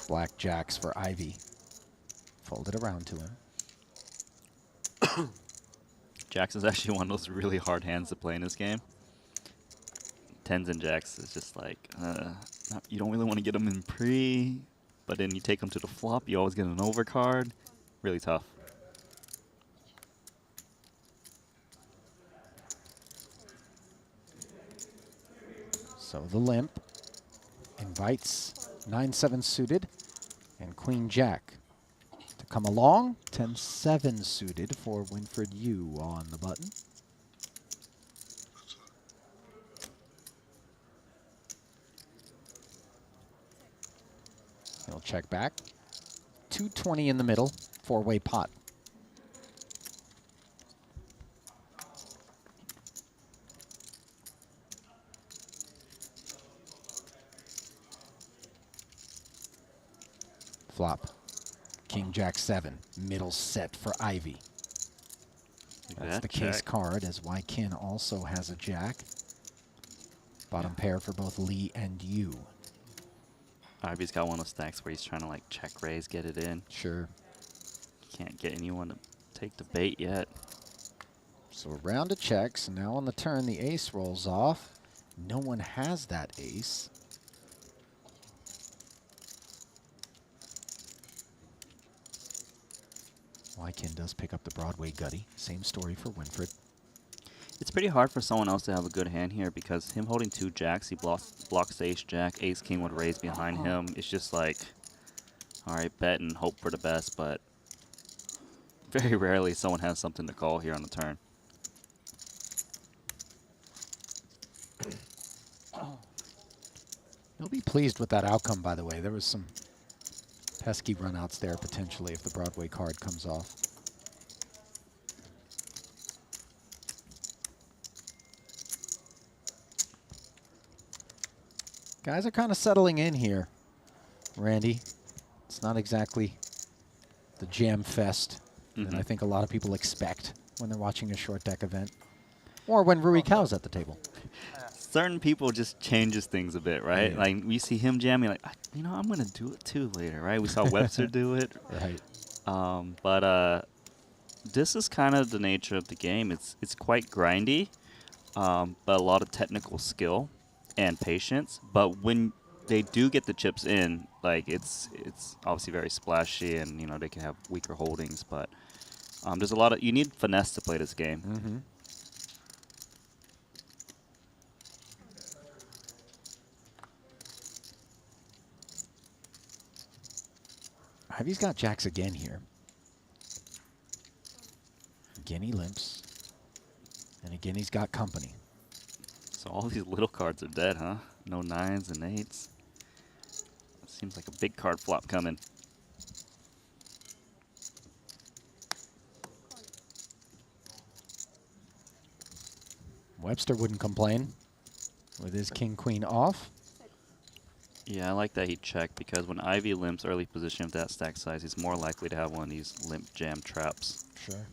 S1: Black jacks for Ivy. Fold it around to him.
S12: Jacks is actually one of those really hard hands to play in this game. Tens and jacks is just like, you don't really want to get them in pre, but then you take them to the flop, you always get an overcard. Really tough.
S1: So the limp invites 9-7 suited and Queen Jack to come along. 10-7 suited for Winfred Yu on the button. He'll check back. 220 in the middle, 4-way pot. Flop. King Jack 7, middle set for Ivy. That's the case card, as Wai Kin also has a jack. Bottom pair for both Lee and you.
S12: Ivy's got one of those stacks where he's trying to like check raise, get it in.
S1: Sure.
S12: Can't get anyone to take the bait yet.
S1: So a round of checks, and now on the turn the ace rolls off. No one has that ace. Wykin does pick up the Broadway gutty. Same story for Winfred.
S12: It's pretty hard for someone else to have a good hand here because him holding 2 jacks, he blocks ace jack, ace king would raise behind him. It's just like, all right, bet and hope for the best, but very rarely someone has something to call here on the turn.
S1: He'll be pleased with that outcome, by the way. There was some pesky runouts there potentially if the Broadway card comes off. Guys are kind of settling in here, Randy. It's not exactly the jam fest that I think a lot of people expect when they're watching a short deck event. Or when Rui Cao's at the table.
S12: Certain people just changes things a bit, right?
S1: Yeah.
S12: Like we see him jamming, like, you know, I'm going to do it too later, right? We saw Webster do it.
S1: Right.
S12: But this is kind of the nature of the game. It's quite grindy, but a lot of technical skill and patience. But when they do get the chips in, like it's obviously very splashy, and you know they can have weaker holdings. But there's a lot of you need finesse to play this game.
S1: Mm-hmm. Ivy's got jacks again here. Again he limps. And again he's got company.
S12: So all these little cards are dead, huh? No 9s and 8s. Seems like a big card flop coming.
S1: Webster wouldn't complain with his king-queen off.
S12: Yeah, I like that he checked because when Ivy limps early position of that stack size, he's more likely to have one of these limp jam traps.
S1: Sure.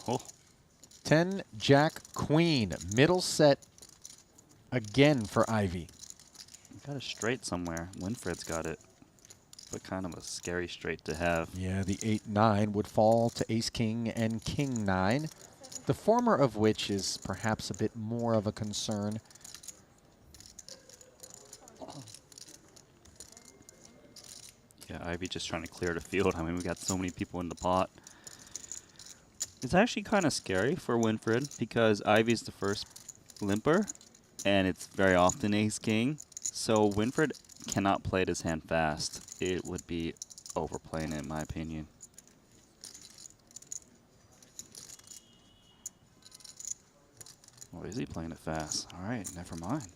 S12: Oh.
S1: 10 Jack Queen. Middle set again for Ivy.
S12: Got a straight somewhere. Winfred's got it. But kind of a scary straight to have.
S1: Yeah, the 8-9 would fall to ace-king and king-9. The former of which is perhaps a bit more of a concern.
S12: Yeah, Ivy just trying to clear the field. I mean, we got so many people in the pot. It's actually kind of scary for Winfred because Ivy's the first limper, and it's very often ace-king. So Winfred cannot play this hand fast. It would be overplaying it, in my opinion. Or is he playing it fast? All right, never mind.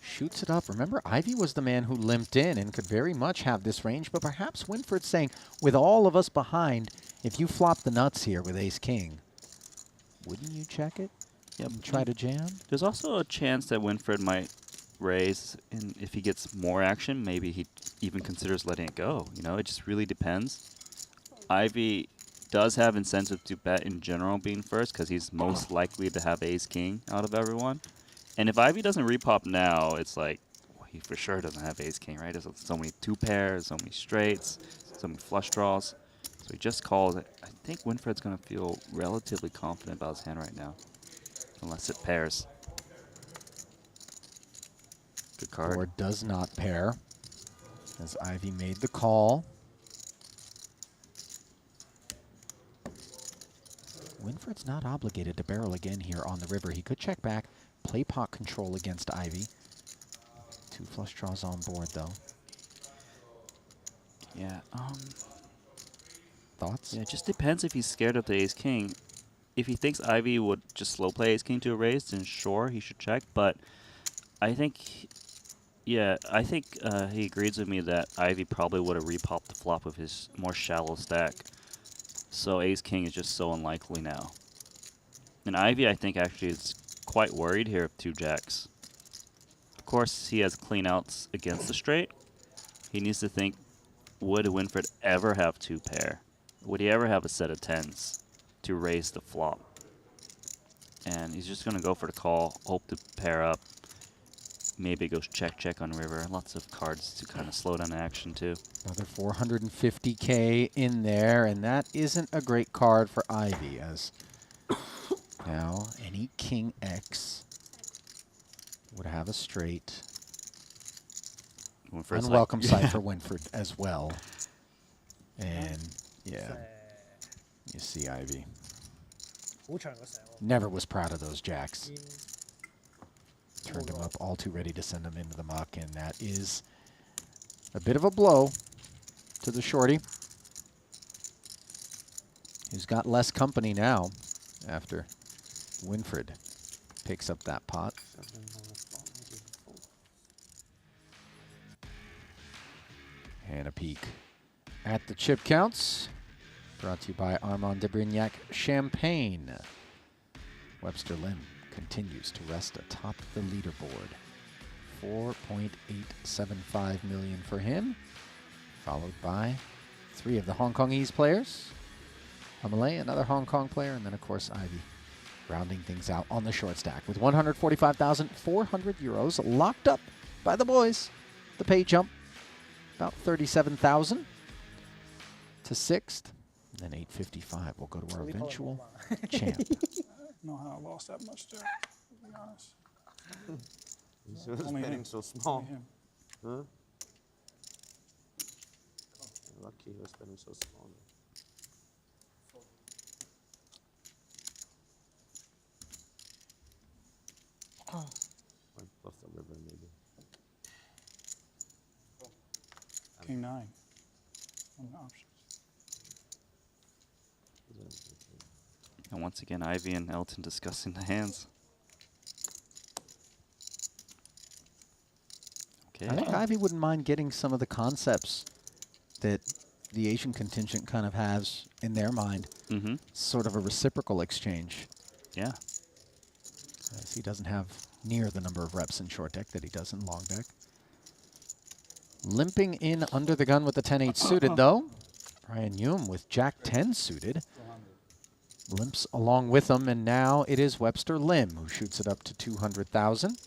S1: Shoots it up. Remember, Ivy was the man who limped in and could very much have this range, but perhaps Winfred's saying, with all of us behind, if you flop the nuts here with ace-king, wouldn't you check it?
S12: Yep.
S1: And try to jam?
S12: There's also a chance that Winfred might raise, and if he gets more action, maybe he even considers letting it go. You know, it just really depends. Ivy does have incentive to bet in general being first because he's most likely to have ace-king out of everyone. And if Ivy doesn't repop now, it's like, well, he for sure doesn't have ace-king, right? There's so many 2 pairs, so many straights, so many flush draws. So he just calls it. I think Winfred's going to feel relatively confident about his hand right now. Unless it pairs. Good card.
S1: Board does not pair, as Ivy made the call. Winfred's not obligated to barrel again here on the river. He could check back, play pot control against Ivy. 2 flush draws on board, though.
S12: Yeah.
S1: Thoughts?
S12: Yeah, it just depends if he's scared of the ace-king. If he thinks Ivy would just slow play ace-king to a raise, then sure, he should check. But I think, yeah, I think he agrees with me that Ivy probably would have repopped the flop of his more shallow stack. So ace-king is just so unlikely now. And Ivy, I think, actually is quite worried here of 2 jacks. Of course, he has clean outs against the straight. He needs to think, would Winfred ever have 2 pair? would he ever have a set of 10s to raise the flop? And he's just going to go for the call, hope to pair up. Maybe it goes check on river. Lots of cards to kind of slow down the action too.
S1: Another 450K in there, and that isn't a great card for Ivy, as now any King X would have a straight. Unwelcome sight for Winford as well. And yeah, you see Ivy. Never was proud of those jacks. Turned him up all too ready to send him into the muck, and that is a bit of a blow to the shorty, who's got less company now after Winfred picks up that pot. And a peek at the chip counts, brought to you by Armand de Brignac Champagne. Webster Lim continues to rest atop the leaderboard. 4.875 million for him, followed by 3 of the Hong Kongese players. Amalay, another Hong Kong player, and then of course Ivy, rounding things out on the short stack with 145,400 euros locked up by the boys. The pay jump, about 37,000 to 6th, and then 855 will go to our eventual champ.
S15: Know how I lost that much there, to be honest.
S7: He was betting so small. Huh? Lucky he was betting so small. Might bluff the river, maybe.
S15: King 9 on the options.
S12: And once again, Ivy and Elton discussing the hands. Okay.
S1: I think Ivy wouldn't mind getting some of the concepts that the Asian contingent kind of has in their mind.
S12: Mm-hmm.
S1: Sort of a reciprocal exchange.
S12: Yeah.
S1: As he doesn't have near the number of reps in short deck that he does in long deck. Limping in under the gun with the 10-8 suited, though. Brian Hume with Jack-10 suited. Limps along with them, and now it is Webster Lim who shoots it up to 200,000.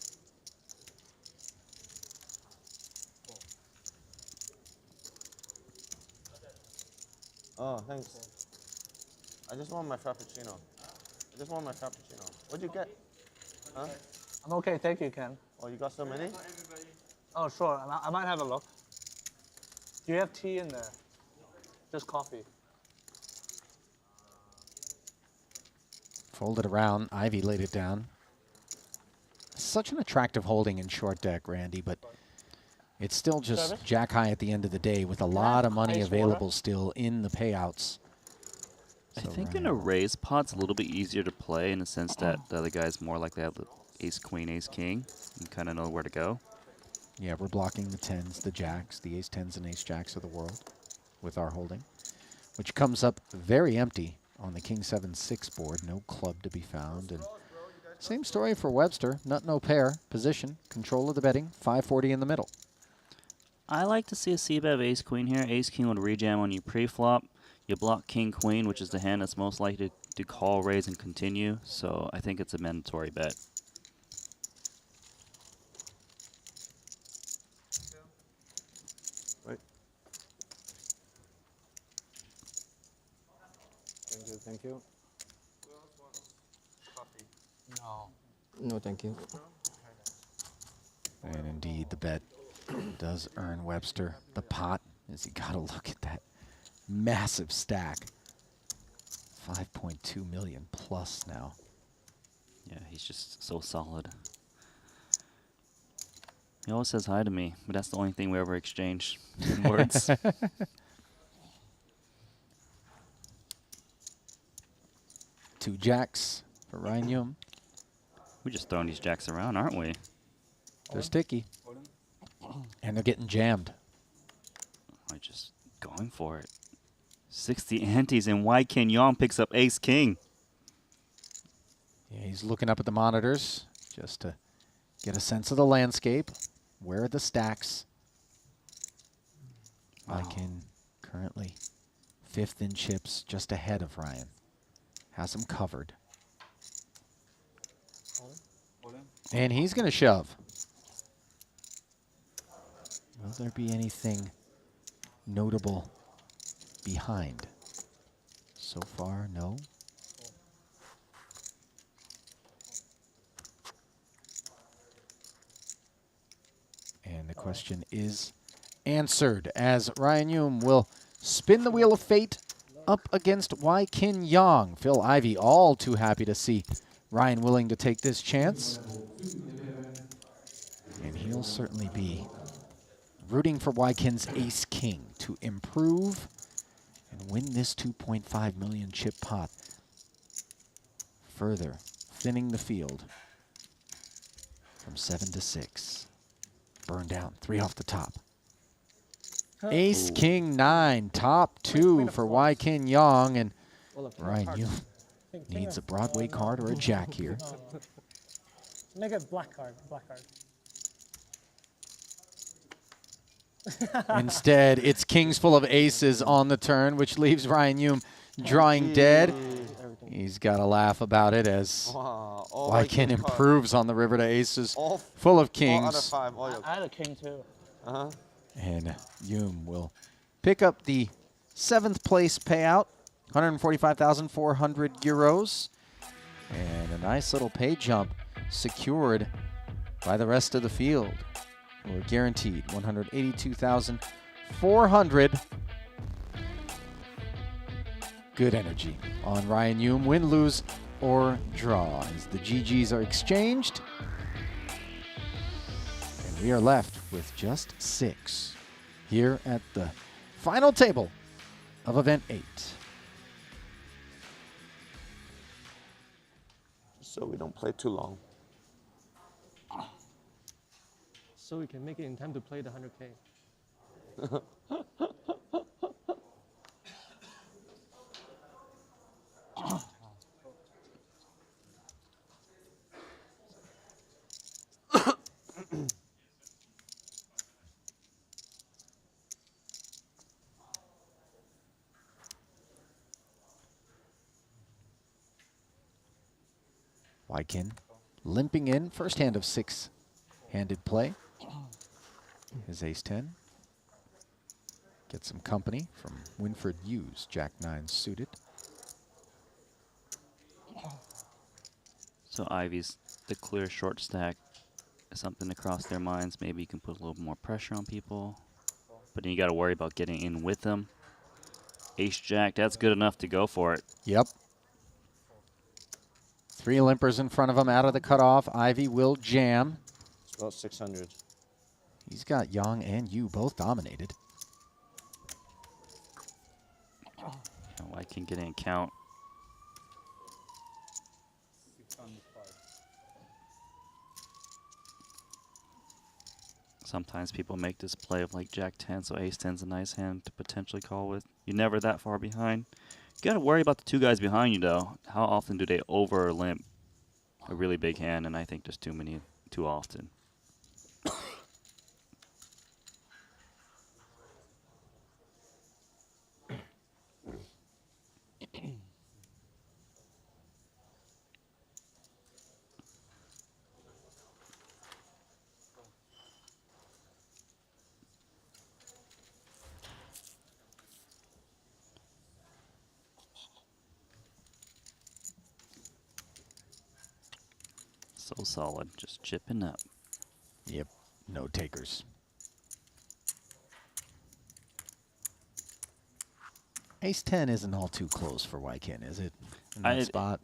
S7: Oh, thanks. I just want my Frappuccino. What'd you get? Huh?
S16: I'm okay, thank you, Ken.
S7: Oh, you got so many?
S16: Oh, sure. I might have a look. Do you have tea in there? Just coffee.
S1: Folded around. Ivy laid it down. Such an attractive holding in short deck, Randy, but it's still just jack high at the end of the day with a lot of money available still in the payouts.
S12: I think in a raise pot's a little bit easier to play in the sense that the other guy's more likely to have the ace, queen, ace, king. You kind of know where to go.
S1: Yeah, we're blocking the 10s, the jacks, the ace 10s and ace jacks of the world with our holding, which comes up very empty on the king 7-6 board. No club to be found. And same story for Webster. Nut, no pair. Position. Control of the betting. 540 in the middle.
S12: I like to see a c-bet of ace, queen here. Ace, king would rejam on you pre-flop. You block king, queen, which is the hand that's most likely to call, raise, and continue. So I think it's a mandatory bet.
S7: Right.
S17: Thank you.
S16: Coffee.
S17: No. No, thank you.
S1: And indeed, the bet does earn Webster the pot, as you got to look at that massive stack. 5.2 million plus now.
S12: Yeah, he's just so solid. He always says hi to me, but that's the only thing we ever exchange in words.
S1: Two jacks for Ryan Hume.
S12: We're just throwing these jacks around, aren't we?
S1: They're sticky. And they're getting jammed.
S12: We're just going for it. 60 antes, and Wai Ken Yong picks up ace king.
S1: Yeah, he's looking up at the monitors just to get a sense of the landscape. Where are the stacks? Wai Ken currently 5th in chips, just ahead of Ryan. Has him covered. And he's going to shove. Will there be anything notable behind? So far, no. And the question is answered as Ryan Hume will spin the wheel of fate up against Wai Kin Yong. Phil Ivey all too happy to see Ryan willing to take this chance. And he'll certainly be rooting for Wai Kin's Ace King to improve and win this 2.5 million chip pot. Further thinning the field from 7 to 6. Burn down, 3 off the top. Ace, King, 9, top 2 for Wai Kin Yong, and Ryan Hume needs a Broadway card or a jack here.
S13: Make it black card, black card.
S1: Instead, it's kings full of aces on the turn, which leaves Ryan Hume drawing dead. He's got to laugh about it as Wai Kin improves on the river to aces, full of kings.
S16: I had a king too.
S1: And Hume will pick up the 7th place payout, 145,400 euros. And a nice little pay jump secured by the rest of the field. We're guaranteed 182,400. Good energy on Ryan Hume. Win, lose, or draw as the GGs are exchanged. And we are left with just 6 here at the final table of Event 8.
S7: So we don't play too long.
S13: So we can make it in time to play the 100K.
S1: Wai Kin limping in, first hand of 6-handed play. His ace-10. Get some company from Winford Hughes, Jack-9 suited.
S12: So Ivy's the clear short stack is something to cross their minds. Maybe you can put a little more pressure on people. But then you got to worry about getting in with them. Ace-Jack, that's good enough to go for it.
S1: Yep. 3 limpers in front of him out of the cutoff. Ivy will jam.
S7: It's about 600.
S1: He's got Yang and Yu both dominated.
S12: Oh, I can get in count. Sometimes people make this play of like Jack-10, so Ace-10's a nice hand to potentially call with. You're never that far behind. You got to worry about the 2 guys behind you, though. How often do they over limp a really big hand? And I think just too often. So solid, just chipping up.
S1: Yep, no takers. Ace-10 isn't all too close for Wai Kin, is it? In that spot?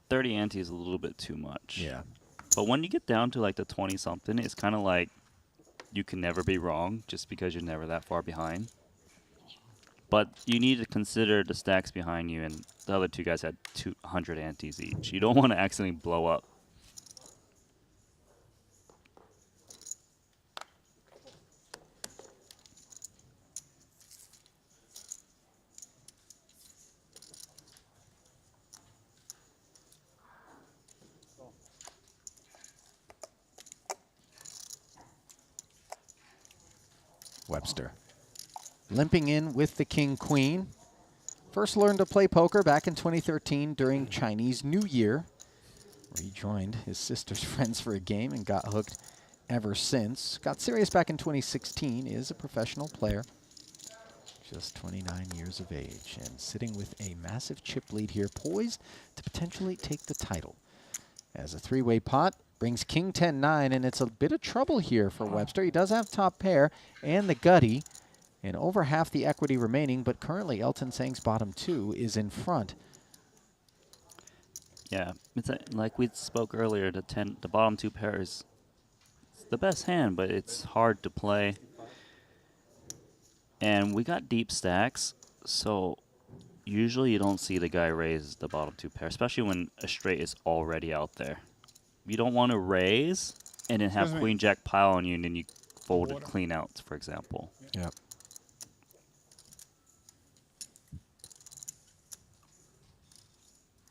S12: 30 ante is a little bit too much.
S1: Yeah.
S12: But when you get down to like the 20-something, it's kind of like you can never be wrong just because you're never that far behind. But you need to consider the stacks behind you, and the other 2 guys had 200 antes each. You don't want to accidentally blow up.
S1: Webster limping in with the king-queen. First learned to play poker back in 2013 during Chinese New Year, where he joined his sister's friends for a game and got hooked ever since. Got serious back in 2016, is a professional player. Just 29 years of age and sitting with a massive chip lead here, poised to potentially take the title. As a three-way pot brings King 10-9, and it's a bit of trouble here for Webster. He does have top pair and the gutty, and over half the equity remaining, but currently Elton Sang's bottom two is in front.
S12: Yeah, it's like we spoke earlier, the bottom two pairs, it's the best hand, but it's hard to play. And we got deep stacks, so usually you don't see the guy raise the bottom two pair, especially when a straight is already out there. You don't want to raise and then have queen jack pile on you and then you fold it clean out, for example.
S1: Yep.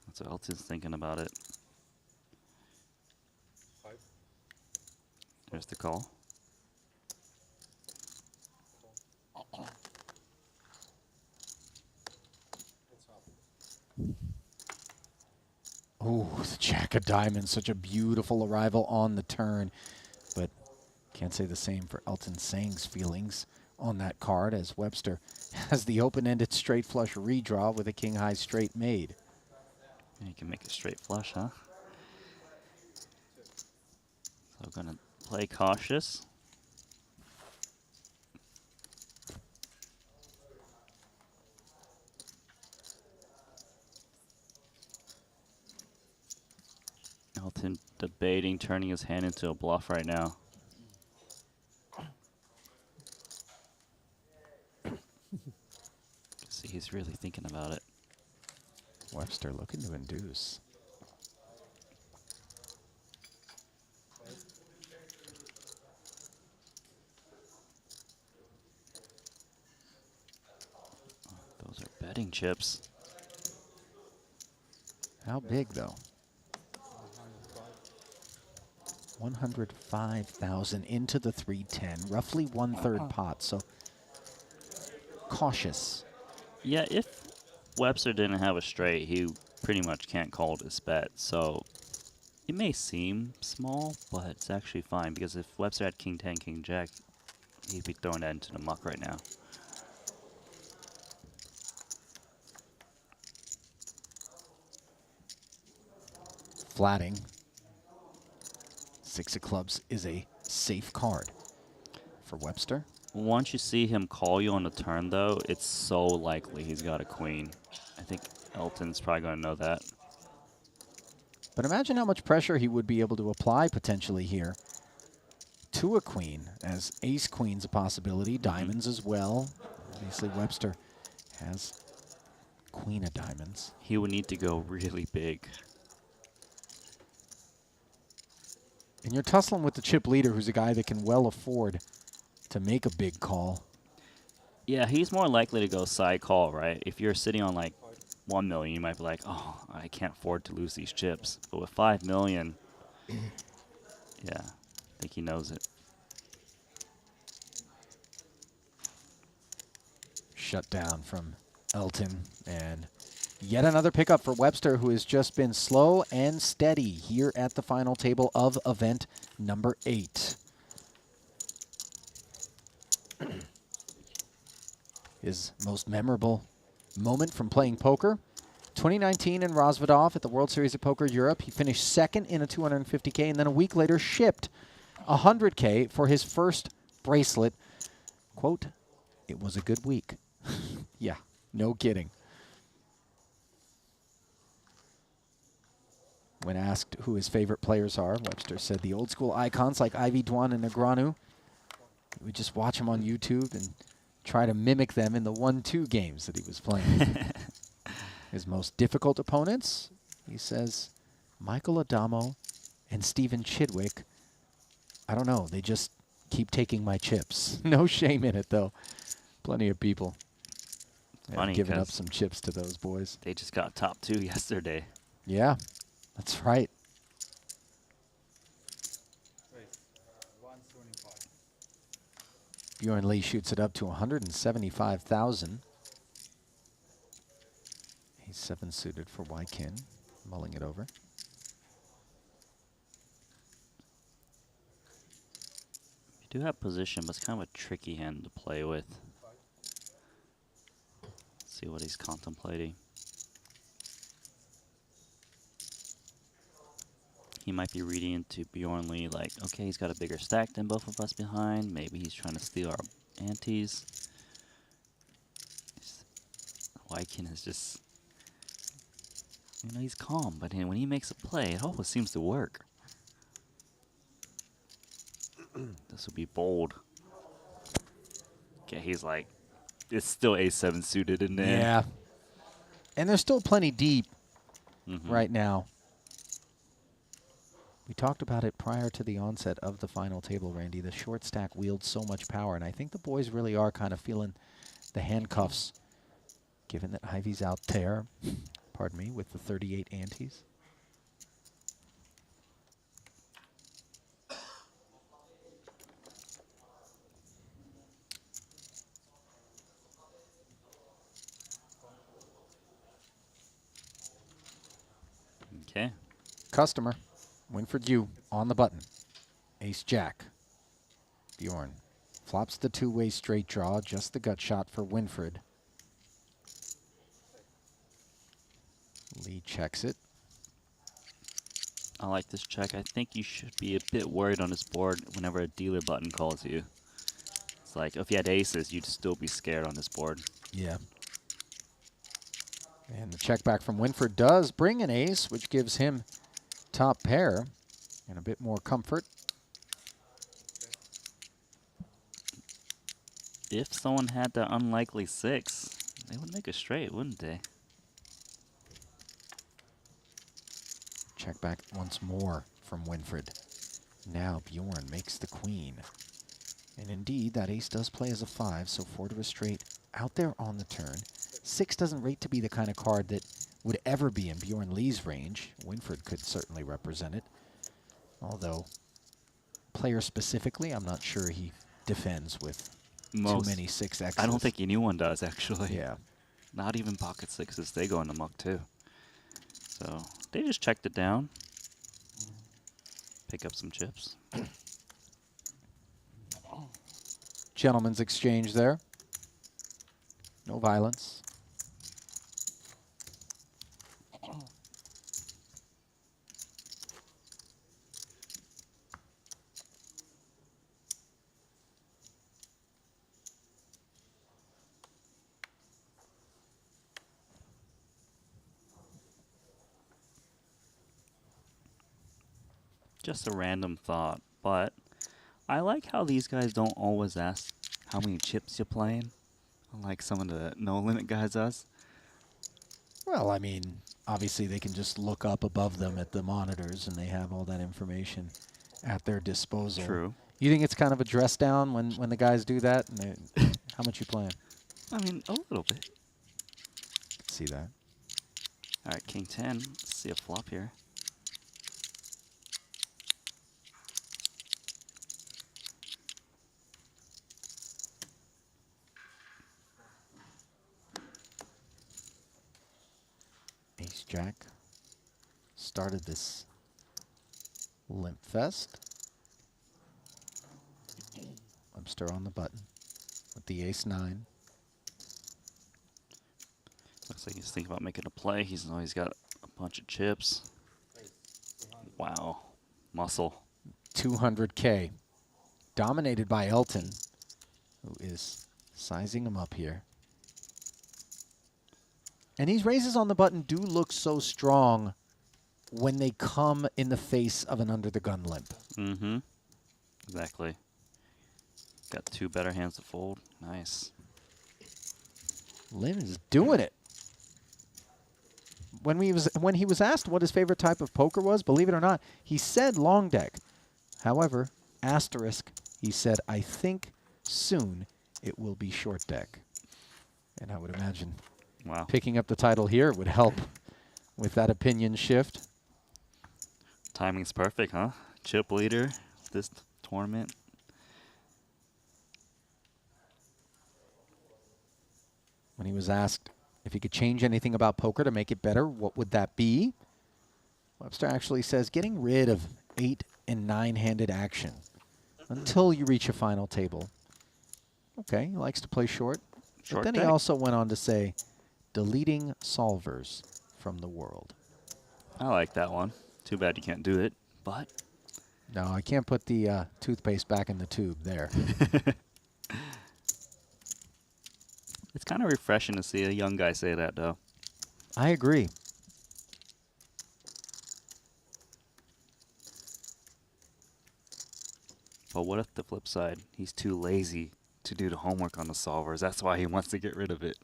S12: That's what Elton's thinking about it. There's the call.
S1: Oh, the Jack of Diamonds, such a beautiful arrival on the turn. But can't say the same for Elton Sang's feelings on that card, as Webster has the open-ended straight flush redraw with a king-high straight made.
S12: You can make a straight flush, huh? So I'm going to play cautious. Elton debating turning his hand into a bluff right now. See, he's really thinking about it.
S1: Webster looking to induce.
S12: Those are betting chips.
S1: How big, though? 105,000 into the 310, roughly 1/3 pot, so cautious.
S12: Yeah, if Webster didn't have a straight, he pretty much can't call this bet, so it may seem small, but it's actually fine, because if Webster had king 10, king jack, he'd be throwing that into the muck right now.
S1: Flatting. Six of clubs is a safe card for Webster.
S12: Once you see him call you on the turn, though, it's so likely he's got a queen. I think Elton's probably going to know that.
S1: But imagine how much pressure he would be able to apply potentially here to a queen, as ace queen's a possibility, diamonds as well. Obviously Webster has queen of diamonds.
S12: He would need to go really big.
S1: And you're tussling with the chip leader, who's a guy that can well afford to make a big call.
S12: Yeah, he's more likely to go side call, right? If you're sitting on like 1 million, you might be like, oh, I can't afford to lose these chips. But with 5 million, yeah, I think he knows it.
S1: Shut down from Elton, and yet another pickup for Webster, who has just been slow and steady here at the final table of event number 8. His most memorable moment from playing poker, 2019 in Rosvadov at the World Series of Poker Europe. He finished second in a 250K, and then a week later shipped 100K for his first bracelet. Quote, "It was a good week." Yeah, no kidding. When asked who his favorite players are, Webster said the old school icons like Ivy Dwan and Negranu. He would just watch them on YouTube and try to mimic them in the 1-2 games that he was playing. His most difficult opponents, he says, Michael Adamo and Stephen Chidwick. I don't know, they just keep taking my chips. No shame in it, though. Plenty of people have given up some chips to those boys.
S12: They just got top 2 yesterday.
S1: Yeah, that's right. Bjorn Lee shoots it up to 175,000. He's 7 suited for Wykin, mulling it over.
S12: You do have position, but it's kind of a tricky hand to play with. Let's see what he's contemplating. He might be reading into Bjorn Lee like, okay, he's got a bigger stack than both of us behind. Maybe he's trying to steal our antes. Wykin is just, you know, he's calm, but when he makes a play, it always seems to work. This would be bold. Okay, he's like, it's still A7 suited in there.
S1: Yeah. And they're still plenty deep right now. We talked about it prior to the onset of the final table, Randy. The short stack wields so much power, and I think the boys really are kind of feeling the handcuffs, given that Ivy's out there, pardon me, with the 38 antes.
S12: Okay.
S1: Customer, Winford Yu on the button. Ace Jack. Bjorn flops the two-way straight draw, just the gut shot for Winford. Lee checks it.
S12: I like this check. I think you should be a bit worried on this board whenever a dealer button calls you. It's like, if you had aces, you'd still be scared on this board.
S1: Yeah. And the check back from Winford does bring an ace, which gives him top pair and a bit more comfort.
S12: If someone had the unlikely 6, they would make a straight, wouldn't they?
S1: Check back once more from Winford. Now Bjorn makes the queen. And indeed, that ace does play as a 5, so 4 to a straight out there on the turn. 6 doesn't rate to be the kind of card that would ever be in Bjorn Lee's range. Winford could certainly represent it. Although, player specifically, I'm not sure he defends with too many 6Xs.
S12: I don't think anyone does, actually.
S1: Yeah.
S12: Not even pocket 6s. They go in the muck, too. So, they just checked it down. Pick up some chips.
S1: Gentleman's exchange there. No violence.
S12: Just a random thought, but I like how these guys don't always ask how many chips you're playing, unlike some of the no-limit guys does.
S1: Well, I mean, obviously they can just look up above them at the monitors and they have all that information at their disposal.
S12: True.
S1: You think it's kind of a dress down when the guys do that? And how much you playing?
S12: I mean, a little bit.
S1: See that.
S12: All right, King 10. Let's see a flop here.
S1: Ace Jack started this limp fest. Webster on the button with the ace 9.
S12: Looks like he's thinking about making a play. He's got a bunch of chips. Wow. Muscle.
S1: 200K. Dominated by Elton, who is sizing him up here. And these raises on the button do look so strong when they come in the face of an under-the-gun limp.
S12: Mm-hmm. Exactly. Got 2 better hands to fold. Nice.
S1: Lynn is doing it. When he was asked what his favorite type of poker was, believe it or not, he said long deck. However, asterisk, he said, I think soon it will be short deck. And I would imagine picking up the title here would help with that opinion shift.
S12: Timing's perfect, huh? Chip leader this tournament.
S1: When he was asked If he could change anything about poker to make it better, what would that be? Webster actually says getting rid of 8 and 9-handed action until you reach a final table. Okay, he likes to play short.
S12: Short
S1: but then he
S12: deck.
S1: also went on to say deleting solvers from the world.
S12: I like that one. Too bad you can't do it, but
S1: No, I can't put the toothpaste back in the tube there.
S12: it's kind of refreshing to see a young guy say that, though.
S1: I agree.
S12: But what if the flip side, he's too lazy to do the homework on the solvers? That's why he wants to get rid of it.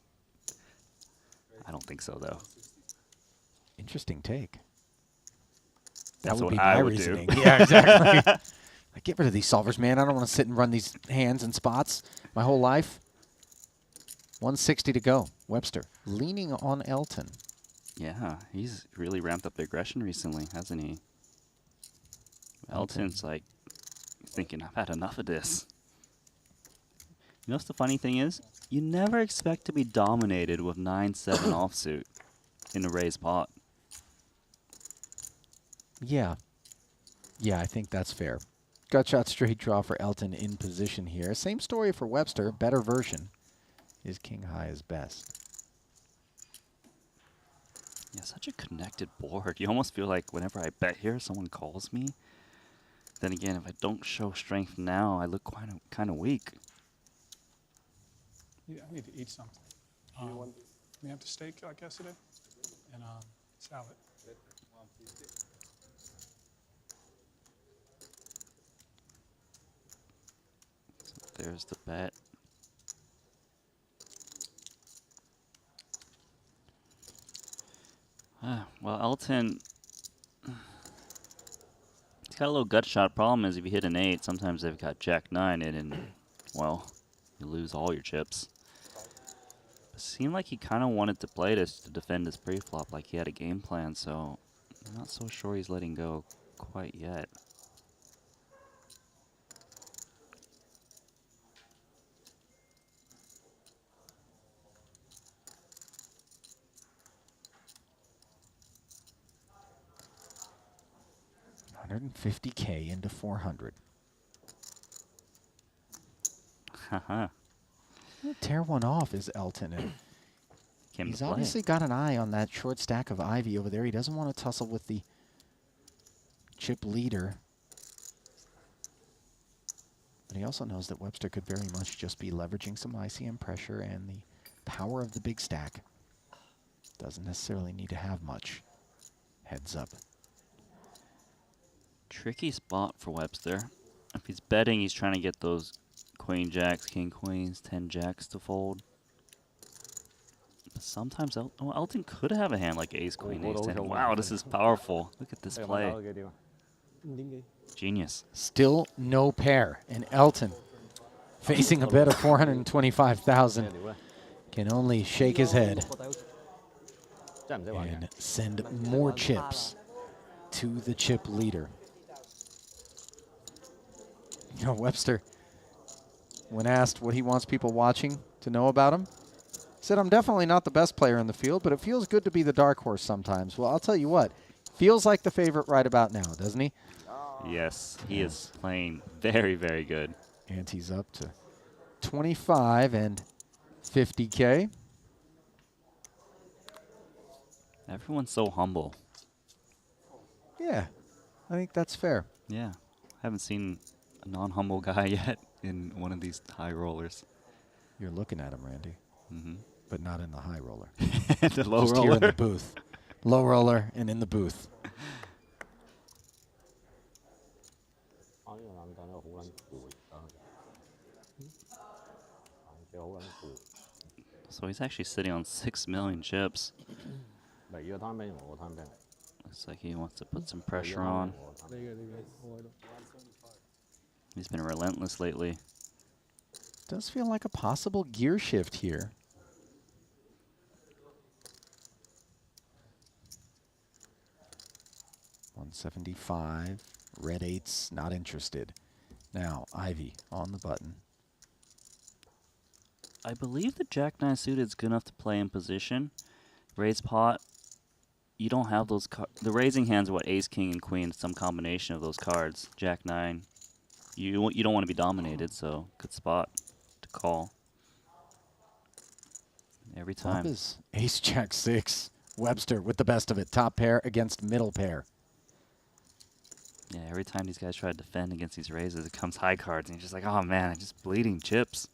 S12: I don't think so, though.
S1: Interesting take.
S12: That's
S1: that would
S12: what
S1: be
S12: I
S1: my
S12: would
S1: reasoning.
S12: do.
S1: Yeah, exactly. Like, get rid of these solvers, man. I don't want to sit and run these hands and spots my whole life. 160 to go. Webster leaning on Elton.
S12: Yeah, he's really ramped up the aggression recently, hasn't he? Elton's like thinking, I've had enough of this. You know what's the funny thing is? You never expect to be dominated with 9-7 offsuit in a raised pot.
S1: Yeah. Yeah, I think that's fair. Gut shot straight draw for Elton in position here. Same story for Webster, better version. Is king high is best.
S12: Yeah, such a connected board. You almost feel like whenever I bet here, someone calls me. Then again, if I don't show strength now, I look kind of weak.
S15: Yeah, I need to eat something. We have to steak like yesterday and salad.
S12: There's the bet. Well, Elton, he's got a little gut shot. Problem is, if you hit an 8, sometimes they've got Jack-9 in, and, well, you lose all your chips. It seemed like he kind of wanted to play this to defend his pre-flop, like he had a game plan, so I'm not so sure he's letting go quite yet.
S1: $150K into 400.
S12: Haha.
S1: Tear one off is Elton. And he's obviously got an eye on that short stack of Ivy over there. He doesn't want to tussle with the chip leader. But he also knows that Webster could very much just be leveraging some ICM pressure and the power of the big stack. Doesn't necessarily need to have much. Heads up.
S12: Tricky spot for Webster. If he's betting, he's trying to get those queen jacks, king queens, 10 jacks to fold. But sometimes Elton could have a hand like ace queen, ace 10. Wow, this is powerful. Look at this play. Genius.
S1: Still no pair. And Elton, facing a bet of 425,000, can only shake his head and send more chips to the chip leader. You know, Webster, when asked what he wants people watching to know about him, said, I'm definitely not the best player in the field, but it feels good to be the dark horse sometimes. Well, I'll tell you what, feels like the favorite right about now, doesn't he?
S12: Yes, he is playing very, very good.
S1: Ante's up to 25 and 50K.
S12: Everyone's so humble.
S1: Yeah, I think that's fair.
S12: Yeah, haven't seen a non-humble guy yet in one of these high rollers.
S1: You're looking at him, Randy.
S12: Mm-hmm.
S1: But not in the high roller.
S12: The low
S1: Just
S12: roller.
S1: here in the booth. Low roller and in the booth.
S12: So he's actually sitting on 6 million chips. Looks like he wants to put some pressure on. He's been relentless lately.
S1: Does feel like a possible gear shift here. $175. Red 8's not interested. Now, Ivy on the button.
S12: I believe the Jack-9 suited is good enough to play in position. Raise pot. You don't have those the raising hands are what ace, king, and queen. Some combination of those cards. Jack-9. You don't want to be dominated, so good spot to call. Every
S1: Flop
S12: time.
S1: is ace jack 6. Webster with the best of it. Top pair against middle pair.
S12: Yeah, every time these guys try to defend against these raises, it comes high cards, and you're just like, oh man, I'm just bleeding chips.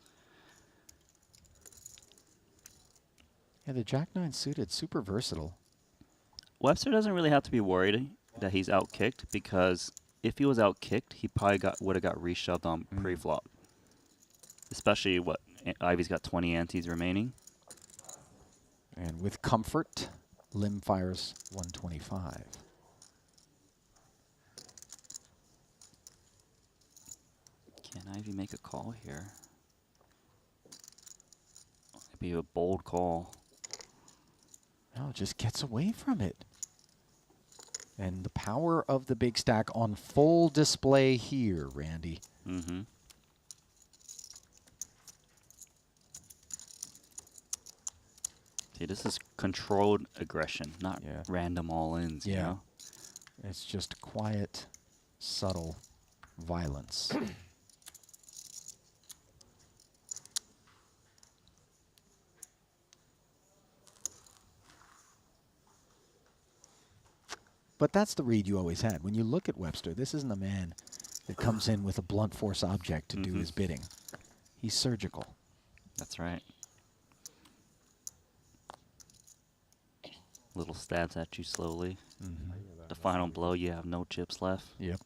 S1: Yeah, the Jack-9 suited, super versatile.
S12: Webster doesn't really have to be worried that he's outkicked, because if he was outkicked, he probably would have got reshoved on pre-flop. Especially what Ivy's got 20 antes remaining.
S1: And with comfort, Lim fires 125.
S12: Can Ivy make a call here? It'd be a bold call.
S1: No, just gets away from it. And the power of the big stack on full display here, Randy.
S12: Mm-hmm. See, this is controlled aggression, not random all-ins, you know?
S1: It's just quiet, subtle violence. But that's the read you always had. When you look at Webster, this isn't a man that comes in with a blunt force object to do his bidding. He's surgical.
S12: That's right. Little stabs at you slowly. The final blow, you have no chips left.
S1: Yep.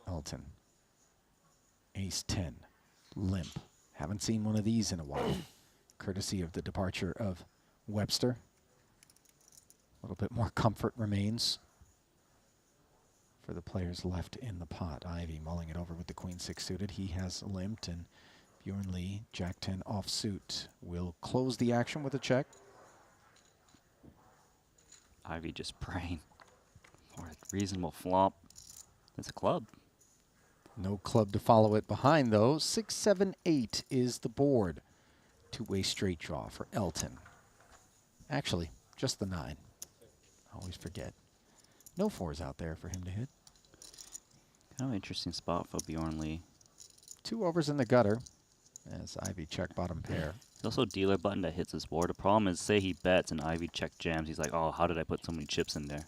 S1: Elton. Ace 10. Limp. Haven't seen one of these in a while. Courtesy of the departure of Webster. A little bit more comfort remains for the players left in the pot. Ivy mulling it over with the queen 6 suited. He has limped, and Bjorn Lee, jack 10 offsuit, will close the action with a check.
S12: Ivy just praying for a reasonable flop. It's a club.
S1: No club to follow it behind, though. 6, 7, 8 is the board. Two-way straight draw for Elton. Actually, just the 9. Always forget. No 4s out there for him to hit.
S12: Kind of interesting spot for Bjorn Lee.
S1: 2 overs in the gutter as Ivy check bottom pair.
S12: There's also a dealer button that hits his board. The problem is, say he bets and Ivy check jams. He's like, oh, how did I put so many chips in there?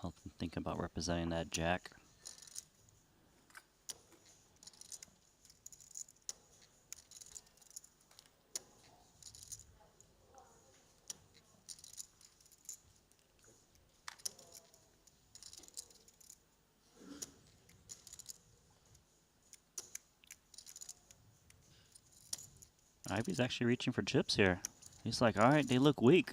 S12: Elton thinking about representing that jack. Ivy's actually reaching for chips here. He's like, all right, they look weak.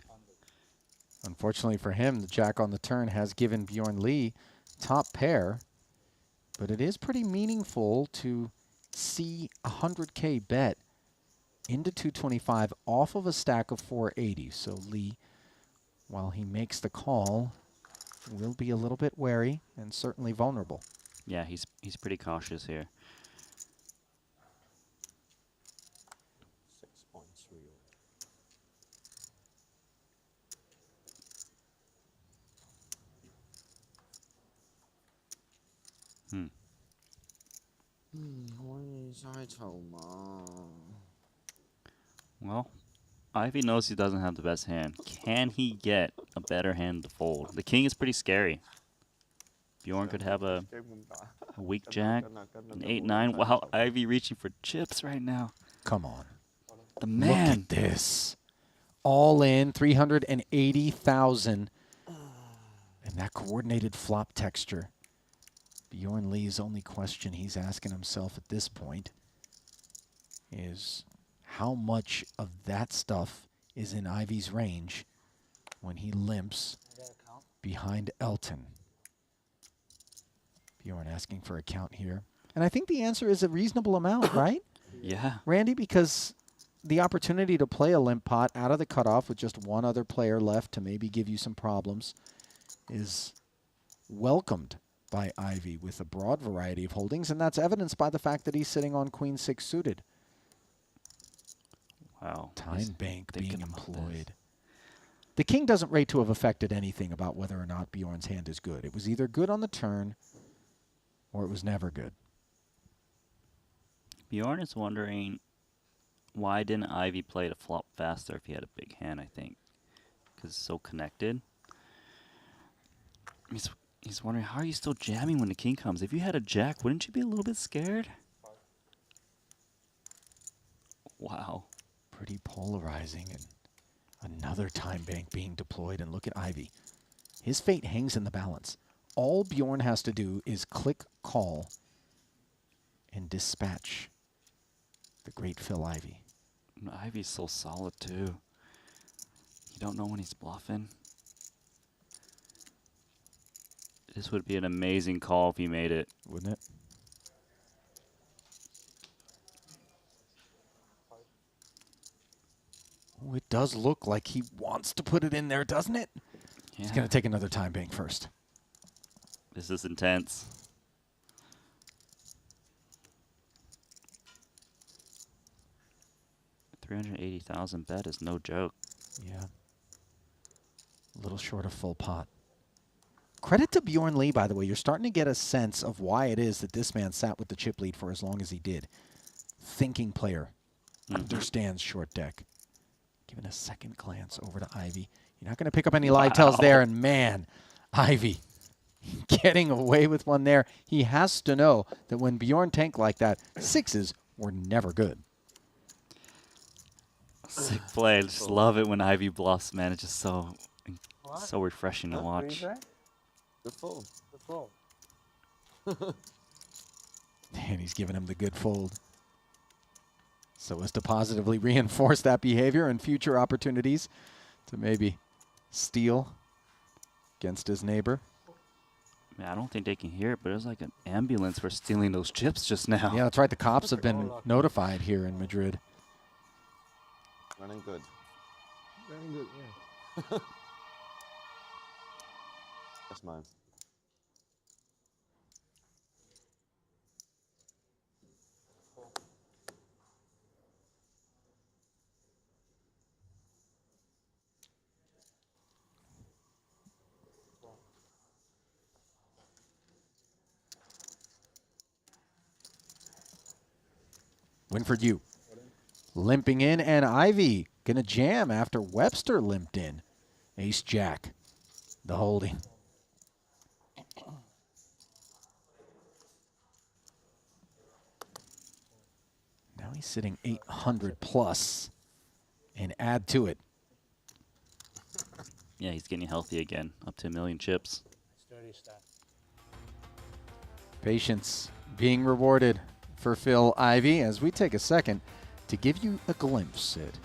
S1: Unfortunately for him, the jack on the turn has given Bjorn Lee top pair, but it is pretty meaningful to see a 100K bet into 225 off of a stack of 480. So Lee, while he makes the call, will be a little bit wary and certainly vulnerable.
S12: Yeah, he's pretty cautious here.
S17: 6.30.
S12: Well, Ivy knows he doesn't have the best hand. Can he get a better hand to fold? The king is pretty scary. Bjorn could have a weak jack, an 8-9. Wow, Ivy reaching for chips right now.
S1: Come on.
S12: The man.
S1: Look at this. All in, 380,000. And that coordinated flop texture. Bjorn Lee's only question he's asking himself at this point is how much of that stuff is in Ivy's range when he limps behind Elton. Bjorn asking for a count here. And I think the answer is a reasonable amount, right?
S12: Yeah.
S1: Randy, because the opportunity to play a limp pot out of the cutoff with just one other player left to maybe give you some problems is welcomed by Ivy with a broad variety of holdings, and that's evidenced by the fact that he's sitting on Queen 6 suited.
S12: Wow.
S1: Time bank being employed. The king doesn't rate to have affected anything about whether or not Bjorn's hand is good. It was either good on the turn or it was never good.
S12: Bjorn is wondering why didn't Ivy play to flop faster if he had a big hand, I think. Because it's so connected. He's wondering, how are you still jamming when the king comes? If you had a jack, wouldn't you be a little bit scared? Wow.
S1: Pretty polarizing, and another time bank being deployed. And look at Ivy. His fate hangs in the balance. All Bjorn has to do is click call and dispatch the great Phil Ivy.
S12: Ivy's so solid, too. You don't know when he's bluffing. This would be an amazing call if he made it.
S1: Wouldn't it? Oh, it does look like he wants to put it in there, doesn't it?
S12: Yeah.
S1: He's going to take another time bank first.
S12: This is intense. $380,000 bet is no joke.
S1: Yeah. A little short of full pot. Credit to Bjorn Lee, by the way. You're starting to get a sense of why it is that this man sat with the chip lead for as long as he did. Thinking player. Understands short deck. Giving a second glance over to Ivy. You're not going to pick up any live tells there. And man, Ivy getting away with one there. He has to know that when Bjorn tanked like that, sixes were never good.
S12: Sick play. I just love it when Ivy bluffs, man. It's just so refreshing to watch.
S7: Good fold.
S16: Good fold.
S1: And he's giving him the good fold. So as to positively reinforce that behavior and future opportunities to maybe steal against his neighbor.
S12: Man, I don't think they can hear it, but it was like an ambulance for stealing those chips just now.
S1: Yeah, that's right. The cops have been notified here in Madrid.
S7: Running good.
S9: Running good, yeah.
S7: That's mine.
S1: Winford Yu limping in, and Ivy gonna jam after Webster limped in. Ace Jack, the holding. Now he's sitting 800 plus, and add to it.
S12: Yeah, he's getting healthy again, up to 1 million chips.
S16: Sturdy stuff.
S1: Patience being rewarded for Phil Ivy as we take a second to give you a glimpse at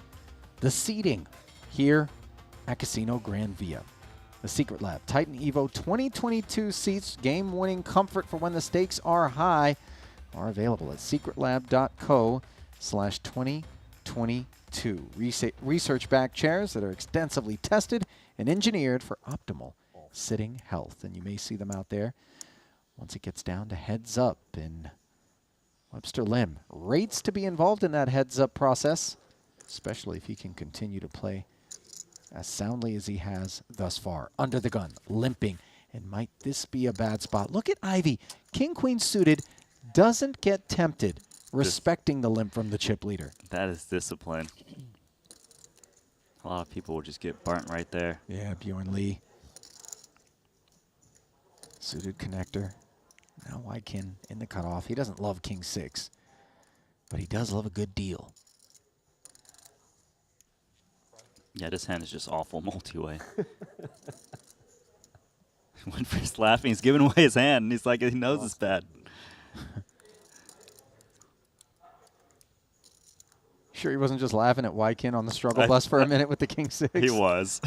S1: the seating here at Casino Gran Via. The Secret Lab Titan Evo 2022 seats, game-winning comfort for when the stakes are high, are available at secretlab.co/2022. Research-backed chairs that are extensively tested and engineered for optimal sitting health. And you may see them out there once it gets down to heads up. And Webster Lim rates to be involved in that heads-up process, especially if he can continue to play as soundly as he has thus far. Under the gun, limping, and might this be a bad spot? Look at Ivy. King-Queen suited, doesn't get tempted, respecting the limp from the chip leader.
S12: That is discipline. A lot of people will just get burnt right there.
S1: Yeah, Bjorn Lee. Suited connector. Now Wykin in the cutoff. He doesn't love King 6, but he does love a good deal.
S12: Yeah, this hand is just awful multi-way. Winford's laughing. He's giving away his hand. And he's like, he knows it's bad.
S1: Sure he wasn't just laughing at Wykin on the struggle bus for a minute with the king 6?
S12: He was.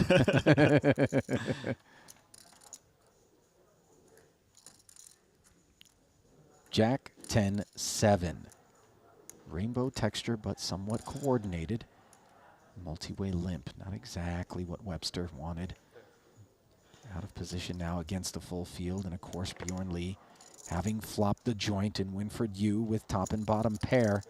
S1: Jack 10-7. Rainbow texture, but somewhat coordinated. Multi-way limp, not exactly what Webster wanted. Out of position now against the full field, and of course Bjorn Lee having flopped the joint, and Winfred Yu with top and bottom pair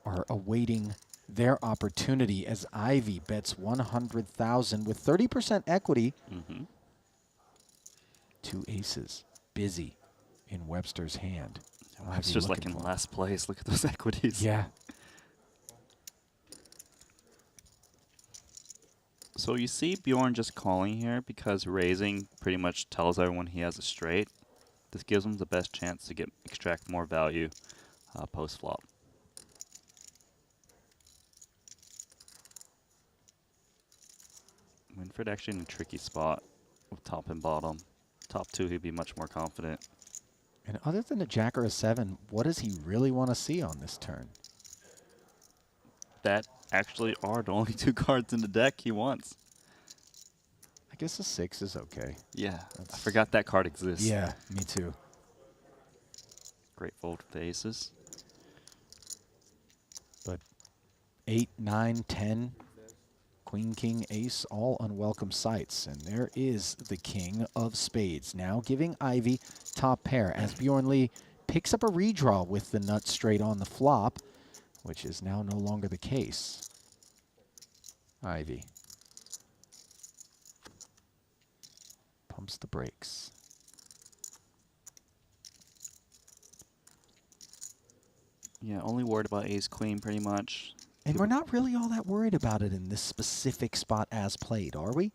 S1: are awaiting their opportunity as Ivy bets 100,000 with 30% equity. Two aces, busy in Webster's hand.
S12: It's just like in last place. Look at those equities.
S1: Yeah.
S12: So you see Bjorn just calling here because raising pretty much tells everyone he has a straight. This gives him the best chance to extract more value post flop. Winfred actually in a tricky spot with top and bottom. Top 2, he'd be much more confident.
S1: And other than a jack or a 7, what does he really want to see on this turn?
S12: That actually are the only 2 cards in the deck he wants.
S1: I guess a 6 is okay.
S12: Yeah, I forgot that card exists.
S1: Yeah, me too.
S12: Great fold faces.
S1: But 8, 9, 10, Queen, King, Ace, all unwelcome sights. And there is the King of Spades, now giving Ivy top pair as Bjorn Lee picks up a redraw with the nut straight on the flop, which is now no longer the case. Ivy pumps the brakes.
S12: Yeah, only worried about ace queen pretty much.
S1: And we're not really all that worried about it in this specific spot as played, are we?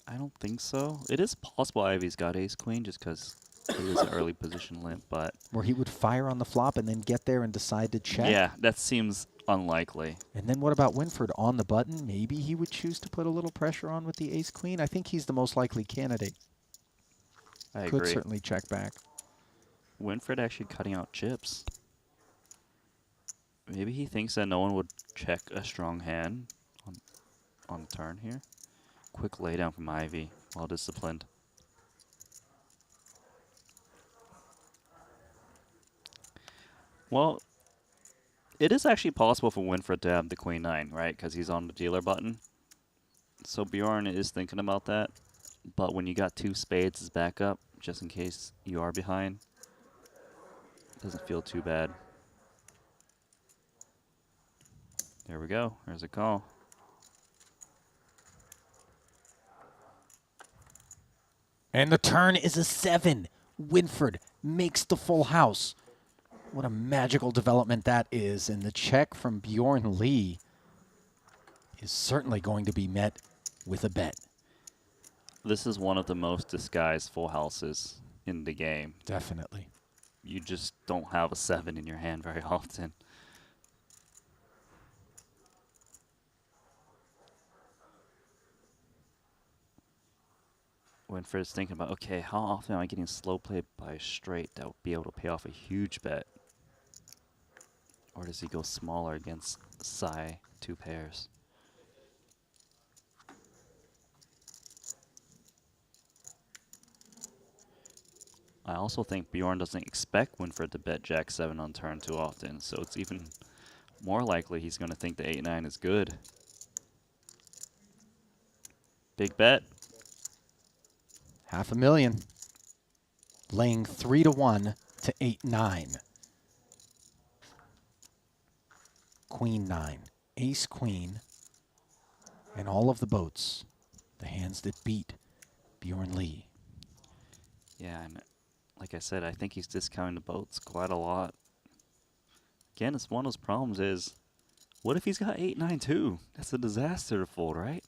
S12: I don't think so. It is possible Ivy's got ace queen just because it is an early position limp, but
S1: Where he would fire on the flop and then get there and decide to check?
S12: yeah, that seems unlikely.
S1: And then what about Winfred on the button? Maybe he would choose to put a little pressure on with the ace-queen. I think he's the most likely candidate.
S12: I
S1: Could
S12: agree.
S1: certainly check back.
S12: Winfred actually cutting out chips. Maybe he thinks that no one would check a strong hand on the turn here. Quick laydown from Ivy, well disciplined. Well, it is actually possible for Winfred to have the queen 9, right? Because he's on the dealer button. So Bjorn is thinking about that. But when you got 2 spades as backup, just in case you are behind, doesn't feel too bad. There we go. There's a call.
S1: And the turn is a 7. Winfred makes the full house. What a magical development that is. And the check from Bjorn Lee is certainly going to be met with a bet.
S12: This is one of the most disguised full houses in the game.
S1: Definitely.
S12: You just don't have a 7 in your hand very often. Winfred's thinking about, okay, how often am I getting slow played by a straight that would be able to pay off a huge bet? Or does he go smaller against Psy 2 pairs? I also think Bjorn doesn't expect Winfred to bet Jack 7 on turn too often, so it's even more likely he's going to think the 8-9 is good. Big bet.
S1: $500,000. Laying 3-1 to 8-9. Queen 9. Ace Queen. And all of the boats. The hands that beat Bjorn Lee.
S12: Yeah, and like I said, I think he's discounting the boats quite a lot. Again, it's one of those problems is, what if he's got 8-9 too? That's a disaster to fold, right?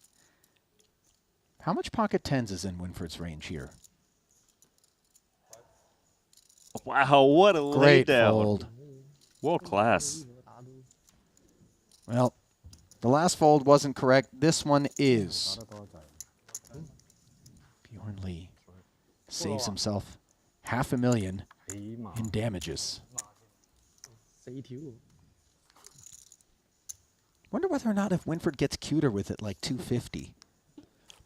S1: How much pocket tens is in Winfred's range here?
S12: Wow, what a
S1: Great
S12: laydown.
S1: fold.
S12: World class.
S1: Well, the last fold wasn't correct. This one is. Bjorn Lee saves himself $500,000 in damages. Wonder whether or not if Winford gets cuter with it, like 250.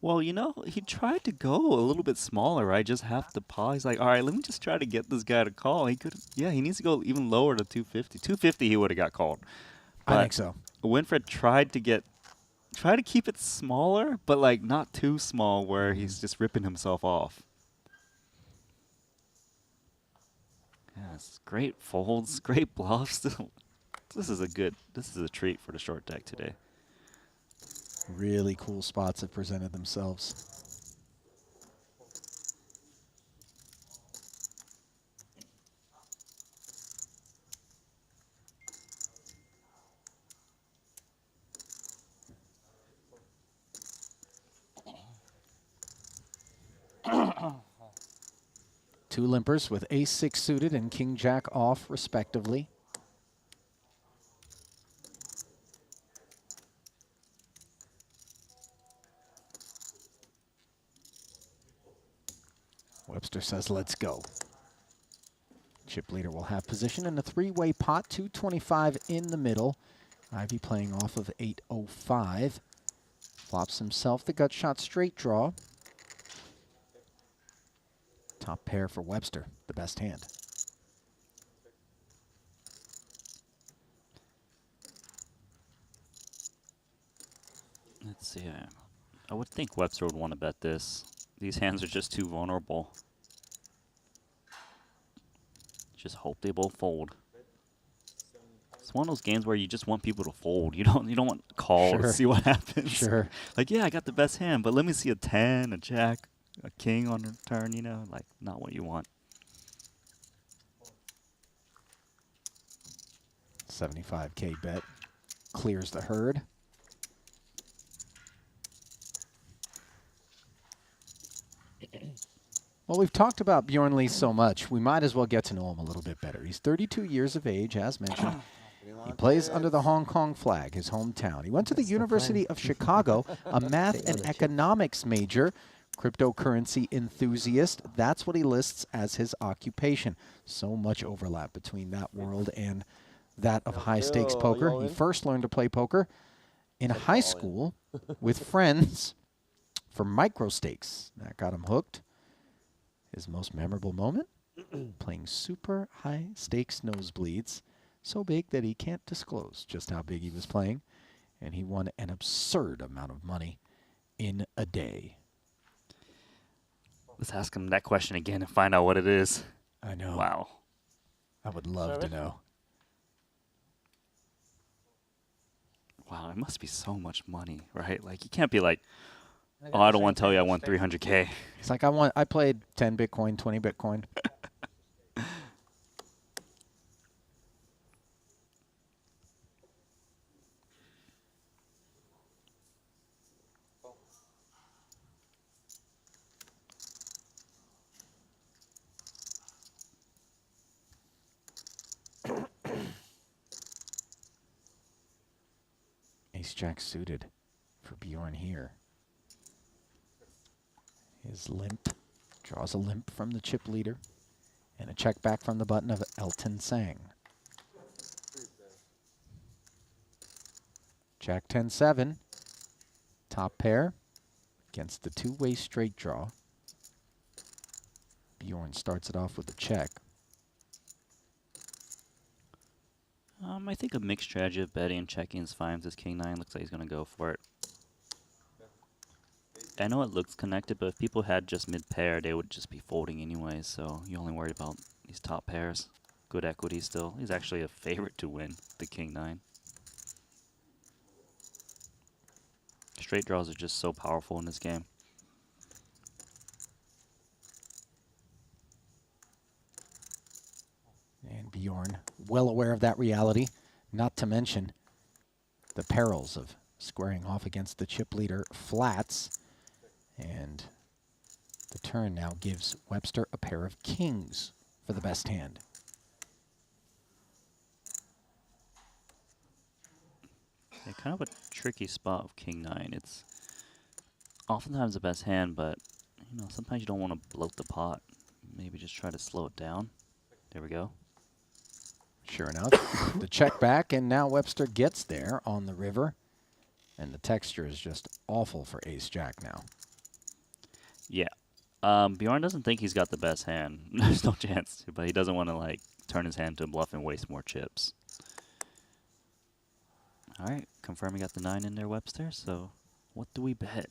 S12: Well, you know, he tried to go a little bit smaller, right? Just half the paw. He's like, all right, let me just try to get this guy to call. He could, yeah, he needs to go even lower to 250. 250, he would have got called.
S1: I think so.
S12: Winfred tried to keep it smaller, but like not too small where he's just ripping himself off. Yes, great folds, great bluffs. This is a treat for the short deck today.
S1: Really cool spots have presented themselves. Two limpers with ace-6 suited and king-jack off, respectively. Webster says, let's go. Chip leader will have position in a three-way pot, 225 in the middle. Ivy playing off of 805. Flops himself the gut shot straight draw. Top pair for Webster, the best hand.
S12: Let's see. I would think Webster would want to bet this. These hands are just too vulnerable. Just hope they both fold. It's one of those games where you just want people to fold. You don't want to call to see what happens.
S1: Sure.
S12: Like, yeah, I got the best hand, but let me see a 10, a jack, a king on the turn, you know, like not what you want.
S1: 75K bet clears the herd. Well, we've talked about Bjorn Lee so much, we might as well get to know him a little bit better. He's 32 years of age, as mentioned. He plays under the Hong Kong flag, his hometown. He went to the University of Chicago, a math and economics major, cryptocurrency enthusiast. That's what he lists as his occupation. So much overlap between that world and that of high-stakes poker. He first learned to play poker in high school with friends for micro stakes. That got him hooked. His most memorable moment? Playing super high stakes nosebleeds, so big that he can't disclose just how big he was playing, and he won an absurd amount of money in a day.
S12: Let's ask him that question again and find out what it is.
S1: I know.
S12: Wow.
S1: I would love to know.
S12: Wow, it must be so much money, right? Like, you can't be like, oh, I don't want to tell you I won 300K.
S1: It's like I played 10 Bitcoin, 20 Bitcoin. Ace-Jack suited for Bjorn here. His limp draws a limp from the chip leader and a check back from the button of Elton Sang. Jack 10-7, top pair against the two-way straight draw. Bjorn starts it off with a check.
S12: I think a mixed strategy of betting and checking is fine. This king 9 looks like he's going to go for it. I know it looks connected, but if people had just mid-pair, they would just be folding anyway, so you only worry about these top pairs. Good equity still. He's actually a favorite to win the king 9. Straight draws are just so powerful in this game.
S1: And Bjorn, well aware of that reality, not to mention the perils of squaring off against the chip leader flats. And the turn now gives Webster a pair of kings for the best hand.
S12: Yeah, kind of a tricky spot of king 9. It's oftentimes the best hand, but you know, sometimes you don't want to bloat the pot. Maybe just try to slow it down. There we go.
S1: Sure enough, the check back, and now Webster gets there on the river. And the texture is just awful for ace-jack now.
S12: Yeah. Bjorn doesn't think he's got the best hand. There's no chance to, but he doesn't want to like turn his hand to a bluff and waste more chips. All right, confirming got the 9 in there, Webster. So what do we bet?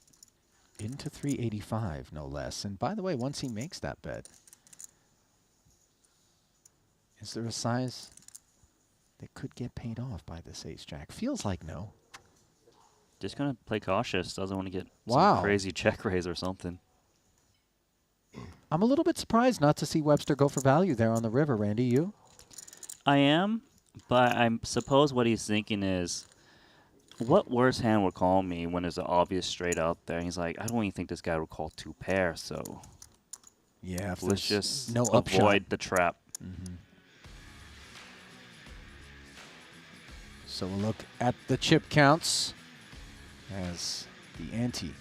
S1: Into 385, no less. And by the way, once he makes that bet, is there a size that could get paid off by this ace-jack? Feels like no.
S12: Just gonna play cautious. Doesn't want to get
S1: Wow.
S12: some crazy check raise or something.
S1: I'm a little bit surprised not to see Webster go for value there on the river, Randy. You?
S12: I am, but I suppose what he's thinking is, what worse hand would call me when there's an obvious straight out there? And he's like, I don't even think this guy would call 2 pair, so
S1: yeah, if
S12: let's
S1: there's
S12: just
S1: no
S12: avoid
S1: upshot.
S12: the trap.
S1: So we'll look at the chip counts as the ante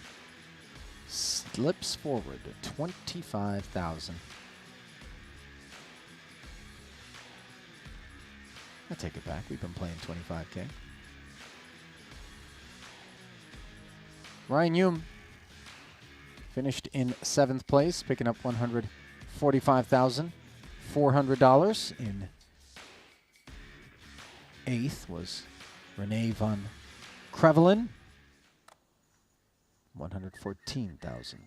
S1: slips forward to 25,000. I take it back. We've been playing 25K. Ryan Hume finished in 7th place, picking up $145,400. In 8th was Renee von Krevelen, 114,000.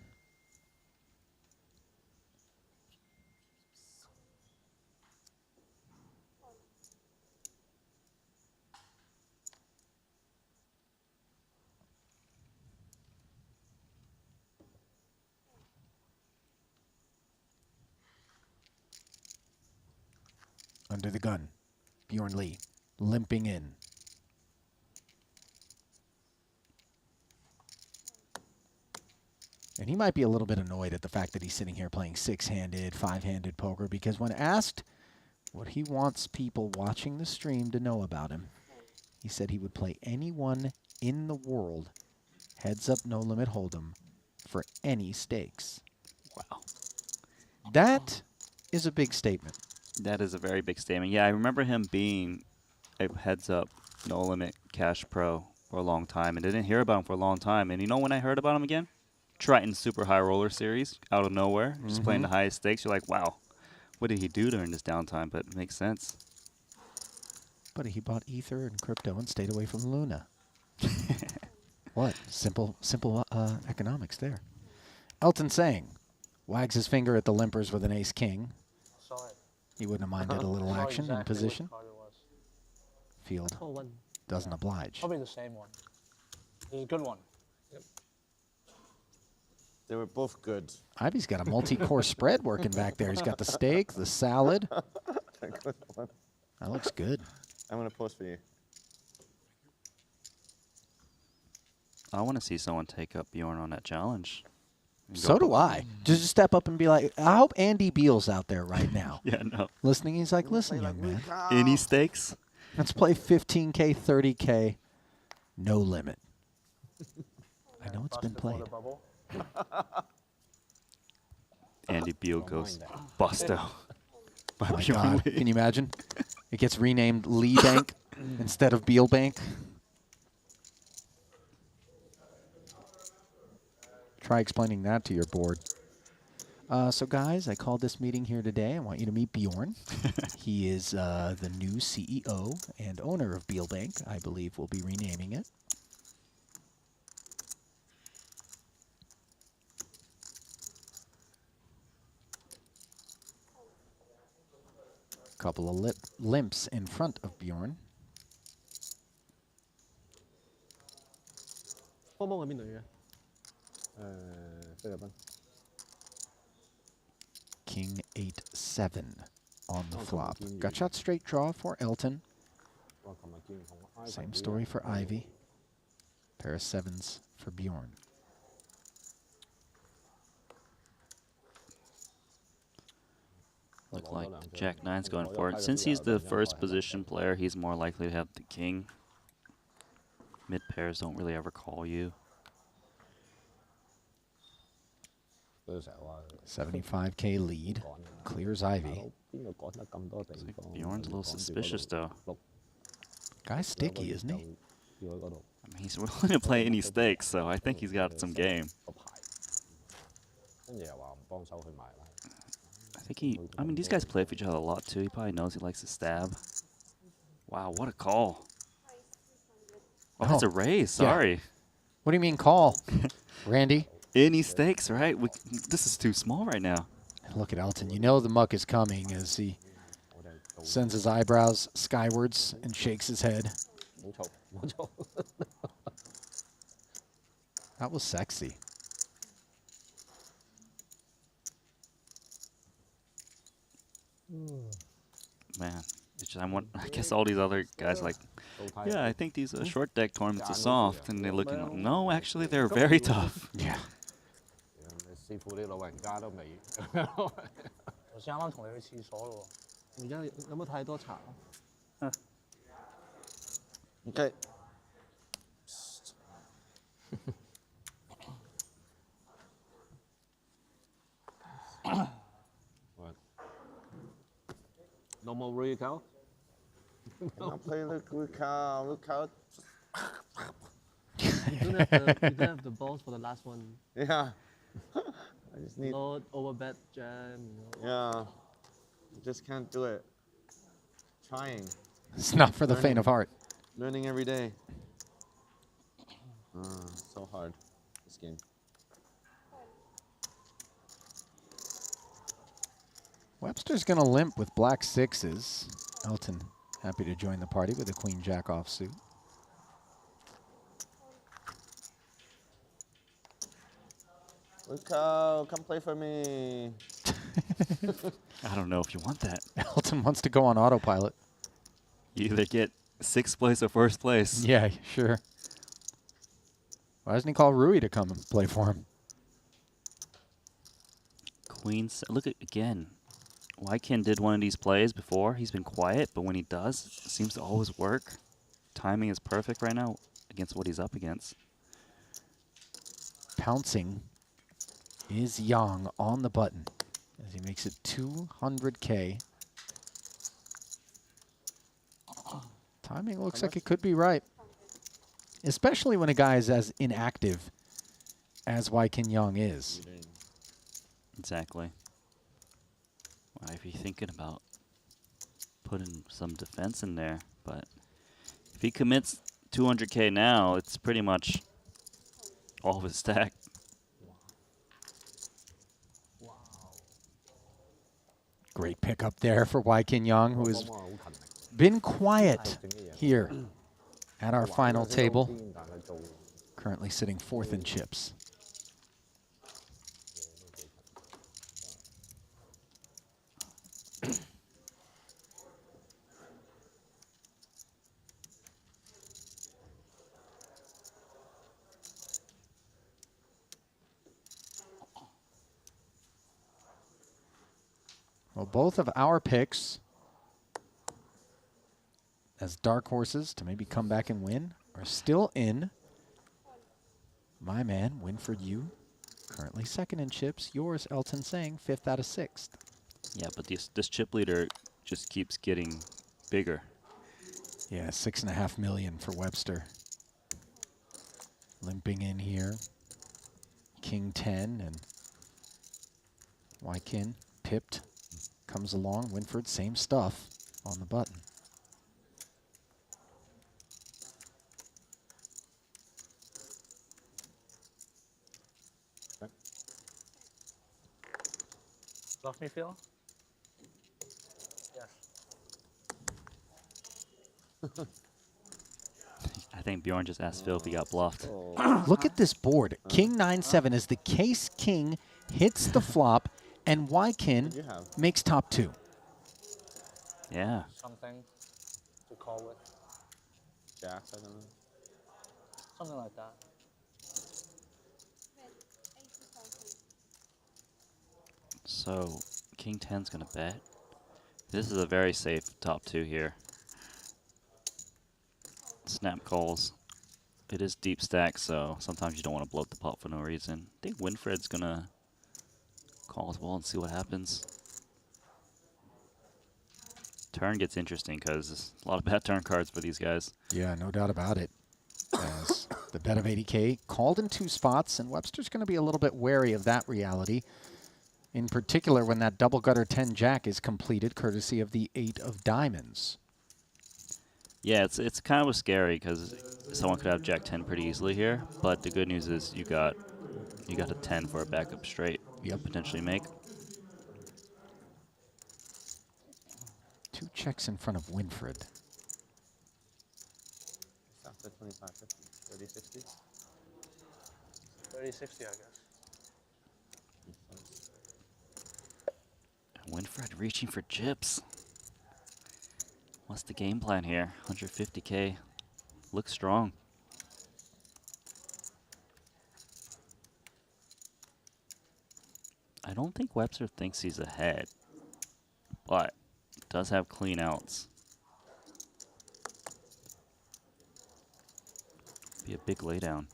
S1: Under the gun, Bjorn Lee limping in. And he might be a little bit annoyed at the fact that he's sitting here playing 6-handed, 5-handed poker, because when asked what he wants people watching the stream to know about him, he said he would play anyone in the world heads up, no limit hold'em for any stakes.
S12: Wow.
S1: That is a big statement.
S12: That is a very big statement. Yeah, I remember him being a heads up, no limit cash pro for a long time, and didn't hear about him for a long time. And you know when I heard about him again? Triton Super High Roller Series, out of nowhere, just playing the highest stakes. You're like, wow, what did he do during this downtime? But it makes sense.
S1: Buddy, he bought Ether and crypto and stayed away from Luna. What? Simple economics there. Elton Sang wags his finger at the limpers with an ace-king.
S16: Saw it.
S1: He wouldn't have minded a little
S16: Saw
S1: action
S16: exactly
S1: in position.
S16: which card it was.
S1: Field doesn't oblige.
S16: Probably the same one. It's a good one. Yep.
S7: They were both good.
S1: Ivy's got a multi-core spread working back there. He's got the steak, the salad. That looks good.
S7: I'm going to post for you.
S12: I want to see someone take up Bjorn on that challenge.
S1: So do I. Just step up and be like, I hope Andy Beal's out there right now.
S12: Yeah, no.
S1: Listening, he's like, listen, young man.
S12: Any stakes?
S1: Let's play 15K, 30K, no limit. I know it's been played.
S12: Andy Beal goes busto.
S1: Oh my God. Can you imagine? It gets renamed Lee Bank instead of Beal Bank. Try explaining that to your board. So guys, I called this meeting here today. I want you to meet Bjorn. He is the new CEO and owner of Beal Bank. I believe we'll be renaming it. Couple of limps in front of Bjorn. King 8-7 on the flop. Got shot straight draw for Elton. Same story for Ivy. Pair of 7s for Bjorn.
S12: Look like Jack 9's going for it. Since he's the first position player, he's more likely to have the king. Mid pairs don't really ever call you.
S1: 75K lead. Clears Ivy.
S12: Bjorn's a little suspicious though.
S1: Guy's sticky, isn't he?
S12: I mean, he's willing to play any stakes, so I think he's got some game. I think I mean, these guys play for each other a lot too. He probably knows he likes to stab. Wow, what a call. Oh, that's a raise, sorry.
S1: What do you mean call, Randy?
S12: Any stakes, right? This is too small right now.
S1: Look at Elton. You know the muck is coming as he sends his eyebrows skywards and shakes his head. That was sexy.
S12: Man, it's just, I guess all these other guys like, yeah, I think these short deck tournaments are soft, and they look at them. No, actually, they're very tough.
S1: Yeah.
S16: 師傅啲老人家都未。頭先啱啱同你去廁所咯喎。而家有冇太多茶啊？Okay.
S7: What? No more Rui Cow? I'll play Rui Cow. Rui Cow.
S17: You don't have the balls for the last one.
S7: Yeah. I just need.
S17: Not overbet jam.
S7: Yeah. I just can't do it. Trying.
S1: It's not for the faint of heart.
S7: Learning every day. So hard, this game.
S1: Webster's going to limp with black sixes. Elton happy to join the party with a queen jack offsuit.
S7: Luco, come play for me.
S12: I don't know if you want that.
S1: Elton wants to go on autopilot.
S12: You either get 6th place or 1st place.
S1: Yeah, sure. Why doesn't he call Rui to come and play for him?
S12: Queen, look at again. Wykin did one of these plays before. He's been quiet, but when he does, it seems to always work. Timing is perfect right now against what he's up against.
S1: Pouncing is Yang on the button as he makes it 200K. Timing looks like it could be right, especially when a guy is as inactive as Wykin Yang is.
S12: Exactly. Well, if you're thinking about putting some defense in there, but if he commits 200K now, it's pretty much all of his stack.
S1: Great pickup there for Wykin Yang, who has been quiet here at our final table. Currently sitting 4th in chips. Well, both of our picks as dark horses to maybe come back and win are still in. My man, Winford, you currently 2nd in chips. Yours, Elton, saying 5th out of 6th.
S12: Yeah, but this chip leader just keeps getting bigger.
S1: Yeah, 6.5 million for Webster. Limping in here. King 10 and Wykin pipped. Comes along. Winford, same stuff on the button.
S16: Love me, Phil? Yes.
S12: I think Bjorn just asked Phil if he got bluffed.
S1: Look at this board. King 9-7 as the case king hits the flop and Wykin makes top 2.
S12: Yeah.
S16: Something to call with.
S7: Jacks, I don't know.
S16: Something like that.
S12: So King 10's gonna bet. This is a very safe top 2 here. Snap calls. It is deep stack, so sometimes you don't want to bloat the pot for no reason. I think Winfred's gonna call as well and see what happens. Turn gets interesting because there's a lot of bad turn cards for these guys.
S1: Yeah, no doubt about it. as the bet of 80K called in 2 spots, and Webster's going to be a little bit wary of that reality, in particular when that double gutter 10 jack is completed, courtesy of the 8 of diamonds.
S12: Yeah, it's kind of scary because someone could have jack 10 pretty easily here, but the good news is you got a 10 for a backup straight.
S1: Yep.
S12: Potentially make.
S1: 2 checks in front of Winfred.
S7: After 25, 50, 30, 60.
S17: 30, 60, I guess.
S12: Winfred reaching for chips. What's the game plan here? 150K. Looks strong. I don't think Webster thinks he's ahead, but does have clean outs. Be a big laydown.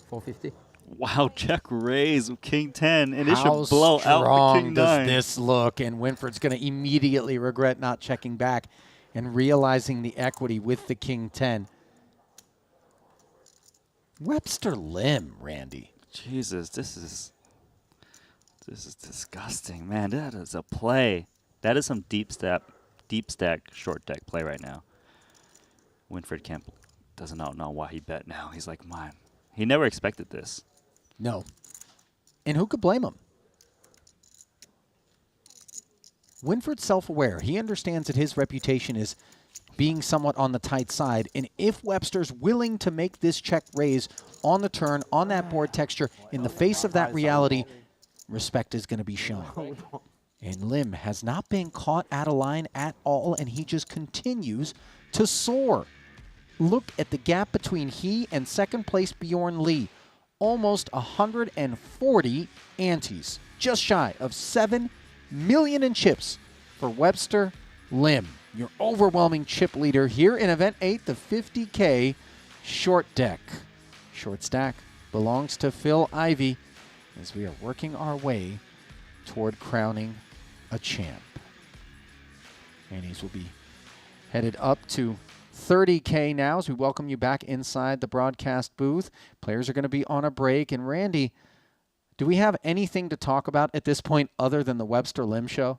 S16: $450.
S12: Wow, check raise with King 10, and it
S1: How
S12: should blow out the
S1: strong
S12: King
S1: does
S12: 9.
S1: this look? And Winfred's going to immediately regret not checking back and realizing the equity with the King 10. Webster Lim, Randy.
S12: Jesus, this is disgusting, man. That is a play. That is some deep stack short deck play right now. Winfred does not know why he bet now. He's like, man, he never expected this.
S1: No. And who could blame him? Winfred's self-aware. He understands that his reputation is being somewhat on the tight side. And if Webster's willing to make this check raise on the turn, on that board texture, in the face of that reality, respect is going to be shown. And Lim has not been caught out of line at all, and he just continues to soar. Look at the gap between he and second place Bjorn Lee. Almost 140 antes. Just shy of 7 million in chips for Webster Lim, your overwhelming chip leader here in Event 8, the 50K short deck. Short stack belongs to Phil Ivey as we are working our way toward crowning a champ. Antes will be headed up to 30K now as we welcome you back inside the broadcast booth. Players are going to be on a break. And Randy, do we have anything to talk about at this point other than the Webster Lim show?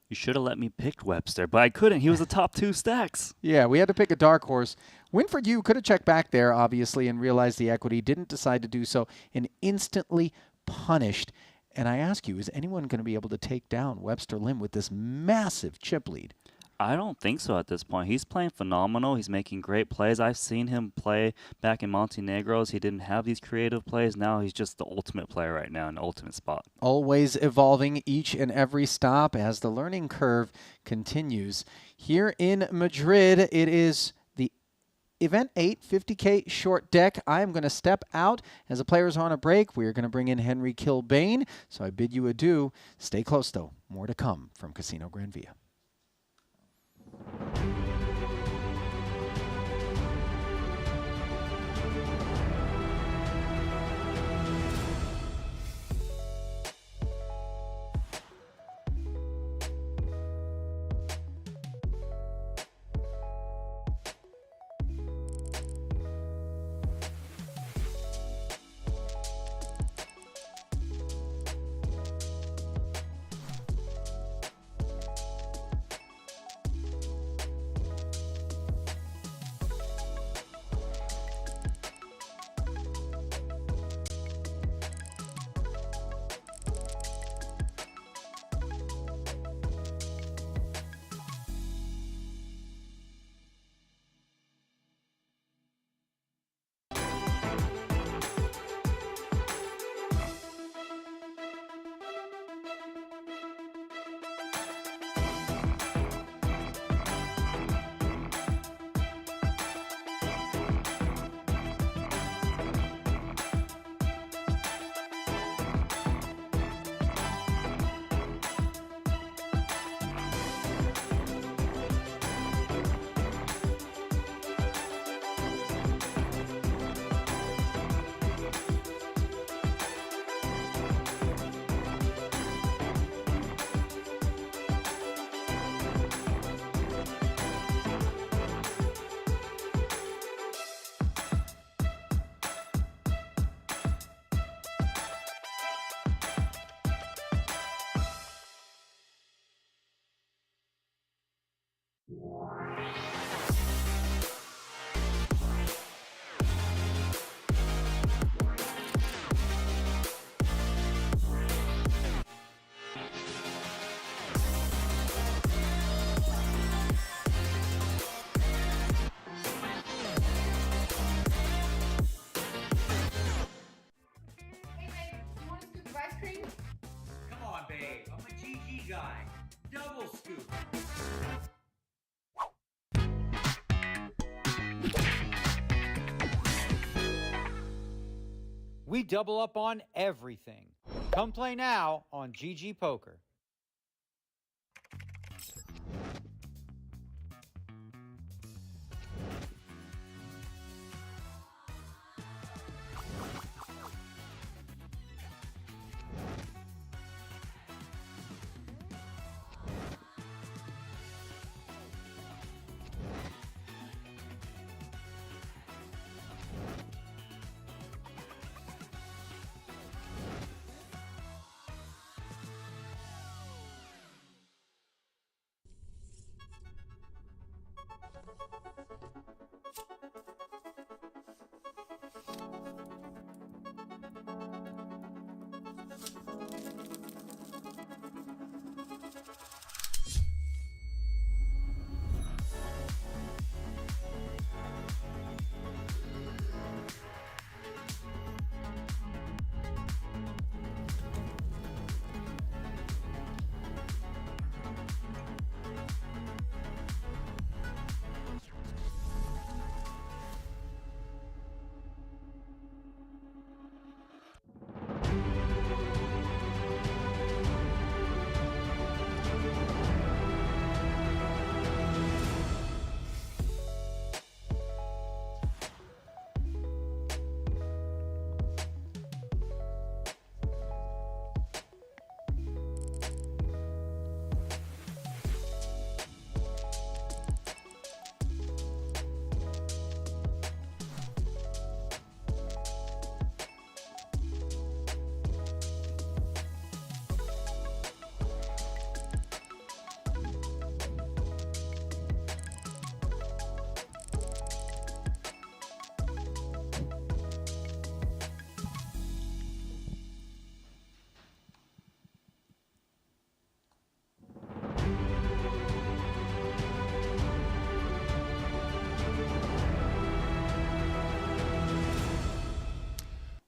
S12: You should have let me pick Webster, but I couldn't. He was the top 2 stacks.
S1: Yeah, we had to pick a dark horse. Winfred, you could have checked back there, obviously, and realized the equity. Didn't decide to do so and instantly punished. And I ask you, is anyone going to be able to take down Webster Lim with this massive chip lead?
S12: I don't think so at this point. He's playing phenomenal. He's making great plays. I've seen him play back in Montenegros. He didn't have these creative plays. Now he's just the ultimate player right now in the ultimate spot.
S1: Always evolving each and every stop as the learning curve continues. Here in Madrid, it is the Event 8 50K short deck. I am going to step out as the players are on a break. We are going to bring in Henry Kilbane. So I bid you adieu. Stay close, though. More to come from Casino Gran Via.
S11: guy. Double scoop. We double up on everything. Come play now on GG Poker.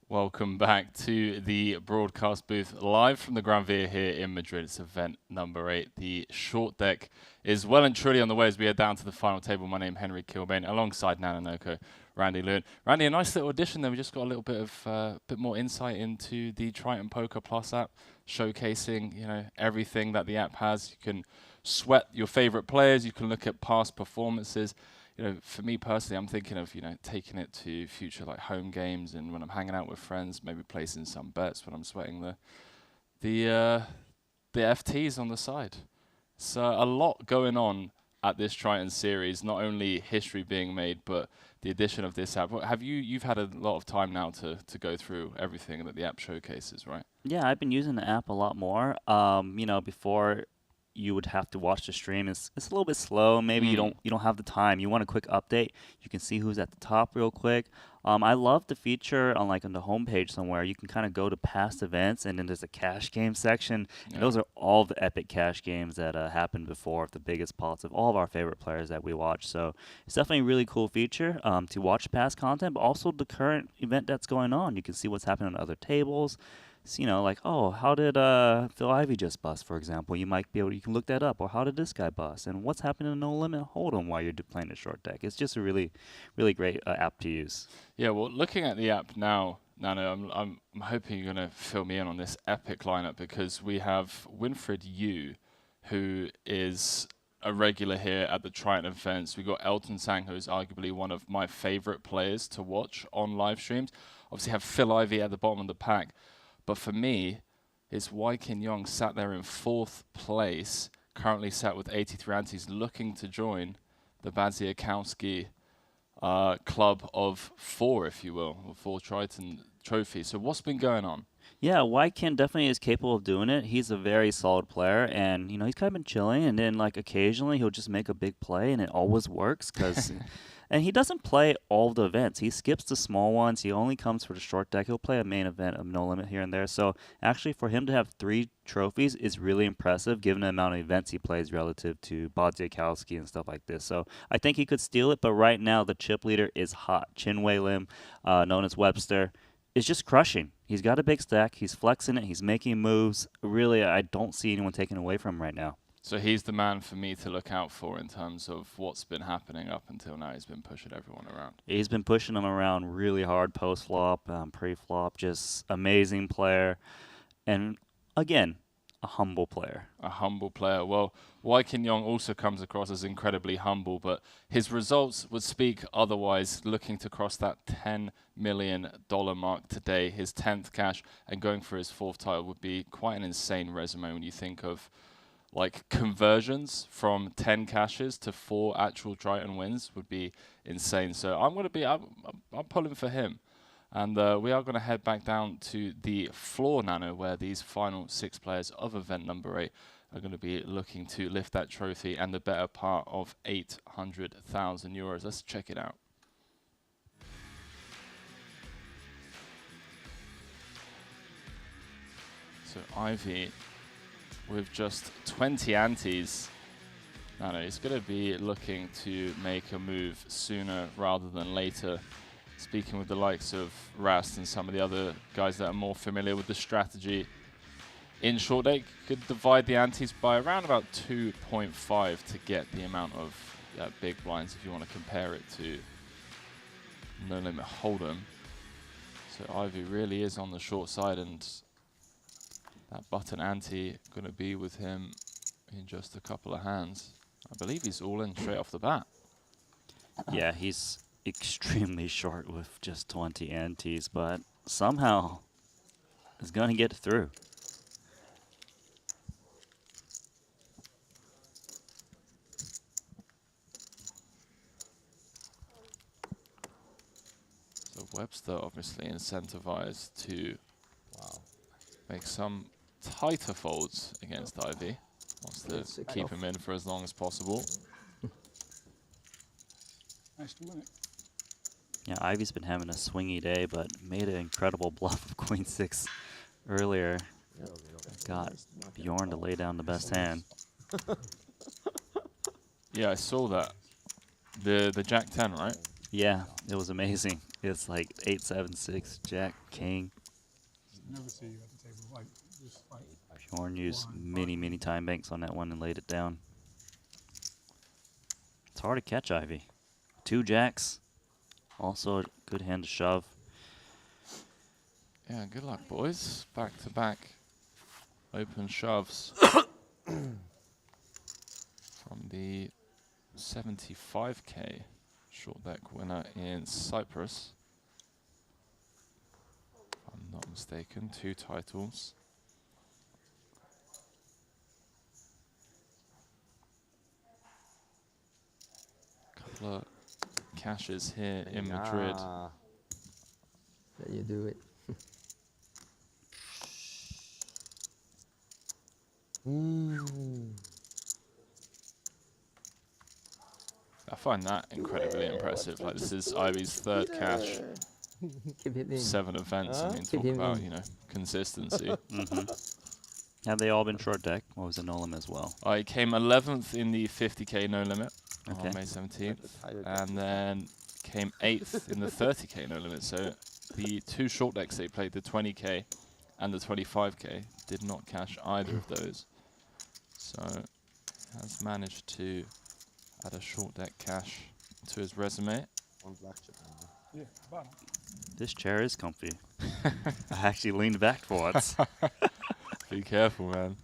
S2: Welcome back to the broadcast booth, live from the Gran here in Madrid. It's event number 8. The short deck is well and truly on the way as we head down to the final table. My name is Henry Kilbane, alongside Nanonoko, Randy Lewin. Randy, a nice little addition there. We just got a little bit of bit more insight into the Triton Poker Plus app, showcasing everything that the app has. You can sweat your favorite players. You can look at past performances. For me personally, I'm thinking of, taking it to future like home games, and when I'm hanging out with friends, maybe placing some bets when I'm sweating the FTs on the side. So a lot going on at this Triton series, not only history being made, but the addition of this app. You've had a lot of time now to go through everything that the app showcases, right?
S12: Yeah, I've been using the app a lot more. Before you would have to watch the stream. It's a little bit slow. Maybe you don't have the time. You want a quick update. You can see who's at the top real quick. I love the feature on the homepage somewhere. You can kind of go to past events, and then there's a cash game section. Yeah. And those are all the epic cash games that happened before, the biggest pots of all of our favorite players that we watch. So it's definitely a really cool feature to watch past content, but also the current event that's going on. You can see what's happening on other tables. So, how did Phil Ivey just bust, for example? You can look that up. Or how did this guy bust? And what's happening in No Limit Hold'em while you're playing a short deck? It's just a really, really great app to use.
S2: Yeah, well, looking at the app now, Nano, I'm hoping you're going to fill me in on this epic lineup, because we have Winfred Yu, who is a regular here at the Triton events. We've got Elton Sang, who is arguably one of my favorite players to watch on live streams. Obviously have Phil Ivey at the bottom of the pack. But for me, it's Wai Kin Yong sat there in 4th place, currently sat with 83 antes, looking to join the Badziakowski club of 4, if you will, or 4 Triton trophies. So what's been going on?
S12: Yeah, Wai Kin definitely is capable of doing it. He's a very solid player, and he's kind of been chilling, and then occasionally he'll just make a big play, and it always works because. And he doesn't play all the events. He skips the small ones. He only comes for the short deck. He'll play a main event of No Limit here and there. So actually for him to have 3 trophies is really impressive given the amount of events he plays relative to Badziakowski and stuff like this. So I think he could steal it, but right now the chip leader is hot. Chin Wei Lim, known as Webster, is just crushing. He's got a big stack. He's flexing it. He's making moves. Really, I don't see anyone taking away from him right now.
S2: So he's the man for me to look out for in terms of what's been happening up until now. He's been pushing everyone around.
S12: He's been pushing him around really hard post-flop, pre-flop. Just amazing player. And, again, a humble player.
S2: A humble player. Well, Wai Kin Yong also comes across as incredibly humble, but his results would speak otherwise. Looking to cross that $10 million mark today, his 10th cash, and going for his 4th title would be quite an insane resume when you think of like conversions from 10 cashes to 4 actual Triton wins would be insane. So I'm pulling for him. And we are going to head back down to the floor nano, where these final 6 players of event number 8 are going to be looking to lift that trophy and the better part of 800,000 euros. Let's check it out. So Ivy, with just 20 antes, no, he's going to be looking to make a move sooner rather than later. Speaking with the likes of Rast and some of the other guys that are more familiar with the strategy, in short deck, could divide the antes by around about 2.5 to get the amount of big blinds if you want to compare it to No Limit Hold'em. So Ivy really is on the short side, and that button ante going to be with him in just a couple of hands. I believe he's all in straight off the bat.
S12: Yeah, he's extremely short with just 20 antes, but somehow is going to get through.
S2: So Webster obviously incentivized to make some tighter folds against Ivy. Wants to keep him in for as long as possible.
S15: Nice to win it.
S12: Yeah, Ivy's been having a swingy day, but made an incredible bluff of Queen 6 earlier. Got Bjorn to lay down the best hand.
S2: Yeah, I saw that. The Jack 10, right?
S12: Yeah, it was amazing. It's like 8, 7, 6, Jack, King.
S15: Never see you at the table like just like.
S12: Bjorn used many time banks on that one and laid it down. It's hard to catch Ivy. 2 jacks. Also a good hand to shove.
S2: Yeah, good luck, boys. Back to back open shoves from the 75k short deck winner in Cyprus. If I'm not mistaken, 2 titles. Couple of cashes here in Madrid.
S6: There you do it.
S2: I find that incredibly impressive. Like, this is Ivy's 3rd cash. 7 events. I mean, talk about, you know, consistency.
S12: Have they all been short deck? What was the no limit as well?
S2: I came 11th in the 50k no limit on
S12: Okay.
S2: May 17th, and then came 8th in the 30k no limit. So the 2 short decks they played, the 20k and the 25k, did not cash either of those. So has managed to add a short deck cash to his resume.
S7: One black chip.
S15: Yeah, bottom.
S12: This chair is comfy. I actually leaned back for once.
S2: Be careful, man.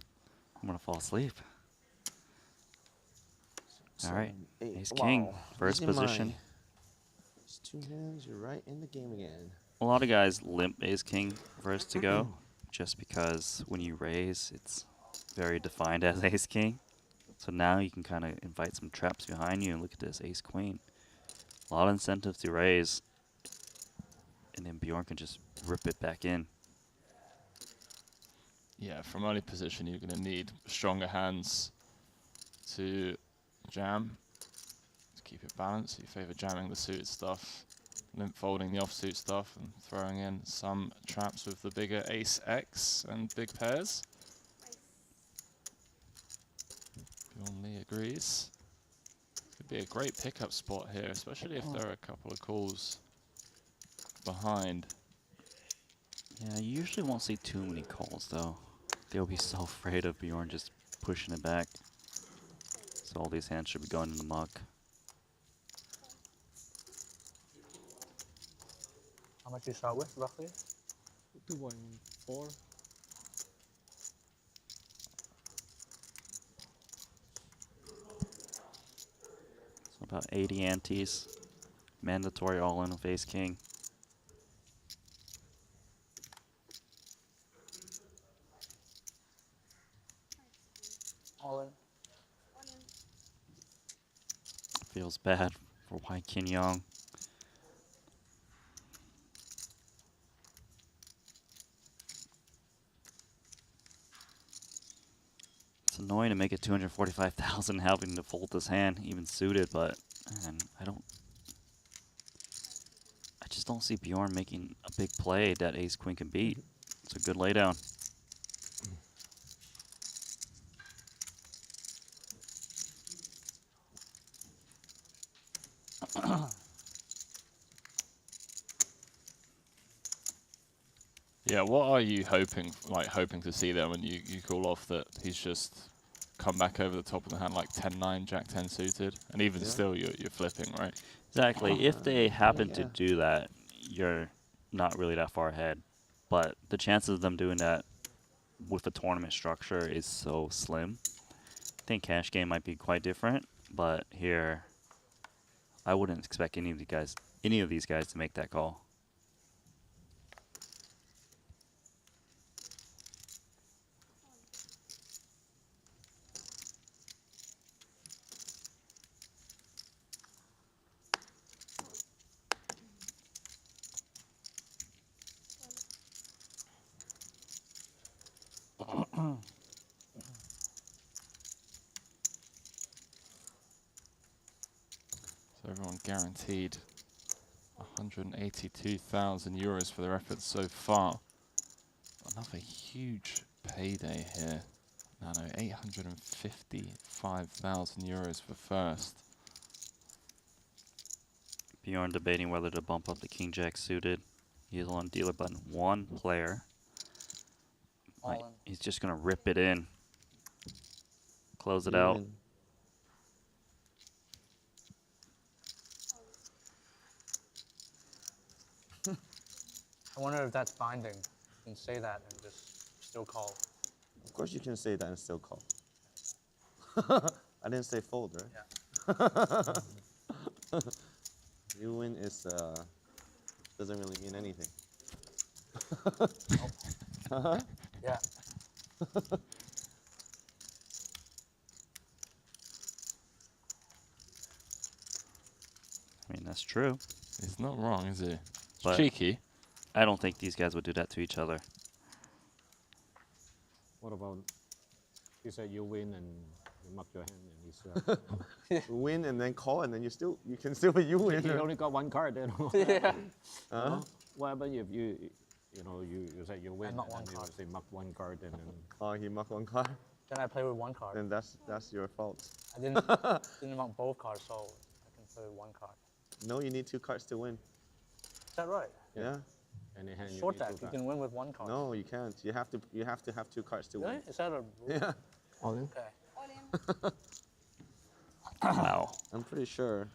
S12: I'm going to fall asleep. All right.
S7: Eight.
S12: Ace King,
S7: Wow.
S12: first
S7: Easy
S12: position.
S7: money. Just 2 hands, you're right in the game again.
S12: A lot of guys limp Ace King first to go, just because when you raise, it's very defined as Ace King. So now you can kind of invite some traps behind you, and look at this, Ace Queen. A lot of incentive to raise, and then Bjorn can just rip it back in.
S2: Yeah, from early position, you're going to need stronger hands to jam, to keep it balanced. You favor jamming the suited stuff, limp folding the offsuit stuff, and throwing in some traps with the bigger ace X and big pairs. Bjorn Lee agrees. Could be a great pickup spot here, especially if there are a couple of calls behind.
S12: Yeah, you usually won't see too many calls, though. They'll be so afraid of Bjorn just pushing it back. So all these hands should be going in the muck.
S17: How much you start with, roughly?
S16: 2.4.
S12: So about 80 antes. Mandatory all-in with ace king.
S17: All in.
S12: Feels bad for Wai Kin Young. It's annoying to make it 245,000 having to fold this hand, even suited, but man, I just don't see Bjorn making a big play that ace queen can beat. It's a good laydown.
S2: Yeah, what are you hoping to see there when you call off that he's just come back over the top of the hand like 10-9, Jack 10 suited, and even still you're flipping, right?
S12: Exactly. If they happen to do that, you're not really that far ahead. But the chances of them doing that with a tournament structure is so slim. I think cash game might be quite different, but here I wouldn't expect any of these guys to make that call.
S2: So everyone guaranteed 182,000 euros for their efforts so far. Another huge payday here. No, 855,000 euros for first.
S12: Bjorn debating whether to bump up the king jack suited. He is on dealer button 1 player. He's just gonna rip it in. Close it out.
S17: I wonder if that's binding. You can say that and just still call.
S7: Of course you can say that and still call. I didn't say fold, right?
S17: Yeah.
S7: You win is doesn't really mean anything.
S17: Yeah.
S12: I mean, that's true.
S2: He's not wrong, is he?
S12: But
S2: cheeky.
S12: I don't think these guys would do that to each other.
S16: What about, you said you win and you muck your hand and he's
S7: win and then call and then you can still be you win.
S16: He only got 1 card then.
S17: Yeah.
S16: What happened if you say you win
S17: muck
S16: and
S17: one
S16: you
S17: card.
S16: say muck 1 card and then
S7: Oh, he mucked 1 card.
S17: Then I play with 1 card.
S7: Then that's your fault.
S17: I didn't muck both cards, so I can play with 1 card.
S7: No, you need 2 cards to win.
S17: Is that right?
S7: Yeah.
S16: any hand
S17: Short
S16: you
S17: deck,
S16: need 2
S17: you can win with 1 card.
S7: No, you can't. You have to have 2 cards to
S17: Really?
S7: win.
S17: Is that a rule?
S7: Yeah.
S16: All in?
S17: Okay.
S12: Wow.
S7: I'm pretty sure.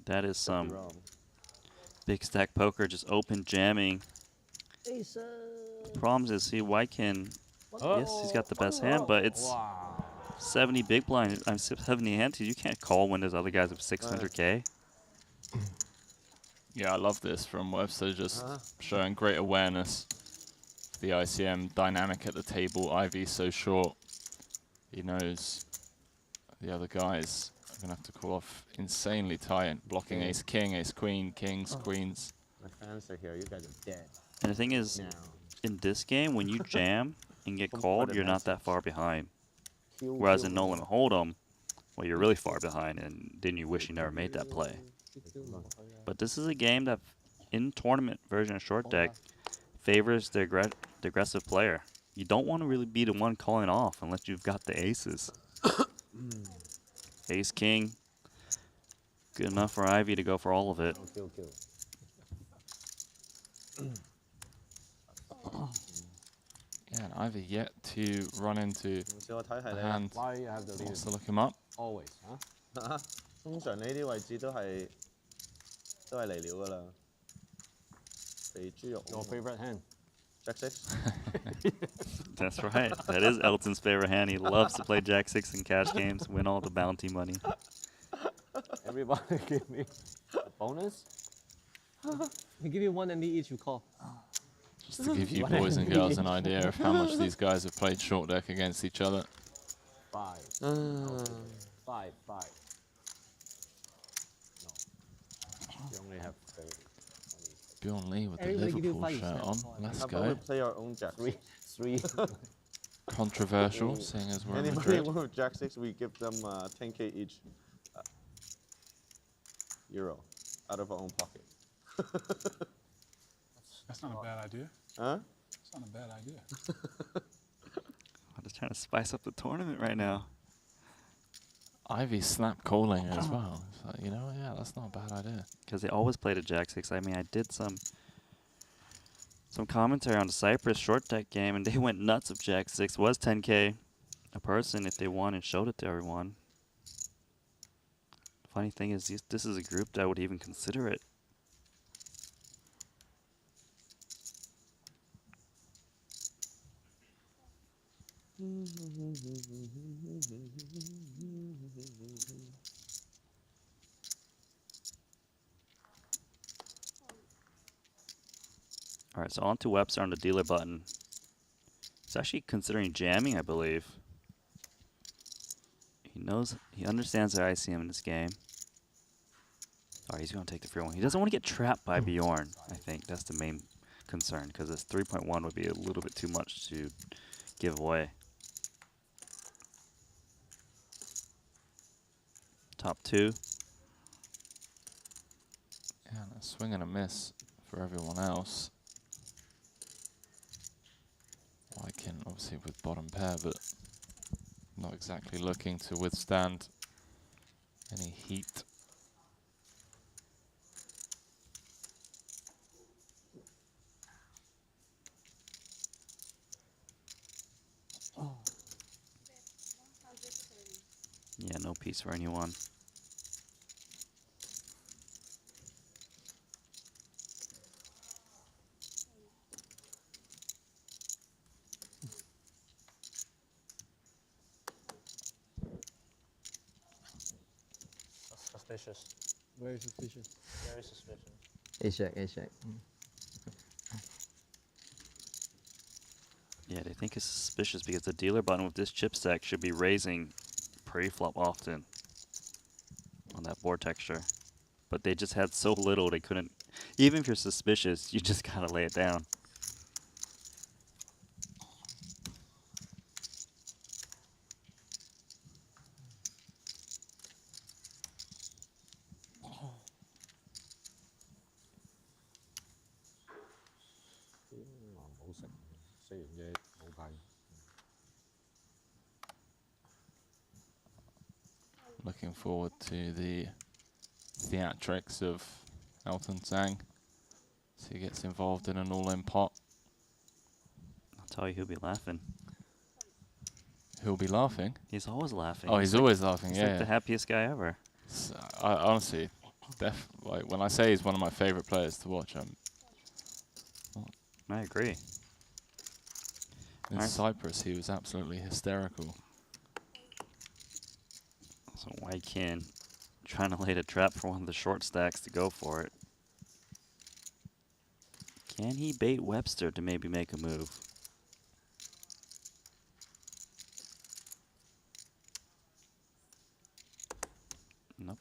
S12: That is
S7: Could be
S12: some
S7: wrong.
S12: big stack poker, just open jamming.
S17: Ace.
S12: Problems is, see, White can, yes, he's got the best hand, but it's 70 big blind. I'm 70 antes. You can't call when there's other guys with 600K.
S2: Yeah, I love this from Webster, just showing great awareness. The ICM dynamic at the table. IV's so short. He knows the other guys are going to have to call off insanely tight, blocking ace king, ace queen, kings, queens.
S7: My fans are here. You guys are dead.
S12: And the thing is,
S7: Now.
S12: in this game, when you jam and get called, you're not that far behind. Whereas in No Limit Hold'em, well, you're really far behind, and then you wish you never made that play. But this is a game that, in tournament version of short deck, favors the aggressive player. You don't want to really be the one calling off unless you've got the aces. Ace king, good enough for Ivy to go for all of it.
S18: Ivy yet to run into a hand wants to look him up.
S16: Always, huh?
S7: 通常呢啲位置都係嚟料㗎啦。肥豬肉。
S16: Your favorite hand?
S7: Jack 6.
S12: That's right. That is Elton's favorite hand. He loves to play Jack 6 in cash games, win all the bounty money.
S16: Everybody give me a bonus.
S6: We give you one and each you call.
S18: Just to give you boys and girls an idea of how much these guys have played short deck against each other.
S16: 5. 5. No. You only have 30.
S18: Bjorn Lee with the
S6: Everybody give you
S18: Liverpool
S6: 5
S18: shirt on.
S6: cents.
S18: Let's
S7: How about we
S18: go.
S7: play our own Jack
S16: 3.
S18: Controversial, seeing as we're in
S7: Anybody
S18: Madrid.
S7: with Jack 6, we give them 10K each euro out of our own pocket.
S15: That's not a bad idea.
S7: Huh?
S15: It's not a bad idea.
S12: I'm just trying to spice up the tournament right now.
S18: Ivy snap calling as well. It's like, you know, yeah, that's not a bad idea.
S12: Because they always played a Jack 6. I mean, I did some commentary on the Cyprus short deck game, and they went nuts if Jack 6 was 10K a person if they won and showed it to everyone. Funny thing is, this is a group that would even consider it. All right, so on to Webster on the dealer button. He's actually considering jamming, I believe. He understands that I see him in this game. All right, he's going to take the free one. He doesn't want to get trapped by Bjorn, I think. That's the main concern, because this 3.1 would be a little bit too much to give away. Top 2.
S18: Yeah, and a swing and a miss for everyone else. Wykin obviously with bottom pair, but not exactly looking to withstand any heat.
S12: Yeah, no piece for anyone.
S17: Suspicious.
S6: Very suspicious.
S17: Very suspicious.
S6: A-check.
S12: Yeah, they think it's suspicious because the dealer button with this chip stack should be raising pre-flop often on that board texture. But they just had so little they couldn't. Even if you're suspicious, you just gotta lay it down.
S18: Looking forward to the theatrics of Elton Zhang. So he gets involved in an all-in pot.
S12: I'll tell you, he'll be laughing.
S18: He'll be laughing?
S12: He's always laughing.
S18: Oh, he's always laughing,
S12: he's
S18: yeah.
S12: He's like the happiest guy ever.
S18: I honestly, like, when I say he's one of my favorite players to watch,
S12: I agree.
S18: In Cyprus, he was absolutely hysterical.
S12: So Wykin trying to lay the trap for one of the short stacks to go for it. Can he bait Webster to maybe make a move? Nope.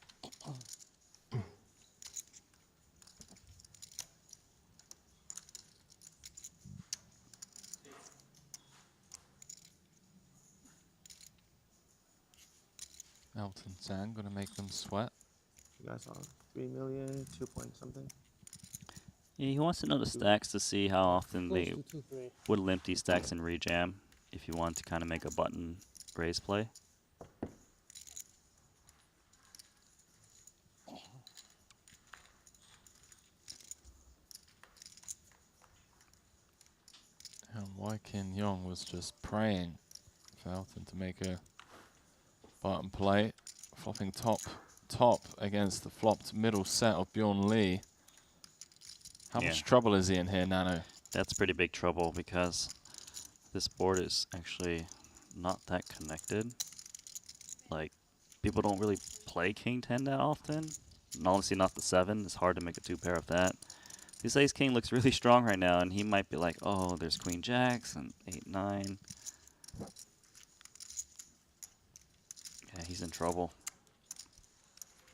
S18: Elton Zhang gonna make them sweat.
S7: You guys on 3 million, 2 point something?
S12: Yeah, he wants to know the stacks to see how often they would limp these stacks in rejam if you want to kind of make a button raise play.
S18: And Wai Kin Yong was just praying for Elton to make a button play. Flopping top against the flopped middle set of Bjorn Lee. How much trouble is he in here, Nano?
S12: That's pretty big trouble because this board is actually not that connected. Like, people don't really play King 10 that often. And honestly, not the 7. It's hard to make a 2-pair of that. This Ace King looks really strong right now, and he might be like, oh, there's Queen Jacks and 8-9. Yeah, he's in trouble.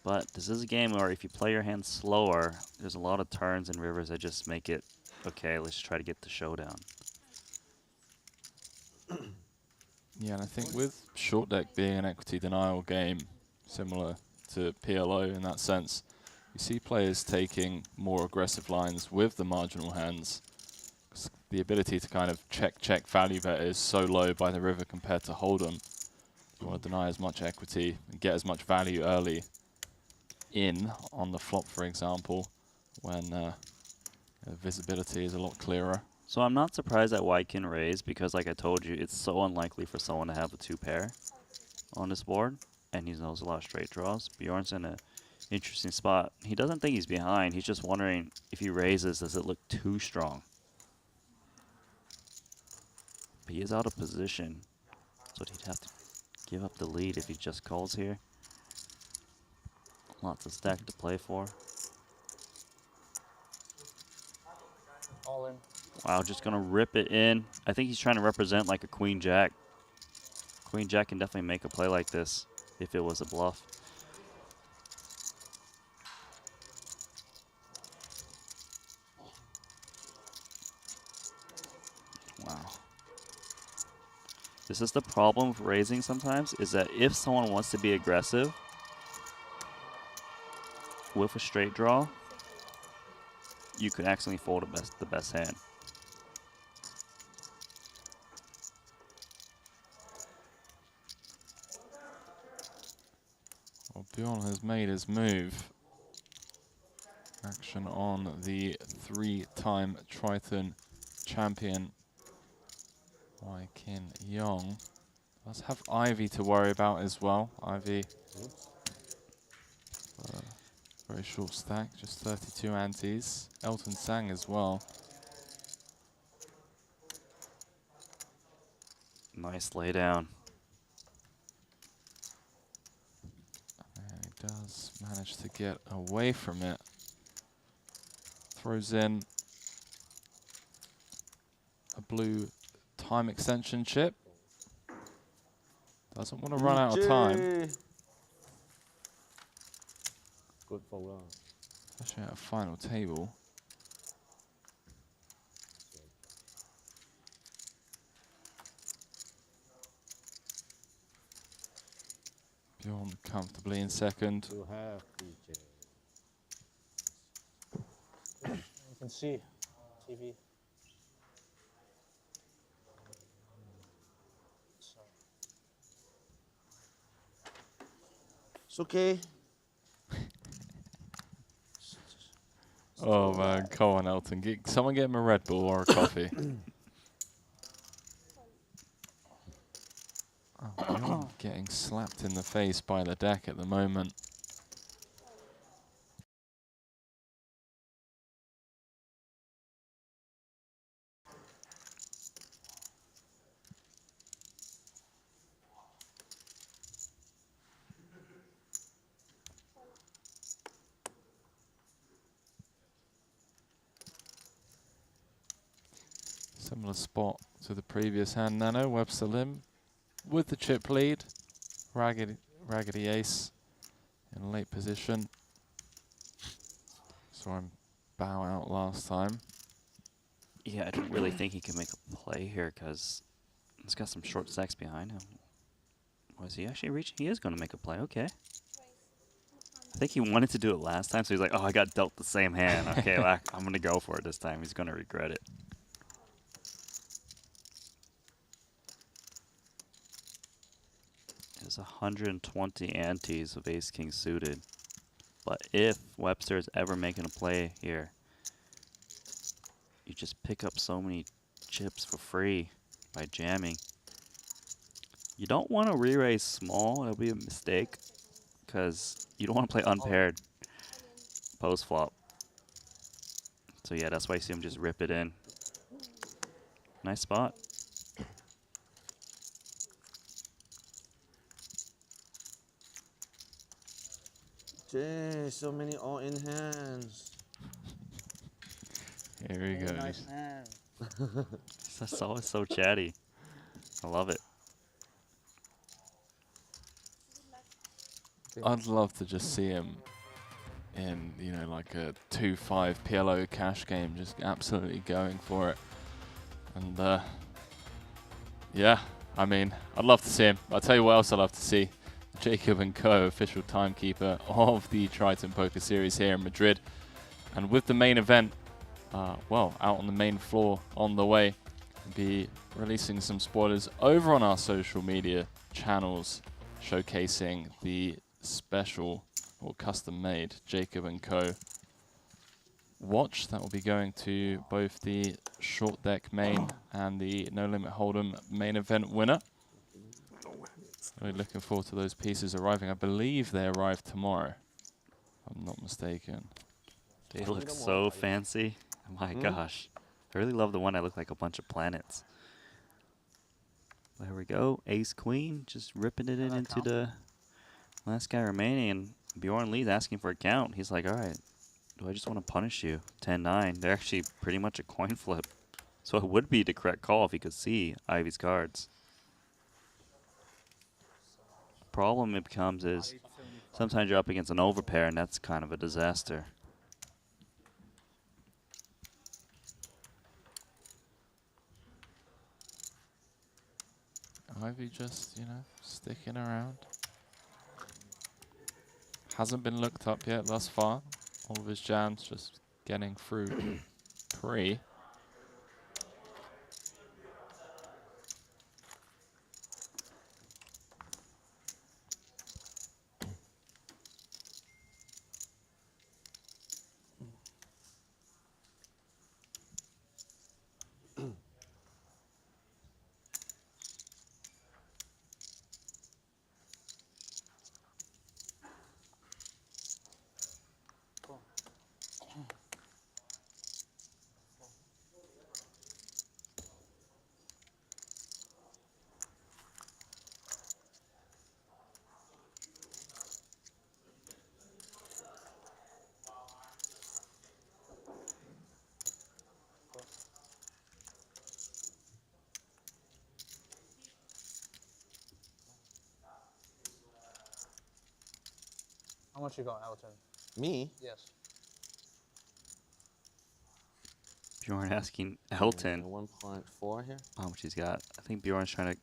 S12: But this is a game where if you play your hand slower, there's a lot of turns and rivers that just make it, okay, let's try to get the showdown.
S18: Yeah, and I think with short deck being an equity denial game, similar to PLO in that sense, you see players taking more aggressive lines with the marginal hands. 'Cause the ability to kind of check value bet is so low by the river compared to Hold'em. You want to deny as much equity and get as much value early in on the flop, for example, when visibility is a lot clearer.
S12: So I'm not surprised that White can raise because, like I told you, it's so unlikely for someone to have a 2-pair on this board, and he knows a lot of straight draws. Bjorn's in an interesting spot. He doesn't think he's behind. He's just wondering if he raises, does it look too strong? But he is out of position, so he'd have to give up the lead if he just calls here. Lots of stack to play for.
S17: All in.
S12: Wow, just gonna rip it in. I think he's trying to represent like a Queen Jack. Queen Jack can definitely make a play like this if it was a bluff. Wow. This is the problem with raising sometimes, is that if someone wants to be aggressive with a straight draw, you could accidentally fold the best hand.
S18: Well, Bjorn has made his move. Action on the 3-time Triton champion, Wai Kin Yong. Does have Ivy to worry about as well. Ivy, very short stack, just 32 antes. Elton Sang as well.
S12: Nice laydown.
S18: And he does manage to get away from it. Throws in a blue time extension chip. Doesn't want to run out of time.
S16: Good fold.
S18: Especially at a final table. Bjorn comfortably in second.
S16: You have DJ.
S17: You can see TV.
S6: It's okay.
S18: Oh man, come on Elton. Someone get him a Red Bull or a coffee. Oh, Bjorn getting slapped in the face by the deck at the moment. Similar spot to the previous hand, Nano. Webster Lim with the chip lead. Raggedy Ace in late position. Saw him bow out last time.
S12: Yeah, I don't really think he can make a play here because he's got some short stacks behind him. Was he actually reaching? He is going to make a play. Okay. I think he wanted to do it last time, so he's like, oh, I got dealt the same hand. Okay, well, I'm going to go for it this time. He's going to regret it. There's 120 antes of Ace King suited. But if Webster is ever making a play here, you just pick up so many chips for free by jamming. You don't want to re-raise small. It'll be a mistake because you don't want to play unpaired post-flop. So yeah, that's why you see him just rip it in. Nice spot.
S7: Jay, so many all-in hands.
S18: Here he goes.
S6: Nice hand.
S12: That's always so chatty. I love it.
S18: I'd love to just see him in, you know, like a 2-5 PLO cash game, just absolutely going for it. And yeah, I mean, I'd love to see him. I'll tell you what else I'd love to see. Jacob & Co., official timekeeper of the Triton Poker Series here in Madrid. And with the main event, well, out on the main floor on the way, be releasing some spoilers over on our social media channels, showcasing the special or custom-made Jacob & Co. watch that will be going to both the short deck main and the No Limit Hold'em main event winner. Really looking forward to those pieces arriving. I believe they arrive tomorrow, if I'm not mistaken.
S12: They look so fancy. My gosh. I really love the one that looked like a bunch of planets. There we go. Ace Queen, just ripping it into the last guy remaining. And Bjorn Lee's asking for a count. He's like, all right, do I just want to punish you? 10-9. They're actually pretty much a coin flip. So it would be the correct call if he could see Ivy's cards. Problem it becomes is sometimes you're up against an overpair, and that's kind of a disaster.
S18: Ivy just, you know, sticking around. Hasn't been looked up yet thus far. All of his jams just getting through pre.
S17: How much you got, Elton?
S7: Me?
S17: Yes.
S12: Bjorn asking Elton
S7: 1.4 here.
S12: how much he's got. I think Bjorn's trying to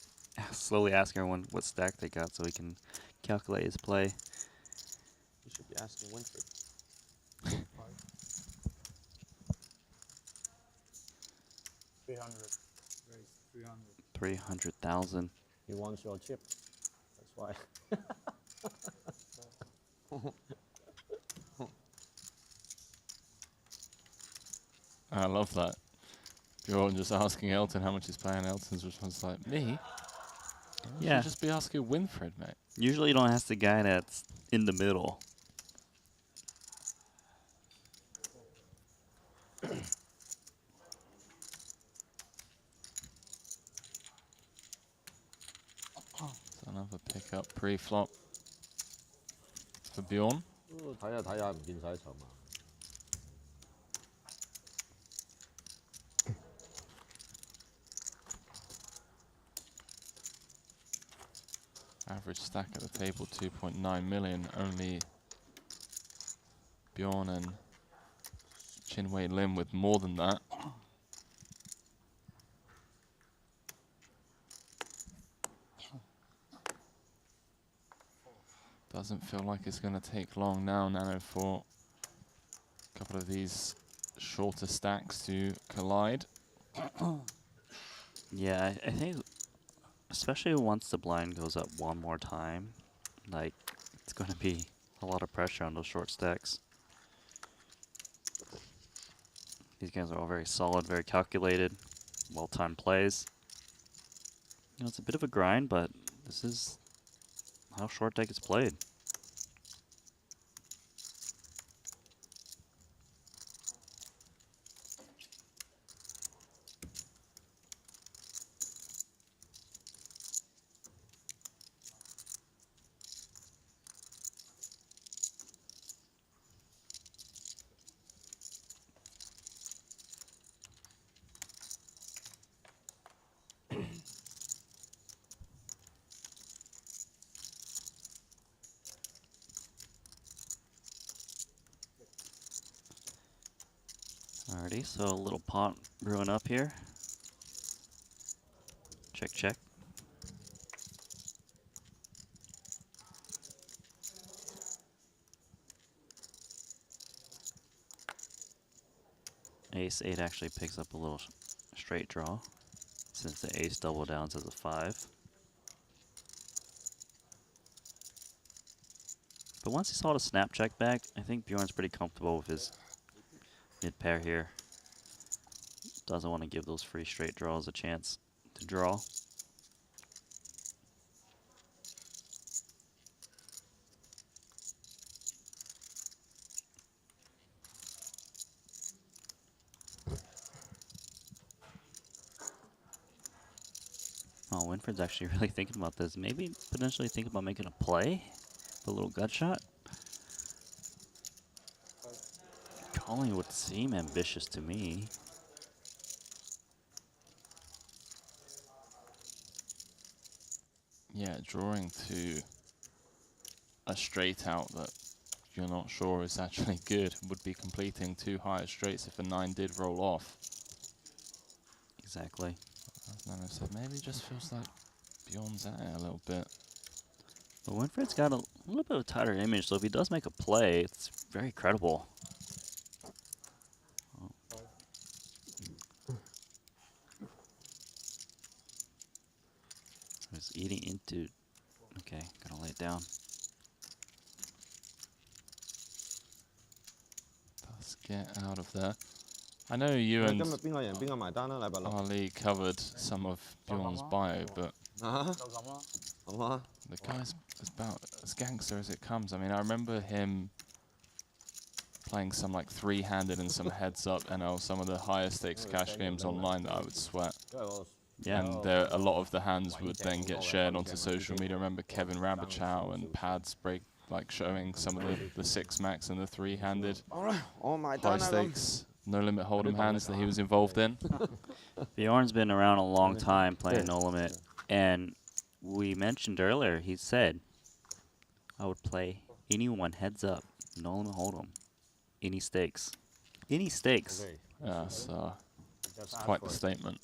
S12: slowly ask everyone what stack they got so he can calculate his play.
S7: You should be asking Winfred.
S17: 300.
S12: 300,000.
S16: He wants your chip. That's why.
S18: I love that. Bjorn just asking Elton how much he's playing. Elton's response is like, me? You
S12: Yeah.
S18: should just be asking Winfred, mate.
S12: Usually you don't ask the guy that's in the middle.
S18: So another pickup pre-flop for Bjorn.
S16: 睇下睇下，唔見晒籌碼。
S18: Average stack at the table, 2.9 million. Only Bjorn and Chinwei Lim with more than that. Doesn't feel like it's going to take long now, Nano, for a couple of these shorter stacks to collide.
S12: Yeah, I think especially once the blind goes up one more time, like, it's going to be a lot of pressure on those short stacks. These guys are all very solid, very calculated. Well-timed plays. You know, it's a bit of a grind, but this is how short deck is played. Alrighty, so a little pot brewing up here. Check, check. Ace-8 actually picks up a little straight draw, since the ace double downs as a 5. But once he saw the snap check back, I think Bjorn's pretty comfortable with his mid-pair here. Doesn't want to give those free straight draws a chance to draw. Oh, Winfred's actually really thinking about this. Maybe potentially think about making a play, a little gut shot. Calling would seem ambitious to me.
S18: Yeah, drawing to a straight out that you're not sure is actually good would be completing 2 higher straights if a 9 did roll off.
S12: Exactly.
S18: As Nano said, maybe it just feels like Bjorn's at it a little bit.
S12: But Winfred's got a little bit of a tighter image, so if he does make a play, it's very credible. He's eating into... Okay, gotta lay it down.
S18: Let's get out of there. I know you and
S7: 今日邊個贏邊個埋單啦？禮拜六。
S18: Ali covered some of Bjorn's bio, but the guy's about as gangster as it comes. I mean, I remember him playing some like 3-handed and some heads-up NL, some of the higher stakes cash games online that I would sweat.
S12: Yeah.
S18: And a lot of the hands would then get shared onto social media. I remember Kevin Rabichow and Pads break like showing some of the 6 max and the 3-handed high stakes no limit hold'em hands that he was involved in.
S12: Bjorn's been around a long time playing no limit, and we mentioned earlier, he said, I would play anyone heads up, no limit hold'em, any stakes. Any stakes.
S18: Yeah, so it's quite the statement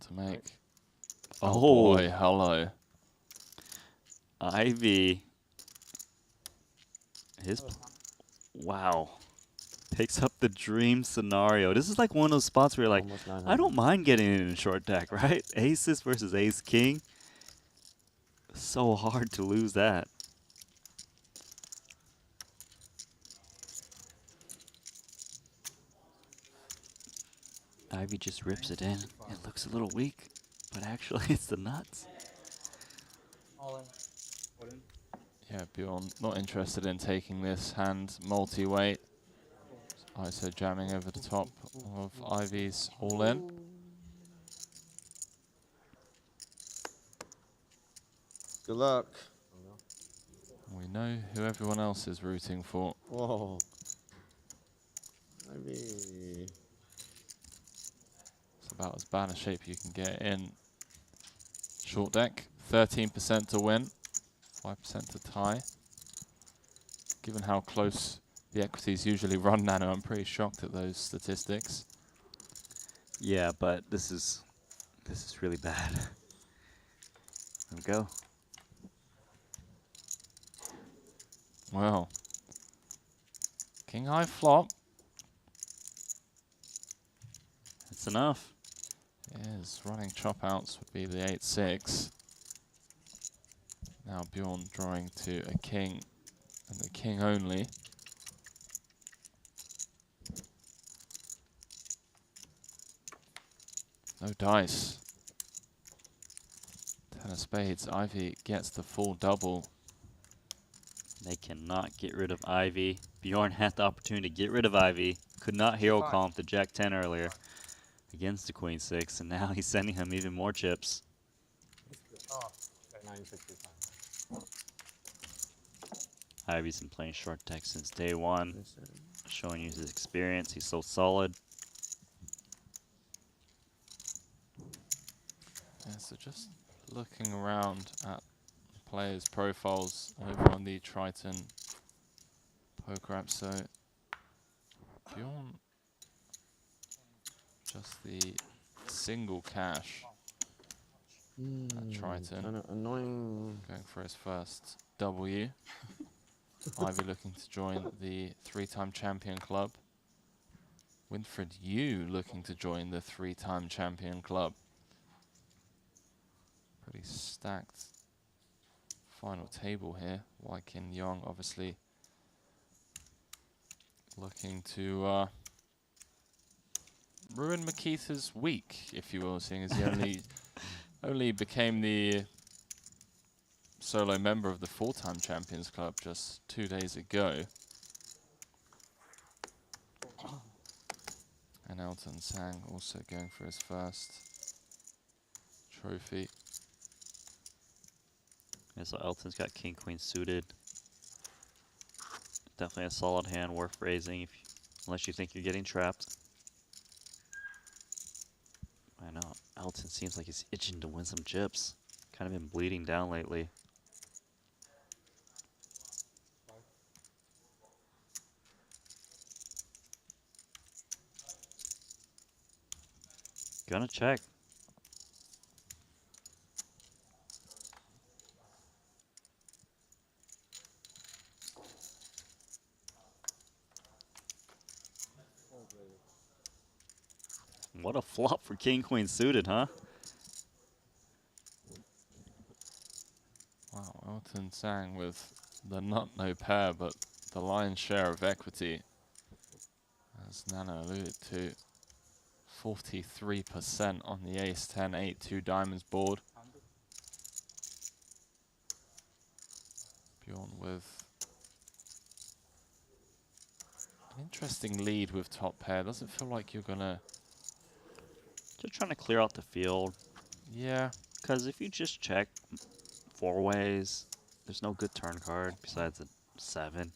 S18: to make.
S12: Oh,
S18: boy, hello.
S12: Ivy. Wow. Picks up the dream scenario. This is like one of those spots where you're like, I don't mind getting it in short deck, right? Aces versus ace king. So hard to lose that. Ivy just rips it in. It looks a little weak, but actually it's the nuts.
S17: All in.
S18: Yeah, Bjorn not interested in taking this hand multi-weight. ISO jamming over the top of Ivy's all in.
S7: Good luck.
S18: We know who everyone else is rooting for.
S7: Whoa. Ivy.
S18: It's about as bad a shape you can get in short deck. 13% to win, 5% to tie. Given how close the equities usually run, Nano, I'm pretty shocked at those statistics.
S12: Yeah, but this is really bad. There we go.
S18: Well, king high flop.
S12: That's enough.
S18: Yes, running chop outs would be the 8-6. Now Bjorn drawing to a king and the king only. No dice. 10 of spades. Ivy gets the full double.
S12: They cannot get rid of Ivy. Bjorn had the opportunity to get rid of Ivy. Could not hero call him to Jack 10 earlier against the Queen 6, and now he's sending him even more chips.
S16: Oh, 965.
S12: Ivy's been playing short deck since day one, showing you his experience. He's so solid.
S18: Yeah, so just looking around at players' profiles over on the Triton poker app. So Bjorn, just the single cash at Triton.
S7: Kind of annoying.
S18: Going for his first W. Ivy looking to join the 3-time champion club. Winfred Yu looking to join the 3-time champion club. Pretty stacked final table here. Wykin Young obviously looking to ruin Makita's week, if you will, seeing as he only became the solo member of the 4-time Champions Club just 2 days ago. And Elton Sang also going for his first trophy.
S12: Yeah, so Elton's got King Queen suited. Definitely a solid hand, worth raising unless you think you're getting trapped. I know, Elton seems like he's itching to win some chips. Kind of been bleeding down lately. Gonna check. What a flop for King Queen suited, huh?
S18: Wow, Elton Sang with the nut no pair, but the lion's share of equity, as Nana alluded to, 43% on the ace 10 8-2 diamonds board. Bjorn with an interesting lead with top pair. Doesn't feel like you're gonna.
S12: Just trying to clear out the field.
S18: Yeah.
S12: Because if you just check 4 ways, there's no good turn card besides a 7.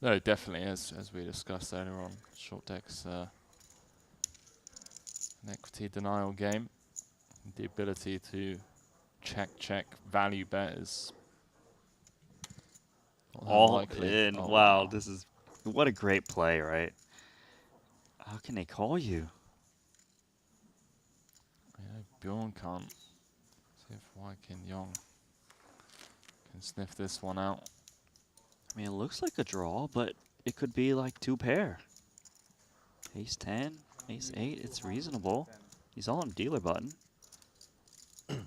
S18: No, definitely, as we discussed earlier on, short decks an equity denial game. The ability to check, value bet is
S12: All
S18: unlikely.
S12: in.
S18: Oh,
S12: wow, this is what a great play, right? How can they call you?
S18: Yeah, Bjorn can't. See if Wykin Young can sniff this one out.
S12: I mean, it looks like a draw, but it could be like 2 pair. Ace 10, ace 8, it's reasonable. He's all on dealer button. Could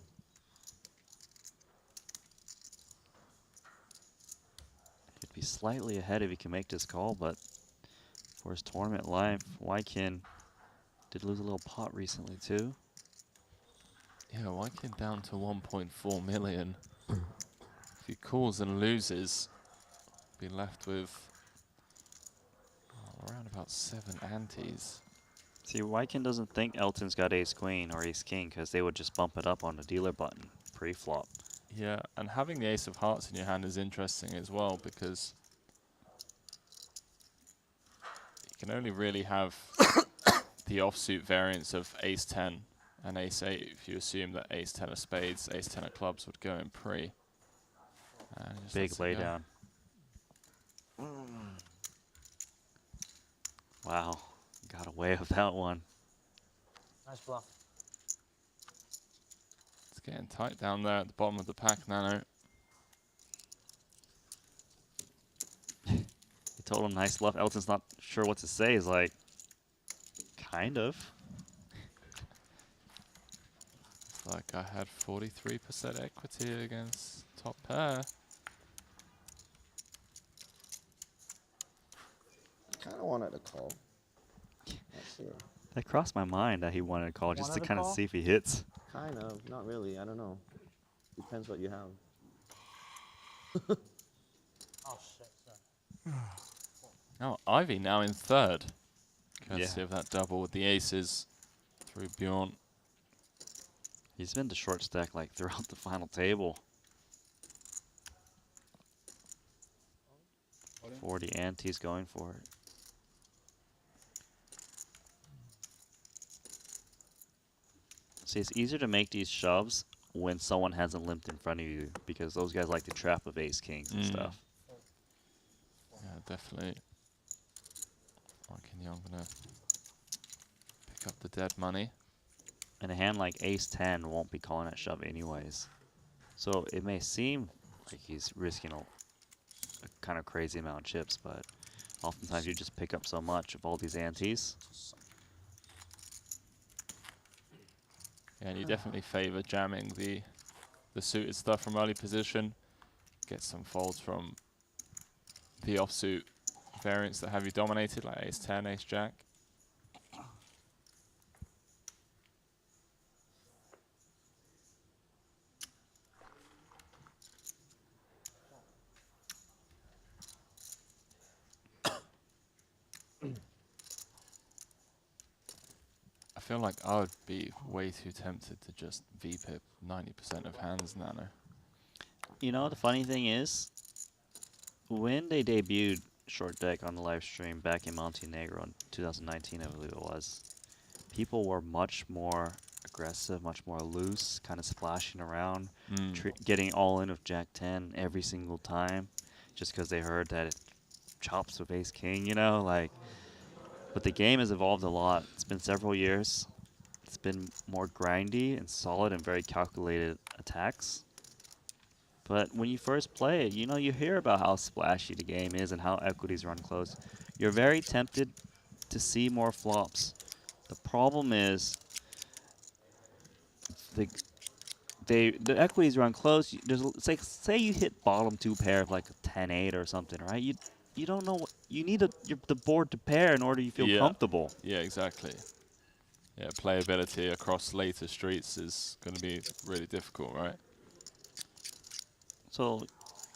S12: be slightly ahead if he can make this call, but for his tournament life, Wykin did lose a little pot recently too.
S18: Yeah, Wykin down to 1.4 million. If he calls and loses, be left with around about 7 antes.
S12: See, Wykin doesn't think Elton's got ace queen or ace king because they would just bump it up on the dealer button pre-flop.
S18: Yeah, and having the ace of hearts in your hand is interesting as well, because you can only really have the offsuit variants of ace 10 and ace 8 if you assume that ace 10 of spades, ace 10 of clubs would go in pre.
S12: Big laydown. Wow, got away with that one.
S17: Nice bluff.
S18: It's getting tight down there at the bottom of the pack, Nano.
S12: He told him nice bluff. Elton's not sure what to say. He's like, kind of.
S18: It's like I had 43% equity against top pair.
S7: Kind of wanted to call. Not sure.
S12: That crossed my mind that he wanted to call just to
S17: Wanted to
S12: kind of
S17: call?
S12: see if he hits.
S7: Kind of, not really. I don't know. Depends what you have.
S17: Oh shit. Sorry.
S18: Now Ivy now in third. Courtesy
S12: Yeah.
S18: of that double with the aces through Bjorn.
S12: He's been to short stack like throughout the final table. 40 antes going for it. See, it's easier to make these shoves when someone hasn't limped in front of you because those guys like to trap with ace kings and stuff.
S18: Yeah, definitely. Mike and Young gonna pick up the dead money.
S12: And a hand like ace 10 won't be calling that shove anyways. So it may seem like he's risking a kind of crazy amount of chips, but oftentimes you just pick up so much of all these antes.
S18: Yeah, and you definitely favor jamming the suited stuff from early position. Get some folds from the offsuit variants that have you dominated, like ace 10, ace jack. I feel like I would be way too tempted to just VPip 90% of hands nano.
S12: You know, the funny thing is, when they debuted Short Deck on the live stream back in Montenegro in 2019, I believe it was, people were much more aggressive, much more loose, kind of splashing around, getting all in with Jack 10 every single time, just because they heard that it chops with Ace King, you know, like. But the game has evolved a lot. It's been several years. It's been more grindy and solid and very calculated attacks. But when you first play it, you know, you hear about how splashy the game is and how equities run close. You're very tempted to see more flops. The problem is the equities run close. There's, it's like, say you hit bottom two pair of like a 10-8 or something, right? You don't know what you need the board to pair in order you feel comfortable.
S18: Yeah, exactly. Yeah, playability across later streets is going to be really difficult, right?
S12: So,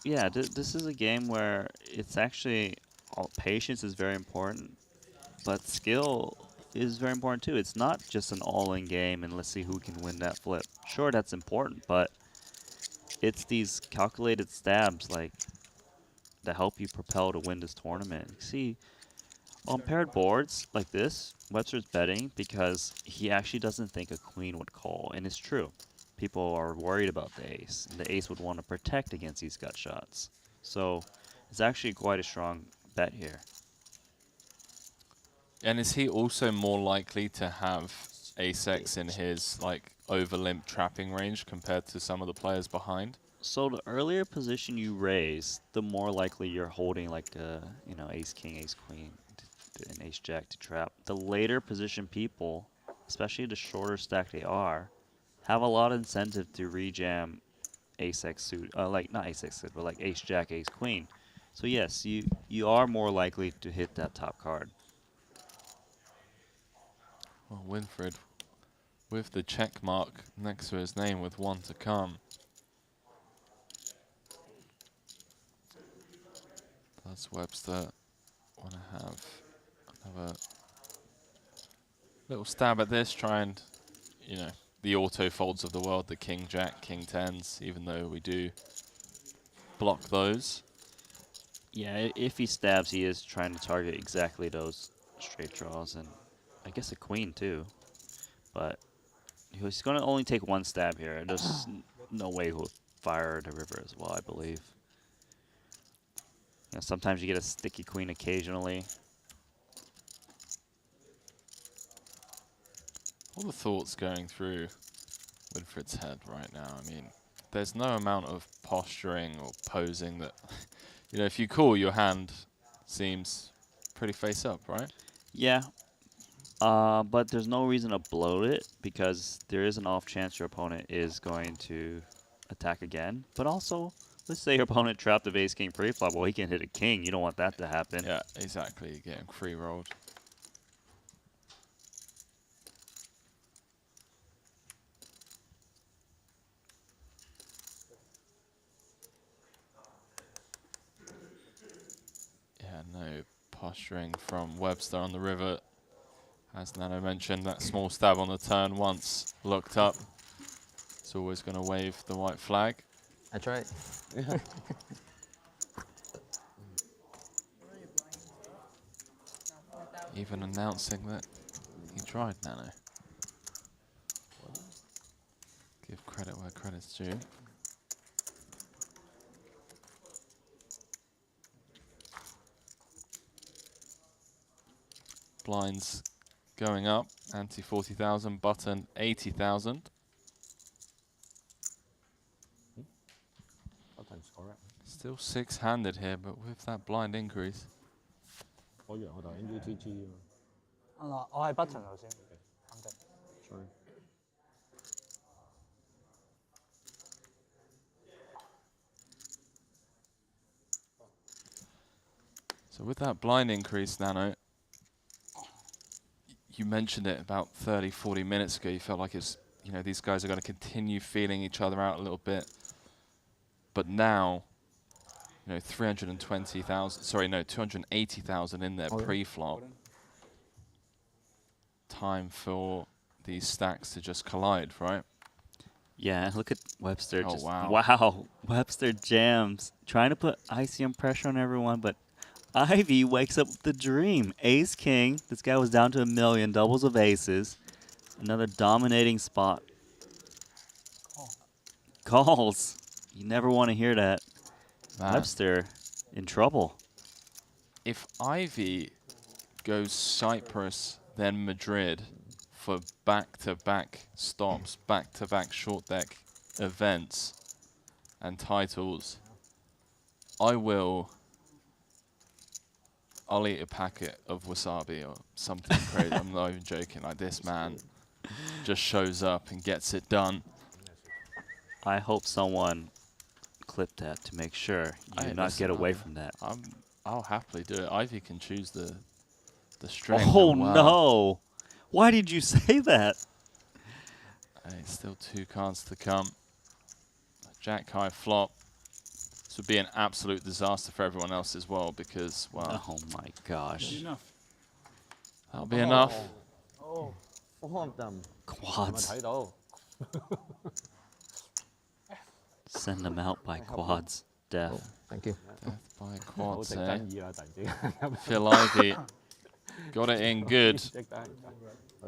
S12: yeah, this is a game where it's actually patience is very important, but skill is very important too. It's not just an all-in game and let's see who can win that flip. Sure, that's important, but it's these calculated stabs like that help you propel to win this tournament. See, on paired boards like this, Webster's betting because he actually doesn't think a queen would call, and it's true. People are worried about the ace, and the ace would want to protect against these gut shots. So it's actually quite a strong bet here.
S18: And is he also more likely to have ace-x in his like over limp trapping range compared to some of the players behind?
S12: So the earlier position you raise, the more likely you're holding like a, you know, ace king, ace queen, and ace jack to trap. The later position people, especially the shorter stack they are, have a lot of incentive to rejam ace-x suit, like not ace-x suit, but like ace jack, ace queen. So yes, you are more likely to hit that top card.
S18: Well, Winfred, with the check mark next to his name with one to come. Does Webster want to have another little stab at this? Try and, you know, the auto folds of the world, the king jack, king tens, even though we do block those.
S12: Yeah, if he stabs, he is trying to target exactly those straight draws, and I guess a queen too. But he's going to only take one stab here. There's no way he'll fire the river as well, I believe. You know, sometimes you get a sticky queen occasionally.
S18: All the thoughts going through Winfred's head right now. I mean, there's no amount of posturing or posing that, you know, if you call, your hand seems pretty face up, right?
S12: Yeah, but there's no reason to bloat it because there is an off chance your opponent is going to attack again. But also, let's say your opponent trapped the ace king pre-flop. Well, he can hit a king. You don't want that to happen.
S18: Yeah, exactly. You're getting free rolled. posturing from Webster on the river. As Nano mentioned, that small stab on the turn once looked up. It's always going to wave the white flag.
S16: I tried.
S18: Even announcing that he tried, Nano. Give credit where credit's due. Blinds going up. Ante 40,000, button 80,000. Still six-handed here, but with that blind increase.
S16: 我以為我頭先 UTG
S17: 我係 button 頭先。啱嘅。
S16: Sorry。
S18: So with that blind increase, Nano, you mentioned it about 30, 40 minutes ago. You felt like it's, you know, these guys are going to continue feeling each other out a little bit. But now, you know, 280,000 in there pre-flop. Time for these stacks to just collide, right?
S12: Yeah, look at Webster.
S18: Oh,
S12: just,
S18: wow.
S12: Wow, Webster jams. Trying to put ICM pressure on everyone, but Ivy wakes up with the dream. Ace King. This guy was down to $1 million, doubles of aces. Another dominating spot. Calls. You never want to hear that. Webster in trouble.
S18: If Ivy goes Cyprus, then Madrid for back-to-back stops, back-to-back short deck events and titles, I'll eat a packet of wasabi or something crazy. I'm not even joking. Like, this man just shows up and gets it done.
S12: I hope someone clip that to make sure you do not get away from that.
S18: I'll happily do it. Ivy can choose the string.
S12: Oh no! Why did you say that?
S18: Hey, still two cards to come. Jack high flop. This would be an absolute disaster for everyone else as well because, well.
S12: Oh my gosh.
S15: Enough.
S18: That'll be enough.
S16: Oh, 4 of them.
S12: Quads.
S16: 睇到
S12: Send them out by quads. Death.
S16: Thank you.
S18: Death by quads.
S16: 好值爭議啦，突然之間。
S18: Phil Ivy got it in good.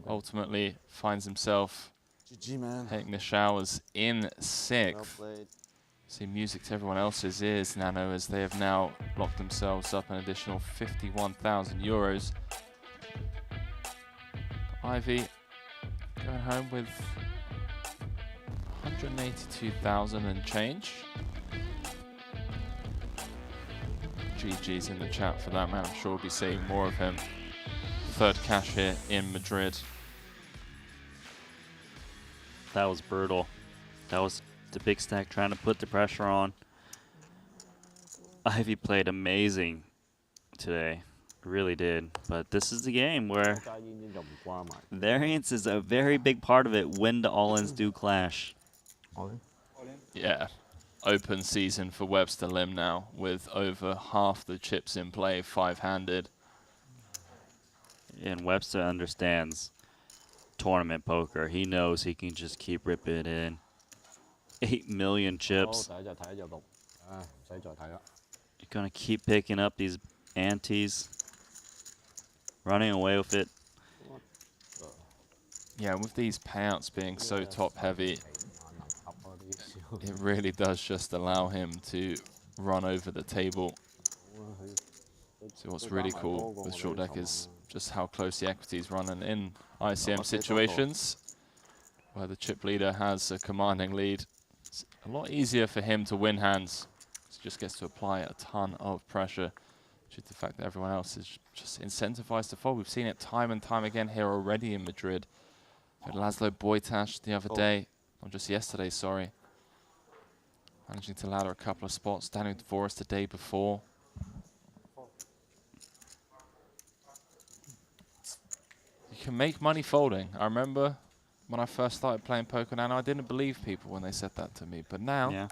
S18: Ultimately finds himself
S7: GG, man.
S18: taking the showers in 6th. See music to everyone else's ears, Nano, as they have now locked themselves up an additional 51,000 euros. Ivy going home with 182,000 and change. GG's in the chat for that, man. I'm sure we'll be seeing more of him. Third cash here in Madrid.
S12: That was brutal. That was the big stack trying to put the pressure on. Ivy played amazing today. Really did. But this is the game where variance is a very big part of it when the all-ins do clash.
S18: Yeah. Open season for Webster Lim now with over half the chips in play, 5-handed.
S12: And Webster understands tournament poker. He knows he can just keep ripping it in. 8 million chips. You're going to keep picking up these antes, running away with it.
S18: Yeah, with these payouts being so top heavy, it really does just allow him to run over the table. So what's really cool with short deck is just how close the equity is running in ICM situations where the chip leader has a commanding lead. It's a lot easier for him to win hands. He just gets to apply a ton of pressure due to the fact that everyone else is just incentivized to fold. We've seen it time and time again here already in Madrid. We had Laszlo Bojtas the other day, or just yesterday, sorry. Managing to ladder a couple of spots. Daniel Dvorak the day before. You can make money folding. I remember when I first started playing poker, Nano, I didn't believe people when they said that to me. But now,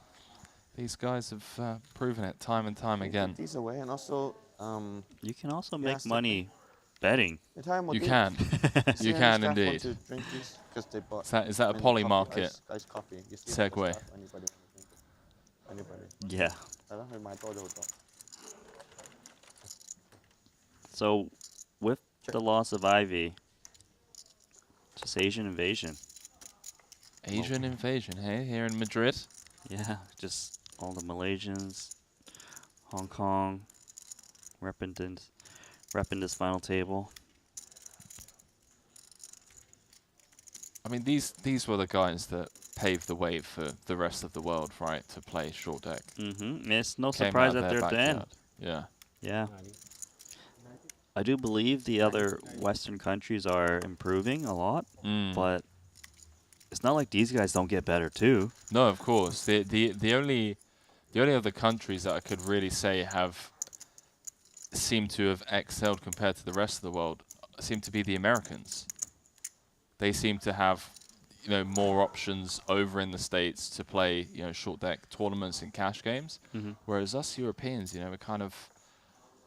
S18: these guys have proven it time and time again.
S7: Take these away, and also
S12: You can also
S7: he
S12: make
S7: has to-
S12: money betting.
S18: You can. You can indeed.
S7: To drink this because they bought.
S18: Is that a
S7: many
S18: poly
S7: coffee,
S18: market
S7: iced coffee. You see all the
S18: segue?
S7: stuff, anybody wanna drink it? Anybody?
S12: Yeah.
S7: 係咯，去買多咗好多。
S12: So, with the loss of Ivy, just Asian invasion.
S18: Asian invasion, hey, here in Madrid.
S12: Yeah, just all the Malaysians, Hong Kong, repping this final table.
S18: I mean, these were the guys that paved the way for the rest of the world, right, to play short deck.
S12: Mm-hmm. It's no
S18: Came
S12: surprise
S18: out of
S12: that
S18: their
S12: they're dead.
S18: backyard. Yeah.
S12: Yeah. I do believe the other Western countries are improving a lot, but it's not like these guys don't get better too.
S18: No, of course. The only other countries that I could really say seem to have excelled compared to the rest of the world seem to be the Americans. They seem to have, more options over in the States to play, short deck tournaments and cash games, whereas us Europeans, we're kind of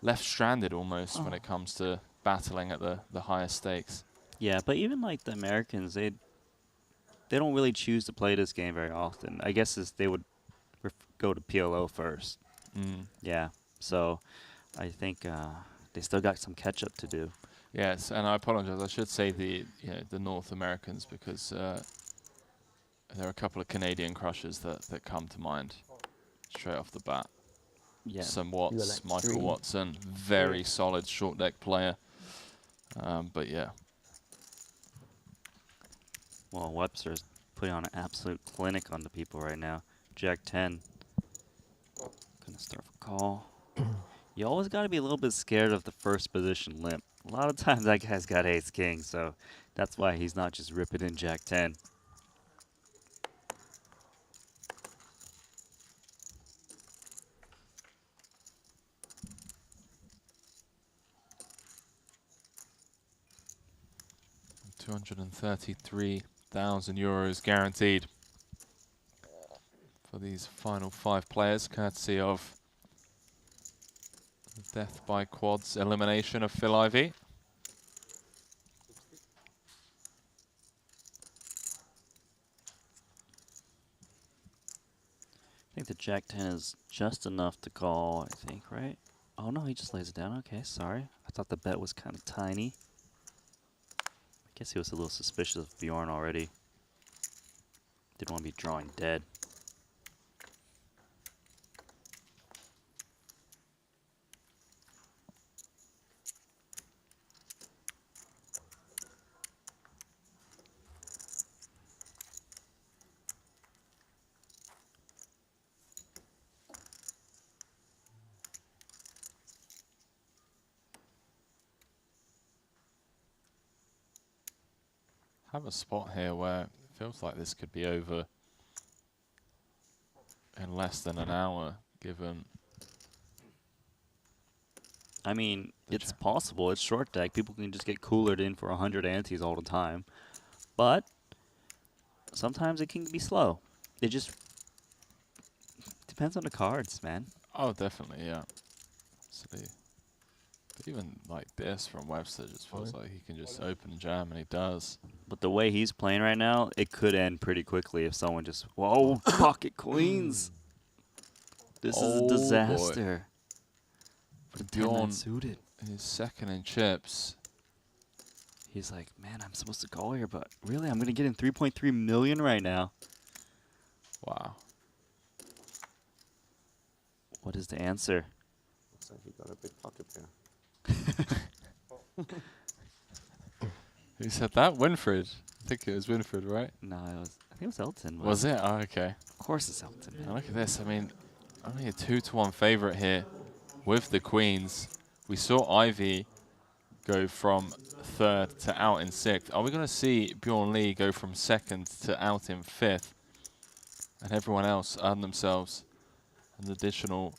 S18: left stranded almost when it comes to battling at the highest stakes.
S12: Yeah, but even like the Americans, they don't really choose to play this game very often. I guess they would go to PLO first. Yeah, so I think they still got some catch up to do.
S18: Yes, and I apologize. I should say the North Americans because there are a couple of Canadian crushers that come to mind straight off the bat.
S12: Yeah.
S18: Some Watts,
S12: You got like
S18: Michael
S12: three.
S18: Watson, very solid short deck player. But yeah.
S12: Well, Webster's putting on an absolute clinic on the people right now. Jack 10. Gonna start for call. You always got to be a little bit scared of the first position limp. A lot of times that guy's got ace king, so that's why he's not just ripping in Jack 10.
S18: €233,000 guaranteed for these final 5 players, courtesy of the Death by Quads elimination of Phil Ivey.
S12: I think the Jack 10 is just enough to call, I think, right? Oh, no, he just lays it down. Okay, sorry. I thought the bet was kind of tiny. I guess he was a little suspicious of Bjorn already. Didn't want to be drawing dead.
S18: Have a spot here where it feels like this could be over in less than an hour, given...
S12: I mean, it's possible. It's short deck. People can just get coolered in for 100 antes all the time. But sometimes it can be slow. It just depends on the cards, man.
S18: Oh, definitely, yeah. But even like this from Webster just feels like he can just open jam, and he does.
S12: But the way he's playing right now, it could end pretty quickly if someone just... Whoa, pocket queens! This is a disaster. For the 10-9 suited.
S18: He's second in chips.
S12: He's like, man, I'm supposed to call here, but really, I'm going to get in 3.3 million right now.
S18: Wow.
S12: What is the answer?
S7: Looks like he got a big pocket pair.
S18: Who said that? Winfred. I think it was Winfred, right?
S12: No, I think it was Elton.
S18: Was it? Oh, okay.
S12: Of course it's Elton, man.
S18: Now look at this. I mean, only a 2-1 favorite here with the queens. We saw Ivy go from third to out in sixth. Are we going to see Bjorn Lee go from second to out in fifth? And everyone else earn themselves an additional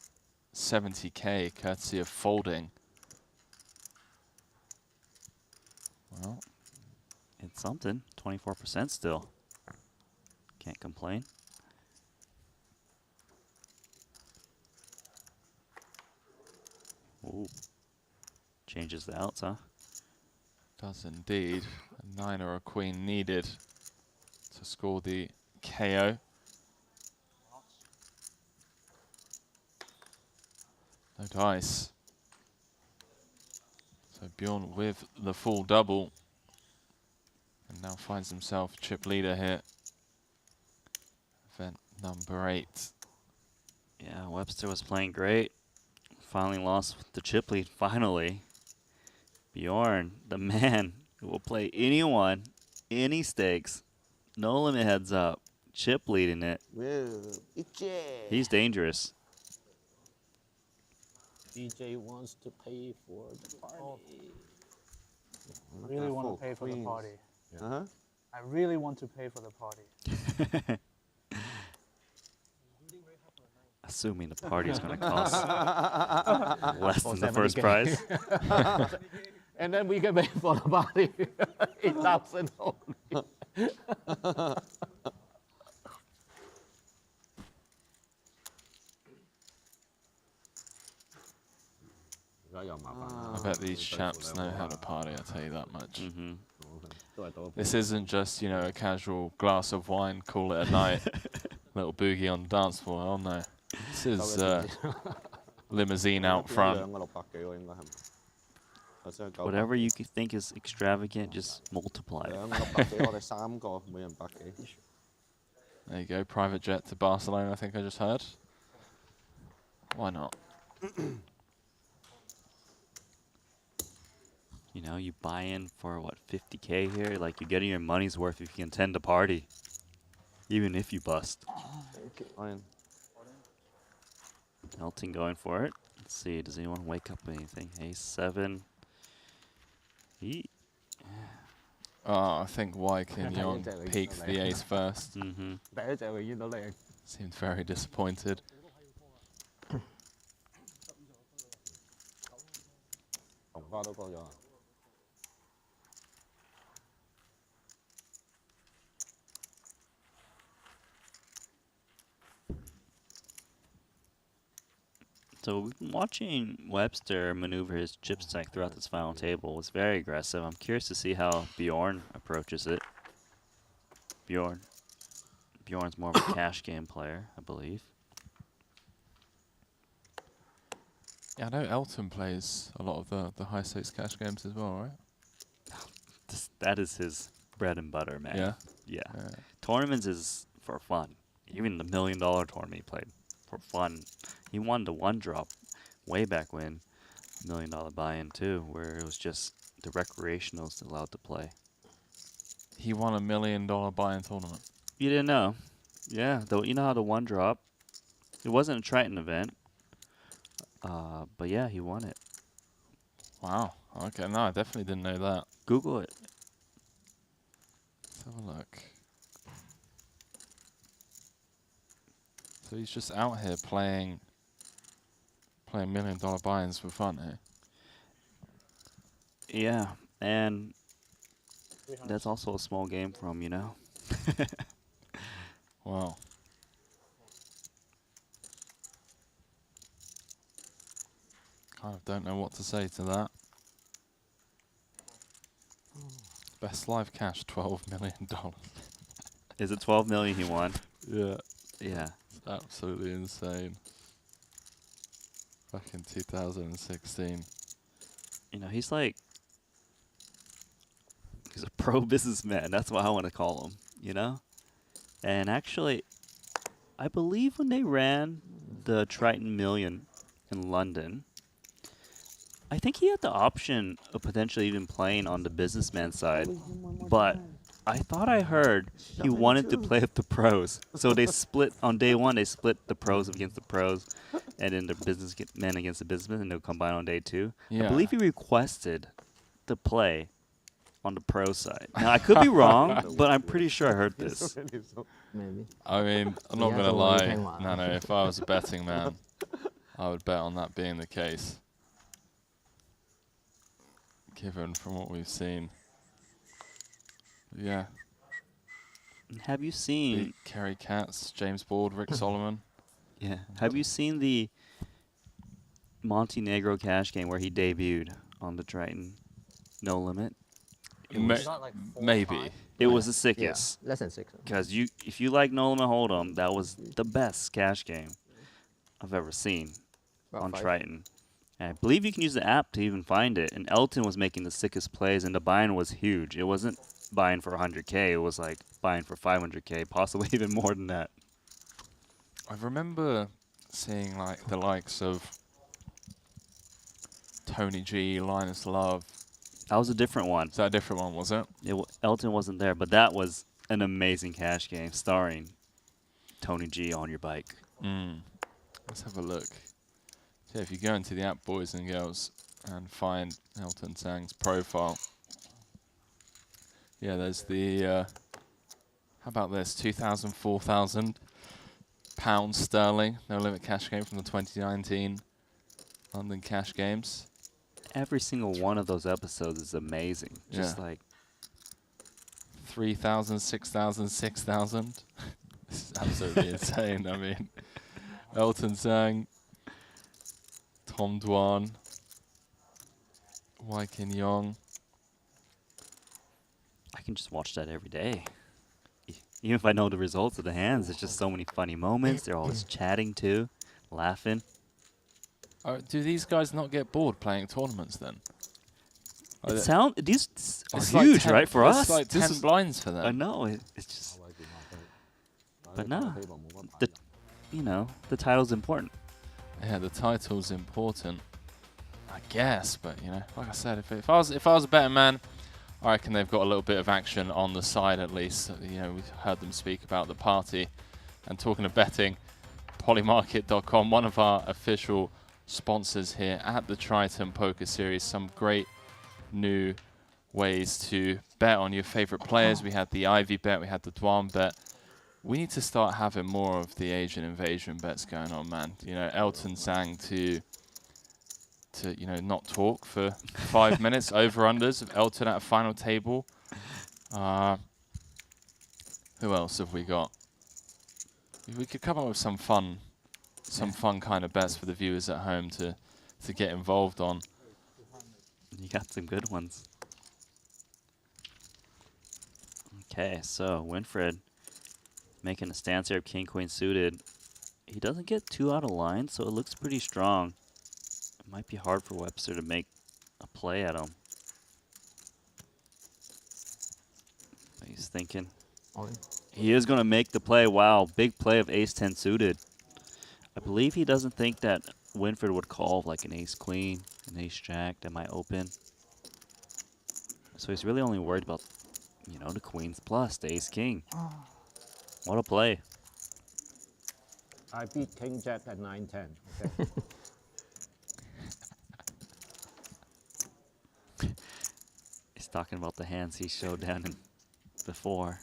S18: 70k courtesy of folding. Well,
S12: it's something. 24% still. Can't complain. Ooh. Changes the outs, huh?
S18: Does indeed. A 9 or a queen needed to score the KO. No dice. So Bjorn with the full double. And now finds himself chip leader here. Event number 8.
S12: Yeah, Webster was playing great. Finally lost the chip lead, finally. Bjorn, the man who will play anyone, any stakes. No limit heads up. Chip leading it. He's dangerous.
S16: DJ wants to pay for the party.
S17: I really want to pay for the party.
S7: Uh-huh.
S17: I really want to pay for the party.
S12: Assuming the party's going to cost less
S16: For
S12: than the first
S16: 70K.
S12: prize.
S16: And then we can pay for the party. 8,000 only.
S18: I bet these chaps know how to party, I'll tell you that much. This isn't just, you know, a casual glass of wine, call it a night, little boogie on the dance floor. Oh no. This is limousine out front.
S12: Whatever you could think is extravagant, just multiply it.
S18: There you go, private jet to Barcelona, I think I just heard. Why not?
S12: You know, you buy in for, what, 50K here? Like, you're getting your money's worth if you intend to party. Even if you bust. Elton going for it. Let's see, does anyone wake up with anything? Ace-7.
S18: Oh, I think Wai Kin Yong peaked the ace first.
S12: Mm-hmm.
S18: Seemed very disappointed.
S12: So we've been watching Webster maneuver his chip stack throughout this final table. It's very aggressive. I'm curious to see how Bjorn approaches it. Bjorn's more of a cash game player, I believe.
S18: Yeah, I know Elton plays a lot of the high stakes cash games as well, right?
S12: That is his bread and butter, man.
S18: Yeah?
S12: Yeah. Tournaments is for fun. Even the $1 million tournament he played for fun. He won the one drop way back when, $1 million buy-in too, where it was just the recreationals allowed to play.
S18: He won $1 million buy-in tournament.
S12: You didn't know? Yeah, you know how the one drop? It wasn't a Triton event, but yeah, he won it.
S18: Wow. Okay, no, I definitely didn't know that.
S12: Google it.
S18: Let's have a look. So he's just out here playing $1 million buy-ins for fun, eh?
S12: Yeah, and that's also a small game for him, you know?
S18: Wow. Kind of don't know what to say to that. Best live cash, $12 million.
S12: Is it 12 million he won?
S18: Yeah.
S12: Yeah.
S18: It's absolutely insane. Back in 2016.
S12: You know, he's a pro businessman. That's what I want to call him, you know? And actually, I believe when they ran the Triton Million in London, I think he had the option of potentially even playing on the businessman side, but I thought I heard he wanted to play with the pros. So they split, on day one, they split the pros against the pros, and then the businessmen against the businessmen, and they'll combine on day two.
S18: Yeah.
S12: I believe he requested to play on the pro side. Now, I could be wrong, but I'm pretty sure I heard this.
S16: Maybe.
S18: I mean, I'm not going to lie. No, if I was a betting man, I would bet on that being the case. Given from what we've seen. Yeah.
S12: Have you seen...
S18: Beat Kerry Katz, James Board, Rick Solomon.
S12: Yeah. Have you seen the Montenegro cash game where he debuted on the Triton. No limit. It was,
S2: Maybe.
S12: it was the
S16: Yeah,
S12: sickest.
S16: less than 6.
S12: Because if you like No Limit Hold'em, that was the best cash game I've ever seen
S16: About
S12: on
S16: 5.
S12: Triton. And I believe you can use the app to even find it. And Elton was making the sickest plays, and the buy-in was huge. It wasn't buying for 100K. It was like buying for 500K, possibly even more than that.
S18: I remember seeing like the likes of Tony G, Linus Love.
S12: That was a different one.
S18: Is that a different one, was it?
S12: Elton wasn't there, but that was an amazing cash game starring Tony G on your bike.
S18: Let's have a look. So if you go into the app, boys and girls, and find Elton Sang's profile. Yeah, there's the, how about this, 2,000, 4,000 pounds sterling, no limit cash game from the 2019 London Cash Games.
S12: Every single one of those episodes is amazing. Just like
S18: 3,000, 6,000, 6,000. This is absolutely insane. I mean, Elton Sang, Tom Dwan, Wai Kin Yong.
S12: I can just watch that every day. Even if I know the results of the hands, there's just so many funny moments. They're always chatting too, laughing.
S18: Do these guys not get bored playing tournaments then?
S12: These are
S18: It's
S12: huge,
S18: like 10
S12: right? For us,
S18: it's like 10 blinds for them.
S12: I know it's just. But no, the title's important.
S18: Yeah, the title's important, I guess. But like I said, if I was a betting man, I reckon they've got a little bit of action on the side at least. We've heard them speak about the party. And talking of betting, Polymarket.com, one of our official sponsors here at the Triton Poker Series. Some great new ways to bet on your favorite players. We had the Ivy bet, we had the Dwan bet. We need to start having more of the Asian invasion bets going on, man. Elton Sang to not talk for 5 minutes. Over-unders of Elton at a final table. Who else have we got? We could come up with some fun kind of bets for the viewers at home to get involved on.
S12: You got some good ones. Okay, so Winfred making a stance here of King Queen suited. He doesn't get too out of line, so it looks pretty strong. It might be hard for Webster to make a play at him. He's thinking. He is going to make the play. Wow, big play of ace-10 suited. I believe he doesn't think that Winfred would call like an ace-queen, an ace-jack that might open. So he's really only worried about, the queens plus, the ace-king. What a play.
S16: I beat King Jack at 9-10. Okay.
S12: He's talking about the hands he showed down before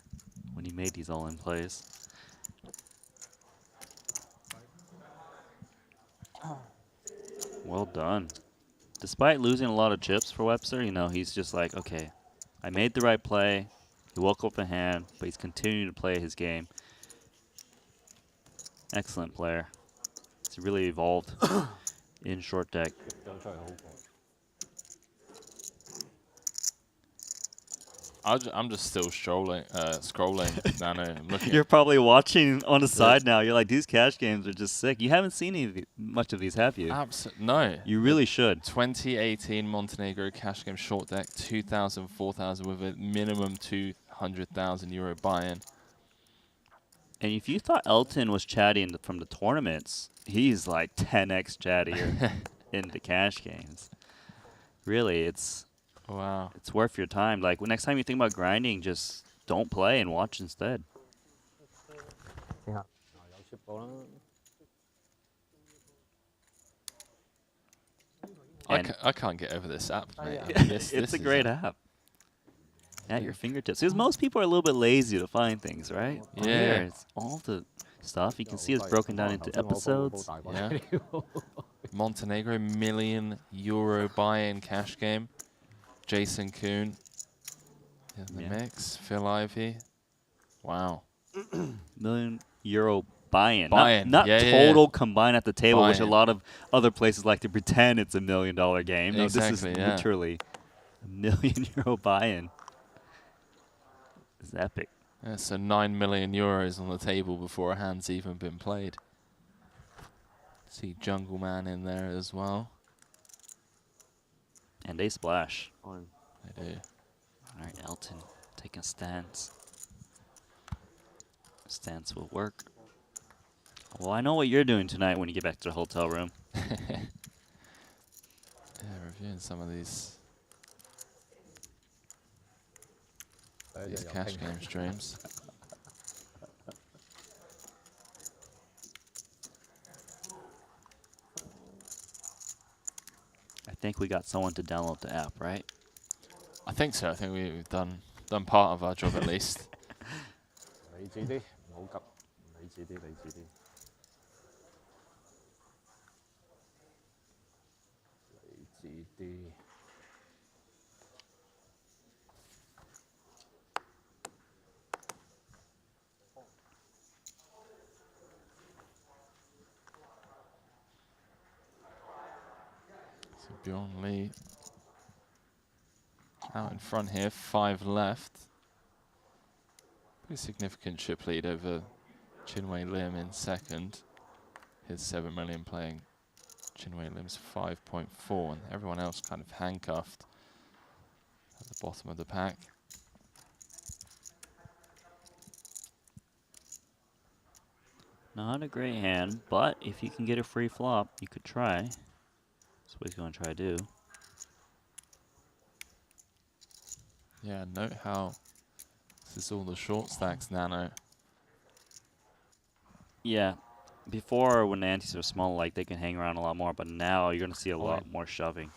S12: when he made these all-in plays. Well done. Despite losing a lot of chips for Webster, he's just like, okay, I made the right play. He woke up a hand, but he's continuing to play his game. Excellent player. He's really evolved in short deck.
S18: I'm just still scrolling down here. I'm looking
S12: You're probably watching on the side now. You're like, these cash games are just sick. You haven't seen much of these, have you?
S18: No.
S12: You really should.
S18: 2018 Montenegro cash game short deck, 2,000, 4,000 with a minimum 200,000 euro buy-in.
S12: And if you thought Elton was chatty from the tournaments, he's like 10x chattier in the cash games. Really, it's worth your time. Like, next time you think about grinding, just don't play and watch instead.
S18: I can't get over this app, mate.
S12: It's a great app. At your fingertips. Because most people are a little bit lazy to find things, right?
S18: Yeah.
S12: Here, it's all the stuff. You can see it's broken down into episodes.
S18: Yeah. Montenegro, €1 million buy-in cash game. Jason Kuhn in the mix. Phil Ivey. Wow.
S12: €1 million buy-in.
S18: Buy-in,
S12: Not
S18: yeah,
S12: total combine at the table, which a
S18: Buy-in.
S12: lot of other places like to pretend it's $1 million game. No, this
S18: Exactly,
S12: is
S18: yeah.
S12: literally a €1 million buy-in. It's epic.
S18: Yeah, so €9 million on the table before a hand's even been played. See Jungle Man in there as well.
S12: And they splash.
S18: They do.
S12: All right, Elton taking a stance. Stance will work. Well, I know what you're doing tonight when you get back to the hotel room.
S18: Yeah, reviewing some of these cash game streams.
S12: I think we got someone to download the app, right?
S18: I think so. I think we've done part of our job at least.
S16: 理智啲，唔好急，理智啲，理智啲，理智啲。
S18: So Bjorn Lee out in front here, 5 left. Pretty significant chip lead over Chinwei Lim in second. His 7 million playing Chinwei Lim's 5.4, and everyone else kind of handcuffed at the bottom of the pack.
S12: Not a great hand, but if you can get a free flop, you could try. That's what he's going to try to do.
S18: Yeah, note how this is all the short stacks, Nano.
S12: Yeah. Before, when the antes are small, like they can hang around a lot more, but now you're going to see a lot more shoving.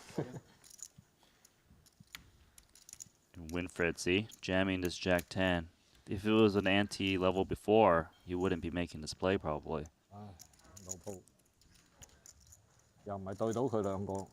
S12: And Winfred, see? Jamming this Jack-10. If it was an ante level before, you wouldn't be making this play probably.
S16: 老鋪又唔係對到佢兩個。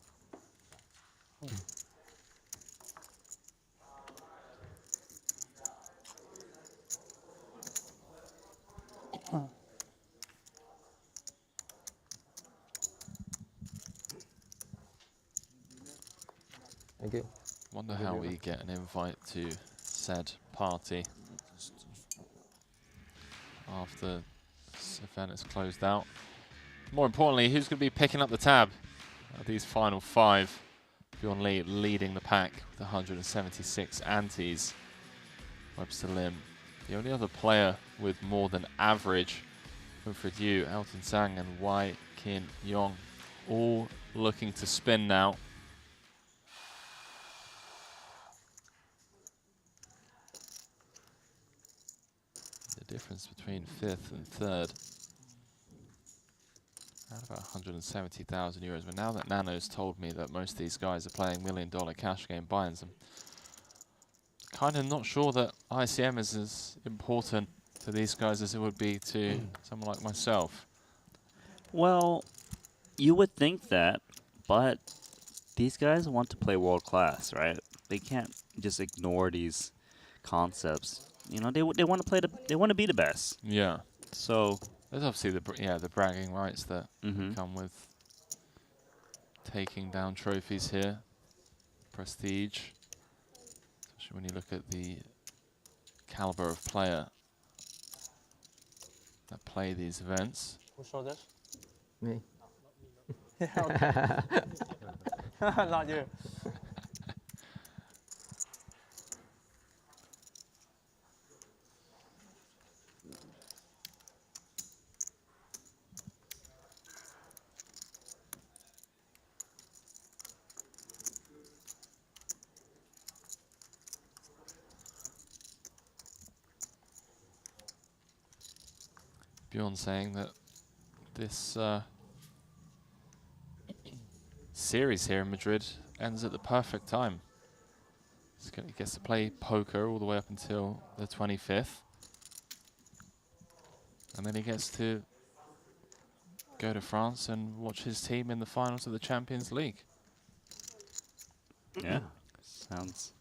S16: Thank you.
S18: Wonder how we get an invite to said party after this event is closed out. More importantly, who's going to be picking up the tab at these final 5? Bjorn Lee leading the pack with 176 antes. Webster Lim, the only other player with more than average. Wilfred Yu, Elton Sang and Wai Kin Yong all looking to spin now. The difference between 5th and 3rd, around about 170,000 euros. But now that Nano's told me that most of these guys are playing $1 million cash game buy-ins, I'm kind of not sure that ICM is as important to these guys as it would be to someone like myself.
S12: Well, you would think that, but these guys want to play world class, right? They can't just ignore these concepts. You know, they want to play they want to be the best.
S18: Yeah.
S12: So
S18: there's obviously the bragging rights that come with taking down trophies here, prestige. Especially when you look at the caliber of player that play these events.
S17: Who saw this?
S16: Me.
S17: Not you.
S18: Bjorn saying that this series here in Madrid ends at the perfect time. He gets to play poker all the way up until the 25th. And then he gets to go to France and watch his team in the finals of the Champions League.
S12: Yeah, sounds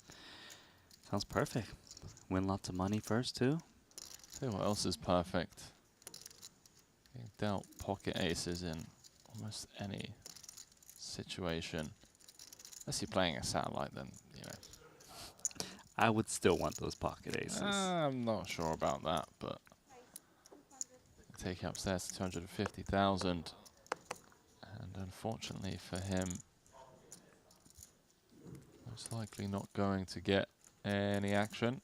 S12: perfect. Win lots of money first too.
S18: Tell you what else is perfect. dealt pocket aces in almost any situation. Unless you're playing a satellite, then, you know.
S12: I would still want those pocket aces.
S18: I'm not sure about that, but take it upstairs to 250,000. And unfortunately for him, most likely not going to get any action.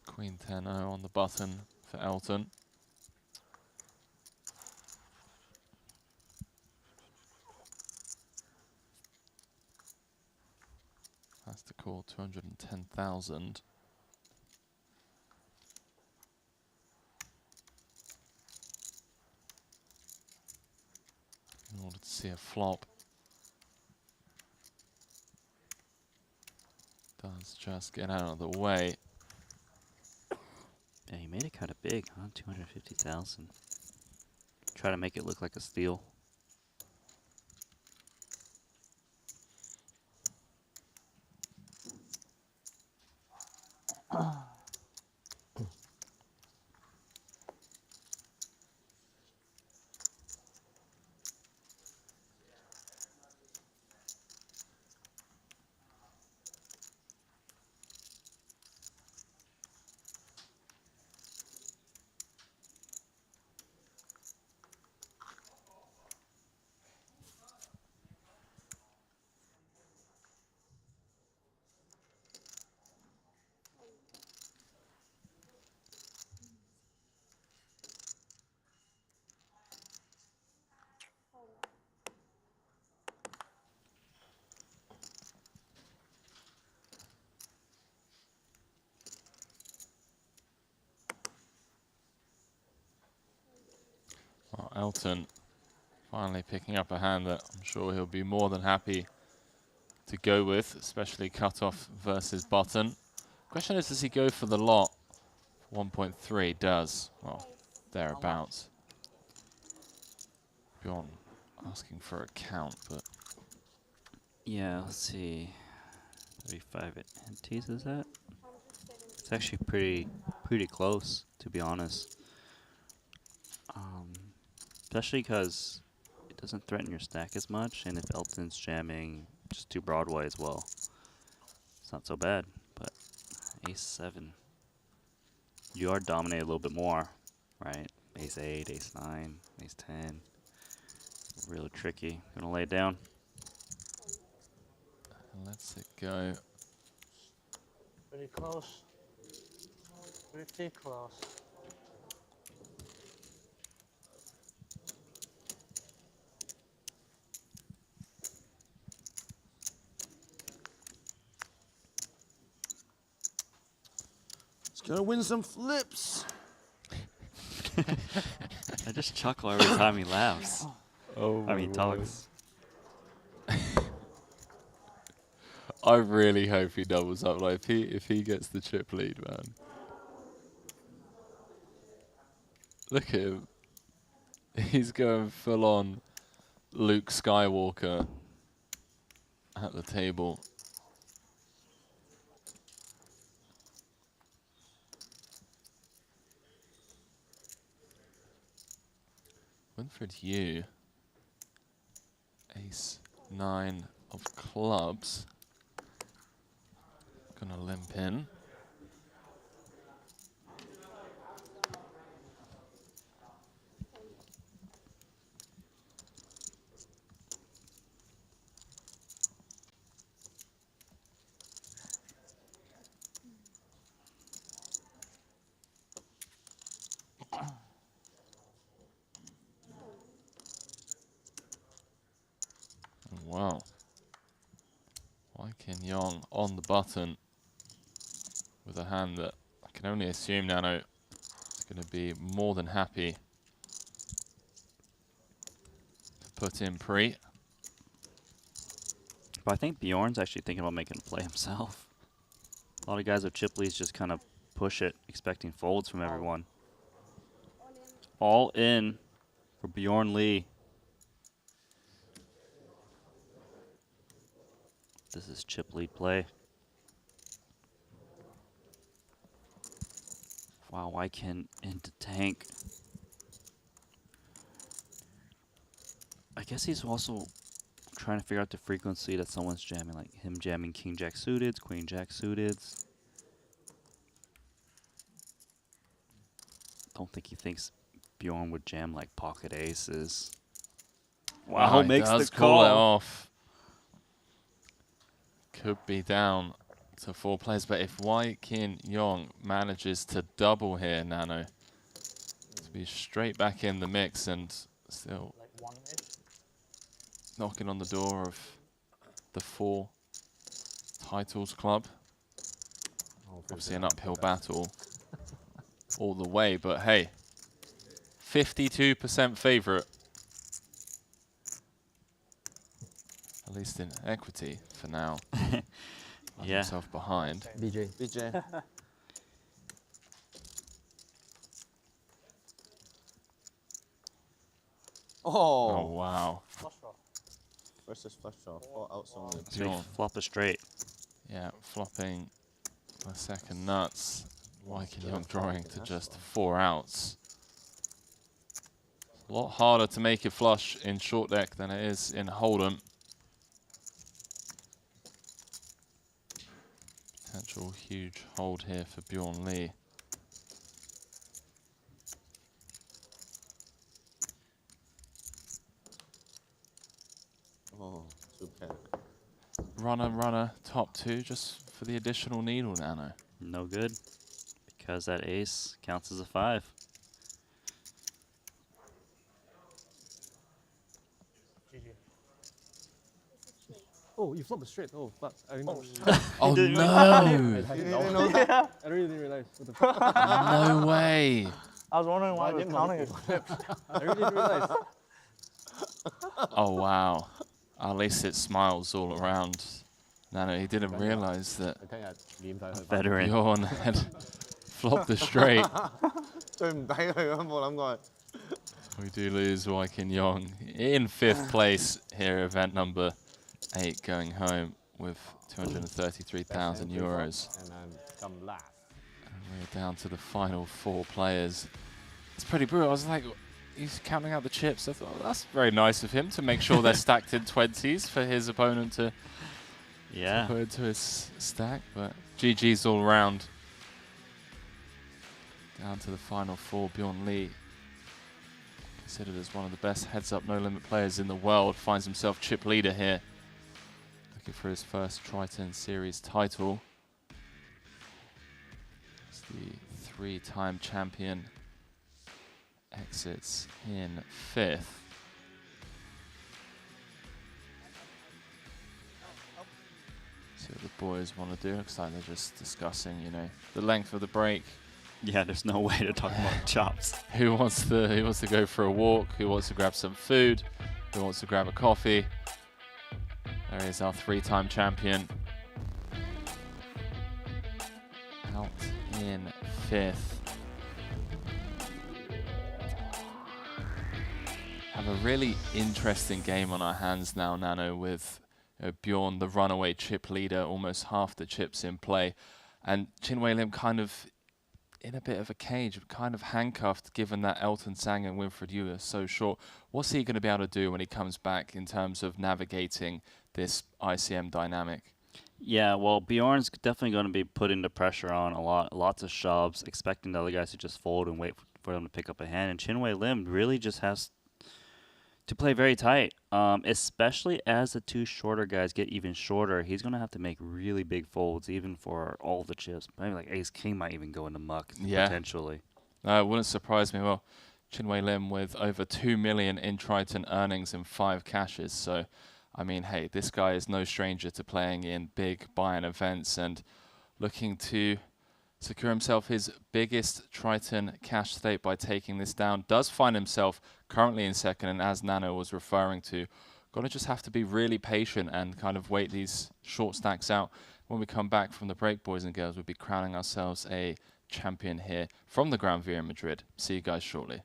S18: Queen 10-0 on the button for Elton. Has to call 210,000. In order to see a flop. Does just get out of the way.
S12: Yeah, he made it kind of big, huh? 250,000. Try to make it look like a steal.
S18: Well, Elton finally picking up a hand that I'm sure he'll be more than happy to go with, especially cutoff versus button. Question is, does he go for the lot? 1.3 does. Well, thereabouts. Beyond asking for a count, but
S12: Yeah, let's see. 35 antes is that? It's actually pretty close, to be honest. Especially because it doesn't threaten your stack as much, and if Elton's jamming just to Broadway as well, it's not so bad. But ace 7, you are dominated a little bit more, right? Ace 8, ace 9, ace 10. Really tricky. Gonna lay it down.
S18: lets it go.
S17: Pretty close. Pretty close.
S7: It's gonna win some flips.
S12: I just chuckle every time he laughs.
S18: Oh,
S12: I mean, talks.
S18: I really hope he doubles up. Like if he gets the chip lead, man. Look at him. He's going full on Luke Skywalker at the table. Winfred Yu. Ace 9 of clubs. Gonna limp in. Wow. Wai Kin Yong on the button with a hand that I can only assume Nano is going to be more than happy to put in pre.
S12: But I think Bjorn's actually thinking about making a play himself. A lot of guys with chip leads just kind of push it, expecting folds from everyone. All in for Bjorn Lee. This is chip lead play. Wow, Wykin into tank. I guess he's also trying to figure out the frequency that someone's jamming, like him jamming King Jack suited, Queen Jack suited. Don't think he thinks Bjorn would jam like pocket aces. Wow,
S18: he
S12: makes
S18: does
S12: the
S18: call it
S12: call.
S18: off. Could be down to 4 players, but if Wykin Yong manages to double here, Nano, to be straight back in the mix and still knocking on the door of the 4 titles club. Obviously an uphill battle all the way, but hey, 52% favorite. At least in equity for now. Left himself behind.
S9: BJ.
S7: BJ.
S18: Oh, wow.
S7: Versus flush draw. 4 outs only.
S12: So he flop a straight.
S18: Yeah, flopping the second nuts. Wykin Young drawing to just 4 outs. A lot harder to make it flush in short deck than it is in Hold'em. Potential huge hold here for Bjorn Lee.
S7: Oh, 2 pair.
S18: Runner, top 2, just for the additional needle, Nano.
S12: No good, because that ace counts as a 5.
S13: Oh, you flipped it straight. Oh, fuck. I didn't know.
S18: Oh, no.
S13: I really didn't realize. What the fuck?
S18: No way.
S17: I was wondering why I didn't counting his flips.
S13: I really didn't realize.
S18: Oh, wow. At least it smiles all around. Nano, he didn't realize that
S12: veteran
S18: Bjorn had flopped the straight. We do lose Wykin Yong in 5th place here, event number 8, going home with 233,000 euros.
S16: And
S18: we're down to the final 4 players. It's pretty brutal. I was like, he's counting out the chips. I thought, oh, that's very nice of him to make sure they're stacked in 20s for his opponent to put into his stack. But GG's all around. Down to the final 4, Bjorn Lee, considered as one of the best heads-up no-limit players in the world, finds himself chip leader here, looking for his first Triton Series title. As the 3-time champion exits in 5th. See what the boys want to do. Looks like they're just discussing, you know, the length of the break.
S12: Yeah, there's no way to talk about chops.
S18: Who wants to go for a walk? Who wants to grab some food? Who wants to grab a coffee? There is our 3-time champion. Out in 5th. Have a really interesting game on our hands now, Nano, with Bjorn, the runaway chip leader, almost half the chips in play. And Chin-Wei Lim kind of in a bit of a cage, kind of handcuffed, given that Elton Sang and Winfried Yu are so short. What's he going to be able to do when he comes back in terms of navigating this ICM dynamic?
S12: Yeah, well, Bjorn's definitely going to be putting the pressure on a lot, lots of shoves, expecting the other guys to just fold and wait for them to pick up a hand. And Chin-Wei Lim really just has to play very tight, especially as the 2 shorter guys get even shorter. He's going to have to make really big folds, even for all the chips. Maybe like Ace-King might even go in the muck, potentially.
S18: It wouldn't surprise me. Well, Chin-Wei Lim with over 2 million in Triton earnings and 5 cashes. So, I mean, hey, this guy is no stranger to playing in big buy-in events and looking to secure himself his biggest Triton cash state by taking this down. Does find himself currently in 2nd, and as Nano was referring to, gonna just have to be really patient and kind of wait these short stacks out. When we come back from the break, boys and girls, we'll be crowning ourselves a champion here from the Gran Via in Madrid. See you guys shortly.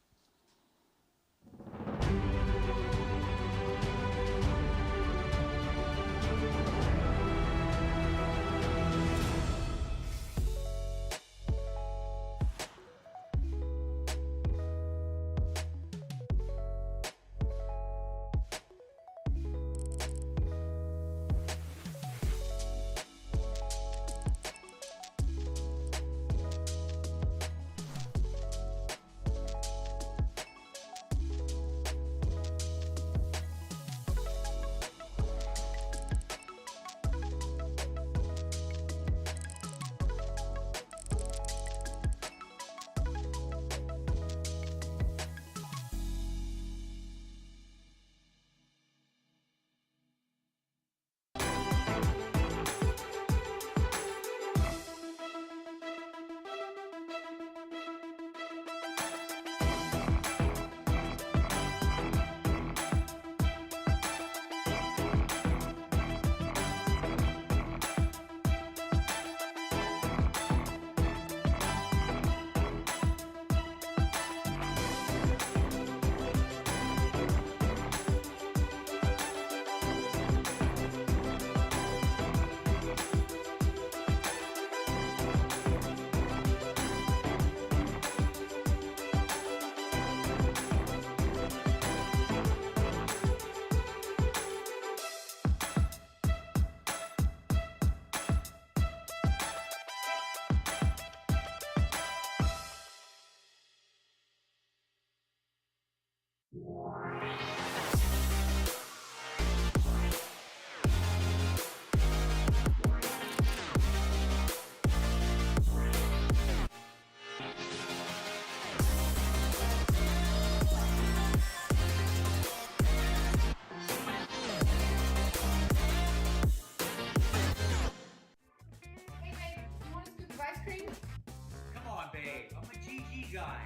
S11: guy.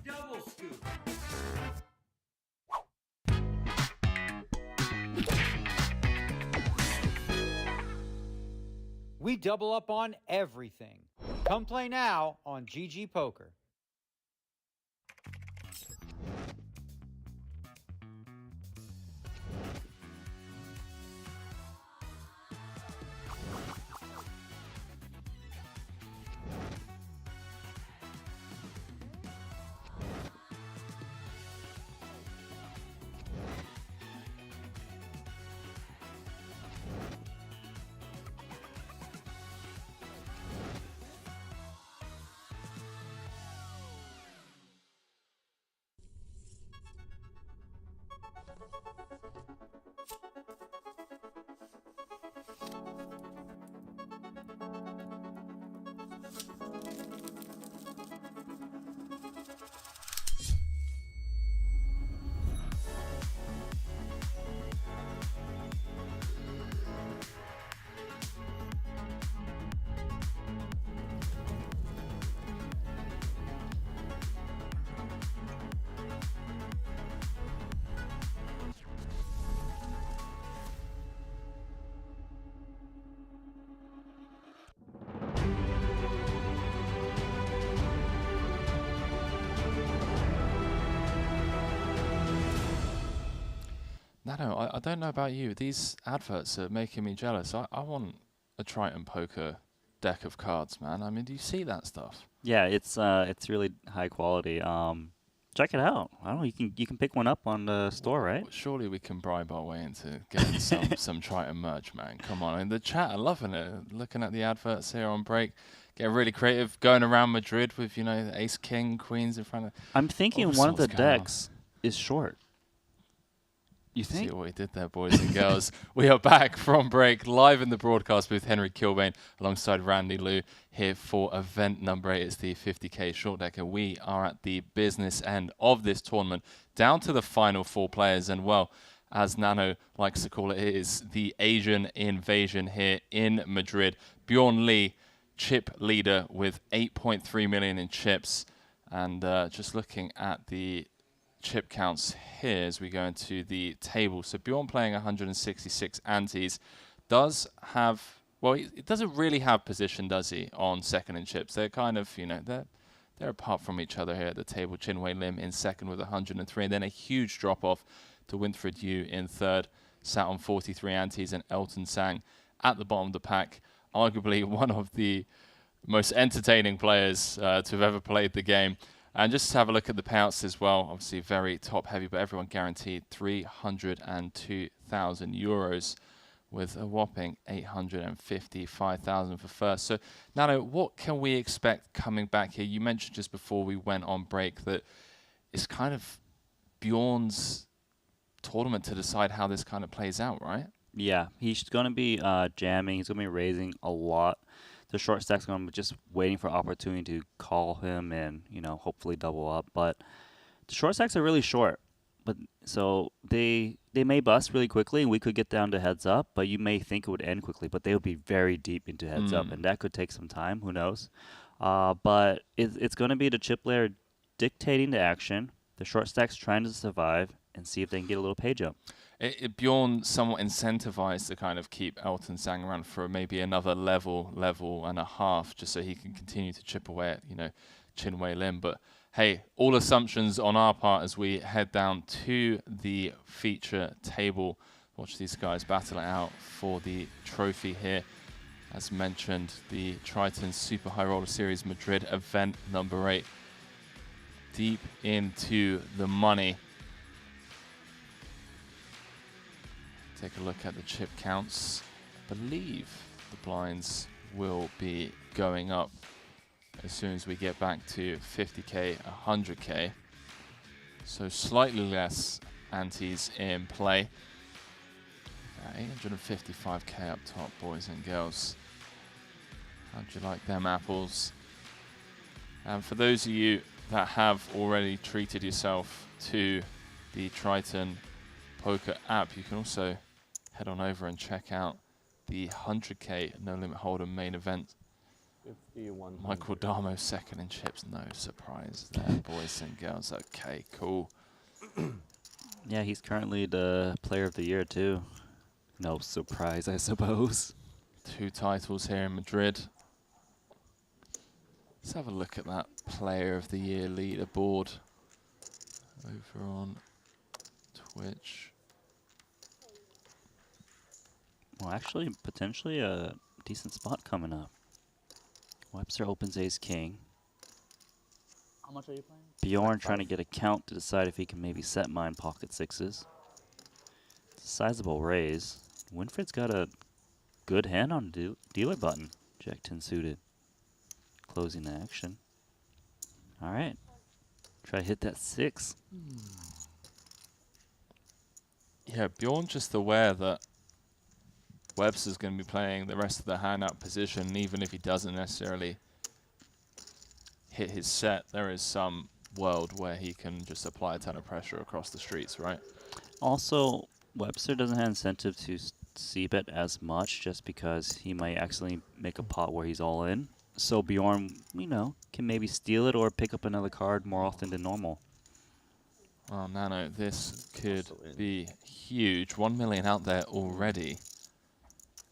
S11: Double scoop. We double up on everything. Come play now on GG Poker.
S18: Nano, I don't know about you. These adverts are making me jealous. I want a Triton poker deck of cards, man. I mean, do you see that stuff?
S12: Yeah, it's really high quality. Check it out. I don't know. You can pick one up on the store, right?
S18: Surely we can bribe our way into getting some Triton merch, man. Come on. And the chat are loving it. Looking at the adverts here on break, getting really creative. Going around Madrid with, you know, the ace, king, queens in front of.
S12: I'm thinking one of the decks is short. You think?
S18: See what we did there, boys and girls. We are back from break, live in the broadcast booth. Henry Kilbane alongside Randy Liu here for event number 8. It's the 50k short deck, and we are at the business end of this tournament, down to the final 4 players. And well, as Nano likes to call it, it is the Asian invasion here in Madrid. Bjorn Lee, chip leader with 8.3 million in chips, and just looking at the chip counts here as we go into the table. So Bjorn playing 166 antes does have, well, he doesn't really have position, does he, on second in chips? They're kind of, you know, they're apart from each other here at the table. Chinwei Lim in second with 103, and then a huge drop off to Winfried Yu in third, sat on 43 antes, and Elton Sang at the bottom of the pack, arguably one of the most entertaining players to have ever played the game. And just to have a look at the payouts as well, obviously very top heavy, but everyone guaranteed 302,000 euros with a whopping 855,000 for first. So, Nano, what can we expect coming back here? You mentioned just before we went on break that it's kind of Bjorn's tournament to decide how this kind of plays out, right?
S12: Yeah, he's going to be jamming. He's going to be raising a lot. The short stack's going to be just waiting for opportunity to call him and, you know, hopefully double up. But the short stacks are really short. But so they may bust really quickly, and we could get down to heads up, but you may think it would end quickly, but they would be very deep into heads up, and that could take some time. Who knows? But it's going to be the chip layer dictating the action, the short stacks trying to survive, and see if they can get a little pay jump.
S18: Bjorn somewhat incentivized to kind of keep Elton Sang around for maybe another level and a half, just so he can continue to chip away at, you know, Chinwei Lim. But hey, all assumptions on our part as we head down to the feature table. Watch these guys battle it out for the trophy here. As mentioned, the Triton Super High Roller Series Madrid event number 8. Deep into the money. Take a look at the chip counts. I believe the blinds will be going up as soon as we get back to 50k, 100k. So slightly less antes in play. 855k up top, boys and girls. How'd you like them apples? And for those of you that have already treated yourself to the Triton Poker app, you can also head on over and check out the 100k No Limit Hold'em main event
S16: 51.
S18: Michael Damo second in chips. No surprise there, boys and girls. Okay, cool.
S12: Yeah, he's currently the player of the year too. No surprise, I suppose.
S18: 2 titles here in Madrid. Let's have a look at that player of the year leaderboard over on Twitch.
S12: Well, actually, potentially a decent spot coming up. Webster opens ace king.
S17: How much are you playing?
S12: Bjorn trying to get a count to decide if he can maybe set mine pocket sixes. It's a sizable raise. Winfred's got a good hand on dealer button. Jack 10 suited. Closing the action. All right. Try to hit that 6.
S18: Yeah, Bjorn just aware that Webster's going to be playing the rest of the hand out position, and even if he doesn't necessarily hit his set, there is some world where he can just apply a ton of pressure across the streets, right?
S12: Also, Webster doesn't have incentive to c-bet as much just because he might accidentally make a pot where he's all in. So Bjorn, you know, can maybe steal it or pick up another card more often than normal.
S18: Well, Nano, this could be huge. 1 million out there already.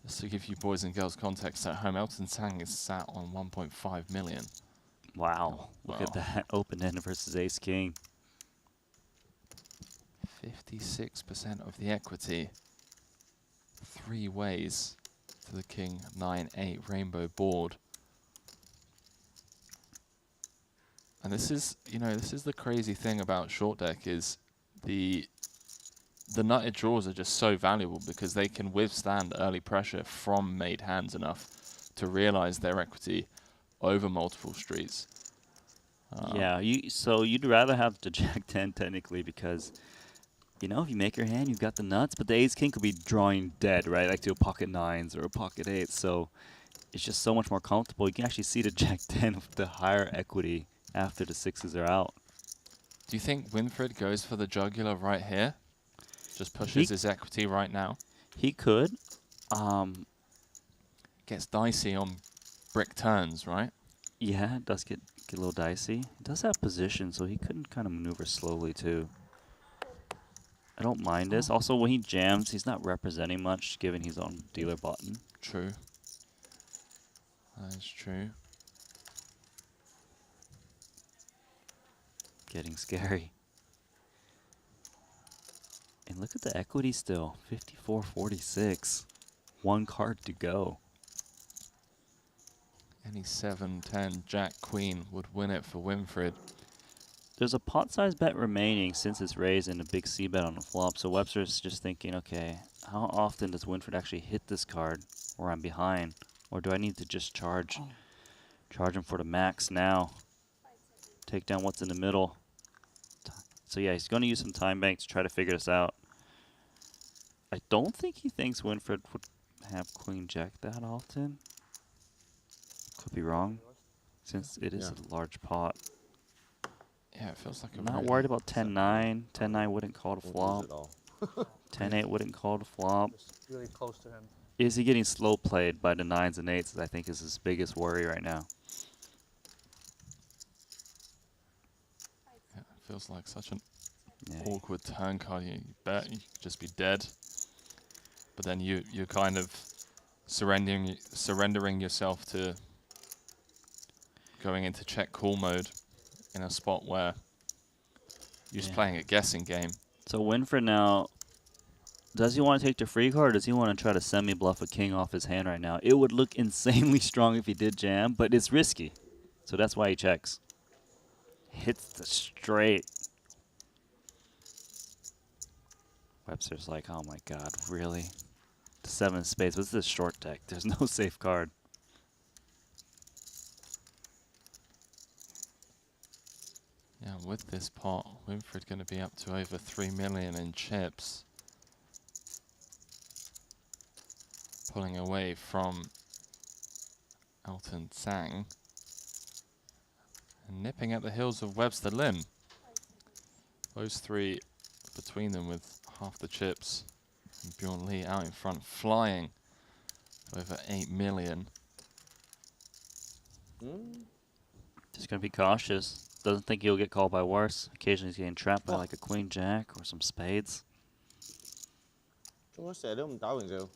S18: Just to give you boys and girls context at home, Elton Sang is sat on 1.5 million.
S12: Wow. Look at that. Open end versus ace king.
S18: 56% of the equity. 3 ways to the king 9-8 rainbow board. And this is, you know, this is the crazy thing about short deck is the nutted draws are just so valuable because they can withstand early pressure from made hands enough to realize their equity over multiple streets.
S12: Yeah, so you'd rather have the Jack 10 technically because, you know, if you make your hand, you've got the nuts, but the ace king could be drawing dead, right? Like to a pocket 9s or a pocket 8. So it's just so much more comfortable. You can actually see the Jack 10 with the higher equity after the 6s are out.
S18: Do you think Winfred goes for the jugular right here? Just pushes his equity right now?
S12: He could.
S18: Gets dicey on brick turns, right?
S12: Yeah, it does get a little dicey. It does have position, so he could kind of maneuver slowly too. I don't mind this. Also, when he jams, he's not representing much, given he's on dealer button.
S18: True. That is true.
S12: Getting scary. And look at the equity still. 54-46. 1 card to go.
S18: Any 7-10 Jack Queen would win it for Winfred.
S12: There's a pot size bet remaining since it's raised and a big C bet on the flop. So Webster's just thinking, okay, how often does Winfred actually hit this card or I'm behind? Or do I need to just charge him for the max now? Take down what's in the middle. So yeah, he's going to use some time bank to try to figure this out. I don't think he thinks Winfred would have Queen Jack that often. Could be wrong, since it is a large pot.
S18: Yeah, it feels like
S12: I'm not worried about 10-9. 10-9 wouldn't call the flop. 10-8 wouldn't call the flop.
S17: Really close to him.
S12: Is he getting slow played by the 9s and 8s? I think is his biggest worry right now.
S18: Yeah, it feels like such an awkward turn card. You bet you could just be dead. But then you're kind of surrendering yourself to going into check call mode in a spot where you're just playing a guessing game.
S12: So Winfred now, does he want to take the free card or does he want to try to semi-bluff a king off his hand right now? It would look insanely strong if he did jam, but it's risky. So that's why he checks. Hits the straight. Webster's like, oh my god, really? The 7 of spades. What's this short deck? There's no safe card.
S18: Yeah, with this pot, Winfred going to be up to over 3 million in chips. Pulling away from Elton Sang. And nipping at the heels of Webster Lim. Those 3 between them with half the chips. And Bjorn Lee out in front, flying over 8 million.
S12: Just gonna be cautious. Doesn't think he'll get called by worse. Occasionally he's getting trapped by like a queen jack or some spades.
S7: 中咗射都唔打完就
S16: 又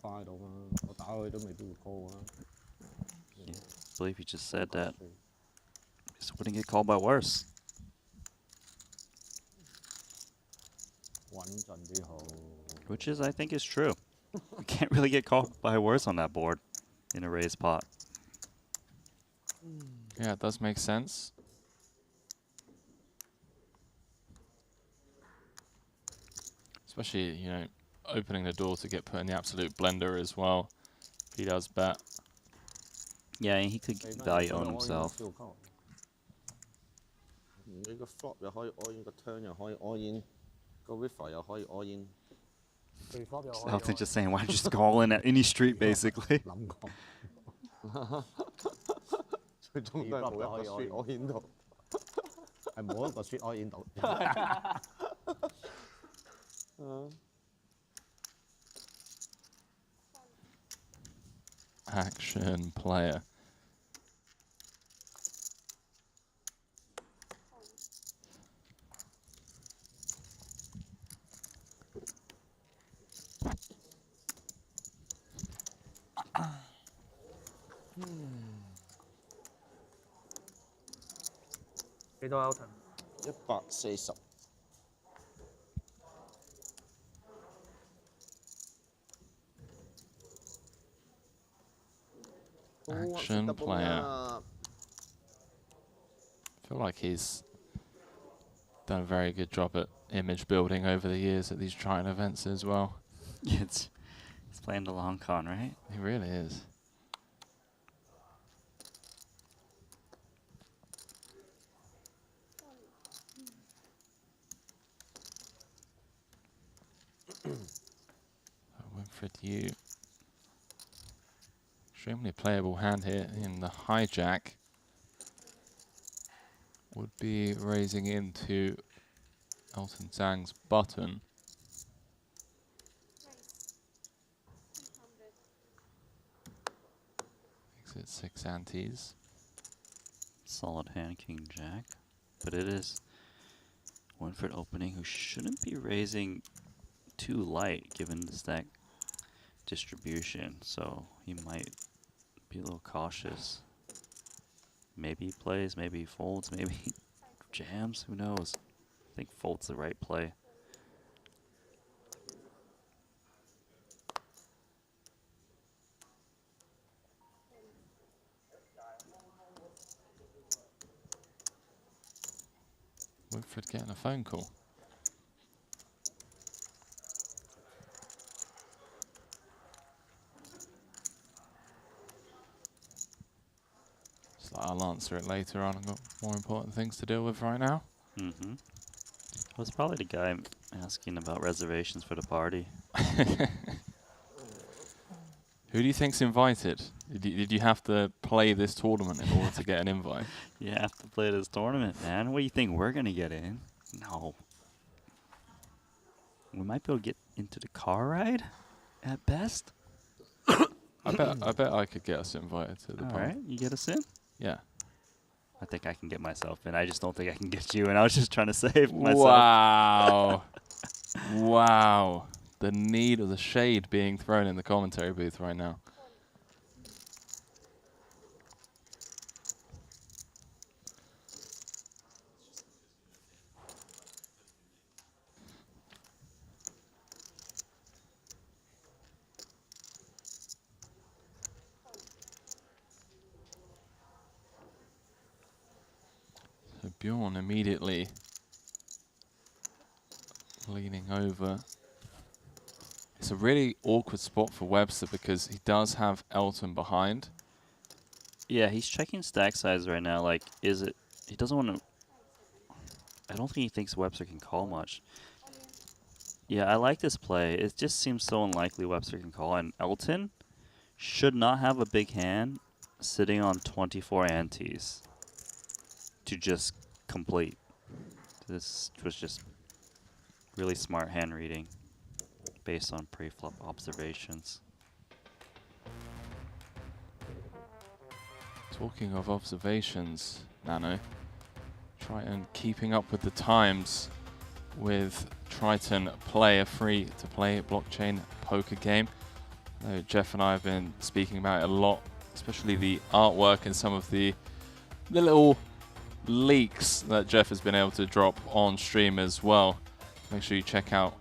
S16: 花喺度嘛，我打佢都未必會 call 啊。
S12: I believe he just said that. Just wouldn't get called by worse.
S16: 穩陣啲好。
S12: Which is, I think, is true. You can't really get called by worse on that board in a raised pot.
S18: Yeah, it does make sense. Especially, you know, opening the door to get put in the absolute blender as well. If he does bet.
S12: Yeah, he could value on himself.
S7: 你個 flop 又可以 all in，個 turn 又可以 all in，個 river 又可以 all in。
S12: Elton just saying, why don't you just call in at any street, basically?
S7: 最終都係冇一個 street all in 到，
S16: 係冇一個 street all in 到。
S18: Action player.
S17: Elton
S7: 140。Action
S18: player. I feel like he's done a very good job at image building over the years at these Triton events as well.
S12: Yeah, he's playing the long con, right?
S18: He really is. Winfred Yu. Extremely playable hand here in the hijack. Would be raising into Elton Zhang's button. Makes it 6 antes.
S12: Solid hand, king jack. But it is Winfred opening, who shouldn't be raising too light given the stack distribution. So he might be a little cautious. Maybe he plays, maybe he folds, maybe he jams, who knows? I think fold's the right play.
S18: Winfred getting a phone call. It's like, I'll answer it later on. I've got more important things to deal with right now.
S12: Mm-hmm. It was probably the guy asking about reservations for the party.
S18: Who do you think's invited? Did you have to play this tournament in order to get an invite?
S12: You have to play this tournament, man. What do you think we're gonna get in? No. We might be able to get into the car ride, at best.
S18: I bet I could get us invited to the party.
S12: Alright, you get us in?
S18: Yeah.
S12: I think I can get myself in. I just don't think I can get you in. I was just trying to save myself.
S18: Wow. Wow. The need of the shade being thrown in the commentary booth right now. So Bjorn immediately leaning over. It's a really awkward spot for Webster because he does have Elton behind.
S12: Yeah, he's checking stack size right now. Like, is it... He doesn't want to... I don't think he thinks Webster can call much. Yeah, I like this play. It just seems so unlikely Webster can call. And Elton should not have a big hand sitting on 24 antes to just complete. This was just really smart hand reading based on pre-flop observations.
S18: Talking of observations, Nano, Triton keeping up with the times with Triton Play, a free-to-play blockchain poker game. Jeff and I have been speaking about it a lot, especially the artwork and some of the little leaks that Jeff has been able to drop on stream as well. Make sure you check out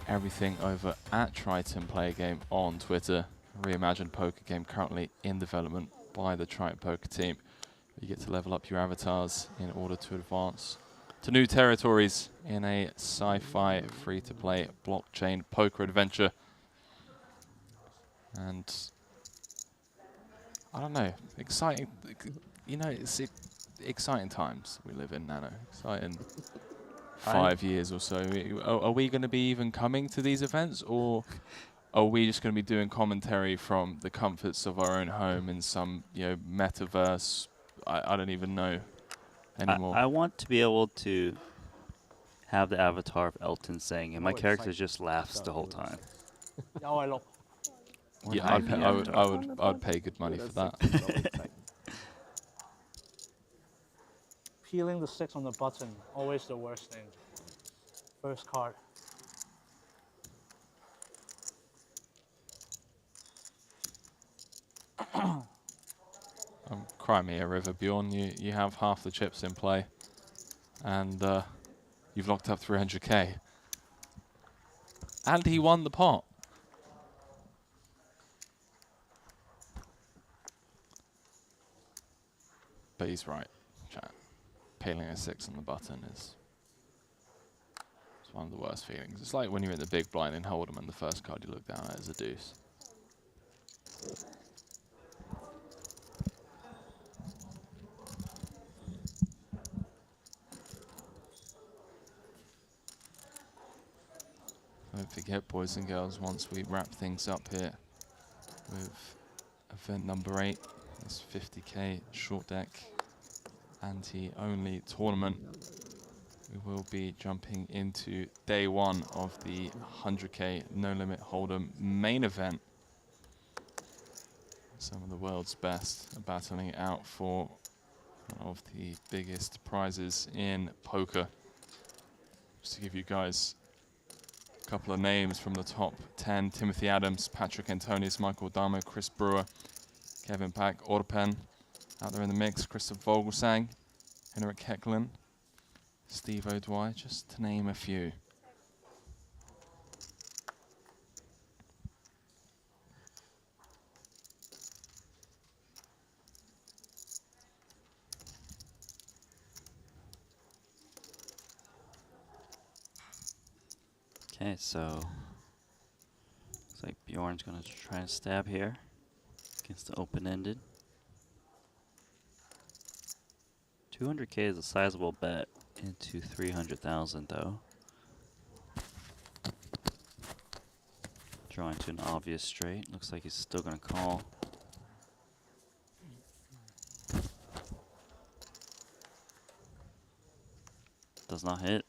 S18: everything over at Triton Play a Game on Twitter. A reimagined poker game currently in development by the Triton Poker team. You get to level up your avatars in order to advance to new territories in a sci-fi free-to-play blockchain poker adventure. And I don't know, exciting. You know, it's exciting times we live in, Nano. Exciting 5 years or so. Are we going to be even coming to these events, or are we just going to be doing commentary from the comforts of our own home in some, metaverse? I don't even know anymore.
S12: I want to be able to have the avatar of Elton saying, and my character just laughs the whole time.
S18: Yeah, I'd pay good money for that.
S17: Peeling the 6 on the button, always the worst thing. First card.
S18: Cry me a river, Bjorn. You have half the chips in play, and you've locked up 300k. And he won the pot. But he's right, chat. Peeling a 6 on the button is one of the worst feelings. It's like when you're in the big blind in Hold'em and the first card you look down at is a deuce. Don't forget, boys and girls, once we wrap things up here with event number 8, this 50k short deck Ante-Only tournament, we will be jumping into day 1 of the 100k No Limit Hold'em main event. Some of the world's best are battling it out for one of the biggest prizes in poker. Just to give you guys a couple of names from the top 10: Timothy Adams, Patrick Antonius, Michael Damo, Chris Brewer, Kevin Pack, Orpen out there in the mix, Christoph Vogelsang, Henrik Hecklin, Steve O'Dwyer, just to name a few.
S12: Okay, so looks like Bjorn's going to try and stab here against the open-ended. 200k is a sizable bet into 300,000 though. Drawing to an obvious straight. Looks like he's still going to call. Does not hit.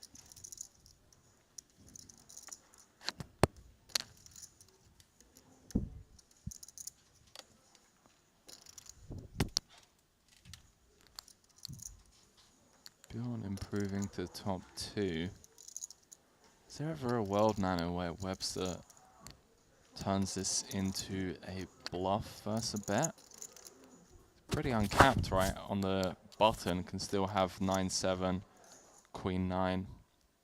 S18: Bjorn improving to top 2. Is there ever a world, Nano, where Webster turns this into a bluff versus a bet? Pretty uncapped, right? On the button, can still have 9-7, Queen 9.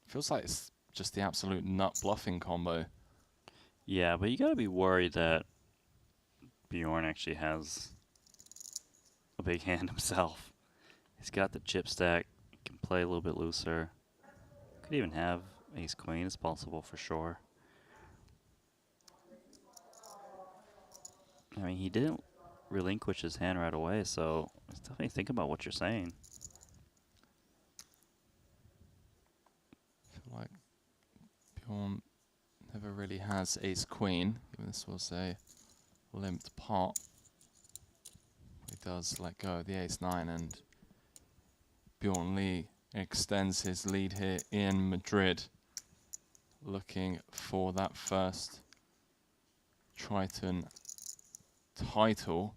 S18: Feels like it's just the absolute nut bluffing combo.
S12: Yeah, but you gotta be worried that Bjorn actually has a big hand himself. He's got the chip stack, can play a little bit looser. Could even have ace queen, it's possible for sure. I mean, he didn't relinquish his hand right away, so it's definitely think about what you're saying.
S18: I feel like Bjorn never really has ace queen. This was a limped pot. He does let go of the ace 9, and Bjorn Lee extends his lead here in Madrid, looking for that first Triton title.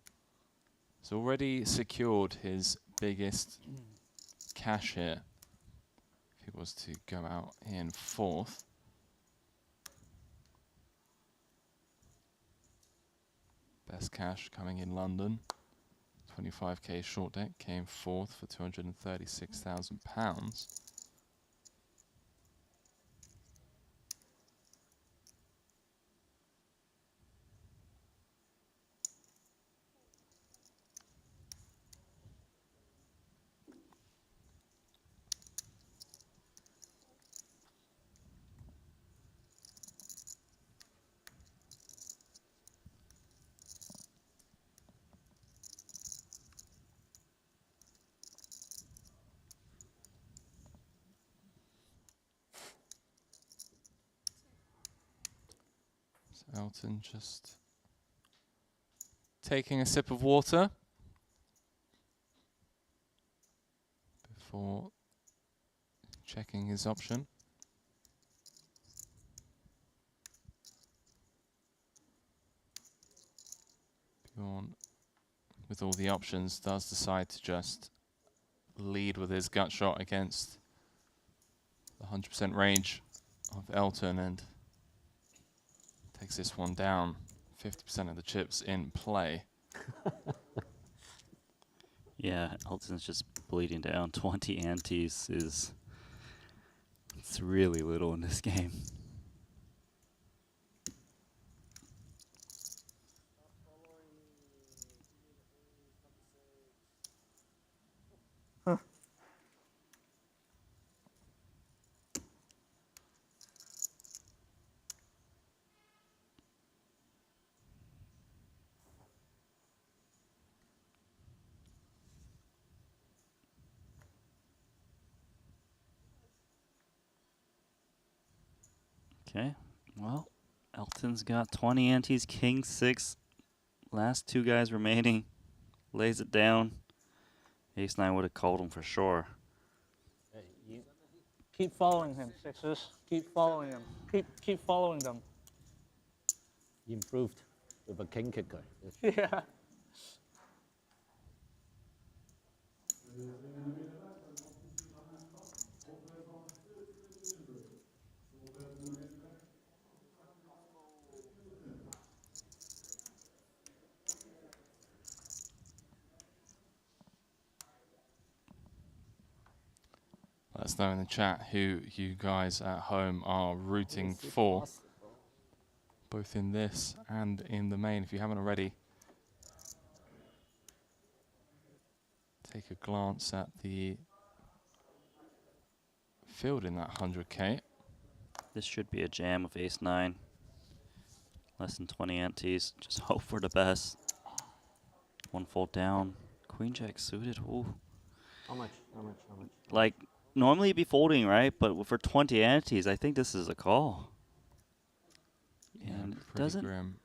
S18: He's already secured his biggest cash here. If he was to go out in fourth. Best cash coming in London. 25k short deck came fourth for £236,000. Elton just taking a sip of water before checking his option. Bjorn, with all the options, does decide to just lead with his gut shot against the 100% range of Elton and takes this one down. 50% of the chips in play.
S12: Yeah, Elton's just bleeding down. 20 antes is, it's really little in this game. Okay, well, Elton's got 20 antes, king 6, last two guys remaining, lays it down. Ace-9 would have called him for sure.
S17: Keep following him, sixes. Keep following him. Keep following them.
S16: He improved with a king kicker.
S17: Yeah.
S18: Let us know in the chat who you guys at home are rooting for, both in this and in the main. If you haven't already, take a glance at the field in that 100k.
S12: This should be a jam of Ace-9. Less than 20 antes. Just hope for the best. One fold down. Queen-Jack suited. Ooh.
S16: How much? How much? How much?
S12: Like, normally you'd be folding, right? But for 20 antes, I think this is a call.
S18: Yeah,
S12: And it
S18: pretty
S12: doesn't.
S18: grim.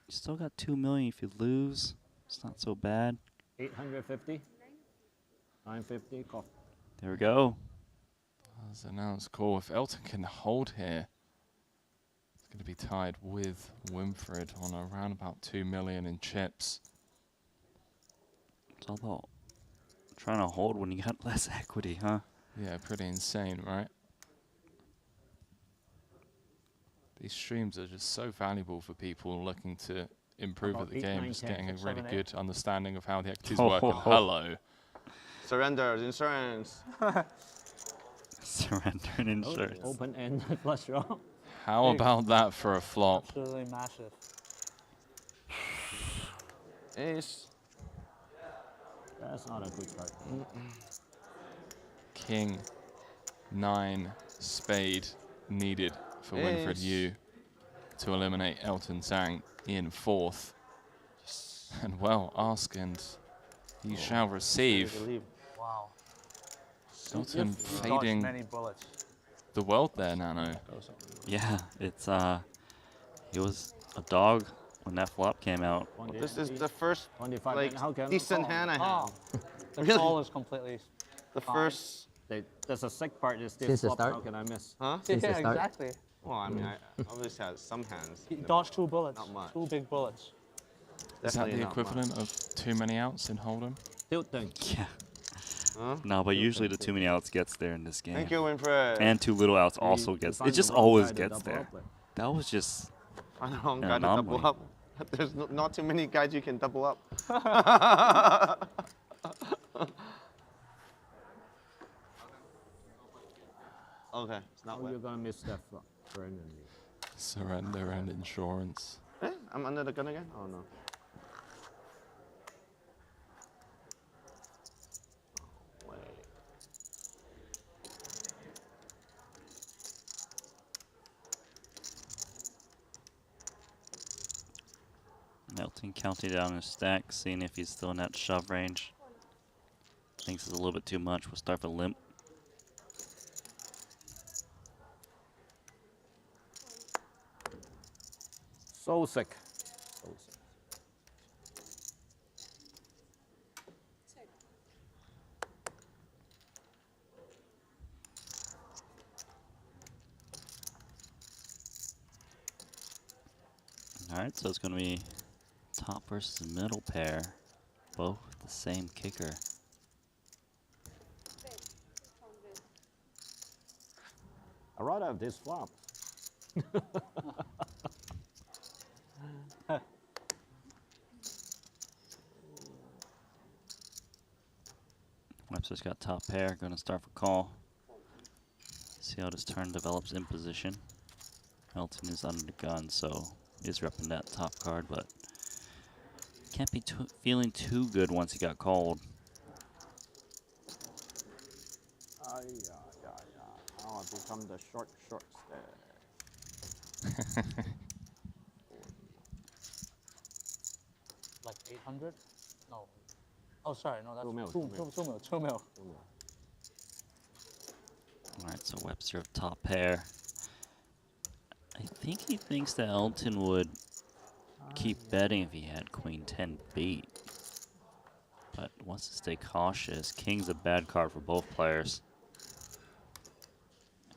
S12: You still got 2 million if you lose. It's not so bad.
S16: 850? 950? Call.
S12: There we go.
S18: As announced, call. If Elton can hold here, it's going to be tied with Winfred on around about 2 million in chips.
S12: It's all about trying to hold when you got less equity, huh?
S18: Yeah, pretty insane, right? These streams are just so valuable for people looking to improve
S16: About
S18: at the
S16: 8,
S18: game,
S16: 9,
S18: just
S16: 10,
S18: getting a
S16: 6,
S18: really
S16: 7, 8.
S18: good understanding of how the equities work. And hello.
S7: Surrender, insurance.
S12: Surrender and insurance.
S16: Open end flush draw.
S18: How about that for a flop?
S17: Absolutely massive.
S7: Ace.
S16: That's not a good card.
S18: King 9 spade needed for Winfred
S7: Ace.
S18: Yu to eliminate Elton Zhang in fourth. And well, ask and he shall receive.
S17: Wow.
S18: Elton
S17: Dodged
S18: fading
S17: many bullets.
S18: the world there, Nano.
S12: Yeah, it's he was a dog when that flop came out.
S7: Well, this is the first
S16: 25
S7: like
S16: minutes. How can I
S7: decent
S16: call?
S7: hand I have.
S17: The
S7: Really?
S17: call is completely
S7: The
S17: fine.
S7: first.
S16: There's a sick part is this
S6: Since the
S16: flop.
S6: start?
S16: How can I miss?
S7: Huh?
S6: Since the
S17: Yeah,
S6: start.
S17: exactly.
S7: Well, I mean, I obviously had some hands.
S17: He dodged 2 bullets.
S7: Not much.
S17: 2 big bullets.
S18: Is that
S7: Definitely
S18: the
S7: not
S18: equivalent
S7: much.
S18: of too many outs in Hold'em?
S16: Tilting.
S12: Yeah.
S7: Huh?
S12: No, but usually the too many outs gets there in this game.
S7: Thank you, Winfred.
S12: And too little outs
S16: You-
S12: also
S16: you
S12: gets.
S16: find
S12: It
S16: the
S12: just
S16: wrong
S12: always
S16: guy to
S12: gets
S16: double
S12: there.
S16: up with.
S12: That was just
S7: I don't
S12: an
S7: got to double
S12: anomaly.
S7: up. There's not too many guys you can double up. Okay, it's not
S16: How
S7: wet.
S16: you're gonna miss that friend and me?
S18: Surrender and insurance.
S7: Eh? I'm under the gun again? Oh no. Oh, wait.
S12: Melton counting down his stack, seeing if he's still in that shove range. Thinks it's a little bit too much. We'll start for limp.
S16: So sick. So sick.
S12: Alright, so it's going to be top versus middle pair. Both the same kicker.
S16: I'd rather have this flop.
S12: Webster's got top pair, going to start for call. See how this turn develops in position. Melton is under the gun, so is repping that top card, but can't be feeling too good once he got called.
S7: Now I become the short stack.
S17: Like 800? No. Oh, sorry, no, that's
S16: 2 mil.
S17: 2 mil.
S12: Alright, so Webster of top pair. I think he thinks that Elton would keep betting if he had queen 10 beat. But wants to stay cautious. King's a bad card for both players.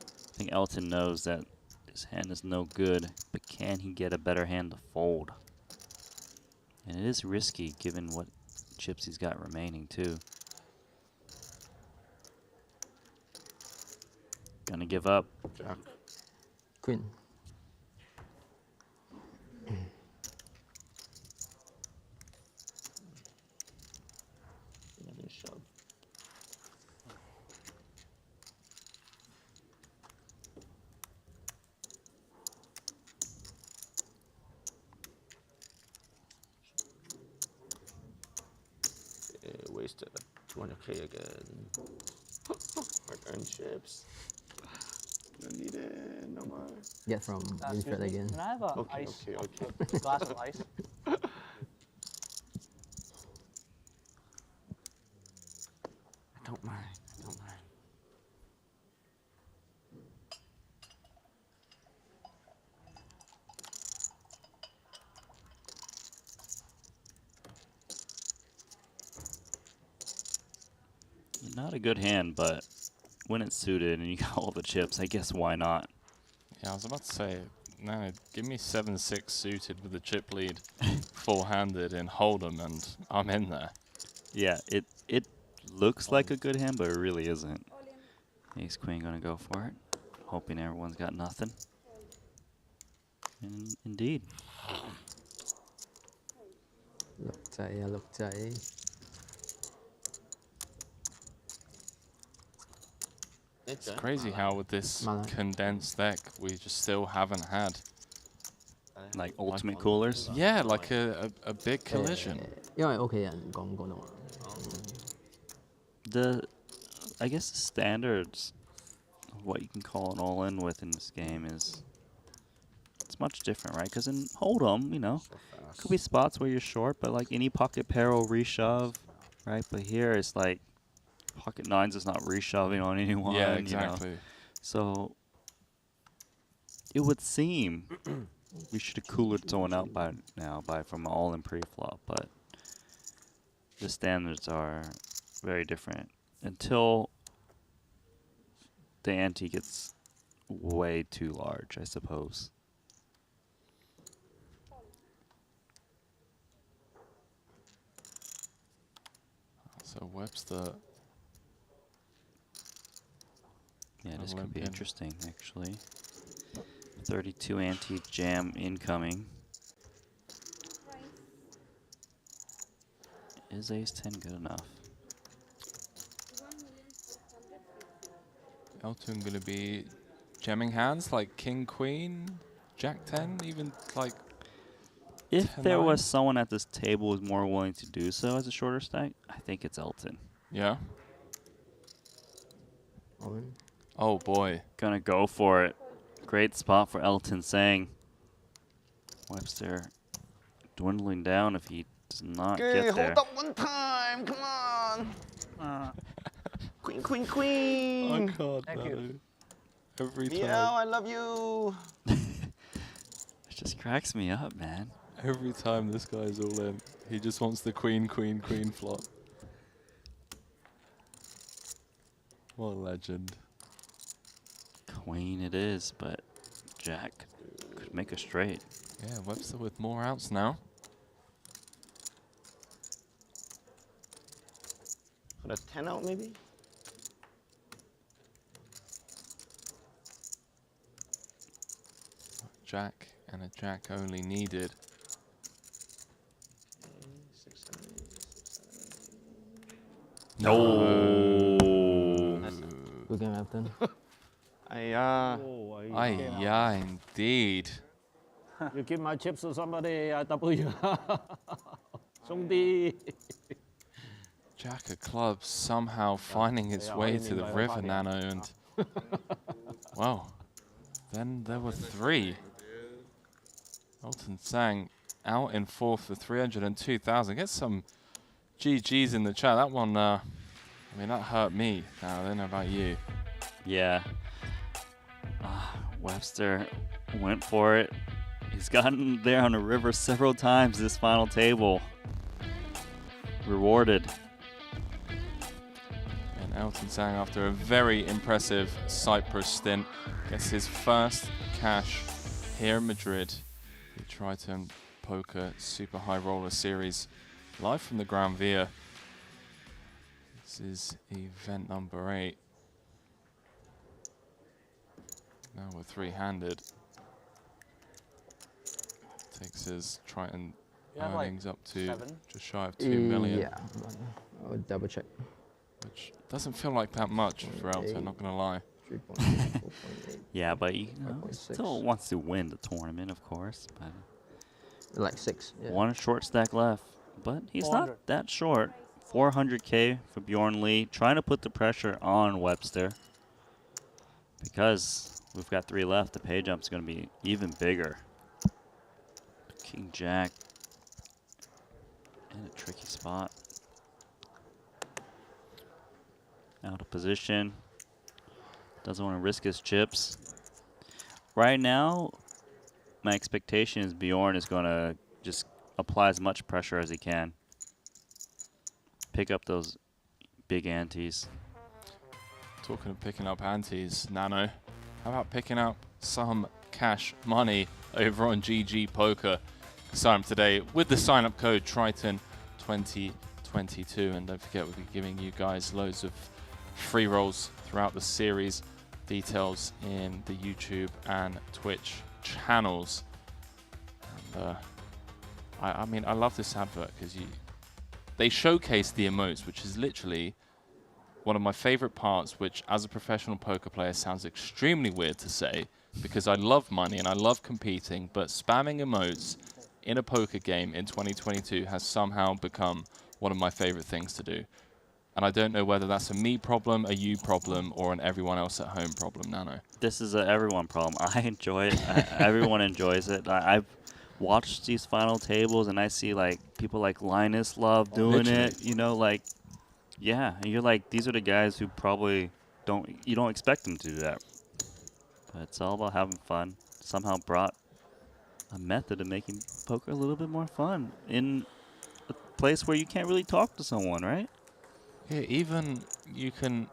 S12: I think Elton knows that his hand is no good, but can he get a better hand to fold? And it is risky given what chips he's got remaining too. Gonna give up.
S7: Jack.
S6: Queen.
S7: Another shove. Wasted 200k again. Hard-earned chips. Don't need it no more.
S6: Get from Winfred again.
S17: Can I have a
S7: Okay,
S17: ice,
S7: okay.
S17: a glass of ice?
S6: I don't mind. I don't mind.
S12: Not a good hand, but when it's suited and you got all the chips, I guess why not?
S18: Yeah, I was about to say, no, give me 7-6 suited with the chip lead, full-handed in Hold'em, and I'm in there.
S12: Yeah, it looks like a good hand, but it really isn't. Ace Queen gonna go for it, hoping everyone's got nothing. And indeed.
S6: Lục chạy à, lục chạy.
S18: It's crazy how with this condensed deck, we just still haven't had
S12: like ultimate coolers.
S18: Yeah, like a big collision.
S6: 因為屋企人講廣東話。
S12: I guess the standards of what you can call an all-in with in this game is it's much different, right? Because in Hold'em, you know, could be spots where you're short, but like any pocket pair will reshove, right? But here it's like pocket nines is not reshoving on anyone.
S18: Yeah,
S12: You know?
S18: exactly.
S12: So it would seem we should have coolered someone out by now from all in pre-flop, but the standards are very different until the ante gets way too large, I suppose.
S18: So Webster.
S12: Yeah, this could be
S18: Olympian.
S12: interesting, actually. 32 anti-jam incoming. Is ace-10 good enough?
S18: Elton going to be jamming hands like King, Queen, Jack 10, even like
S12: If
S18: 10,
S12: there
S18: 9?
S12: was someone at this table who's more willing to do so as a shorter stack, I think it's Elton.
S18: Yeah.
S16: Owen.
S18: Oh boy.
S12: Gonna go for it. Great spot for Elton Sang. Webster dwindling down if he does not
S7: Okay,
S12: get there.
S7: hold up one time. Come on. Queen, queen, queen.
S18: I can't.
S17: Thank you.
S18: Every time.
S7: Yeah, I love you.
S12: It just cracks me up, man.
S18: Every time this guy's all in, he just wants the queen, queen, queen flop. What a legend.
S12: Queen it is, but Jack could make a straight.
S18: Yeah, Webster with more outs now.
S7: Put a 10 out maybe?
S18: Jack and a Jack only needed.
S12: No.
S16: Good game, Elton.
S18: Yeah, indeed.
S16: You give my chips to somebody, I double you. Zombie.
S18: Jack of clubs somehow finding its way to the river, Nano, and wow. Then there were 3. Elton Sang out in 4th for 302,000. Get some GGs in the chat. That one, I mean, that hurt me. Now, I don't know about you.
S12: Yeah. Webster went for it. He's gotten there on the river several times this final table. Rewarded.
S18: And Elton Sang, after a very impressive Cyprus stint, gets his first cash here in Madrid. The Triton Poker Super High Roller Series, live from the Gran Via. This is event number 8. Now we're 3-handed. Takes his Triton earnings up to just shy of 2 million.
S16: Yeah, I'll double check.
S18: Which doesn't feel like that much for Elton, not gonna lie.
S16: 3.8,
S12: Yeah, but he still wants to win the tournament, of course. But
S16: like 6. Yeah.
S12: One short stack left, but he's not that short. 400K for Bjorn Lee, trying to put the pressure on Webster. Because we've got 3 left, the pay jump's going to be even bigger. King Jack in a tricky spot. Out of position. Doesn't want to risk his chips. Right now, my expectation is Bjorn is going to just apply as much pressure as he can. Pick up those big antes.
S18: Talking of picking up antes, Nano, how about picking up some cash money over on GG Poker? Sign up today with the sign-up code Triton2022, and don't forget we'll be giving you guys loads of free rolls throughout the series. Details in the YouTube and Twitch channels. And I mean, I love this advert because they showcase the emotes, which is literally one of my favorite parts, which as a professional poker player sounds extremely weird to say because I love money and I love competing, but spamming emotes in a poker game in 2022 has somehow become one of my favorite things to do. And I don't know whether that's a me problem, a you problem, or an everyone else at home problem, Nano.
S12: This is an everyone problem. I enjoy it. Everyone enjoys it. I've watched these final tables, and I see like people like Linus Love doing it. You know, like, yeah. And you're like, these are the guys who probably you don't expect them to do that. But it's all about having fun. Somehow brought a method of making poker a little bit more fun in a place where you can't really talk to someone, right?
S18: Yeah, even you can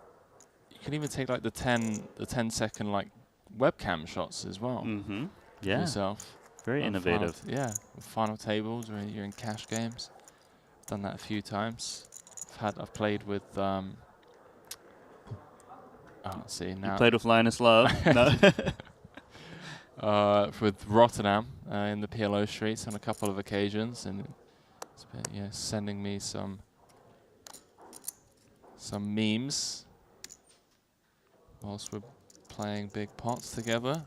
S18: even take like the 10-second like webcam shots as well.
S12: Mm-hmm.
S18: For
S12: Yeah.
S18: yourself.
S12: Very innovative.
S18: Yeah, with final tables where you're in cash games. Done that a few times. I've I've played with. Oh, see now.
S12: You played with Linus Love. No.
S18: With Rotterdam in the PLO streets on a couple of occasions, and it's been sending me some memes whilst we're playing big pots together.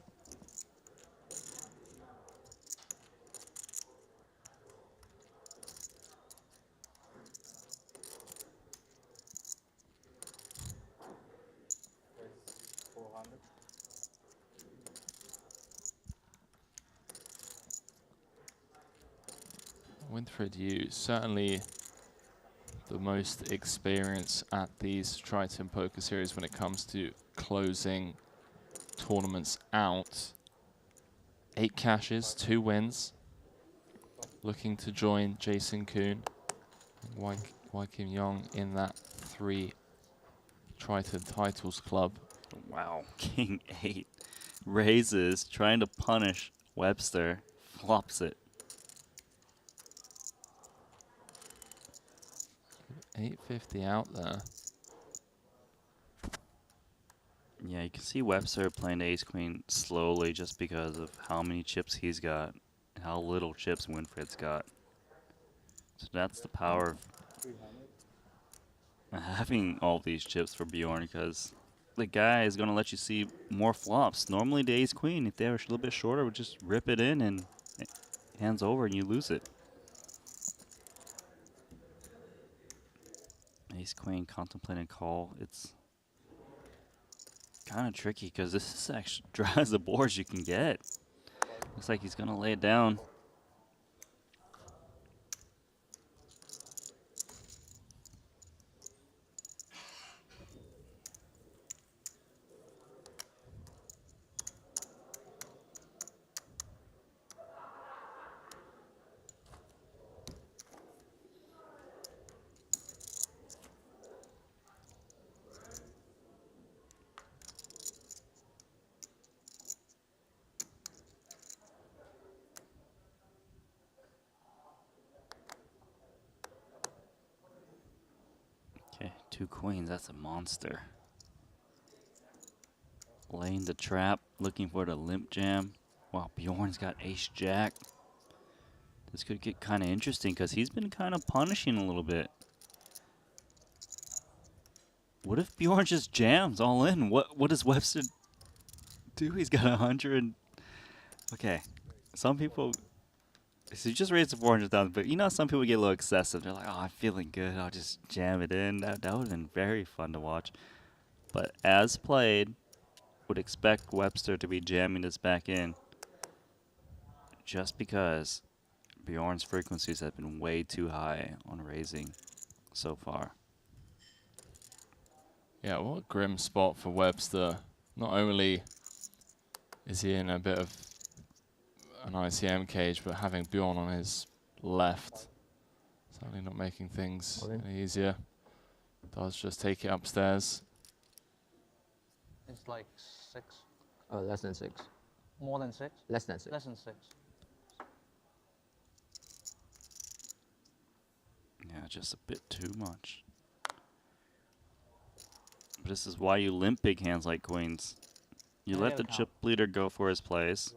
S18: Winfried, you certainly the most experience at these Triton Poker Series when it comes to closing tournaments out. 8 cashes, 2 wins. Looking to join Jason Kuhn and Wai Kim Yong in that 3 Triton Titles Club.
S12: Wow, King 8 raises, trying to punish Webster, flops it.
S18: 850 out there.
S12: Yeah, you can see Webster playing ace queen slowly just because of how many chips he's got, how little chips Winfried's got. So that's the power of having all these chips for Bjorn, because the guy is going to let you see more flops. Normally the ace queen, if they were a little bit shorter, would just rip it in and hands over and you lose it. Ace queen, contemplating call. It's kind of tricky because this is actually dries the boards you can get. Looks like he's gonna lay it down. Okay, 2 queens, that's a monster. Laying the trap, looking for the limp jam. Wow, Bjorn's got ace jack. This could get kind of interesting because he's been kind of punishing a little bit. What if Bjorn just jams all in? What does Webster do? He's got 100. Okay, some people. So you just raised to 400,000, but you know some people get a little excessive. They're like, oh, I'm feeling good. I'll just jam it in. That would have been very fun to watch. But as played, would expect Webster to be jamming this back in just because Bjorn's frequencies have been way too high on raising so far.
S18: Yeah, what a grim spot for Webster. Not only is he in a bit of an ICM cage, but having Bjorn on his left, certainly not making things any easier. Does just take it upstairs.
S17: It's like 6.
S16: Oh, less than 6.
S17: More than 6?
S16: Less than 6.
S17: Less than 6.
S12: Yeah, just a bit too much. But this is why you limp big hands like queens. You let the chip leader go for his plays.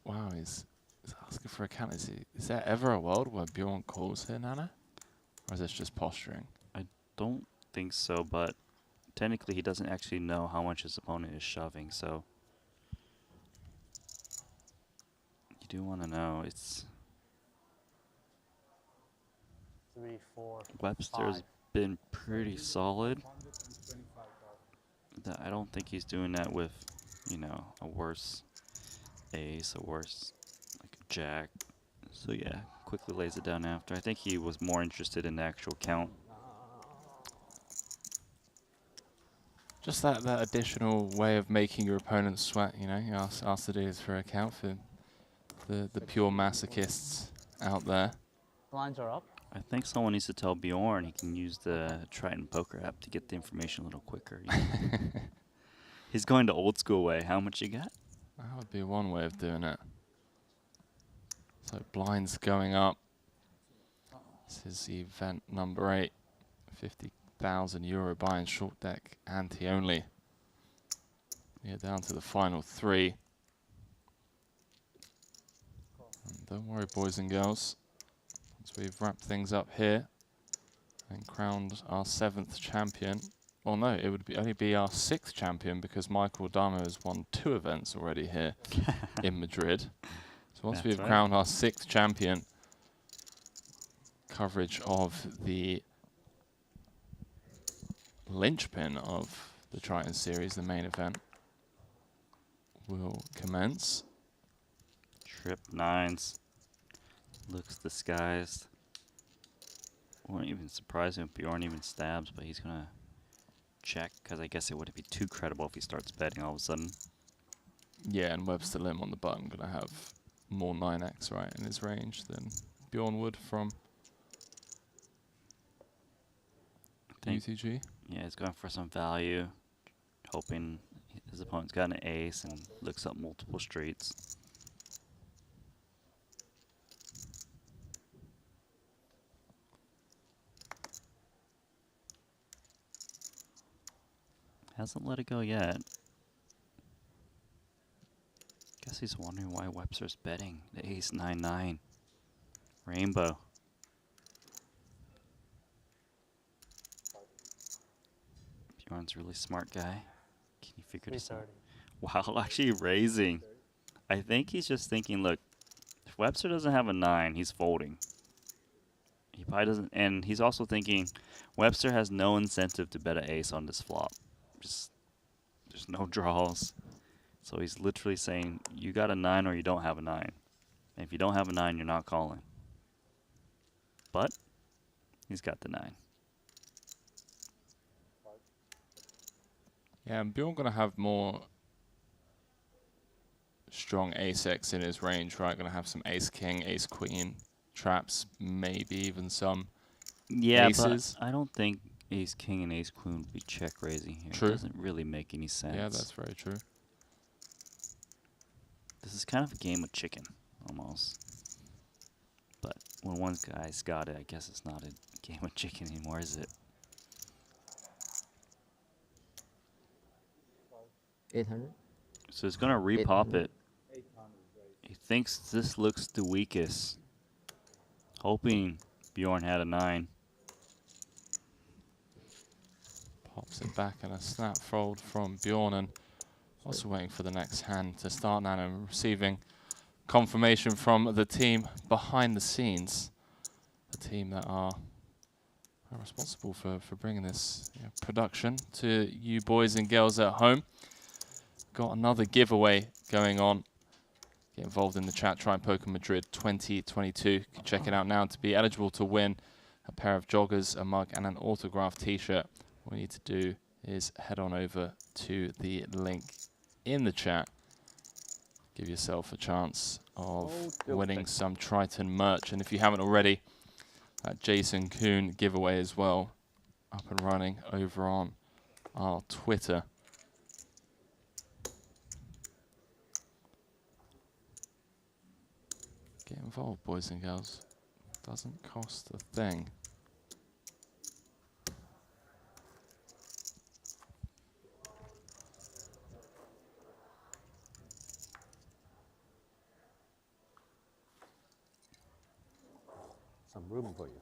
S18: Wow, he's asking for a count. Is there ever a world where Bjorn calls here, Nana? Or is this just posturing?
S12: I don't think so, but technically he doesn't actually know how much his opponent is shoving, so you do want to know. It's
S17: 3, 4.
S12: Webster's
S17: 5.
S12: been pretty solid. I don't think he's doing that with, you know, a worse ace, a worse like a jack. So yeah, quickly lays it down after. I think he was more interested in the actual count.
S18: Just that additional way of making your opponent sweat, you know. You ask to do this for a count for the pure masochists out there.
S17: Blinds are up.
S12: I think someone needs to tell Bjorn he can use the Triton Poker app to get the information a little quicker. You know? He's going the old school way. How much you got?
S18: That would be one way of doing it. So blinds going up. This is event number 8 €50,000 buy-in short deck Ante-Only. Yeah, down to the final 3. And don't worry, boys and girls. Once we've wrapped things up here and crowned our 7th champion. Well, no, it would only be our 6th champion because Michael Damo has won 2 events already here in Madrid. So once
S12: That's
S18: we've
S12: right.
S18: crowned our 6th champion, coverage of the linchpin of the Triton series, the main event, will commence.
S12: Trip 9s. Looks disguised. Won't even surprise him if Bjorn even stabs, but he's gonna check because I guess it wouldn't be too credible if he starts betting all of a sudden.
S18: Yeah, and Webster Lim on the button gonna have more 9x right in his range than Bjorn would from UTG.
S12: Yeah, he's going for some value, hoping his opponent's got an ace and looks up multiple streets. Hasn't let it go yet. Guess he's wondering why Webster's betting the ace 9-9. Rainbow. Bjorn's a really smart guy. Can you figure this out? Wow, actually raising. I think he's just thinking, look, if Webster doesn't have a 9, he's folding. He probably doesn't, and he's also thinking Webster has no incentive to bet an ace on this flop. Just there's no draws. So he's literally saying, you got a 9 or you don't have a 9. And if you don't have a 9, you're not calling. But he's got the 9.
S18: Yeah, and Bjorn gonna have more strong ace-x in his range, right? Gonna have some ace-king, ace-queen traps, maybe even some aces.
S12: But I don't think ace-king and ace-queen would be check raising here.
S18: True.
S12: It doesn't really make any sense.
S18: Yeah, that's very true.
S12: This is kind of a game of chicken, almost. But when one guy's got it, I guess it's not a game of chicken anymore, is it?
S14: 800.
S12: So he's going to repop it. He thinks this looks the weakest. Hoping Bjorn had a 9.
S18: Pops it back in a snap fold from Bjorn, and also waiting for the next hand to start now and receiving confirmation from the team behind the scenes. The team that are responsible for bringing this production to you boys and girls at home. Got another giveaway going on. Get involved in the chat. Try and Poker Madrid 2022. You can check it out now to be eligible to win a pair of joggers, a mug, and an autographed t-shirt. What you need to do is head on over to the link in the chat. Give yourself a chance of winning some Triton merch. And if you haven't already, that Jason Kuhn giveaway as well, up and running over on our Twitter. Get involved, boys and girls. Doesn't cost a thing.
S16: Some room for you.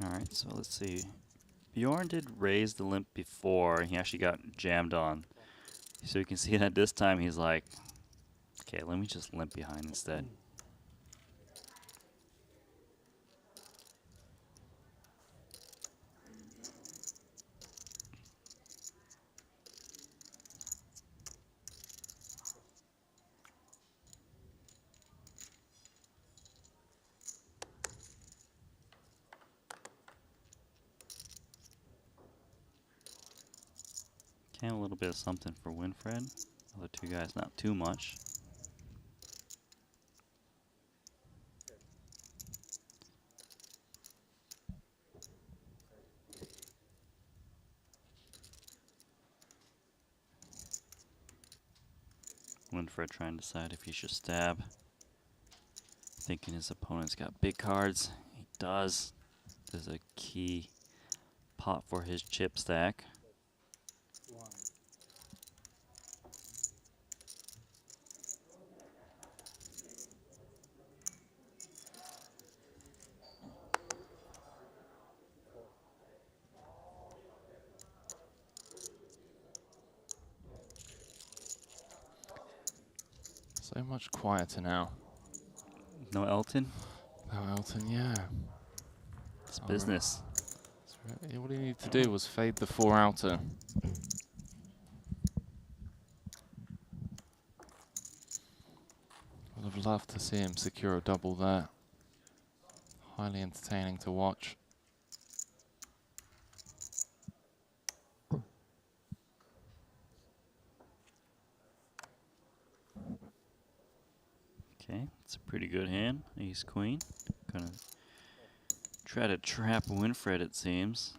S12: Alright, so let's see. Bjorn did raise the limp before. He actually got jammed on. So you can see that this time he's like, okay, let me just limp behind instead. Okay, a little bit of something for Winfred. Other two guys, not too much. Winfred trying to decide if he should stab. Thinking his opponent's got big cards. He does. There's a key pot for his chip stack.
S18: So much quieter now.
S12: No Elton?
S18: No Elton, yeah.
S12: It's business.
S18: All he needed to do was fade the 4 outer. Would have loved to see him secure a double there. Highly entertaining to watch.
S12: Okay, it's a pretty good hand. Ace queen. Gonna try to trap Winfred, it seems.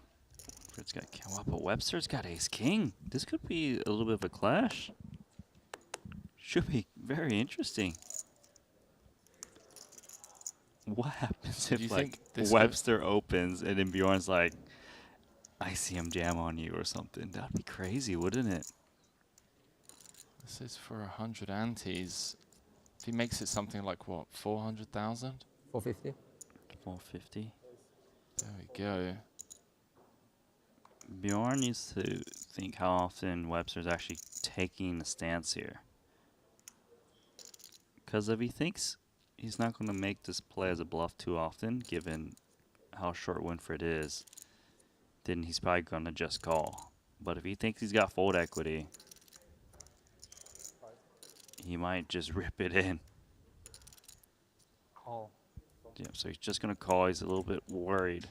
S12: Winfred's got but Webster's got ace king. This could be a little bit of a clash. Should be very interesting. What happens if like Webster opens and then Bjorn's like, ICM jam on you or something? That'd be crazy, wouldn't it?
S18: This is for 100 antes. If he makes it something like what, 400,000?
S16: 450.
S12: 450.
S18: There we go.
S12: Bjorn needs to think how often Webster's actually taking the stance here. Because if he thinks he's not going to make this play as a bluff too often, given how short Winfred is, then he's probably going to just call. But if he thinks he's got fold equity, he might just rip it in.
S17: Call.
S12: Yeah, so he's just going to call. He's a little bit worried.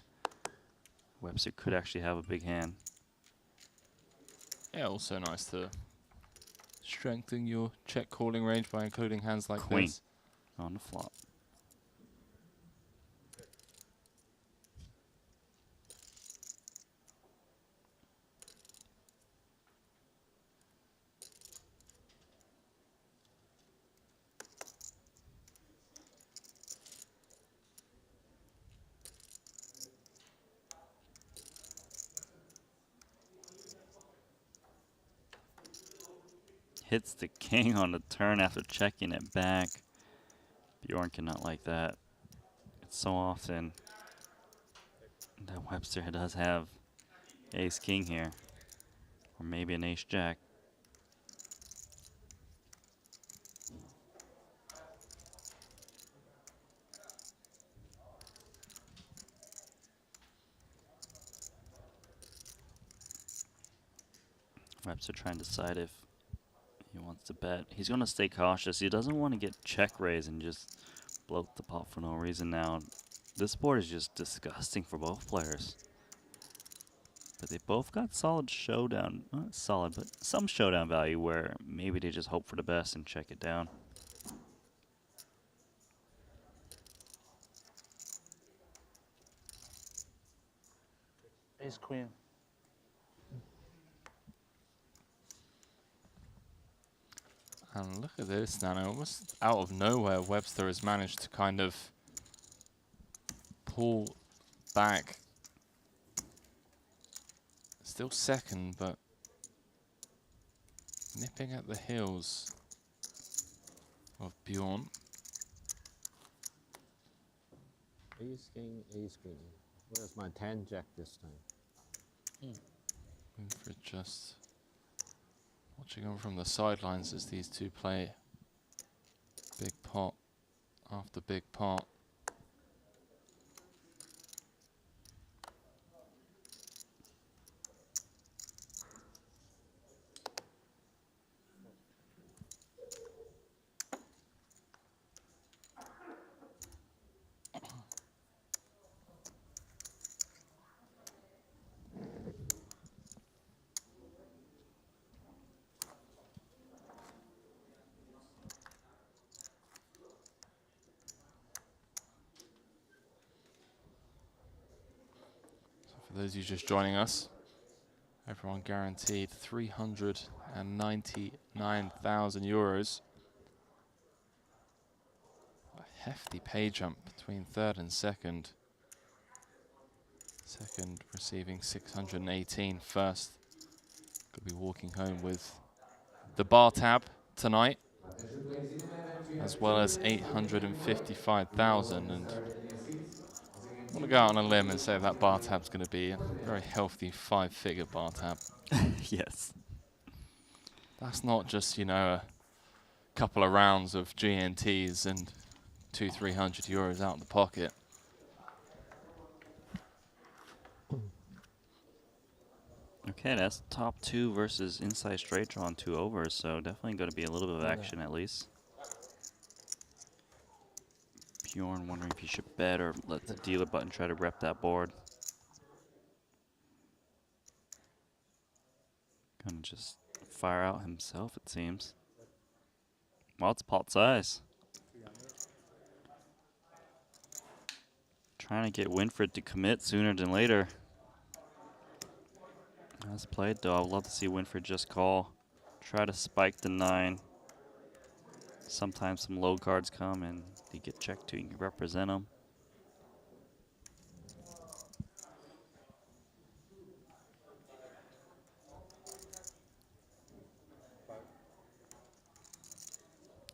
S12: Webster could actually have a big hand.
S18: Yeah, also nice to strengthen your check calling range by including hands like
S12: Queen
S18: this.
S12: on the flop. Hits the king on the turn after checking it back. Bjorn cannot like that. It's so often that Webster does have ace king here, or maybe an ace jack. Webster trying to decide if he wants to bet. He's going to stay cautious. He doesn't want to get check raised and just bloat the pot for no reason now. This board is just disgusting for both players. But they both got solid showdown. Not solid, but some showdown value where maybe they just hope for the best and check it down.
S17: Ace queen.
S18: And look at this now, almost out of nowhere, Webster has managed to kind of pull back. Still second, but nipping at the heels of Bjorn.
S16: Ace king, ace queen. Where's my 10 jack this time?
S18: Winfred just watching on from the sidelines as these two play big pot after big pot. those of you just joining us, everyone guaranteed 399,000 euros. A hefty pay jump between third and second. Second receiving 618. First could be walking home with the bar tab tonight, as well as 855,000. And I want to go out on a limb and say that bar tab's going to be a very healthy 5-figure bar tab.
S12: Yes.
S18: That's not just, you know, a couple of rounds of GNTs and 200-300 euros out of the pocket.
S12: Okay, that's top 2 versus inside straight draw on 2 overs, so definitely going to be a little bit of action at least. Bjorn wondering if he should bet or let the dealer button try to rep that board. Gonna just fire out himself, it seems. Well, it's pot size. Trying to get Winfried to commit sooner than later. That's played though. I would love to see Winfried just call. Try to spike the 9. Sometimes some low cards come and they get checked to. You can represent them.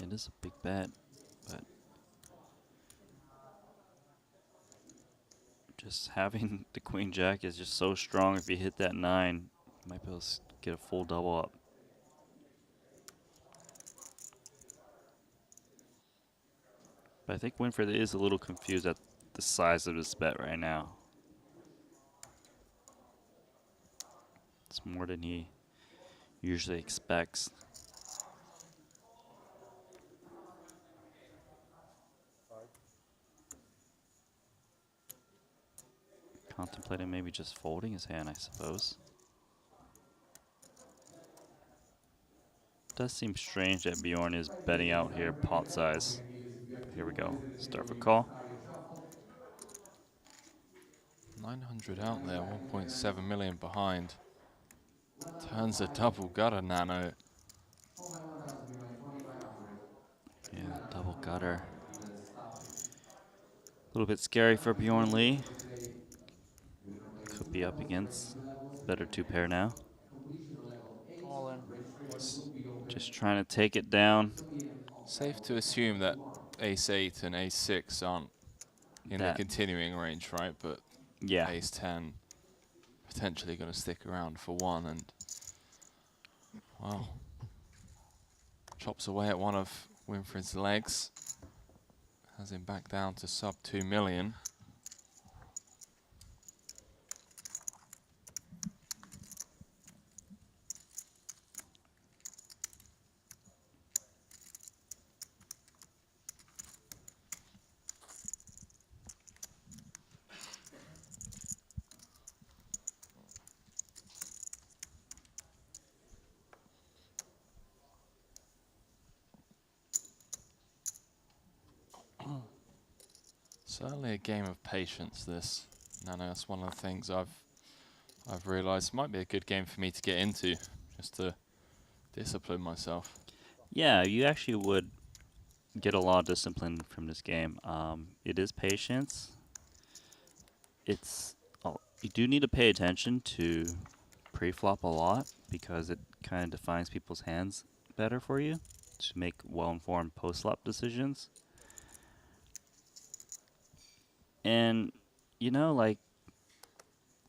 S12: It is a big bet, but just having the queen jack is just so strong. If you hit that 9, you might be able to get a full double up. But I think Winfried is a little confused at the size of this bet right now. It's more than he usually expects. Contemplating maybe just folding his hand, I suppose. Does seem strange that Bjorn is betting out here pot size. Here we go. Start for call.
S18: 900 out there, 1.7 million behind. Turns a double gutter nano.
S12: Yeah, double gutter. A little bit scary for Bjorn Lee. Could be up against better 2 pair now.
S17: All in.
S12: Just trying to take it down.
S18: Safe to assume that ace-8 and ace-6 aren't in the continuing range, right? But
S12: yeah,
S18: ace-10 potentially going to stick around for 1, and wow, chops away at one of Winfried's legs, has him back down to sub 2 million. Certainly a game of patience, this. Nano, that's one of the things I've realised might be a good game for me to get into, just to discipline myself.
S12: Yeah, you actually would get a lot of discipline from this game. It is patience. You do need to pay attention to pre-flop a lot because it kind of defines people's hands better for you to make well-informed post-flop decisions. And, you know, like,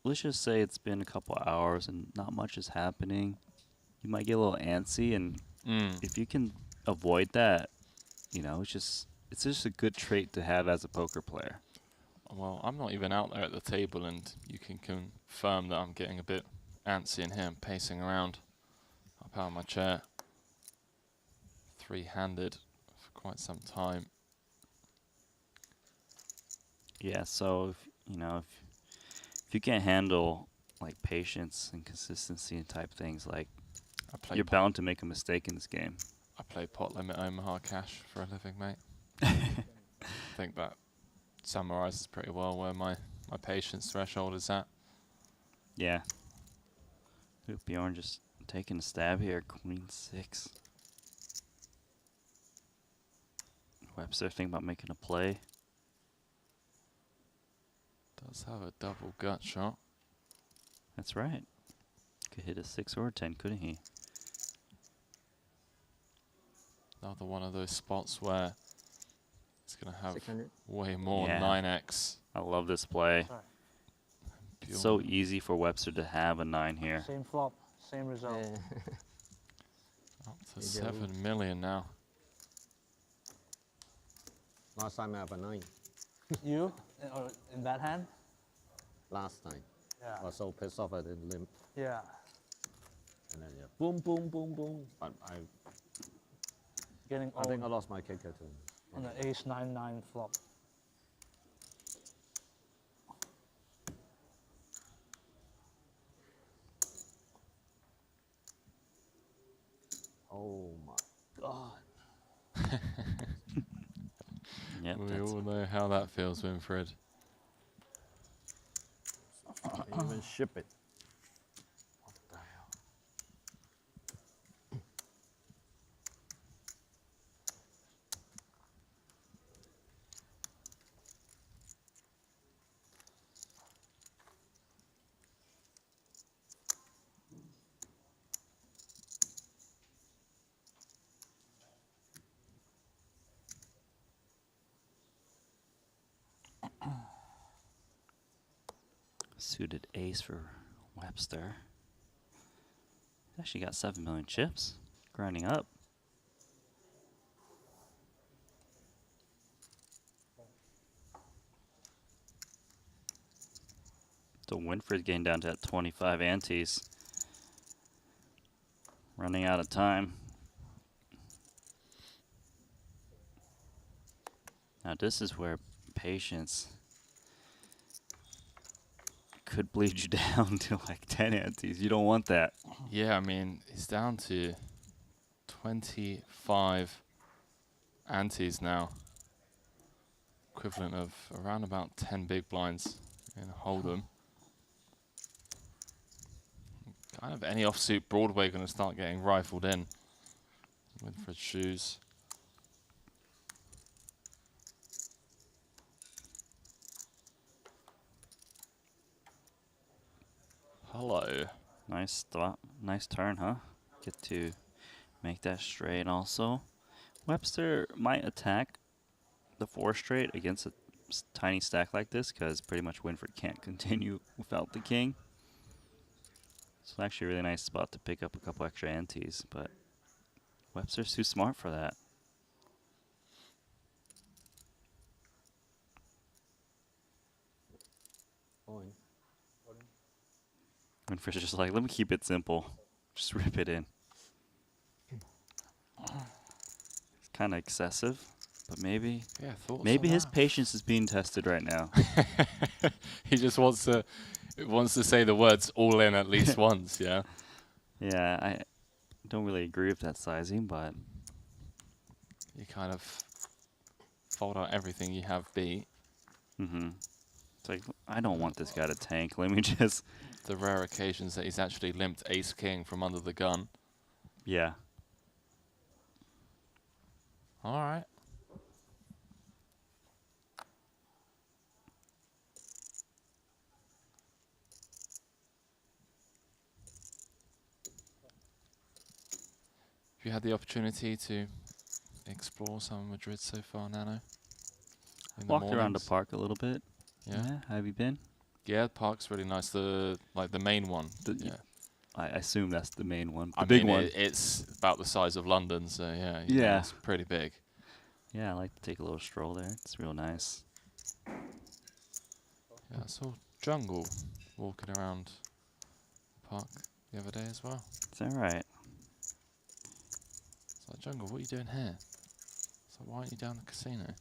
S12: let's just say it's been a couple hours and not much is happening. You might get a little antsy, and if you can avoid that, you know, it's just a good trait to have as a poker player.
S18: Well, I'm not even out there at the table, and you can confirm that I'm getting a bit antsy in here. I'm pacing around up out of my chair, 3-handed for quite some time.
S12: Yeah, so if you can't handle like patience and consistency and type things, like you're bound to make a mistake in this game.
S18: I play pot limit Omaha cash for a living, mate. I think that summarizes pretty well where my patience threshold is at.
S12: Yeah. Ooh, Bjorn just taking a stab here. Queen 6. Webster thinking about making a play.
S18: Does have a double gut shot.
S12: That's right. Could hit a 6 or a 10, couldn't he?
S18: Another one of those spots where it's going to have
S16: 600.
S18: way more
S12: Yeah.
S18: 9x.
S12: I love this play.
S17: Sorry.
S12: It's so easy for Webster to have a 9 here.
S17: Same flop, same result.
S18: Up to 7 million now.
S16: Last time I have a 9.
S17: You? In that hand?
S16: Last time.
S17: Yeah.
S16: I was so pissed off I didn't limp.
S17: Yeah.
S16: And then, yeah, boom, boom, boom, boom. But
S17: Getting
S16: I think I
S17: owned
S16: lost my kicker too.
S17: on the ace 9-9 flop.
S16: Oh my God.
S12: Yep,
S18: We all know how that feels, Winfred.
S16: Can't even ship it. What the hell?
S12: Suited ace for Webster. He's actually got 7 million chips. Grinding up. So Winfred's getting down to 25 antes. Running out of time. Now this is where patience could bleed you down to like 10 antes. You don't want that.
S18: Yeah, I mean, he's down to 25 antes now. Equivalent of around about 10 big blinds in Hold'em. Kind of any offsuit Broadway going to start getting rifled in. Winfred's shoes. Hello.
S12: Nice stop. Nice turn, huh? Get to make that straight also. Webster might attack the 4 straight against a tiny stack like this because pretty much Winfred can't continue without the king. It's actually a really nice spot to pick up a couple extra antes, but Webster's too smart for that.
S16: Fine.
S12: Winfred's just like, let me keep it simple. Just rip it in. It's kind of excessive, but maybe
S18: Yeah, thoughts
S12: maybe
S18: on
S12: his
S18: that?
S12: patience is being tested right now.
S18: He just wants to say the words all in at least once, yeah.
S12: Yeah, I don't really agree with that sizing, but
S18: You kind of fold out everything you have beat.
S12: It's like, I don't want this guy to tank. Let me just...
S18: The rare occasions that he's actually limped ace-king from under the gun.
S12: Yeah.
S18: All right. Have you had the opportunity to explore some of Madrid so far, Nano? In the
S12: Walked around the
S18: mornings?
S12: park a little bit.
S18: Yeah.
S12: Have you been?
S18: Yeah, the park's really nice. The main one. Yeah.
S12: I assume that's the main one. The
S18: I
S12: big
S18: mean,
S12: one.
S18: It's about the size of London, so yeah.
S12: Yeah.
S18: It's pretty big.
S12: Yeah, I like to take a little stroll there. It's real nice.
S18: Yeah, I saw Jungle walking around the park the other day as well.
S12: Is that right?
S18: It's like, Jungle, what are you doing here? It's like, why aren't you down the casino?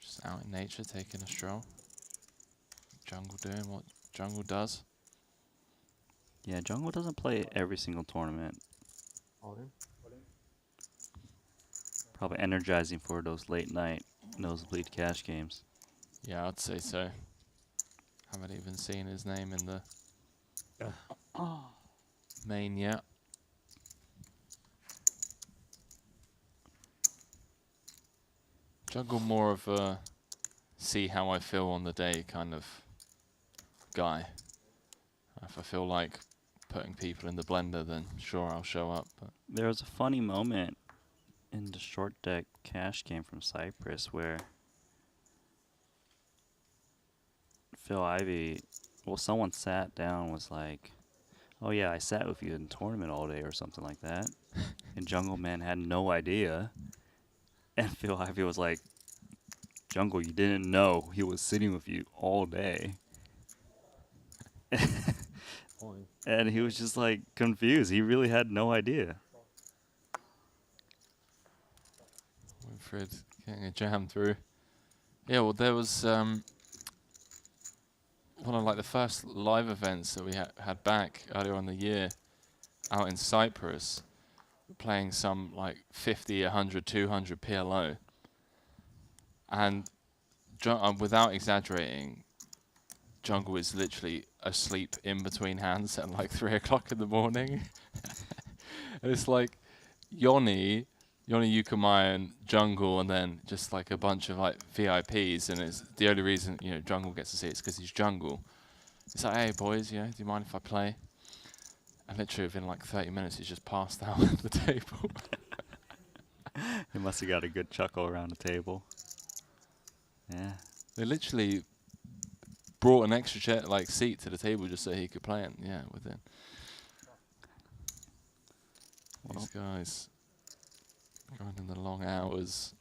S18: Just out in nature, taking a stroll. Jungle doing what Jungle does.
S12: Yeah, Jungle doesn't play every single tournament.
S16: All in?
S12: Probably energizing for those late night nosebleed cash games.
S18: Yeah, I'd say so. Haven't even seen his name in the Main, yeah. Jungle more of a see how I feel on the day kind of guy. If I feel like putting people in the blender, then sure, I'll show up. But
S12: There was a funny moment in the short deck cash game from Cyprus where Phil Ivey, well, someone sat down and was like, oh yeah, I sat with you in tournament all day or something like that. And Jungle Man had no idea. And Phil Ivey was like, Jungle, you didn't know he was sitting with you all day. And he was just like confused. He really had no idea.
S18: Winfred getting a jam through. Yeah, well, there was one of like the first live events that we had back earlier in the year out in Cyprus, playing some like 50, 100, 200 PLO. And without exaggerating, Jungle is literally asleep in between hands at like 3 o'clock in the morning. And it's like Yoni Yukamai and Jungle, and then just like a bunch of like VIPs, and it's the only reason Jungle gets to see it's because he's Jungle. It's like, hey boys, do you mind if I play? And literally within like 30 minutes, he's just passed out at the table.
S12: He must have got a good chuckle around the table. Yeah.
S18: They literally brought an extra chair, like seat to the table just so he could play it. Yeah, within. These guys going in the long hours.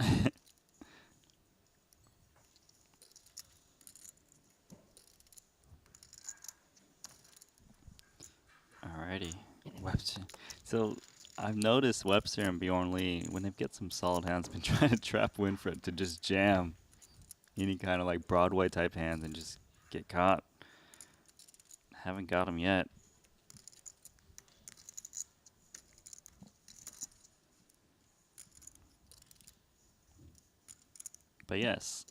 S12: Alrighty, Webster. So I've noticed Webster and Bjorn Lee, when they get some solid hands, been trying to trap Winfred to just jam any kind of like Broadway type hands and just get caught. Haven't got him yet. But yes,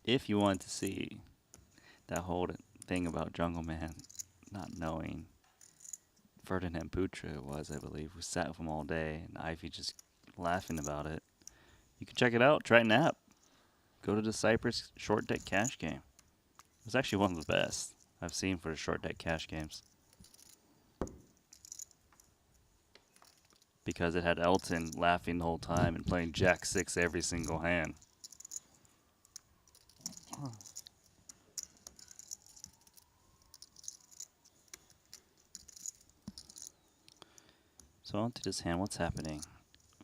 S12: if you want to see that whole thing about Jungle Man not knowing Ferdinand Putra it was, I believe, who sat with him all day, and Ivy just laughing about it, you can check it out. Triton app. Go to the Cyprus short deck cash game. It was actually one of the best I've seen for the short deck cash games. Because it had Elton laughing the whole time and playing Jack 6 every single hand. So onto this hand, what's happening?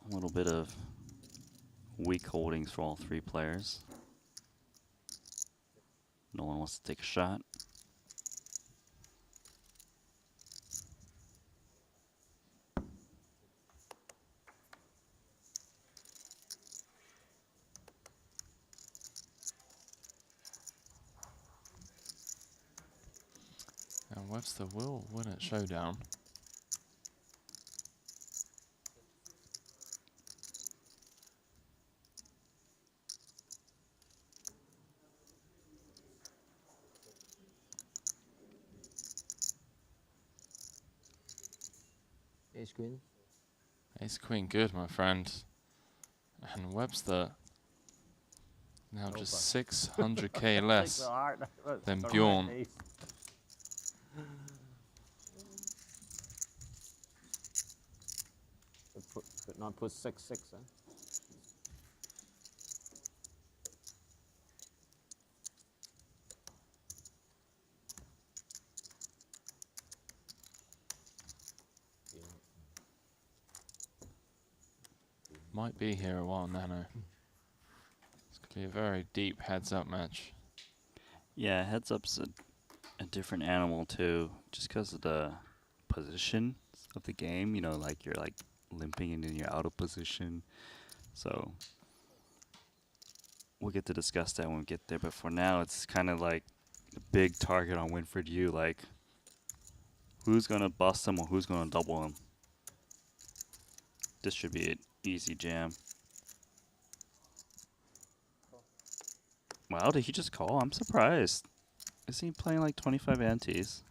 S12: A little bit of weak holdings for all three players. No one wants to take a shot.
S18: And Webster will win at showdown.
S16: Ace Queen.
S18: Ace Queen, good, my friend. And Webster now just 600k less than Bjorn.
S16: Could not put 6-6, huh?
S18: Might be here a while, Nano. It's going to be a very deep heads-up match.
S12: Yeah, heads up's a different animal too, just because of the position of the game. You know, like you're like limping and then you're out of position. So we'll get to discuss that when we get there. But for now, it's kind of like a big target on Winfred Yu. Like, who's gonna bust him or who's gonna double him? This should be an easy jam. Wow, did he just call? I'm surprised. Isn't he playing like 25 antes?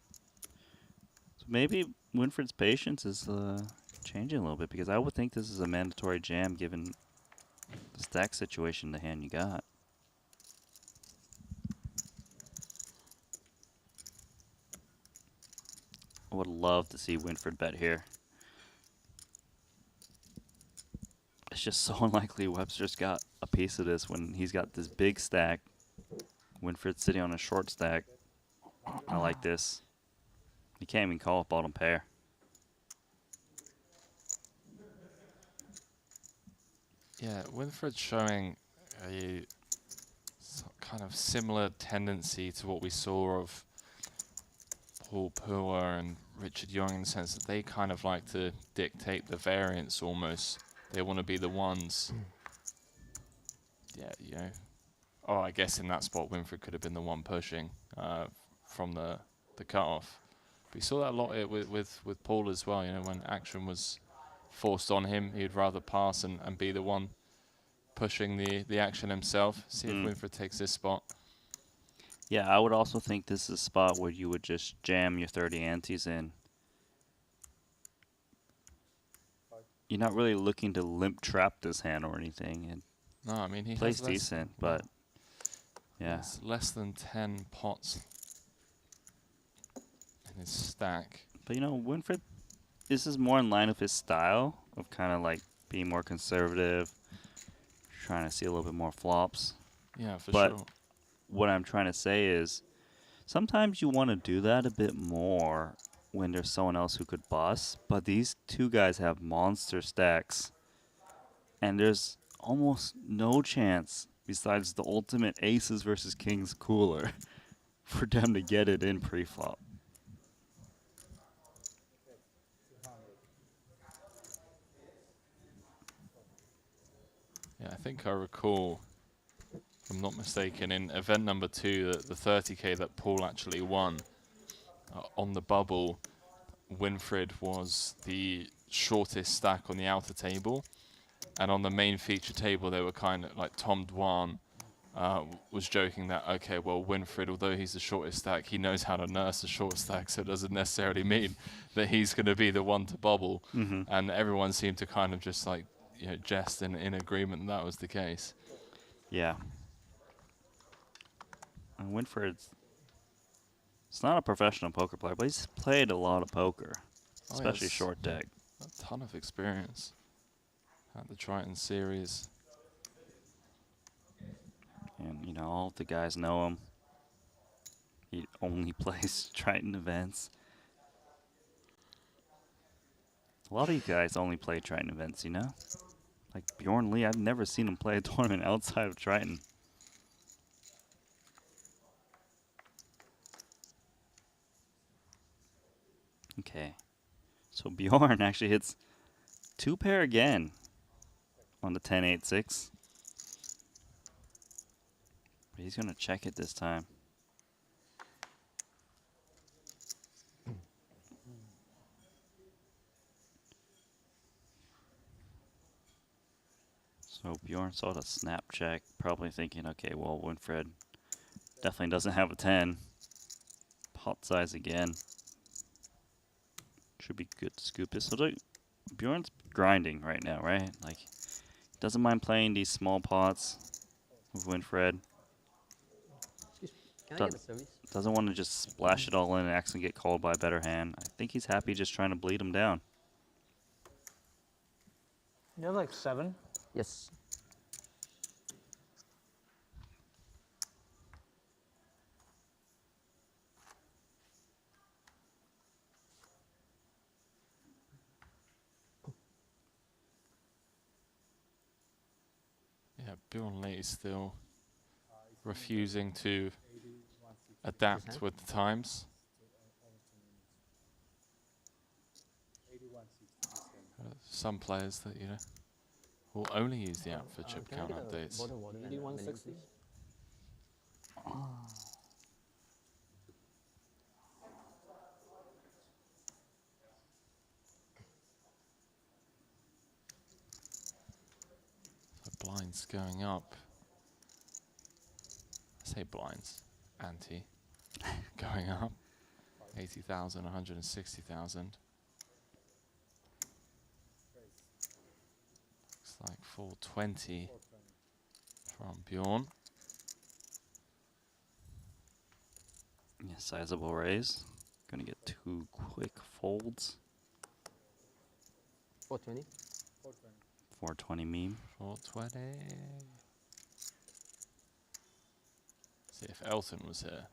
S12: So maybe Winfred's patience is changing a little bit, because I would think this is a mandatory jam given the stack situation, the hand you got. I would love to see Winfred bet here. It's just so unlikely Webster's got a piece of this when he's got this big stack. Winfred's sitting on a short stack. I like this. You can't even call it bottom pair.
S18: Yeah, Winfred's showing a kind of similar tendency to what we saw of Paul Pua and Richard Young, in the sense that they kind of like to dictate the variance almost. They want to be the ones. Yeah, you know. Oh, I guess in that spot, Winfred could have been the one pushing from the cutoff. But we saw that a lot with Paul as well. You know, when action was forced on him, he'd rather pass and be the one pushing the action himself. See if Winfred takes this spot.
S12: Yeah, I would also think this is a spot where you would just jam your 30 antes in. You're not really looking to limp trap this hand or anything. And
S18: no, I mean, he
S12: plays
S18: has less,
S12: decent, but yeah.
S18: It's less than 10 pots in his stack.
S12: But you know, Winfred, this is more in line with his style of kind of like being more conservative, trying to see a little bit more flops.
S18: Yeah, for
S12: but
S18: sure.
S12: What I'm trying to say is sometimes you want to do that a bit more when there's someone else who could bust, but these two guys have monster stacks, and there's almost no chance, besides the ultimate aces versus kings cooler, for them to get it in pre-flop.
S18: Yeah, I think I recall, if I'm not mistaken, in event number 2, the 30k that Paul actually won on the bubble, Winfred was the shortest stack on the outer table, and on the main feature table they were kind of like Tom Dwan was joking that, okay, well, Winfred, although he's the shortest stack, he knows how to nurse a short stack, so it doesn't necessarily mean that he's going to be the one to bubble. And everyone seemed to kind of just like, you know, jest in agreement that was the case.
S12: Yeah. And Winfred's, it's not a professional poker player, but he's played a lot of poker, especially short deck.
S18: A ton of experience at the Triton series.
S12: And, you know, all of the guys know him. He only plays Triton events. A lot of you guys only play Triton events, you know? Like Bjorn Lee, I've never seen him play a tournament outside of Triton. Okay. So Bjorn actually hits 2 pair again on the 10-8-6. But he's going to check it this time. So Bjorn saw the snap check, probably thinking, okay, well, Winfred definitely doesn't have a 10. Pot size again. Should be good to scoop this. So look, Bjorn's grinding right now, right? Like, doesn't mind playing these small pots with Winfred.
S19: Can I get a service?
S12: Doesn't want to just splash it all in and accidentally get called by a better hand. I think he's happy just trying to bleed him down.
S17: You have like 7?
S19: Yes.
S18: Yeah, Bjorn Lee is still refusing to adapt with the times. Some players that, you know, will only use the app for chip count updates.
S19: 8160.
S18: The blinds going up. I say blinds, ante going up. 80,000, 160,000. Looks like 420 from Bjorn.
S12: Yeah, sizable raise. Gonna get 2 quick folds.
S16: 420.
S12: 420 meme.
S18: 420. See if Elton was here.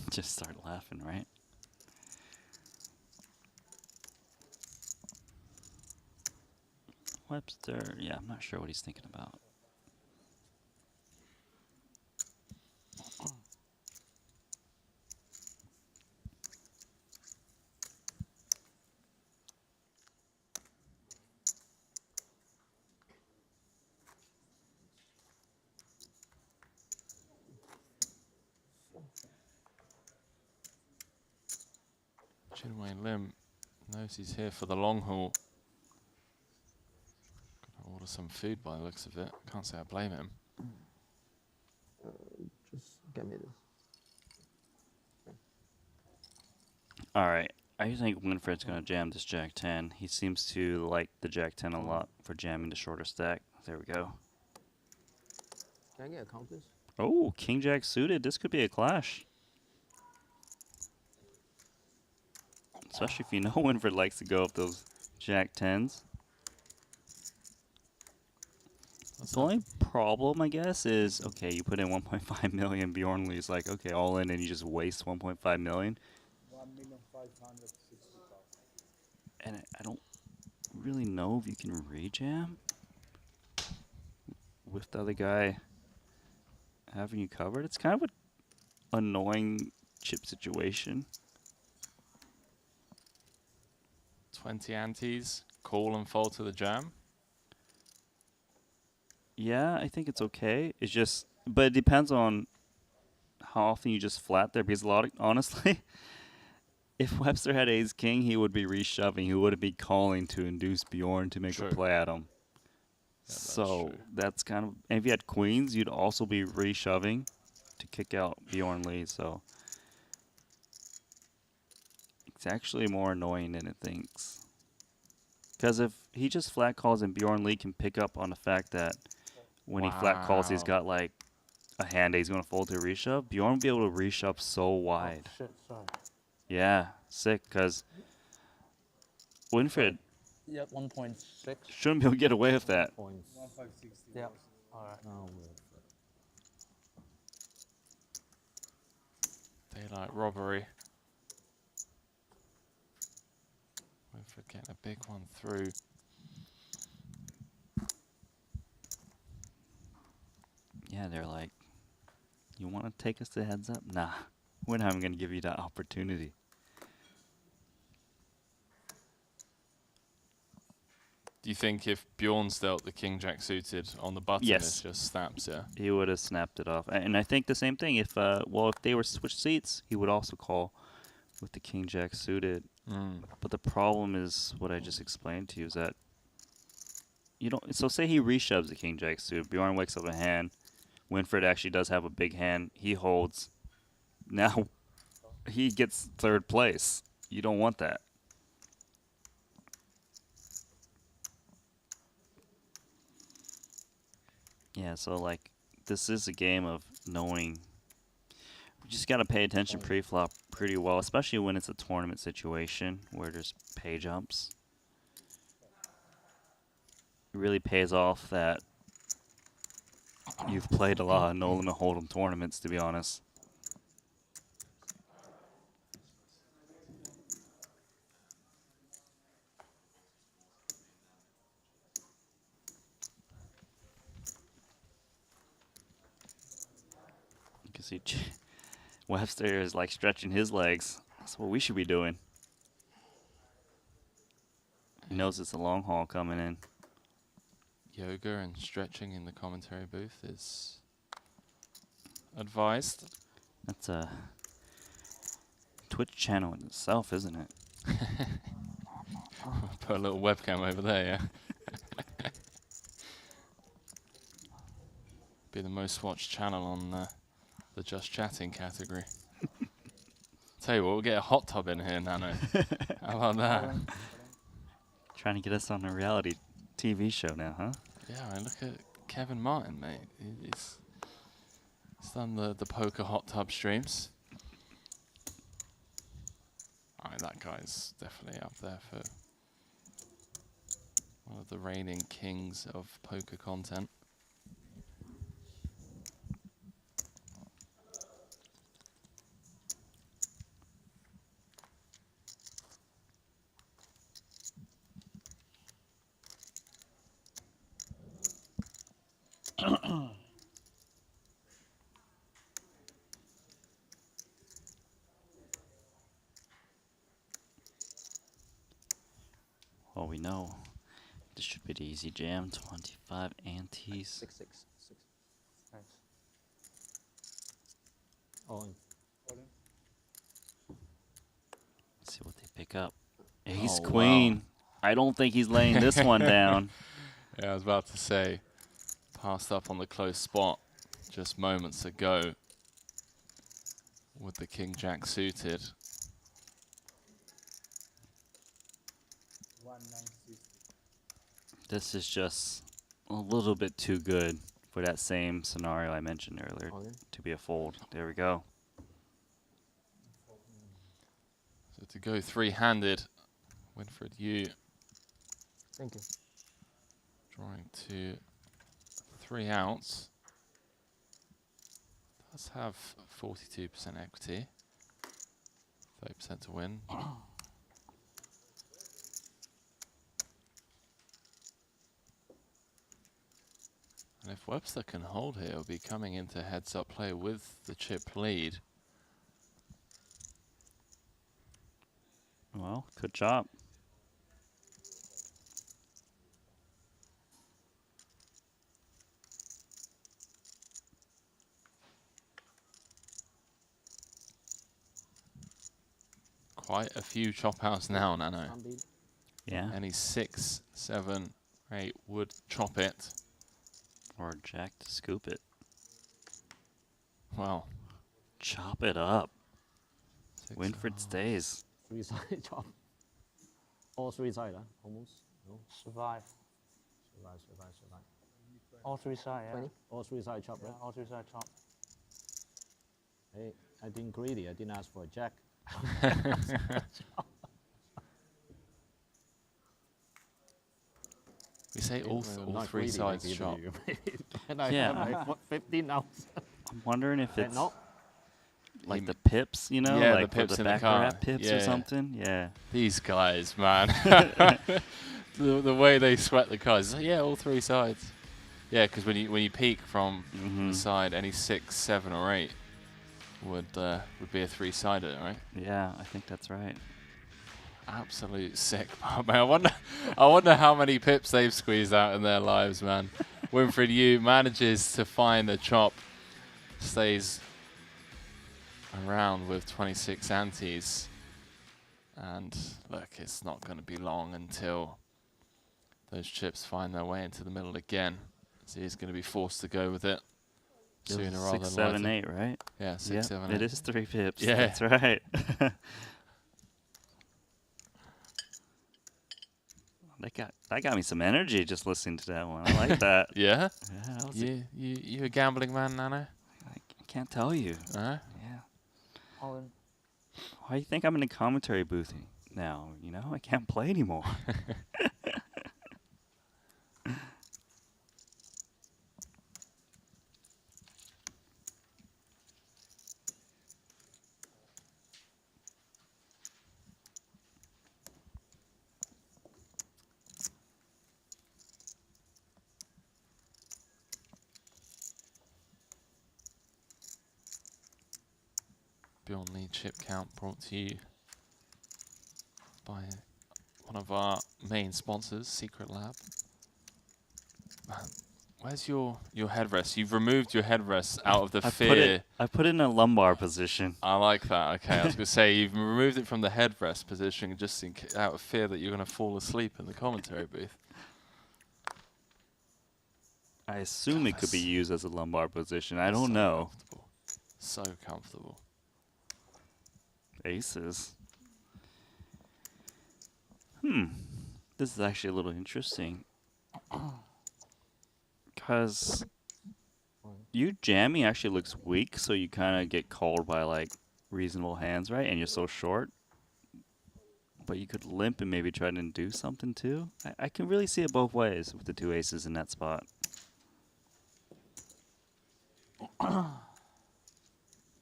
S12: Just start laughing, right? Webster, yeah, I'm not sure what he's thinking about.
S18: Chinwei Lim knows he's here for the long haul. Gonna order some food by the looks of it. Can't say I blame him.
S16: Just get me this.
S12: All right, I think Winfred's gonna jam this Jack 10. He seems to like the Jack 10 a lot for jamming the shorter stack. There we go.
S16: Can I get a count, please?
S12: Oh, King Jack suited. This could be a clash. Especially if you know Winfred likes to go up those Jack 10s. The only problem, I guess, is, okay, you put in 1.5 million. Bjorn Lee's like, okay, all in, and you just waste 1.5 million.
S15: 1,560,000.
S12: And I don't really know if you can rejam with the other guy having you covered. It's kind of an annoying chip situation.
S18: 20 antes, call and fold to the jam.
S12: Yeah, I think it's okay. It's just, but it depends on how often you just flat there. Because a lot of, honestly, if Webster had ace king, he would be reshoving. He wouldn't be calling to induce Bjorn to make a play at him.
S18: Yeah,
S12: So that's kind of, and if you had queens, you'd also be reshoving to kick out Bjorn Lee. So it's actually more annoying than it thinks. Because if he just flat calls and Bjorn Lee can pick up on the fact that when he flat calls, he's got like a hand that he's going to fold to reshove, Bjorn will be able to reshove so wide.
S17: Oh, shit, sorry.
S12: Yeah, sick, because Winfred
S17: Yep, 1.6.
S12: shouldn't be able to get away with that.
S17: 1560. Yep. All right.
S18: Daylight robbery. Winfred getting a big one through.
S12: Yeah, they're like, you want to take us to heads up? Nah, we're not even going to give you that opportunity.
S18: Do you think if Bjorn's dealt the king jack suited on the button,
S12: Yes.
S18: it just snaps, yeah?
S12: He would have snapped it off. And I think the same thing, if if they were switched seats, he would also call with the king jack suited. But the problem is what I just explained to you, is that you don't, so say he reshoves the king jack suited, Bjorn wakes up a hand, Winfred actually does have a big hand, he holds. Now he gets third place. You don't want that. Yeah, so like this is a game of knowing. You just gotta pay attention pre-flop pretty well, especially when it's a tournament situation where there's pay jumps. It really pays off that you've played a lot of no limit hold'em tournaments, to be honest. You can see Webster is like stretching his legs. That's what we should be doing. He knows it's a long haul coming in.
S18: Yoga and stretching in the commentary booth is advised.
S12: That's a Twitch channel in itself, isn't it?
S18: Put a little webcam over there, yeah. Be the most watched channel on the Just Chatting category. Tell you what, we'll get a hot tub in here, Nano. How about that?
S12: Trying to get us on a reality TV show now, huh?
S18: Yeah, I mean, look at Kevin Martin, mate. He's done the poker hot tub streams. I mean, that guy's definitely up there for one of the reigning kings of poker content.
S12: Well, we know this should be the easy jam. 25 antes.
S16: 6-6.
S17: Nice.
S16: All in.
S12: Let's see what they pick up. Ace
S18: Oh,
S12: queen.
S18: wow.
S12: I don't think he's laying this one down.
S18: Yeah, I was about to say, passed up on the close spot just moments ago with the king jack suited.
S12: This is just a little bit too good for that same scenario I mentioned earlier
S16: All in.
S12: to be a fold. There we go.
S18: So to go three-handed, Winfried Yu
S16: Thank you.
S18: drawing to 3 outs. Does have 42% equity, 30% to win. And if Webster can hold here, he'll be coming into heads-up play with the chip lead.
S12: Well, good job.
S18: Quite a few chop outs now, Nano.
S12: Yeah.
S18: Any 6, 7, 8 would chop it.
S12: Or jack to scoop it.
S18: Well,
S12: chop it up.
S18: 6
S12: Winfried stays.
S16: 3 side chop. All 3 side, almost. No.
S17: Survive.
S16: Survive.
S17: All 3 side, yeah.
S16: 20? All 3 side chop,
S17: Yeah,
S16: right?
S17: all 3 side chop.
S16: Hey, I didn't greedy. I didn't ask for a jack.
S18: we say all, all
S16: Not
S18: 3
S16: greedy,
S18: sides
S16: like
S18: chop.
S16: you. And I
S12: Yeah.
S16: have like 15 outs.
S12: I'm wondering if it's
S16: No.
S12: like the pips, you know,
S18: Yeah,
S12: like
S18: the pips
S12: for
S18: in
S12: the
S18: the car.
S12: back pips
S18: Yeah.
S12: or something. Yeah.
S18: These guys, man. the way they sweat the cards. Like, yeah, all 3 sides. Yeah, because when you peek from the side, any 6, 7, or 8 would be a 3-sider, right?
S12: Yeah, I think that's right.
S18: Absolute sick part, man. I wonder how many pips they've squeezed out in their lives, man. Winfried Yu manages to find a chop, stays around with 26 antes, and look, it's not going to be long until those chips find their way into the middle again. So he's going to be forced to go with it sooner rather than
S12: 6, 7,
S18: later.
S12: 8, right?
S18: Yeah, 6,
S12: Yep,
S18: 7, 8.
S12: It is 3 pips.
S18: Yeah,
S12: That's right. That got me some energy just listening to that one. I like that.
S18: Yeah?
S12: Yeah. That was
S18: You a gambling man, Nano?
S12: I can't tell you.
S18: Uh-huh.
S12: Yeah.
S17: All in.
S12: Why do you think I'm in the commentary booth now? You know, I can't play anymore.
S18: Beyond the chip count brought to you by one of our main sponsors, Secret Lab. Where's your headrest? You've removed your headrest out of the fear.
S12: I put it in a lumbar position.
S18: I like that. Okay, I was going to say you've removed it from the headrest position just out of fear that you're going to fall asleep in the commentary booth.
S12: I assume it could be used as a lumbar position. I don't know.
S18: So comfortable.
S12: Aces. This is actually a little interesting. Because you jamming actually looks weak, so you kind of get called by like reasonable hands, right? And you're so short. But you could limp and maybe try to do something too. I can really see it both ways with the two aces in that spot.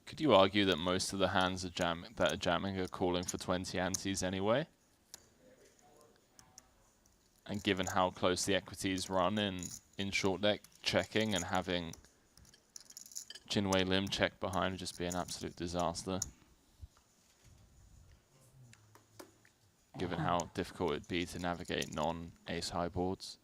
S18: Could you argue that most of the hands that are jamming are calling for 20 antes anyway? And given how close the equities run in short deck, checking and having Jinwei Lim check behind would just be an absolute disaster. Given how difficult it'd be to navigate non-ace high boards.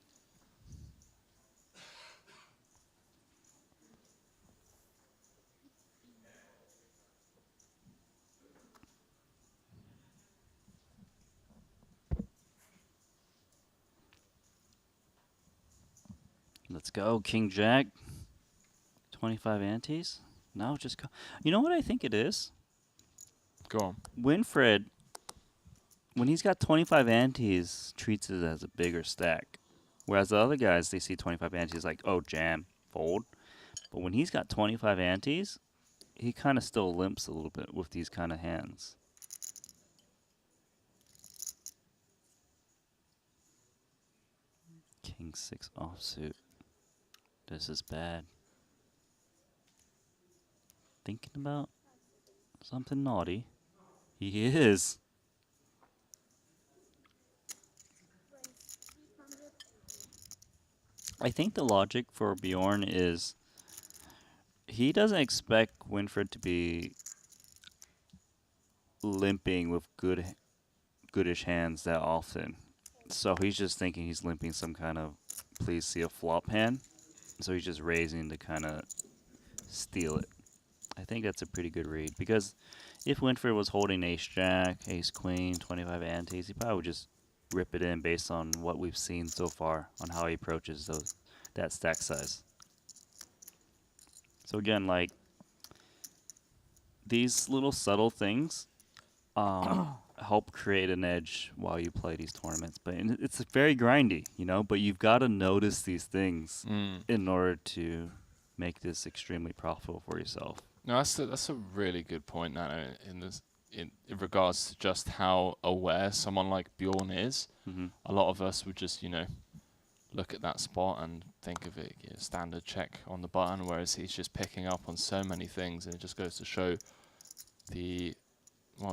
S12: Let's go, King Jack. 25 antes? No, just go. You know what I think it is?
S18: Go on.
S12: Winfred, when he's got 25 antes, treats it as a bigger stack. Whereas the other guys, they see 25 antes like, oh, jam, fold. But when he's got 25 antes, he kind of still limps a little bit with these kind of hands. King 6 offsuit. This is bad. Thinking about something naughty. He is. I think the logic for Bjorn is he doesn't expect Winfred to be limping with goodish hands that often. So he's just thinking he's limping some kind of please see a flop hand. So he's just raising to kind of steal it. I think that's a pretty good read because if Winfred was holding ace jack, ace queen, 25 antes, he probably would just rip it in based on what we've seen so far on how he approaches that stack size. So again, like these little subtle things help create an edge while you play these tournaments. But it's very grindy, you know, but you've got to notice these things in order to make this extremely profitable for yourself.
S18: No, that's a really good point, Nano, in regards to just how aware someone like Bjorn is. A lot of us would just, you know, look at that spot and think of it, you know, standard check on the button, whereas he's just picking up on so many things, and it just goes to show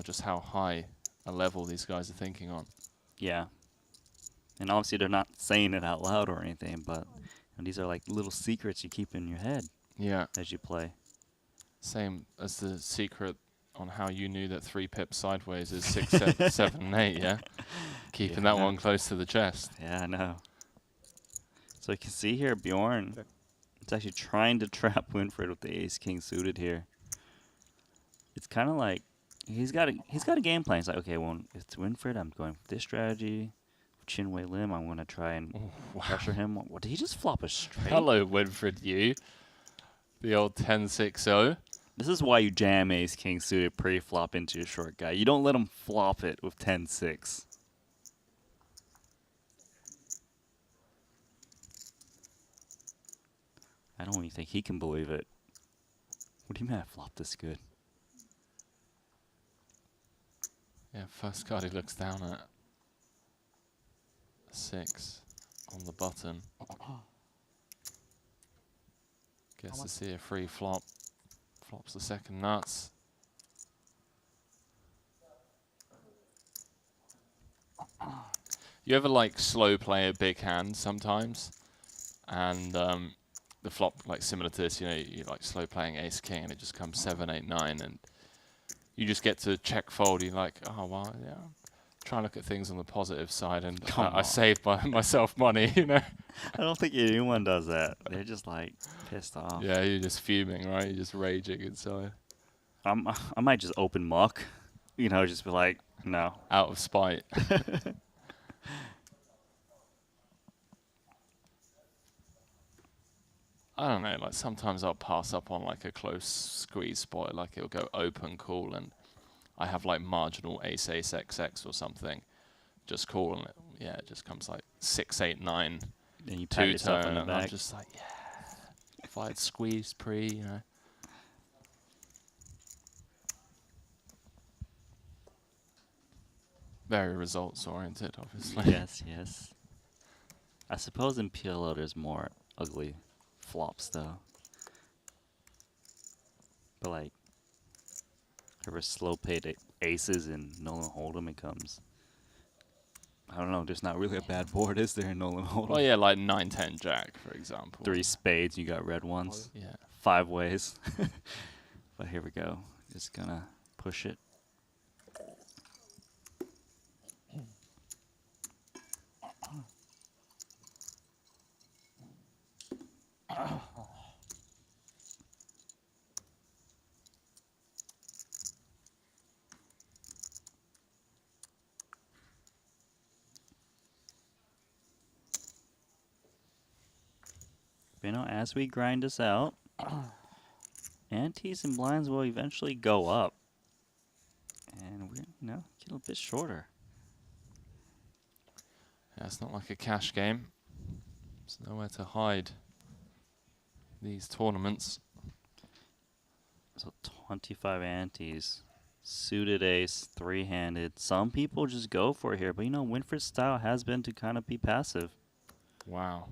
S18: just how high a level these guys are thinking on.
S12: Yeah. And obviously they're not saying it out loud or anything, but these are like little secrets you keep in your head as you play.
S18: Same as the secret on how you knew that 3 pips sideways is 6, 7, and 8, yeah? Keeping that one close to the chest.
S12: Yeah, I know. So you can see here Bjorn, it's actually trying to trap Winfred with the ace-king suited here. It's kind of like he's got a game plan. He's like, okay, well, if it's Winfred, I'm going with this strategy. Chinwei Lim, I'm going to try and pressure him. What, did he just flop a straight?
S18: Hello, Winfred, you. The old 10-6-0.
S12: This is why you jam ace-king suited pre-flop into your short guy. You don't let him flop it with 10-6. I don't even think he can believe it. What do you mean I flopped this good?
S18: Yeah, first card he looks down at. 6 on the button. Gets to see a free flop. Flops the second nuts. You ever like slow play a big hand sometimes? And the flop, like similar to this, you know, you like slow playing ace king and it just comes 7, 8, 9 and you just get to check fold. You're like, oh, well, yeah. Try and look at things on the positive side, and I saved myself money, you know.
S12: I don't think anyone does that. They're just like pissed off.
S18: Yeah, you're just fuming, right? You're just raging inside.
S12: I might just open muck, you know, just be like, no.
S18: Out of spite. I don't know, like sometimes I'll pass up on like a close squeeze spot, like it'll go open call and I have like marginal ace ace XX or something, just calling it. Yeah, it just comes like 6, 8, 9,
S12: and you pat yourself
S18: two-tone,
S12: on the
S18: and I'm
S12: back.
S18: just like, yeah. If I had squeezed pre, you know. Very results oriented, obviously.
S12: Yes, yes. I suppose in PLO there's more ugly flops though. But like, ever slow paid aces and Nolan Hold'em, it comes. I don't know. There's not really a bad board, is there, in Nolan Hold'em?
S18: Well, yeah, like 9, 10 Jack, for example.
S12: 3 spades, you got red ones.
S18: Yeah.
S12: 5 ways. But here we go. Just gonna push it. You know, as we grind this out, antes and blinds will eventually go up. And we're, get a bit shorter.
S18: Yeah, it's not like a cash game. There's nowhere to hide these tournaments.
S12: So 25 antes. Suited ace, 3-handed. Some people just go for it here. But, Winfred's style has been to kind of be passive.
S18: Wow.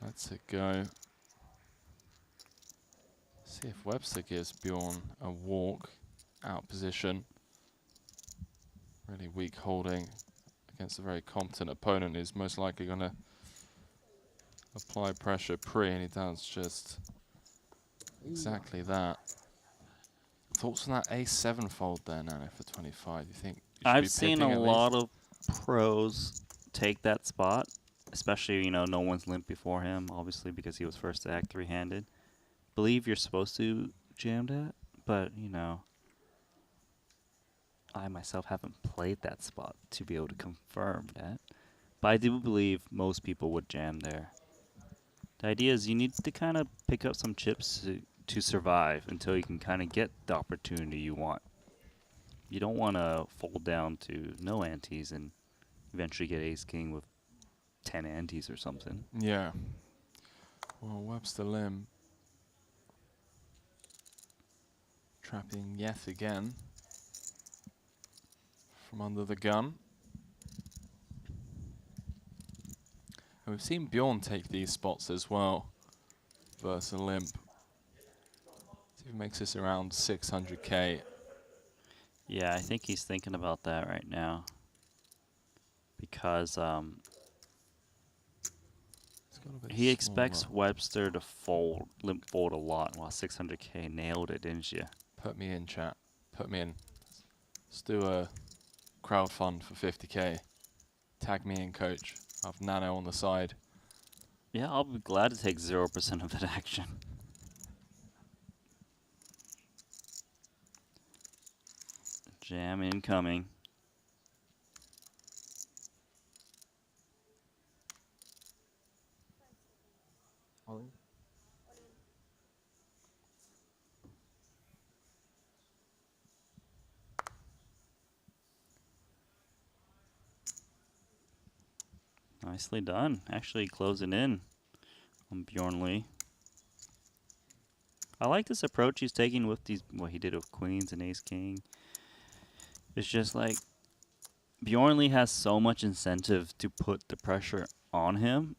S18: That's a go. See if Webster gives Bjorn a walk out position. Really weak holding against a very competent opponent who's most likely going to apply pressure pre, and he does just exactly that. Thoughts on that ace-7 fold there, Nana, for 25? You think you should
S12: I've
S18: be
S12: seen
S18: pipping
S12: a
S18: at
S12: lot
S18: least?
S12: of pros take that spot, especially, no one's limped before him, obviously, because he was first to act 3-handed. Believe you're supposed to jam that, but, I myself haven't played that spot to be able to confirm that. But I do believe most people would jam there. The idea is you need to kind of pick up some chips to survive until you can kind of get the opportunity you want. You don't want to fold down to no antes and eventually get ace-king with 10 antes or something.
S18: Yeah. Well, Webster Lim trapping yet again from under the gun. And we've seen Bjorn take these spots as well versus Limp. See if he makes this around 600k.
S12: Yeah, I think he's thinking about that right now. Because he expects
S18: smaller.
S12: Webster to fold, limp fold a lot. Well, 600k nailed it, didn't you?
S18: Put me in, chat. Put me in. Let's do a crowdfund for 50k. Tag me in, coach. I have Nano on the side.
S12: Yeah, I'll be glad to take 0% of that action. Jam incoming. Nicely done. Actually closing in on Bjorn Lee. I like this approach he's taking with these, what he did with queens and ace-king. It's just like, Bjorn Lee has so much incentive to put the pressure on him,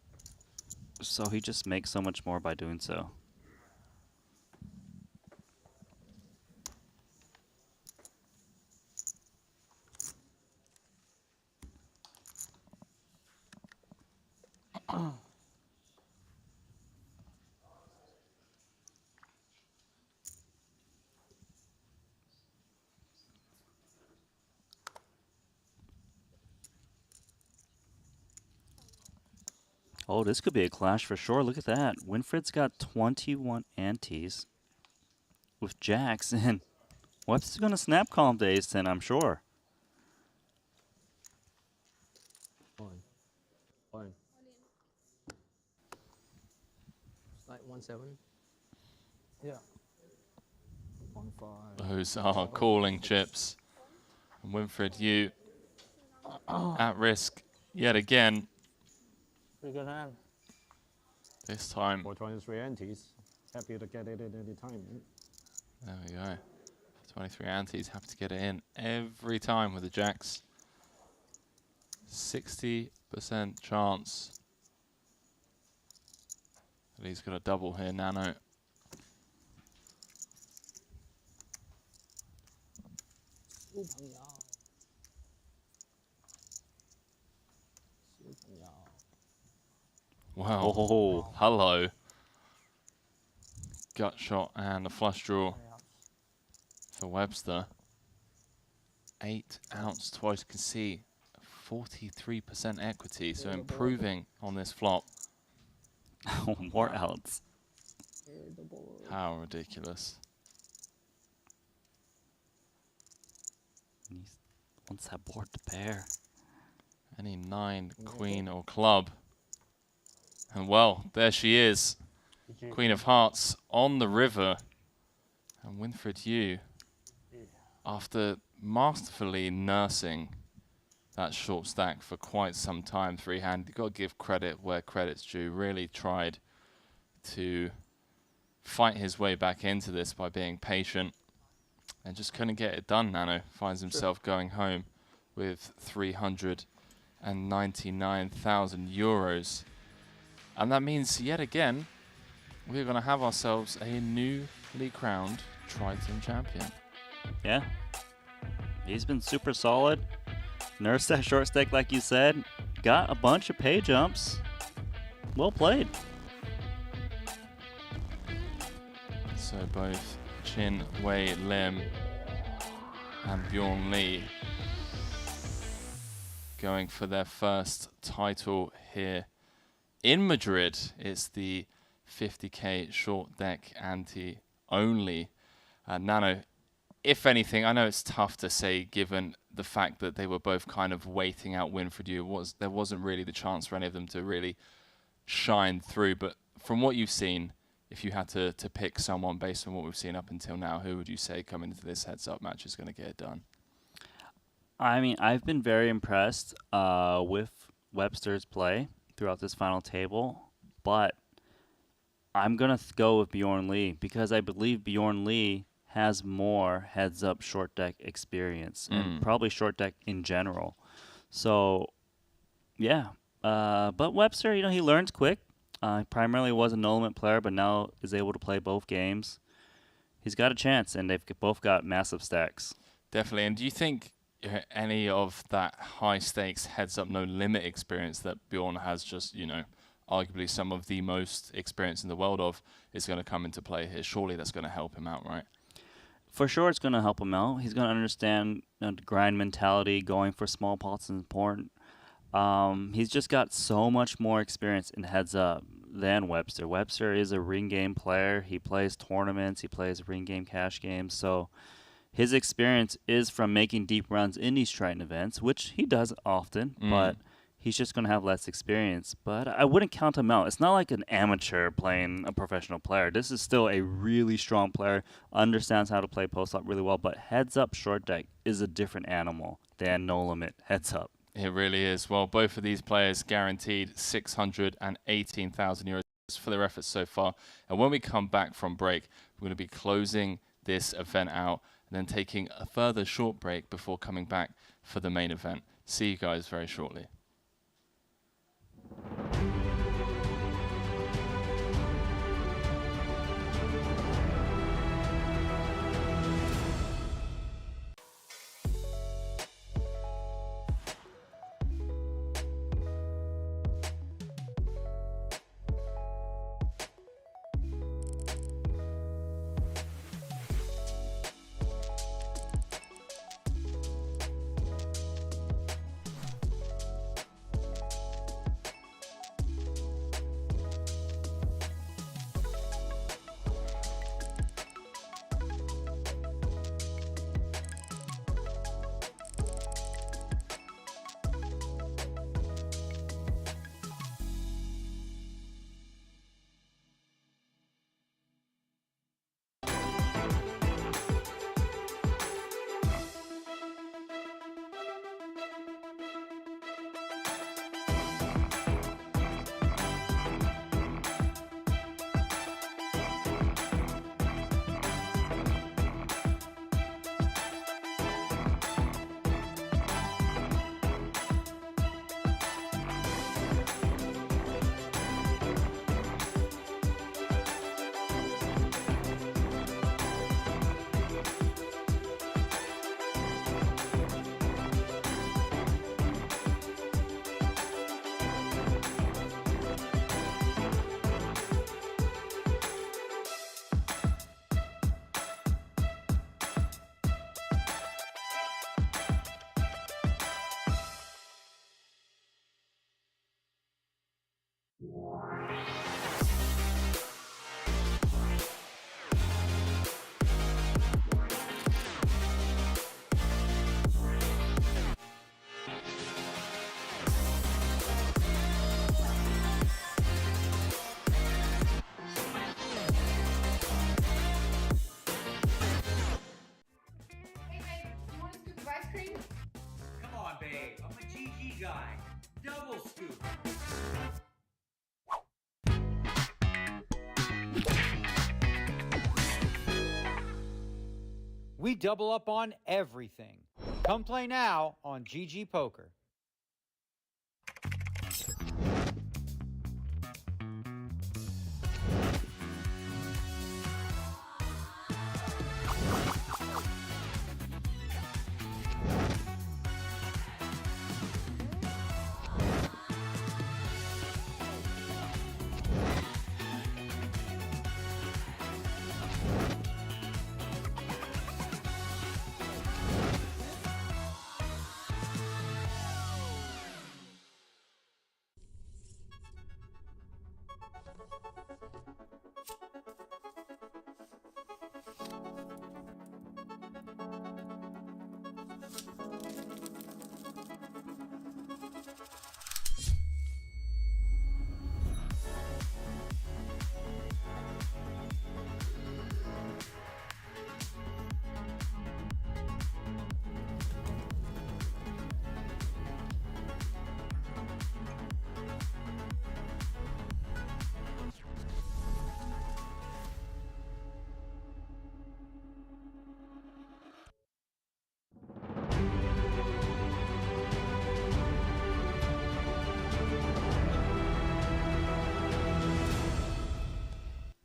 S12: so he just makes so much more by doing so. Oh, this could be a clash for sure. Look at that. Winfred's got 21 antes with jacks, and Webster's going to snap call him to ace-10, I'm sure.
S16: Fine. Like 1-7.
S17: Yeah.
S18: Those are calling chips. And Winfried, you at risk yet again.
S17: Pretty good hand.
S18: This time.
S16: 423 antes. Happy to get it in any time.
S18: There we go. 23 antes have to get it in every time with the jacks. 60% chance that he's got a double here, Nano. Wow.
S12: Oh.
S18: Hello. Gut shot and a flush draw for Webster. 8 ounce twice. You can see 43% equity, so improving on this flop.
S12: More outs.
S18: How ridiculous.
S12: He wants that board to pair.
S18: Any 9, queen or club. And well, there she is. Queen of Hearts on the river. And Winfried Yu, after masterfully nursing that short stack for quite some time, three-hand, you've got to give credit where credit's due. Really tried to fight his way back into this by being patient and just couldn't get it done. Nano finds himself going home with 399,000 euros. And that means, yet again, we're going to have ourselves a newly crowned Triton champion.
S12: Yeah. He's been super solid. Nursed that short stack like you said. Got a bunch of pay jumps. Well played.
S18: So both Chin Wei Lim and Bjorn Lee going for their first title here in Madrid. It's the 50k short deck Ante-Only. Nano, if anything, I know it's tough to say given the fact that they were both kind of waiting out Winfried Yu. There wasn't really the chance for any of them to really shine through. But from what you've seen, if you had to pick someone based on what we've seen up until now, who would you say coming into this heads-up match is going to get it done?
S12: I mean, I've been very impressed with Webster's play throughout this final table, but I'm going to go with Bjorn Lee because I believe Bjorn Lee has more heads-up short deck experience and probably short deck in general. So, yeah. But Webster, he learns quick. Primarily was a no-limit player, but now is able to play both games. He's got a chance, and they've both got massive stacks.
S18: Definitely. And do you think any of that high-stakes heads-up no-limit experience that Bjorn has just, arguably some of the most experience in the world of is going to come into play here? Surely that's going to help him out, right?
S12: For sure it's going to help him out. He's going to understand the grind mentality. Going for small pots is important. He's just got so much more experience in heads up than Webster. Webster is a ring game player. He plays tournaments. He plays ring game cash games. So his experience is from making deep runs in these Triton events, which he does often, but he's just going to have less experience. But I wouldn't count him out. It's not like an amateur playing a professional player. This is still a really strong player, understands how to play post-up really well, but heads up short deck is a different animal than no limit heads up.
S18: It really is. Well, both of these players guaranteed 618,000 euros for their efforts so far. And when we come back from break, we're going to be closing this event out and then taking a further short break before coming back for the main event. See you guys very shortly.
S11: Come on, babe. I'm a GG guy. Double scoop. We double up on everything. Come play now on GG Poker.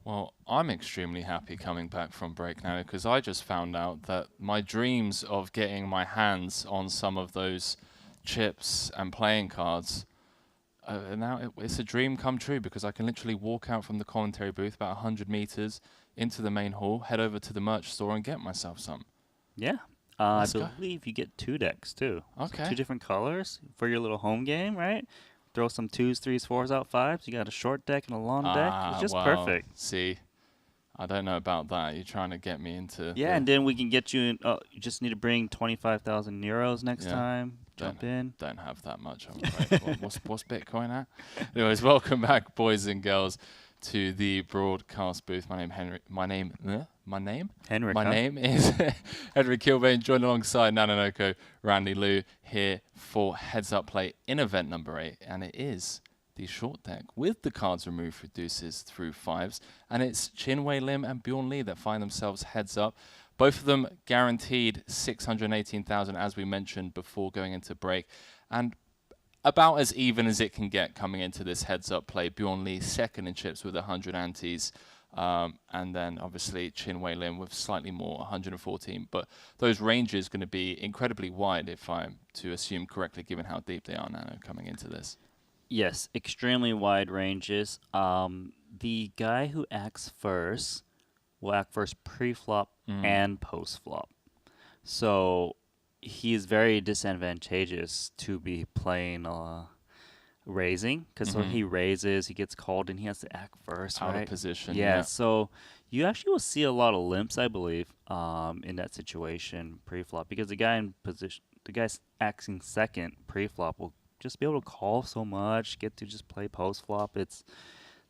S18: Well, I'm extremely happy coming back from break now because I just found out that my dreams of getting my hands on some of those chips and playing cards, now it's a dream come true because I can literally walk out from the commentary booth about 100 meters into the main hall, head over to the merch store and get myself some.
S12: Yeah. I
S18: Let's go.
S12: believe you get 2 decks, too.
S18: Okay.
S12: So 2 different colors for your little home game, right? Throw some 2s, 3s, 4s out, 5s. You got a short deck and a long deck. It's just
S18: well,
S12: perfect.
S18: See, I don't know about that. You're trying to get me into...
S12: Yeah, and then we can get you in. You just need to bring 25,000 euros next time. Jump in.
S18: Don't have that much, I'm afraid. what's Bitcoin at? Anyways, welcome back, boys and girls, to the broadcast booth. My name is Henry Kilbane, joined alongside Nanonoko, Randy Liu, here for Heads Up Play in event number 8, and it is the short deck with the cards removed for deuces through 5s, and it's Chinwei Lim and Bjorn Lee that find themselves heads up. Both of them guaranteed 618,000, as we mentioned before going into break, and about as even as it can get coming into this heads-up play. Bjorn Lee second in chips with 100 antes, and then obviously Chinwei Lim with slightly more, 114. But those ranges going to be incredibly wide, if I'm to assume correctly, given how deep they are now coming into this.
S12: Yes, extremely wide ranges. The guy who acts first will act first pre-flop and post-flop. So he is very disadvantageous to be playing raising, because when he raises, he gets called and he has to act first,
S18: Out
S12: right?
S18: of position.
S12: Yeah, so you actually will see a lot of limps, I believe, in that situation pre-flop, because the guy in position, the guy acting second pre-flop will just be able to call so much, get to just play post-flop. It's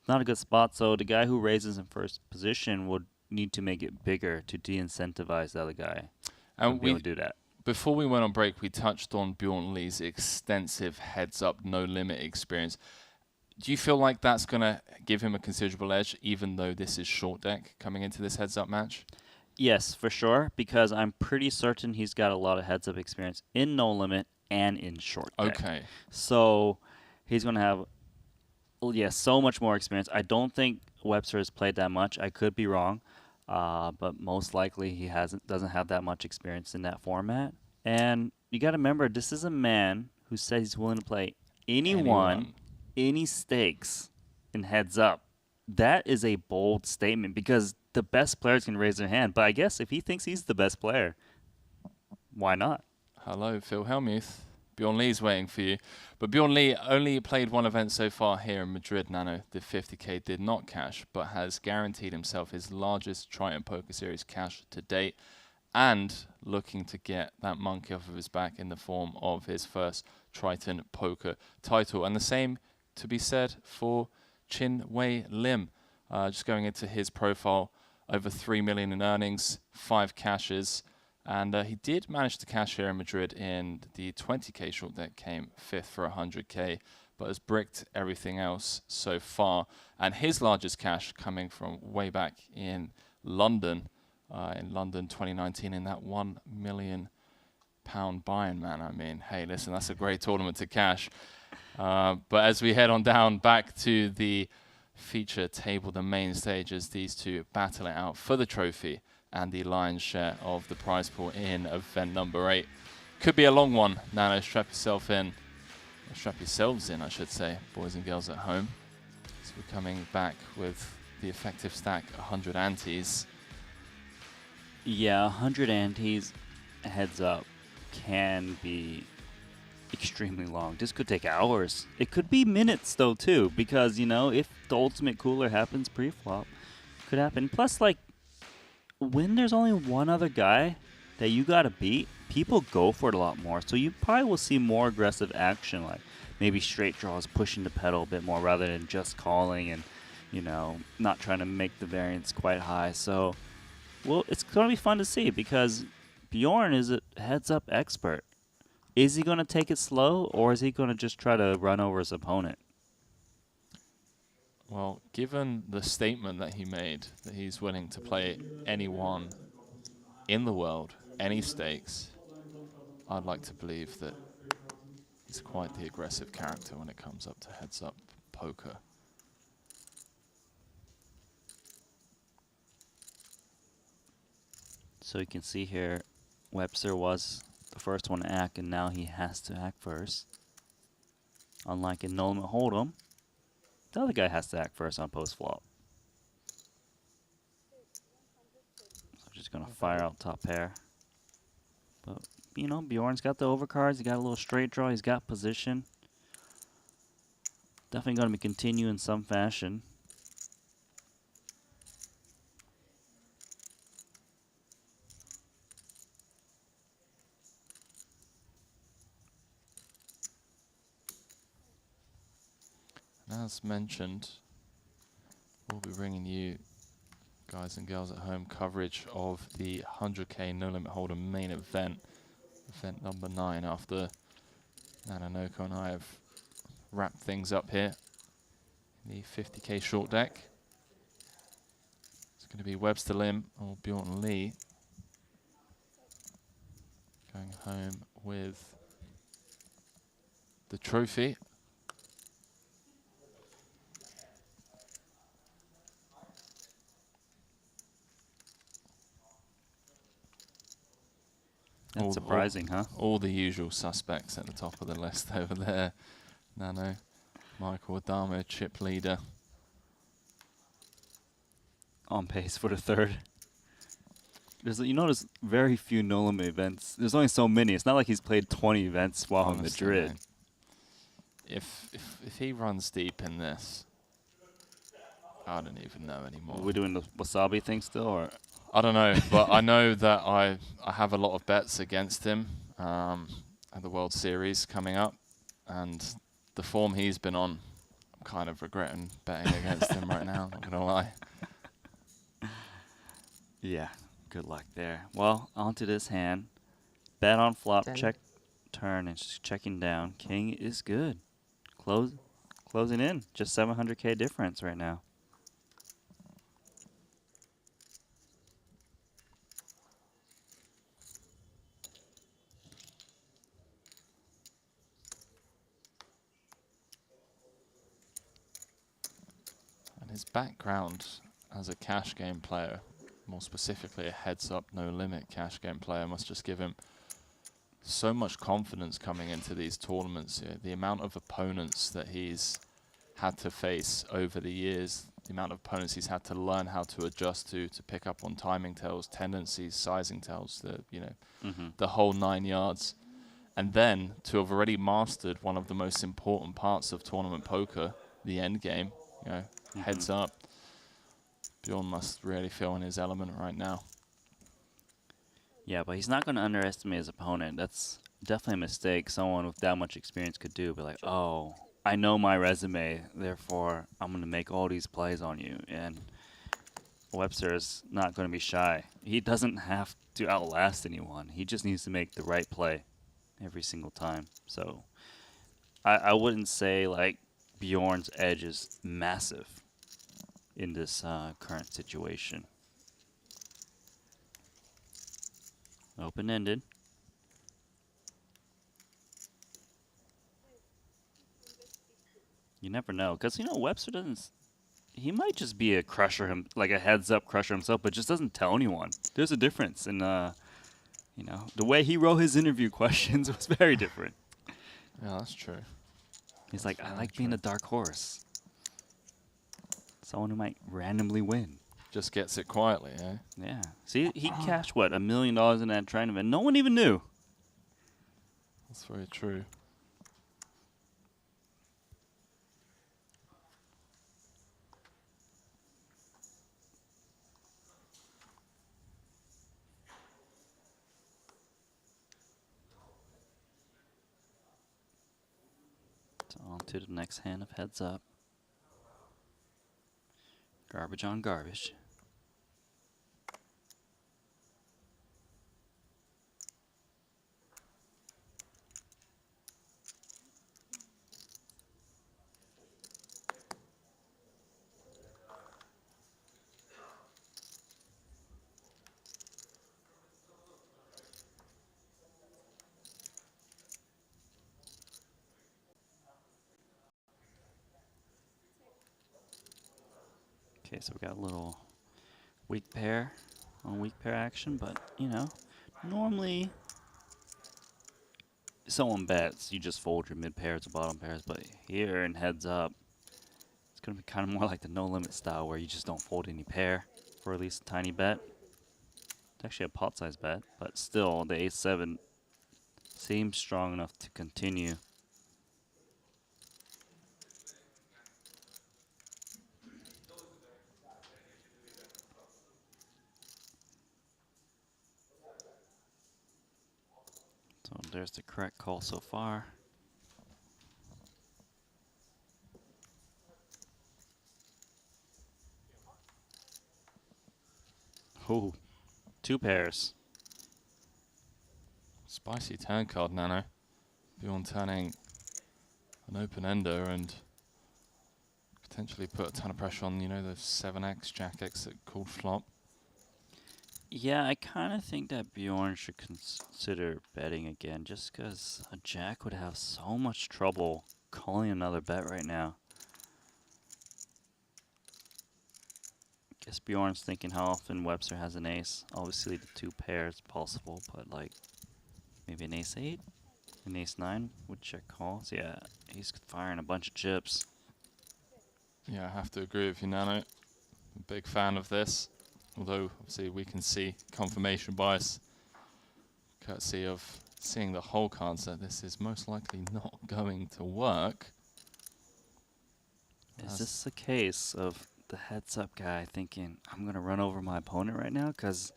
S12: not a good spot. So the guy who raises in first position would need to make it bigger to de-incentivize the other guy.
S18: And
S12: be able to do that.
S18: Before we went on break, we touched on Bjorn Lee's extensive heads-up, no-limit experience. Do you feel like that's going to give him a considerable edge, even though this is short deck coming into this heads-up match?
S12: Yes, for sure, because I'm pretty certain he's got a lot of heads-up experience in no-limit and in short deck.
S18: Okay.
S12: So he's going to have, so much more experience. I don't think Webster has played that much. I could be wrong. But most likely he doesn't have that much experience in that format. And you got to remember, this is a man who says he's willing to play anyone, any stakes, in heads up. That is a bold statement because the best players can raise their hand. But I guess if he thinks he's the best player, why not?
S18: Hello, Phil Hellmuth. Bjorn Lee's waiting for you. But Bjorn Lee only played one event so far here in Madrid, Nano. The 50k did not cash, but has guaranteed himself his largest Triton Poker Series cash to date, and looking to get that monkey off of his back in the form of his first Triton Poker title. And the same to be said for Chin Wei Lim. Just going into his profile, over 3 million in earnings, 5 cashes. And he did manage to cash here in Madrid in the 20k short deck, came 5th for 100k, but has bricked everything else so far. And his largest cash coming from way back in London 2019, in that £1 million buy-in, man. I mean, hey, listen, that's a great tournament to cash. But as we head on down back to the feature table, the main stage, as these two battle it out for the trophy and the lion's share of the prize pool in event number 8. Could be a long one. Nano, strap yourself in. Or strap yourselves in, I should say, boys and girls at home. So we're coming back with the effective stack, 100 antes.
S12: Yeah, 100 antes, heads up, can be extremely long. This could take hours. It could be minutes, though, too, because, you know, if the ultimate cooler happens pre-flop, it could happen. Plus, like, when there's only one other guy that you gotta beat, people go for it a lot more. So you probably will see more aggressive action, like maybe straight draws, pushing the pedal a bit more rather than just calling and, you know, not trying to make the variance quite high. So, well, it's gonna be fun to see because Bjorn is a heads-up expert. Is he gonna take it slow, or is he gonna just try to run over his opponent?
S18: Well, given the statement that he made, that he's willing to play anyone in the world, any stakes, I'd like to believe that he's quite the aggressive character when it comes up to heads-up poker.
S12: So you can see here, Webster was the first one to act, and now he has to act first. Unlike in No Limit Hold'em, the other guy has to act first on post-flop. So just gonna fire out top pair. But, you know, Bjorn's got the overcards, he got a little straight draw, he's got position. Definitely gonna be continue in some fashion.
S18: As mentioned, we'll be bringing you, guys and girls at home, coverage of the 100k No Limit Hold'em main event, event number 9, after Nanonoko and I have wrapped things up here in the 50k short deck. It's going to be Webster Lim or Bjorn Lee going home with the trophy.
S12: That's surprising, huh?
S18: All the usual suspects at the top of the list over there. Nano, Michael Adamo, chip leader.
S12: On pace for the third. You notice very few No Limit events. There's only so many. It's not like he's played 20 events while in Madrid.
S18: Mate, if he runs deep in this, I don't even know anymore.
S12: Are we doing the wasabi thing still, or?
S18: I don't know, but I know that I have a lot of bets against him at the World Series coming up, and the form he's been on, I'm kind of regretting betting against him right now, not gonna lie.
S12: Yeah, good luck there. Well, onto this hand. Bet on flop, check turn, and just checking down. King is good. Closing in, just 700k difference right now.
S18: His background as a cash game player, more specifically a heads-up, no-limit cash game player, must just give him so much confidence coming into these tournaments. The amount of opponents that he's had to face over the years, the amount of opponents he's had to learn how to adjust to pick up on timing tells, tendencies, sizing tells, the whole 9 yards. And then to have already mastered one of the most important parts of tournament poker, the end game, you know, heads up. Bjorn must really feel in his element right now.
S12: Yeah, but he's not going to underestimate his opponent. That's definitely a mistake someone with that much experience could do. Be like, oh, I know my resume, therefore I'm going to make all these plays on you. And Webster is not going to be shy. He doesn't have to outlast anyone. He just needs to make the right play every single time. So I wouldn't say like Bjorn's edge is massive in this current situation. Open-ended. You never know, because, you know, Webster doesn't... He might just be a crusher, like a heads-up crusher himself, but just doesn't tell anyone. There's a difference in, you know, the way he wrote his interview questions was very different.
S18: Yeah, that's true.
S12: He's like, I like being a dark horse. Someone who might randomly win.
S18: Just gets it quietly, eh?
S12: Yeah. See, he cashed, what, $1 million in that Triton event. No one even knew.
S18: That's very true.
S12: So on to the next hand of heads up. Garbage on garbage. Okay, so we got a little weak pair on weak pair action, but, you know, normally someone bets, you just fold your mid pairs or bottom pairs, but here in heads up, it's going to be kind of more like the no limit style where you just don't fold any pair for at least a tiny bet. It's actually a pot size bet, but still the ace-7 seems strong enough to continue. So there's the correct call so far. Oh, 2 pairs.
S18: Spicy turn card, Nano. Bjorn turning an open-ender and potentially put a ton of pressure on, you know, the 7x, Jack X that called flop.
S12: Yeah, I kind of think that Bjorn should consider betting again, just because a Jack would have so much trouble calling another bet right now. Guess Bjorn's thinking how often Webster has an ace. Obviously, the 2 pairs possible, but like maybe an ace-8, an ace-9 would check calls. Yeah, he's firing a bunch of chips.
S18: Yeah, I have to agree with you, Nano. I'm a big fan of this. Although, obviously, we can see confirmation bias, courtesy of seeing the whole cards, that this is most likely not going to work.
S12: Is this a case of the heads-up guy thinking, I'm going to run over my opponent right now? Because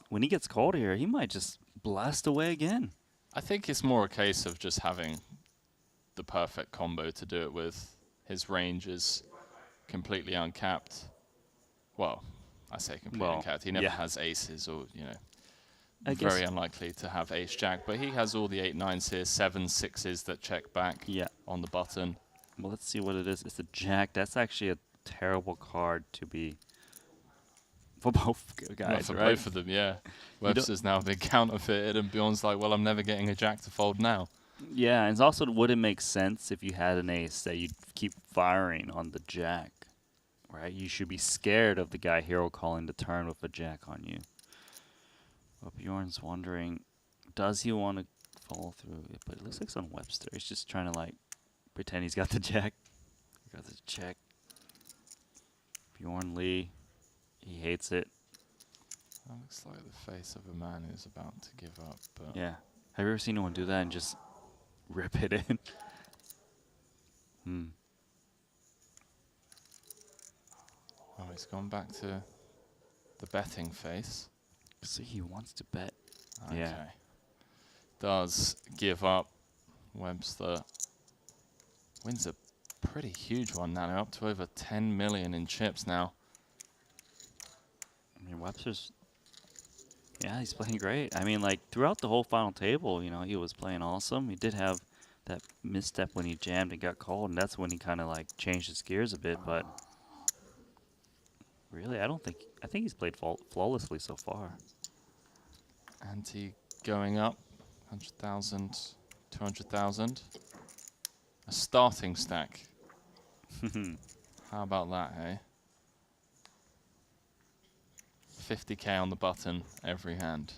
S12: when he gets called here, he might just blast away again.
S18: I think it's more a case of just having the perfect combo to do it with. His range is completely uncapped. Well, I say completely uncapped. He never has aces or, you know, very unlikely to have ace-jack. But he has all the 8-9s here, 7s, 6s that check back on the button.
S12: Well, let's see what it is. It's a jack. That's actually a terrible card to be for both guys,
S18: Not for
S12: right?
S18: both of them, yeah. Webster's now been counterfeited, and Bjorn's like, well, I'm never getting a jack to fold now.
S12: Yeah, and it's also wouldn't make sense if you had an ace that you'd keep firing on the jack, right? You should be scared of the guy hero calling the turn with a jack on you. But Bjorn's wondering, does he want to follow through? But it looks like it's on Webster. He's just trying to like pretend he's got the jack. He got the check. Bjorn Lee, he hates it.
S18: That looks like the face of a man who's about to give up. But
S12: yeah, Have you ever seen anyone do that and just rip it in?
S18: Oh, he's gone back to the betting face.
S12: So he wants to bet.
S18: Okay.
S12: Yeah.
S18: Does give up. Webster wins a pretty huge one now. They're up to over 10 million in chips now.
S12: I mean, Webster's, yeah, he's playing great. I mean, like, throughout the whole final table, you know, he was playing awesome. He did have that misstep when he jammed and got called, and that's when he kind of, like, changed his gears a bit. But really, I think he's played flawlessly so far.
S18: Ante going up, 100,000, 200,000. A starting stack. How about that, hey? 50k on the button every hand.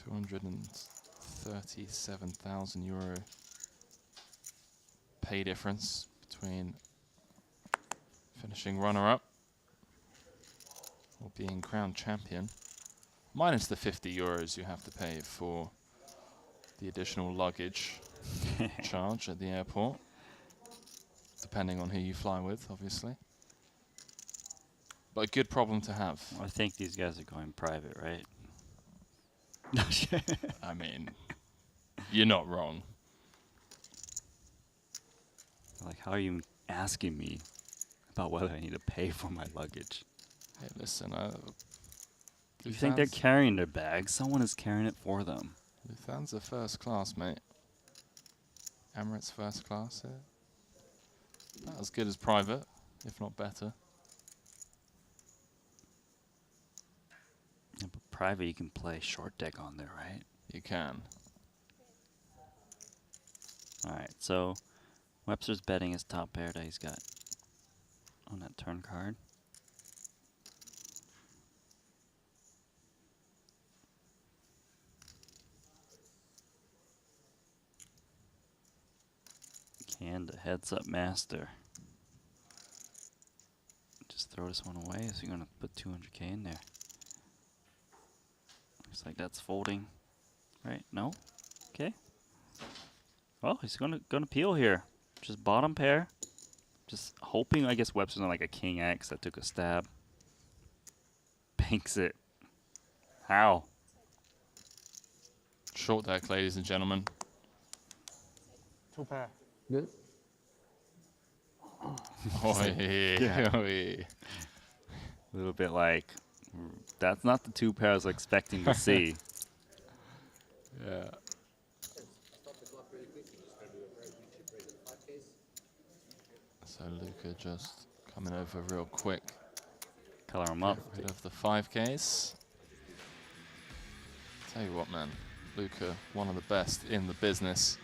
S18: €237,000 pay difference between finishing runner-up or being crowned champion, minus the €50 you have to pay for the additional luggage charge at the airport, depending on who you fly with, obviously. But a good problem to have.
S12: Well, I think these guys are going private, right?
S18: I mean, you're not wrong.
S12: Like, how are you asking me about whether I need to pay for my luggage?
S18: Hey, listen,
S12: You think they're carrying their bags? Someone is carrying it for them.
S18: Lufthansa first class, mate. Emirates first class here. About as good as private, if not better.
S12: Yeah, but private, you can play short deck on there, right?
S18: You can.
S12: All right, so Webster's betting his top pair that he's got on that turn card. Can the heads up master just throw this one away? Is he gonna put 200k in there? Looks like that's folding, right? No. Okay. Well, he's gonna peel here. Just bottom pair. Just hoping, I guess Webster's on like a king X that took a stab. Banks it. How?
S18: Short deck, ladies and gentlemen.
S17: 2 pair.
S16: Good.
S12: Yeah.
S18: Oi.
S12: A little bit like, that's not the 2 pair I was expecting to see.
S18: Yeah. So Luca just coming over real quick.
S12: Color him up.
S18: Get rid of the 5Ks. Tell you what, man. Luca, one of the best in the business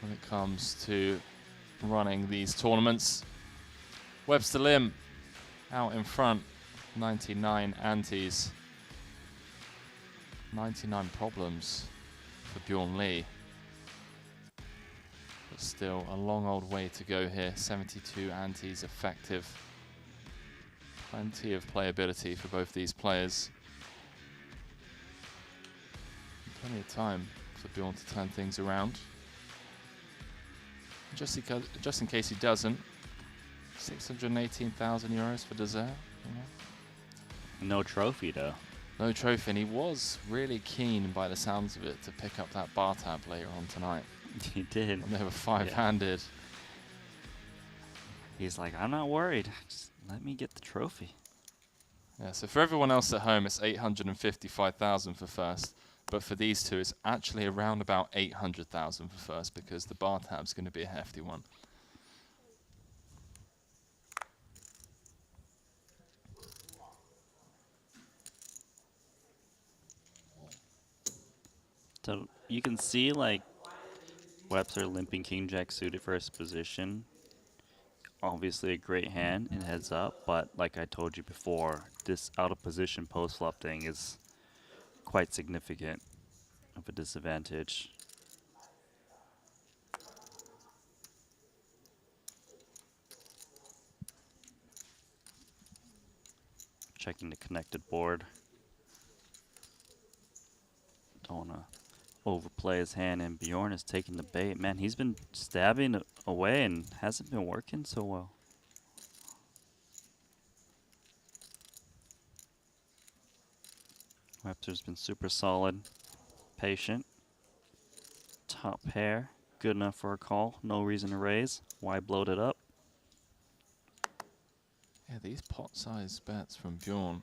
S18: when it comes to running these tournaments. Webster Lim out in front, 99 antes, 99 problems for Bjorn Lee. But still a long old way to go here. 72 antes effective. Plenty of playability for both these players. Plenty of time for Bjorn to turn things around. Just in case he doesn't, €618,000 for dessert.
S12: No trophy though.
S18: No trophy, and he was really keen by the sounds of it to pick up that bar tab later on tonight.
S12: He did.
S18: When they were five-handed.
S12: He's like, I'm not worried. Just let me get the trophy.
S18: Yeah, so for everyone else at home, it's 855,000 for first. But for these two, it's actually around about 800,000 for first because the bar tab's going to be a hefty one.
S12: So you can see like Webster limping king jack suited for his position. Obviously a great hand and heads up, but like I told you before, this out of position post flop thing is quite significant. of a disadvantage. Checking the connected board. Don't want to overplay his hand, and Bjorn is taking the bait. Man, he's been stabbing away and hasn't been working so well. Webster's been super solid, patient. Top pair, good enough for a call. No reason to raise. Why bloat it up?
S18: Yeah, these pot-sized bets from Bjorn.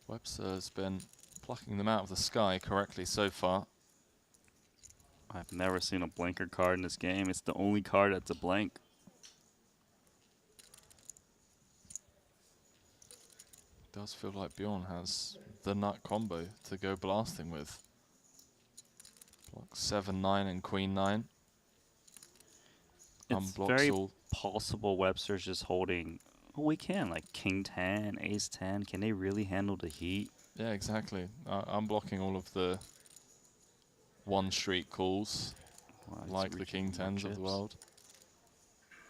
S18: Webster's been plucking them out of the sky correctly so far.
S12: I've never seen a blanker card in this game. It's the only card that's a blank.
S18: Does feel like Bjorn has the nut combo to go blasting with. Block 7-9 and Queen 9.
S12: It's very possible Webster's just holding. Oh, we can, like King 10, Ace 10. Can they really handle the heat?
S18: Yeah, exactly. I'm blocking all of the one-street calls, like the King 10s of the world.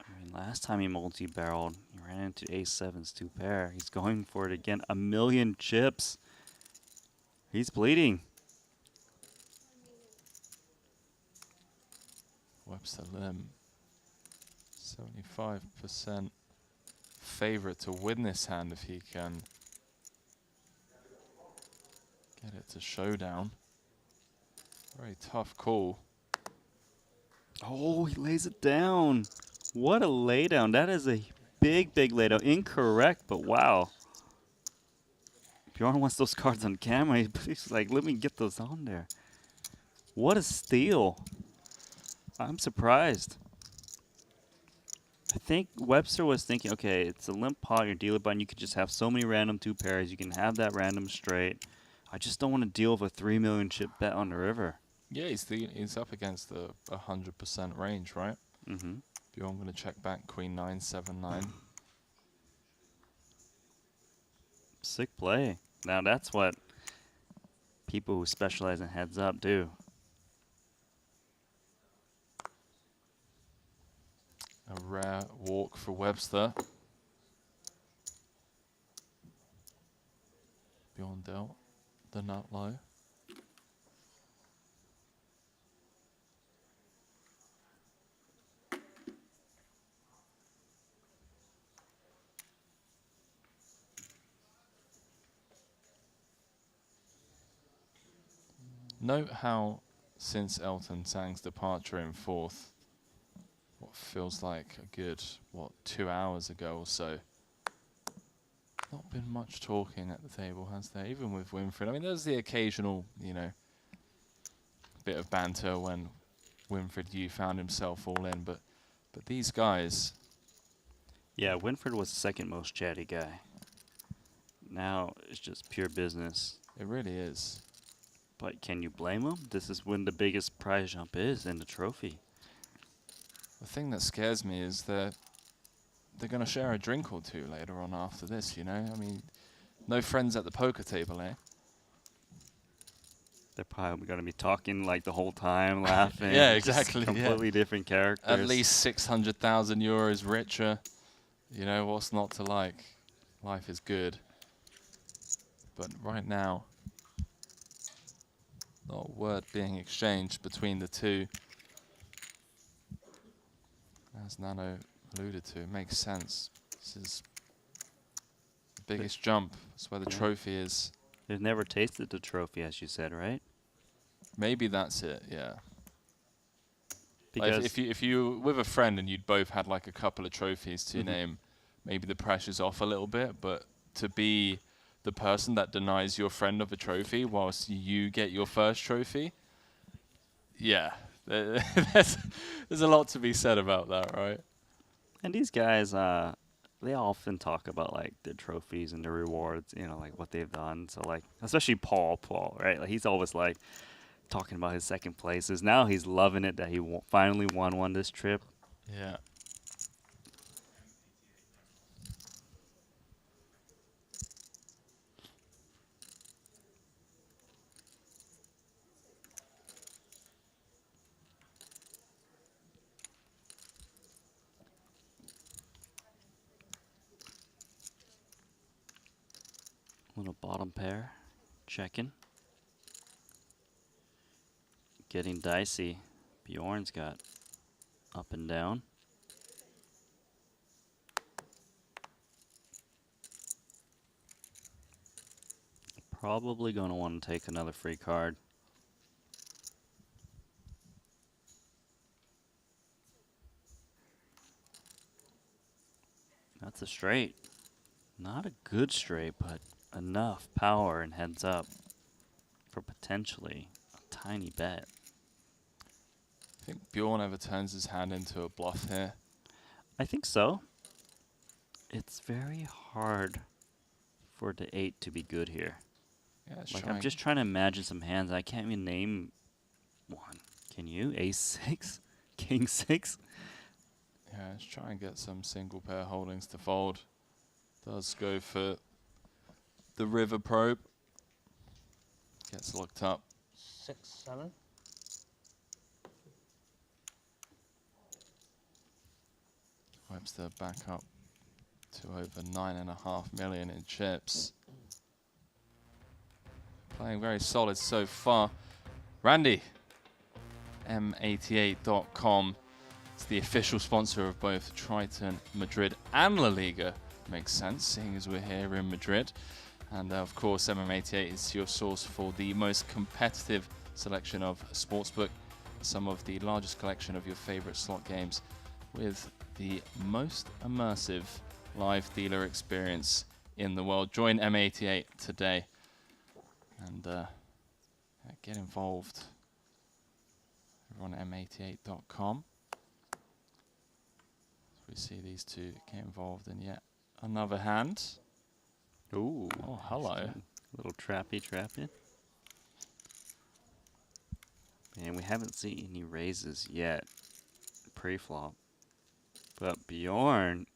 S12: I mean, last time he multi-barreled, he ran into Ace 7's 2 pair. He's going for it again. 1,000,000 chips. He's bleeding.
S18: Webster Lim, 75% favorite to win this hand if he can get it to showdown. Very tough call.
S12: Oh, he lays it down. What a laydown. That is a big, big laydown. Incorrect, but wow. Bjorn wants those cards on camera. He's like, let me get those on there. What a steal. I'm surprised. I think Webster was thinking, okay, it's a limp pot, your dealer button. You could just have so many random 2 pairs. You can have that random straight. I just don't want to deal with a 3,000,000 chip bet on the river.
S18: Yeah, he's up against the 100% range, right?
S12: Mm-hmm.
S18: Bjorn going to check back Queen 9, 7-9.
S12: Sick play. Now that's what people who specialize in heads up do.
S18: A rare walk for Webster. Bjorn dealt the nut low. Note how, since Elton Tang's departure in 4th, what feels like a good, 2 hours ago or so, not been much talking at the table, has there? Even with Winfried. I mean, there's the occasional, bit of banter when Winfried Yu found himself all in, but these guys.
S12: Yeah, Winfried was the second most chatty guy. Now it's just pure business.
S18: It really is.
S12: But can you blame him? This is when the biggest prize jump is in the trophy.
S18: The thing that scares me is that they're going to share a drink or two later on after this, I mean, no friends at the poker table, eh?
S12: They're probably going to be talking like the whole time, laughing.
S18: Yeah, exactly.
S12: Completely different characters.
S18: At least 600,000 euros richer. What's not to like? Life is good. But right now, not a word being exchanged between the two. As Nano alluded to, it makes sense. This is the biggest jump. That's where the trophy is.
S12: They've never tasted the trophy, as you said, right?
S18: Maybe that's it, yeah.
S12: Because
S18: like if you with a friend and you'd both had like a couple of trophies to name, maybe the pressure's off a little bit, but to be the person that denies your friend of a trophy whilst you get your first trophy, yeah, there's a lot to be said about that, right?
S12: And these guys, they often talk about like their trophies and their rewards, like what they've done. So like, especially Paul, right? Like he's always like talking about his second places. Now he's loving it that he finally won one this trip.
S18: Yeah.
S12: Little bottom pair. Checking. Getting dicey. Bjorn's got up and down. Probably going to want to take another free card. That's a straight. Not a good straight, but enough power and heads up for potentially a tiny bet.
S18: I think Bjorn ever turns his hand into a bluff here.
S12: I think so. It's very hard for the 8 to be good here.
S18: Yeah, let's
S12: Like,
S18: try
S12: I'm just trying to imagine some hands. I can't even name one. Can you? Ace 6? King 6?
S18: Yeah, let's try and get some single pair holdings to fold. Does go for the river probe. Gets looked up.
S17: 6, 7.
S18: Webster back up to over 9.5 million in chips. Playing very solid so far. Randy, M88.com. It's the official sponsor of both Triton, Madrid and La Liga. Makes sense, seeing as we're here in Madrid. And of course, MM88 is your source for the most competitive selection of sportsbook, some of the largest collection of your favorite slot games, with the most immersive live dealer experience in the world. Join M88 today and get involved over on M88.com. We see these two get involved in yet another hand.
S12: Ooh.
S18: Oh, hello.
S12: Little trappy. And we haven't seen any raises yet pre-flop. But Bjorn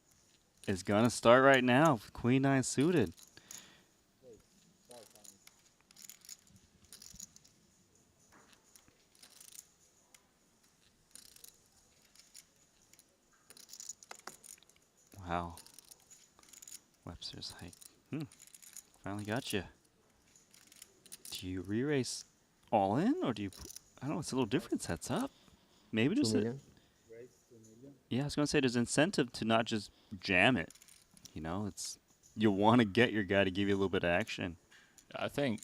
S12: is going to start right now with Queen 9 suited. Wow. Webster's hike. Finally got you. Do you re-race all in, or do you... I don't know, it's a little different sets up. Maybe just... Yeah, I was going to say there's incentive to not just jam it. You know, it's... You want to get your guy to give you a little bit of action.
S18: I think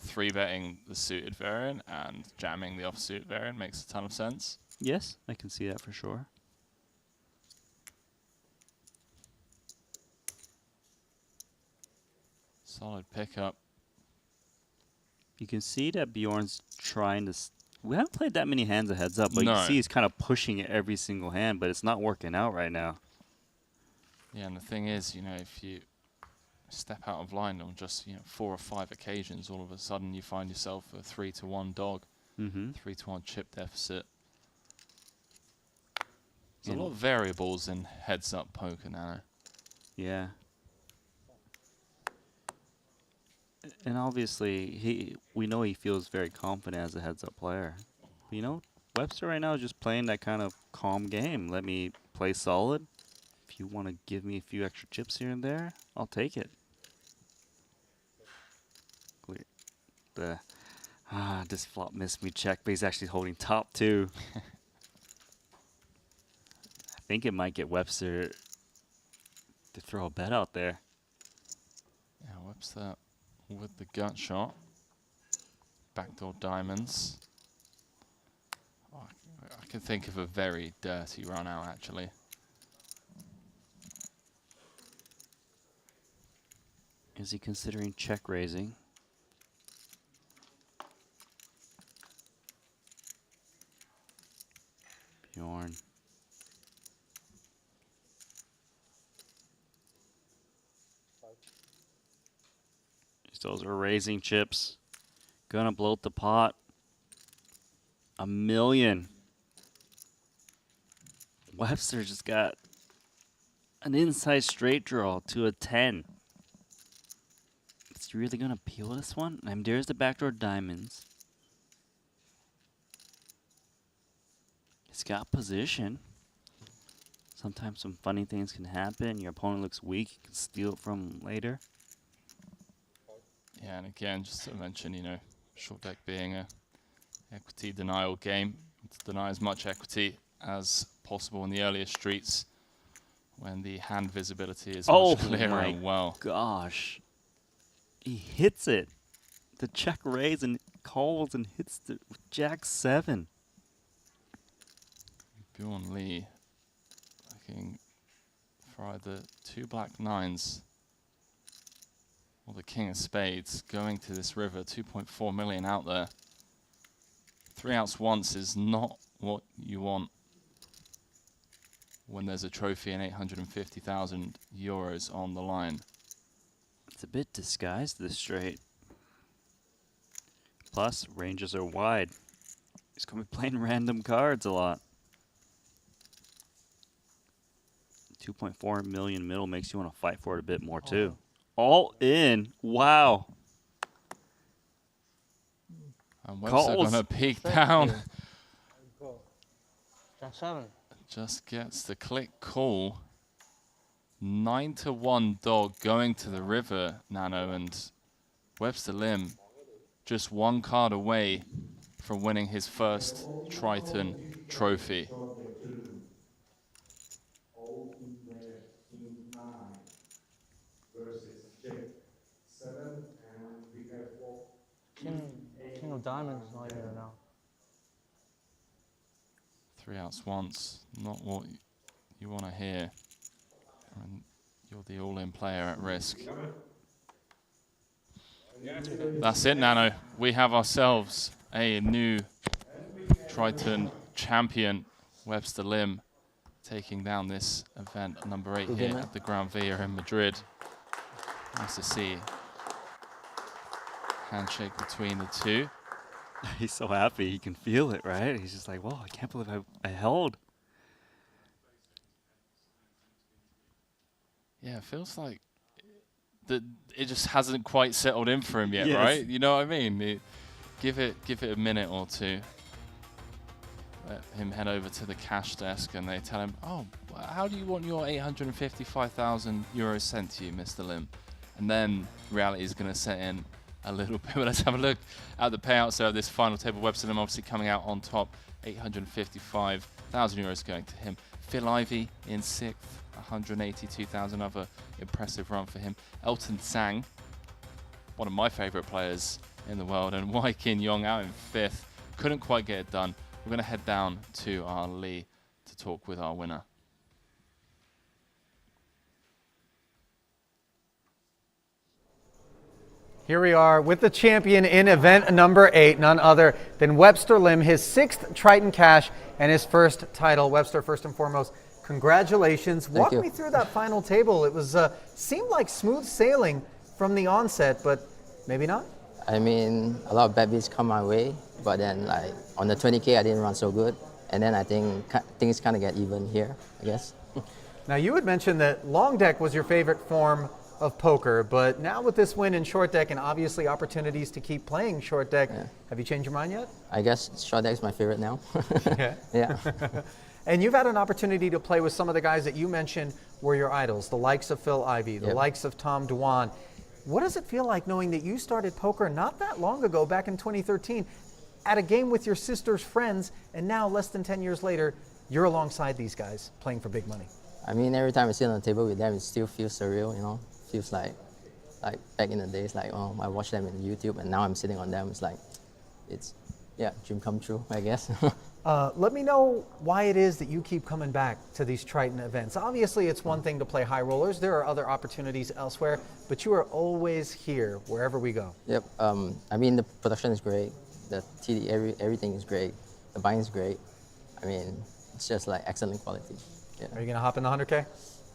S18: 3-betting the suited variant and jamming the offsuit variant makes a ton of sense.
S12: Yes, I can see that for sure.
S18: Solid pickup.
S12: You can see that Bjorn's trying to... We haven't played that many hands of heads up, but you
S18: No.
S12: can see he's kind of pushing it every single hand, but it's not working out right now.
S18: Yeah, and the thing is, you know, if you step out of line on just 4 or 5 occasions, all of a sudden you find yourself a 3-1 dog, 3-1 chip deficit. There's a lot of variables in heads up poker now.
S12: Yeah. And obviously, we know he feels very confident as a heads-up player. But, you know, Webster right now is just playing that kind of calm game. Let me play solid. If you want to give me a few extra chips here and there, I'll take it. This flop missed me check, but he's actually holding top 2. I think it might get Webster to throw a bet out there.
S18: Yeah, Webster with the gut shot. Backdoor diamonds. Oh, I can think of a very dirty run out, actually.
S12: Is he considering check raising? Bjorn. Those are raising chips. Gonna bloat the pot. $1 million. Webster just got an inside straight draw to a 10. Is he really gonna peel this one? And there's the backdoor diamonds. He's got position. Sometimes some funny things can happen. Your opponent looks weak. You can steal it from him later.
S18: Yeah, and again, just to mention, short deck being a equity denial game, to deny as much equity as possible in the earlier streets when the hand visibility is much clearer and well.
S12: Gosh. He hits it. The check raise and calls and hits the Jack 7.
S18: Bjorn Lee looking for either 2 black 9s or the king of spades going to this river. 2.4 million out there. 3 outs once is not what you want when there's a trophy and 850,000 euros on the line.
S12: It's a bit disguised, this straight. Plus, ranges are wide. He's going to be playing random cards a lot. 2.4 million middle makes you want to fight for it a bit more, too. All in. Wow.
S18: And Webster going to peek down.
S17: Jack 7.
S18: Just gets the click call. 9-1 dog going to the river, Nano, and Webster Lim just 1 card away from winning his first Triton trophy.
S17: King of diamonds is not even now.
S18: 3 outs once, not what you want to hear. And you're the all-in player at risk. That's it, Nano. We have ourselves a new Triton champion, Webster Lim, taking down this event number 8 here at the Gran Via in Madrid. Nice to see. Handshake between the two.
S12: He's so happy. He can feel it, right? He's just like, whoa, I can't believe I held.
S18: Yeah, it feels like it just hasn't quite settled in for him yet,
S12: Yes.
S18: right? You know what I mean? Give it a minute or two. Let him head over to the cash desk and they tell him, oh, how do you want your 855,000 euros sent to you, Mr. Lim? And then reality is going to set in a little bit. But let's have a look at the payouts. So this final table, Webster Lim obviously coming out on top, 855,000 euros going to him. Phil Ivey in 6th, 182,000, other impressive run for him. Elton Sang, one of my favourite players in the world, and Wai Kin Yong out in 5th. Couldn't quite get it done. We're going to head down to our Lee to talk with our winner.
S19: Here we are with the champion in event number 8, none other than Webster Lim, his 6th Triton Cash and his first title. Webster, first and foremost, congratulations. Walk me through that final table. It was seemed like smooth sailing from the onset, but maybe not.
S20: I mean, a lot of bad beats come my way, but then like on the 20K, I didn't run so good. And then I think things kind of get even here, I guess.
S19: Now, you had mentioned that long deck was your favorite form of poker, but now with this win in short deck and obviously opportunities to keep playing short deck, have you changed your mind yet?
S20: I guess short deck is my favorite now.
S19: Yeah.
S20: Yeah.
S19: And you've had an opportunity to play with some of the guys that you mentioned were your idols, the likes of Phil Ivey, the likes of Tom Dwan. What does it feel like knowing that you started poker not that long ago, back in 2013, at a game with your sister's friends, and now less than 10 years later, you're alongside these guys playing for big money?
S20: I mean, every time I sit on the table with them, it still feels surreal, you know? Feels like back in the days, like, oh, I watched them in YouTube, and now I'm sitting on them. It's like, dream come true, I guess.
S19: Let me know why it is that you keep coming back to these Triton events. Obviously, it's one thing to play high rollers. There are other opportunities elsewhere, but you are always here wherever we go.
S20: Yep. I mean, the production is great. The TD, everything is great. The buying is great. I mean, it's just like excellent quality. Yeah.
S19: Are you going to hop in the 100K?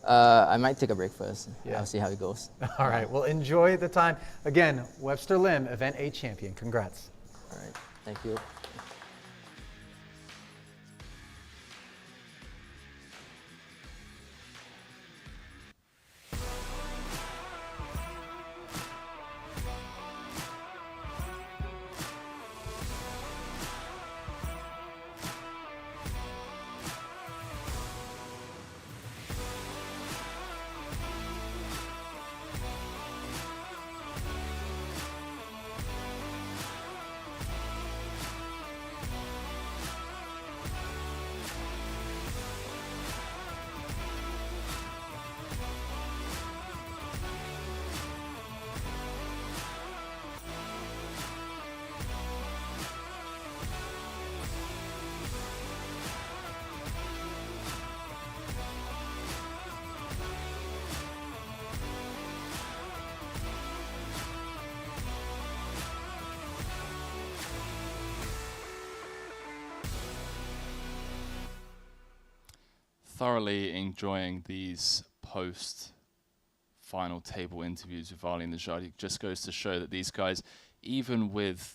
S20: I might take a break first.
S19: Yeah.
S20: I'll see how it goes.
S19: All right. Well, enjoy the time. Again, Webster Lim, Event 8 champion. Congrats.
S20: All right. Thank you.
S18: thoroughly enjoying these post-final table interviews with Ali and Najad. It just goes to show that these guys, even with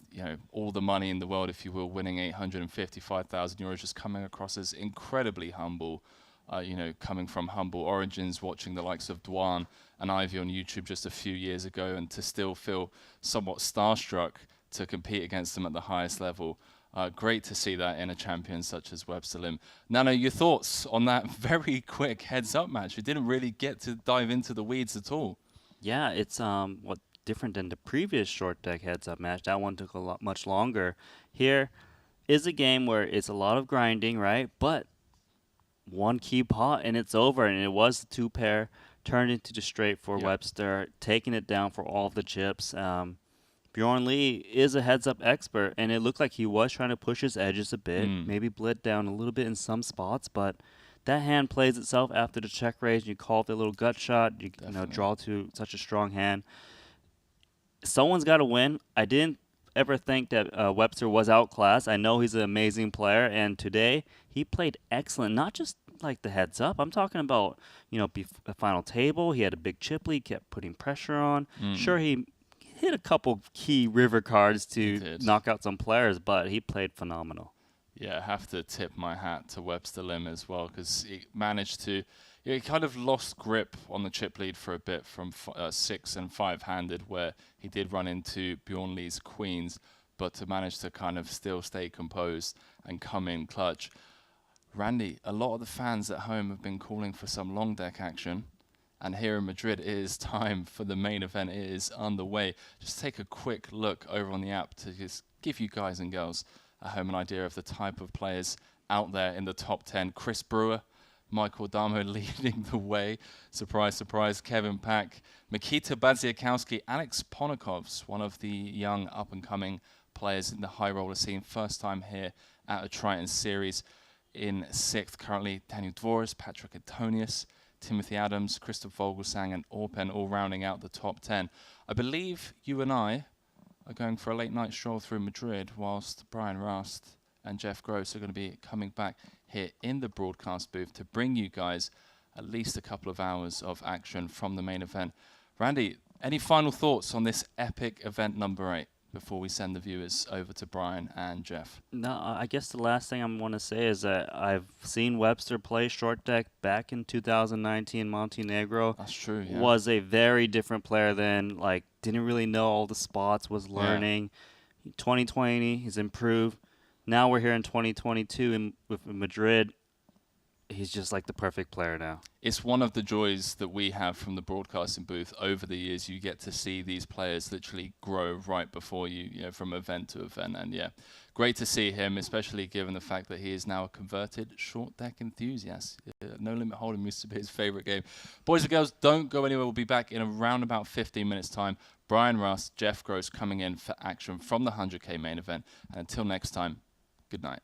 S18: all the money in the world, if you will, winning 855,000 euros, just coming across as incredibly humble. Coming from humble origins, watching the likes of Duan and Ivy on YouTube just a few years ago, and to still feel somewhat starstruck to compete against them at the highest level. Great to see that in a champion such as Webster Lim. Nano, your thoughts on that very quick heads-up match? We didn't really get to dive into the weeds at all.
S12: Yeah, it's different than the previous short deck heads-up match. That one took much longer. Here is a game where it's a lot of grinding, right? But one key pot and it's over, and it was the 2-pair turned into the straight for Webster, taking it down for all of the chips. Bjorn Lee is a heads-up expert, and it looked like he was trying to push his edges a bit, maybe bled down a little bit in some spots, but that hand plays itself after the check raise. You call it the little gut shot, you draw to such a strong hand. Someone's got to win. I didn't ever think that Webster was outclassed. I know he's an amazing player, and today he played excellent. Not just like the heads up. I'm talking about the final table. He had a big chip lead, kept putting pressure on. Sure, he hit a couple key river cards to knock out some players, but he played phenomenal.
S18: Yeah, I have to tip my hat to Webster Lim as well, because he managed to. He kind of lost grip on the chip lead for a bit from 6 and 5-handed, where he did run into Bjorn Lee's queens, but to manage to kind of still stay composed and come in clutch. Randy, a lot of the fans at home have been calling for some long deck action, and here in Madrid it is time for the main event. It is underway. Just take a quick look over on the app to just give you guys and girls at home an idea of the type of players out there in the top 10. Chris Brewer, Michael Damo leading the way. Surprise, surprise. Kevin Pack, Mikita Badziakowski, Alex Ponakovs, one of the young up-and-coming players in the high roller scene. First time here at a Triton series. In 6th currently, Daniel Dvoris, Patrick Antonius, Timothy Adams, Christoph Vogelsang, and Orpen all rounding out the top 10. I believe you and I are going for a late night stroll through Madrid, whilst Brian Rust and Jeff Gross are going to be coming back here in the broadcast booth to bring you guys at least a couple of hours of action from the main event. Randy, any final thoughts on this epic event number 8 before we send the viewers over to Brian and Jeff?
S12: No, I guess the last thing I'm going to say is that I've seen Webster play short deck back in 2019 Montenegro.
S18: That's true, yeah.
S12: Was a very different player then, didn't really know all the spots, was learning. 2020, he's improved. Now we're here in 2022 with Madrid. He's just like the perfect player now.
S18: It's one of the joys that we have from the broadcasting booth over the years. You get to see these players literally grow right before you, from event to event. And yeah, great to see him, especially given the fact that he is now a converted short deck enthusiast. No Limit Hold'em used to be his favorite game. Boys and girls, don't go anywhere. We'll be back in around about 15 minutes time. Brian Rust, Jeff Gross coming in for action from the 100K main event. And until next time, good night.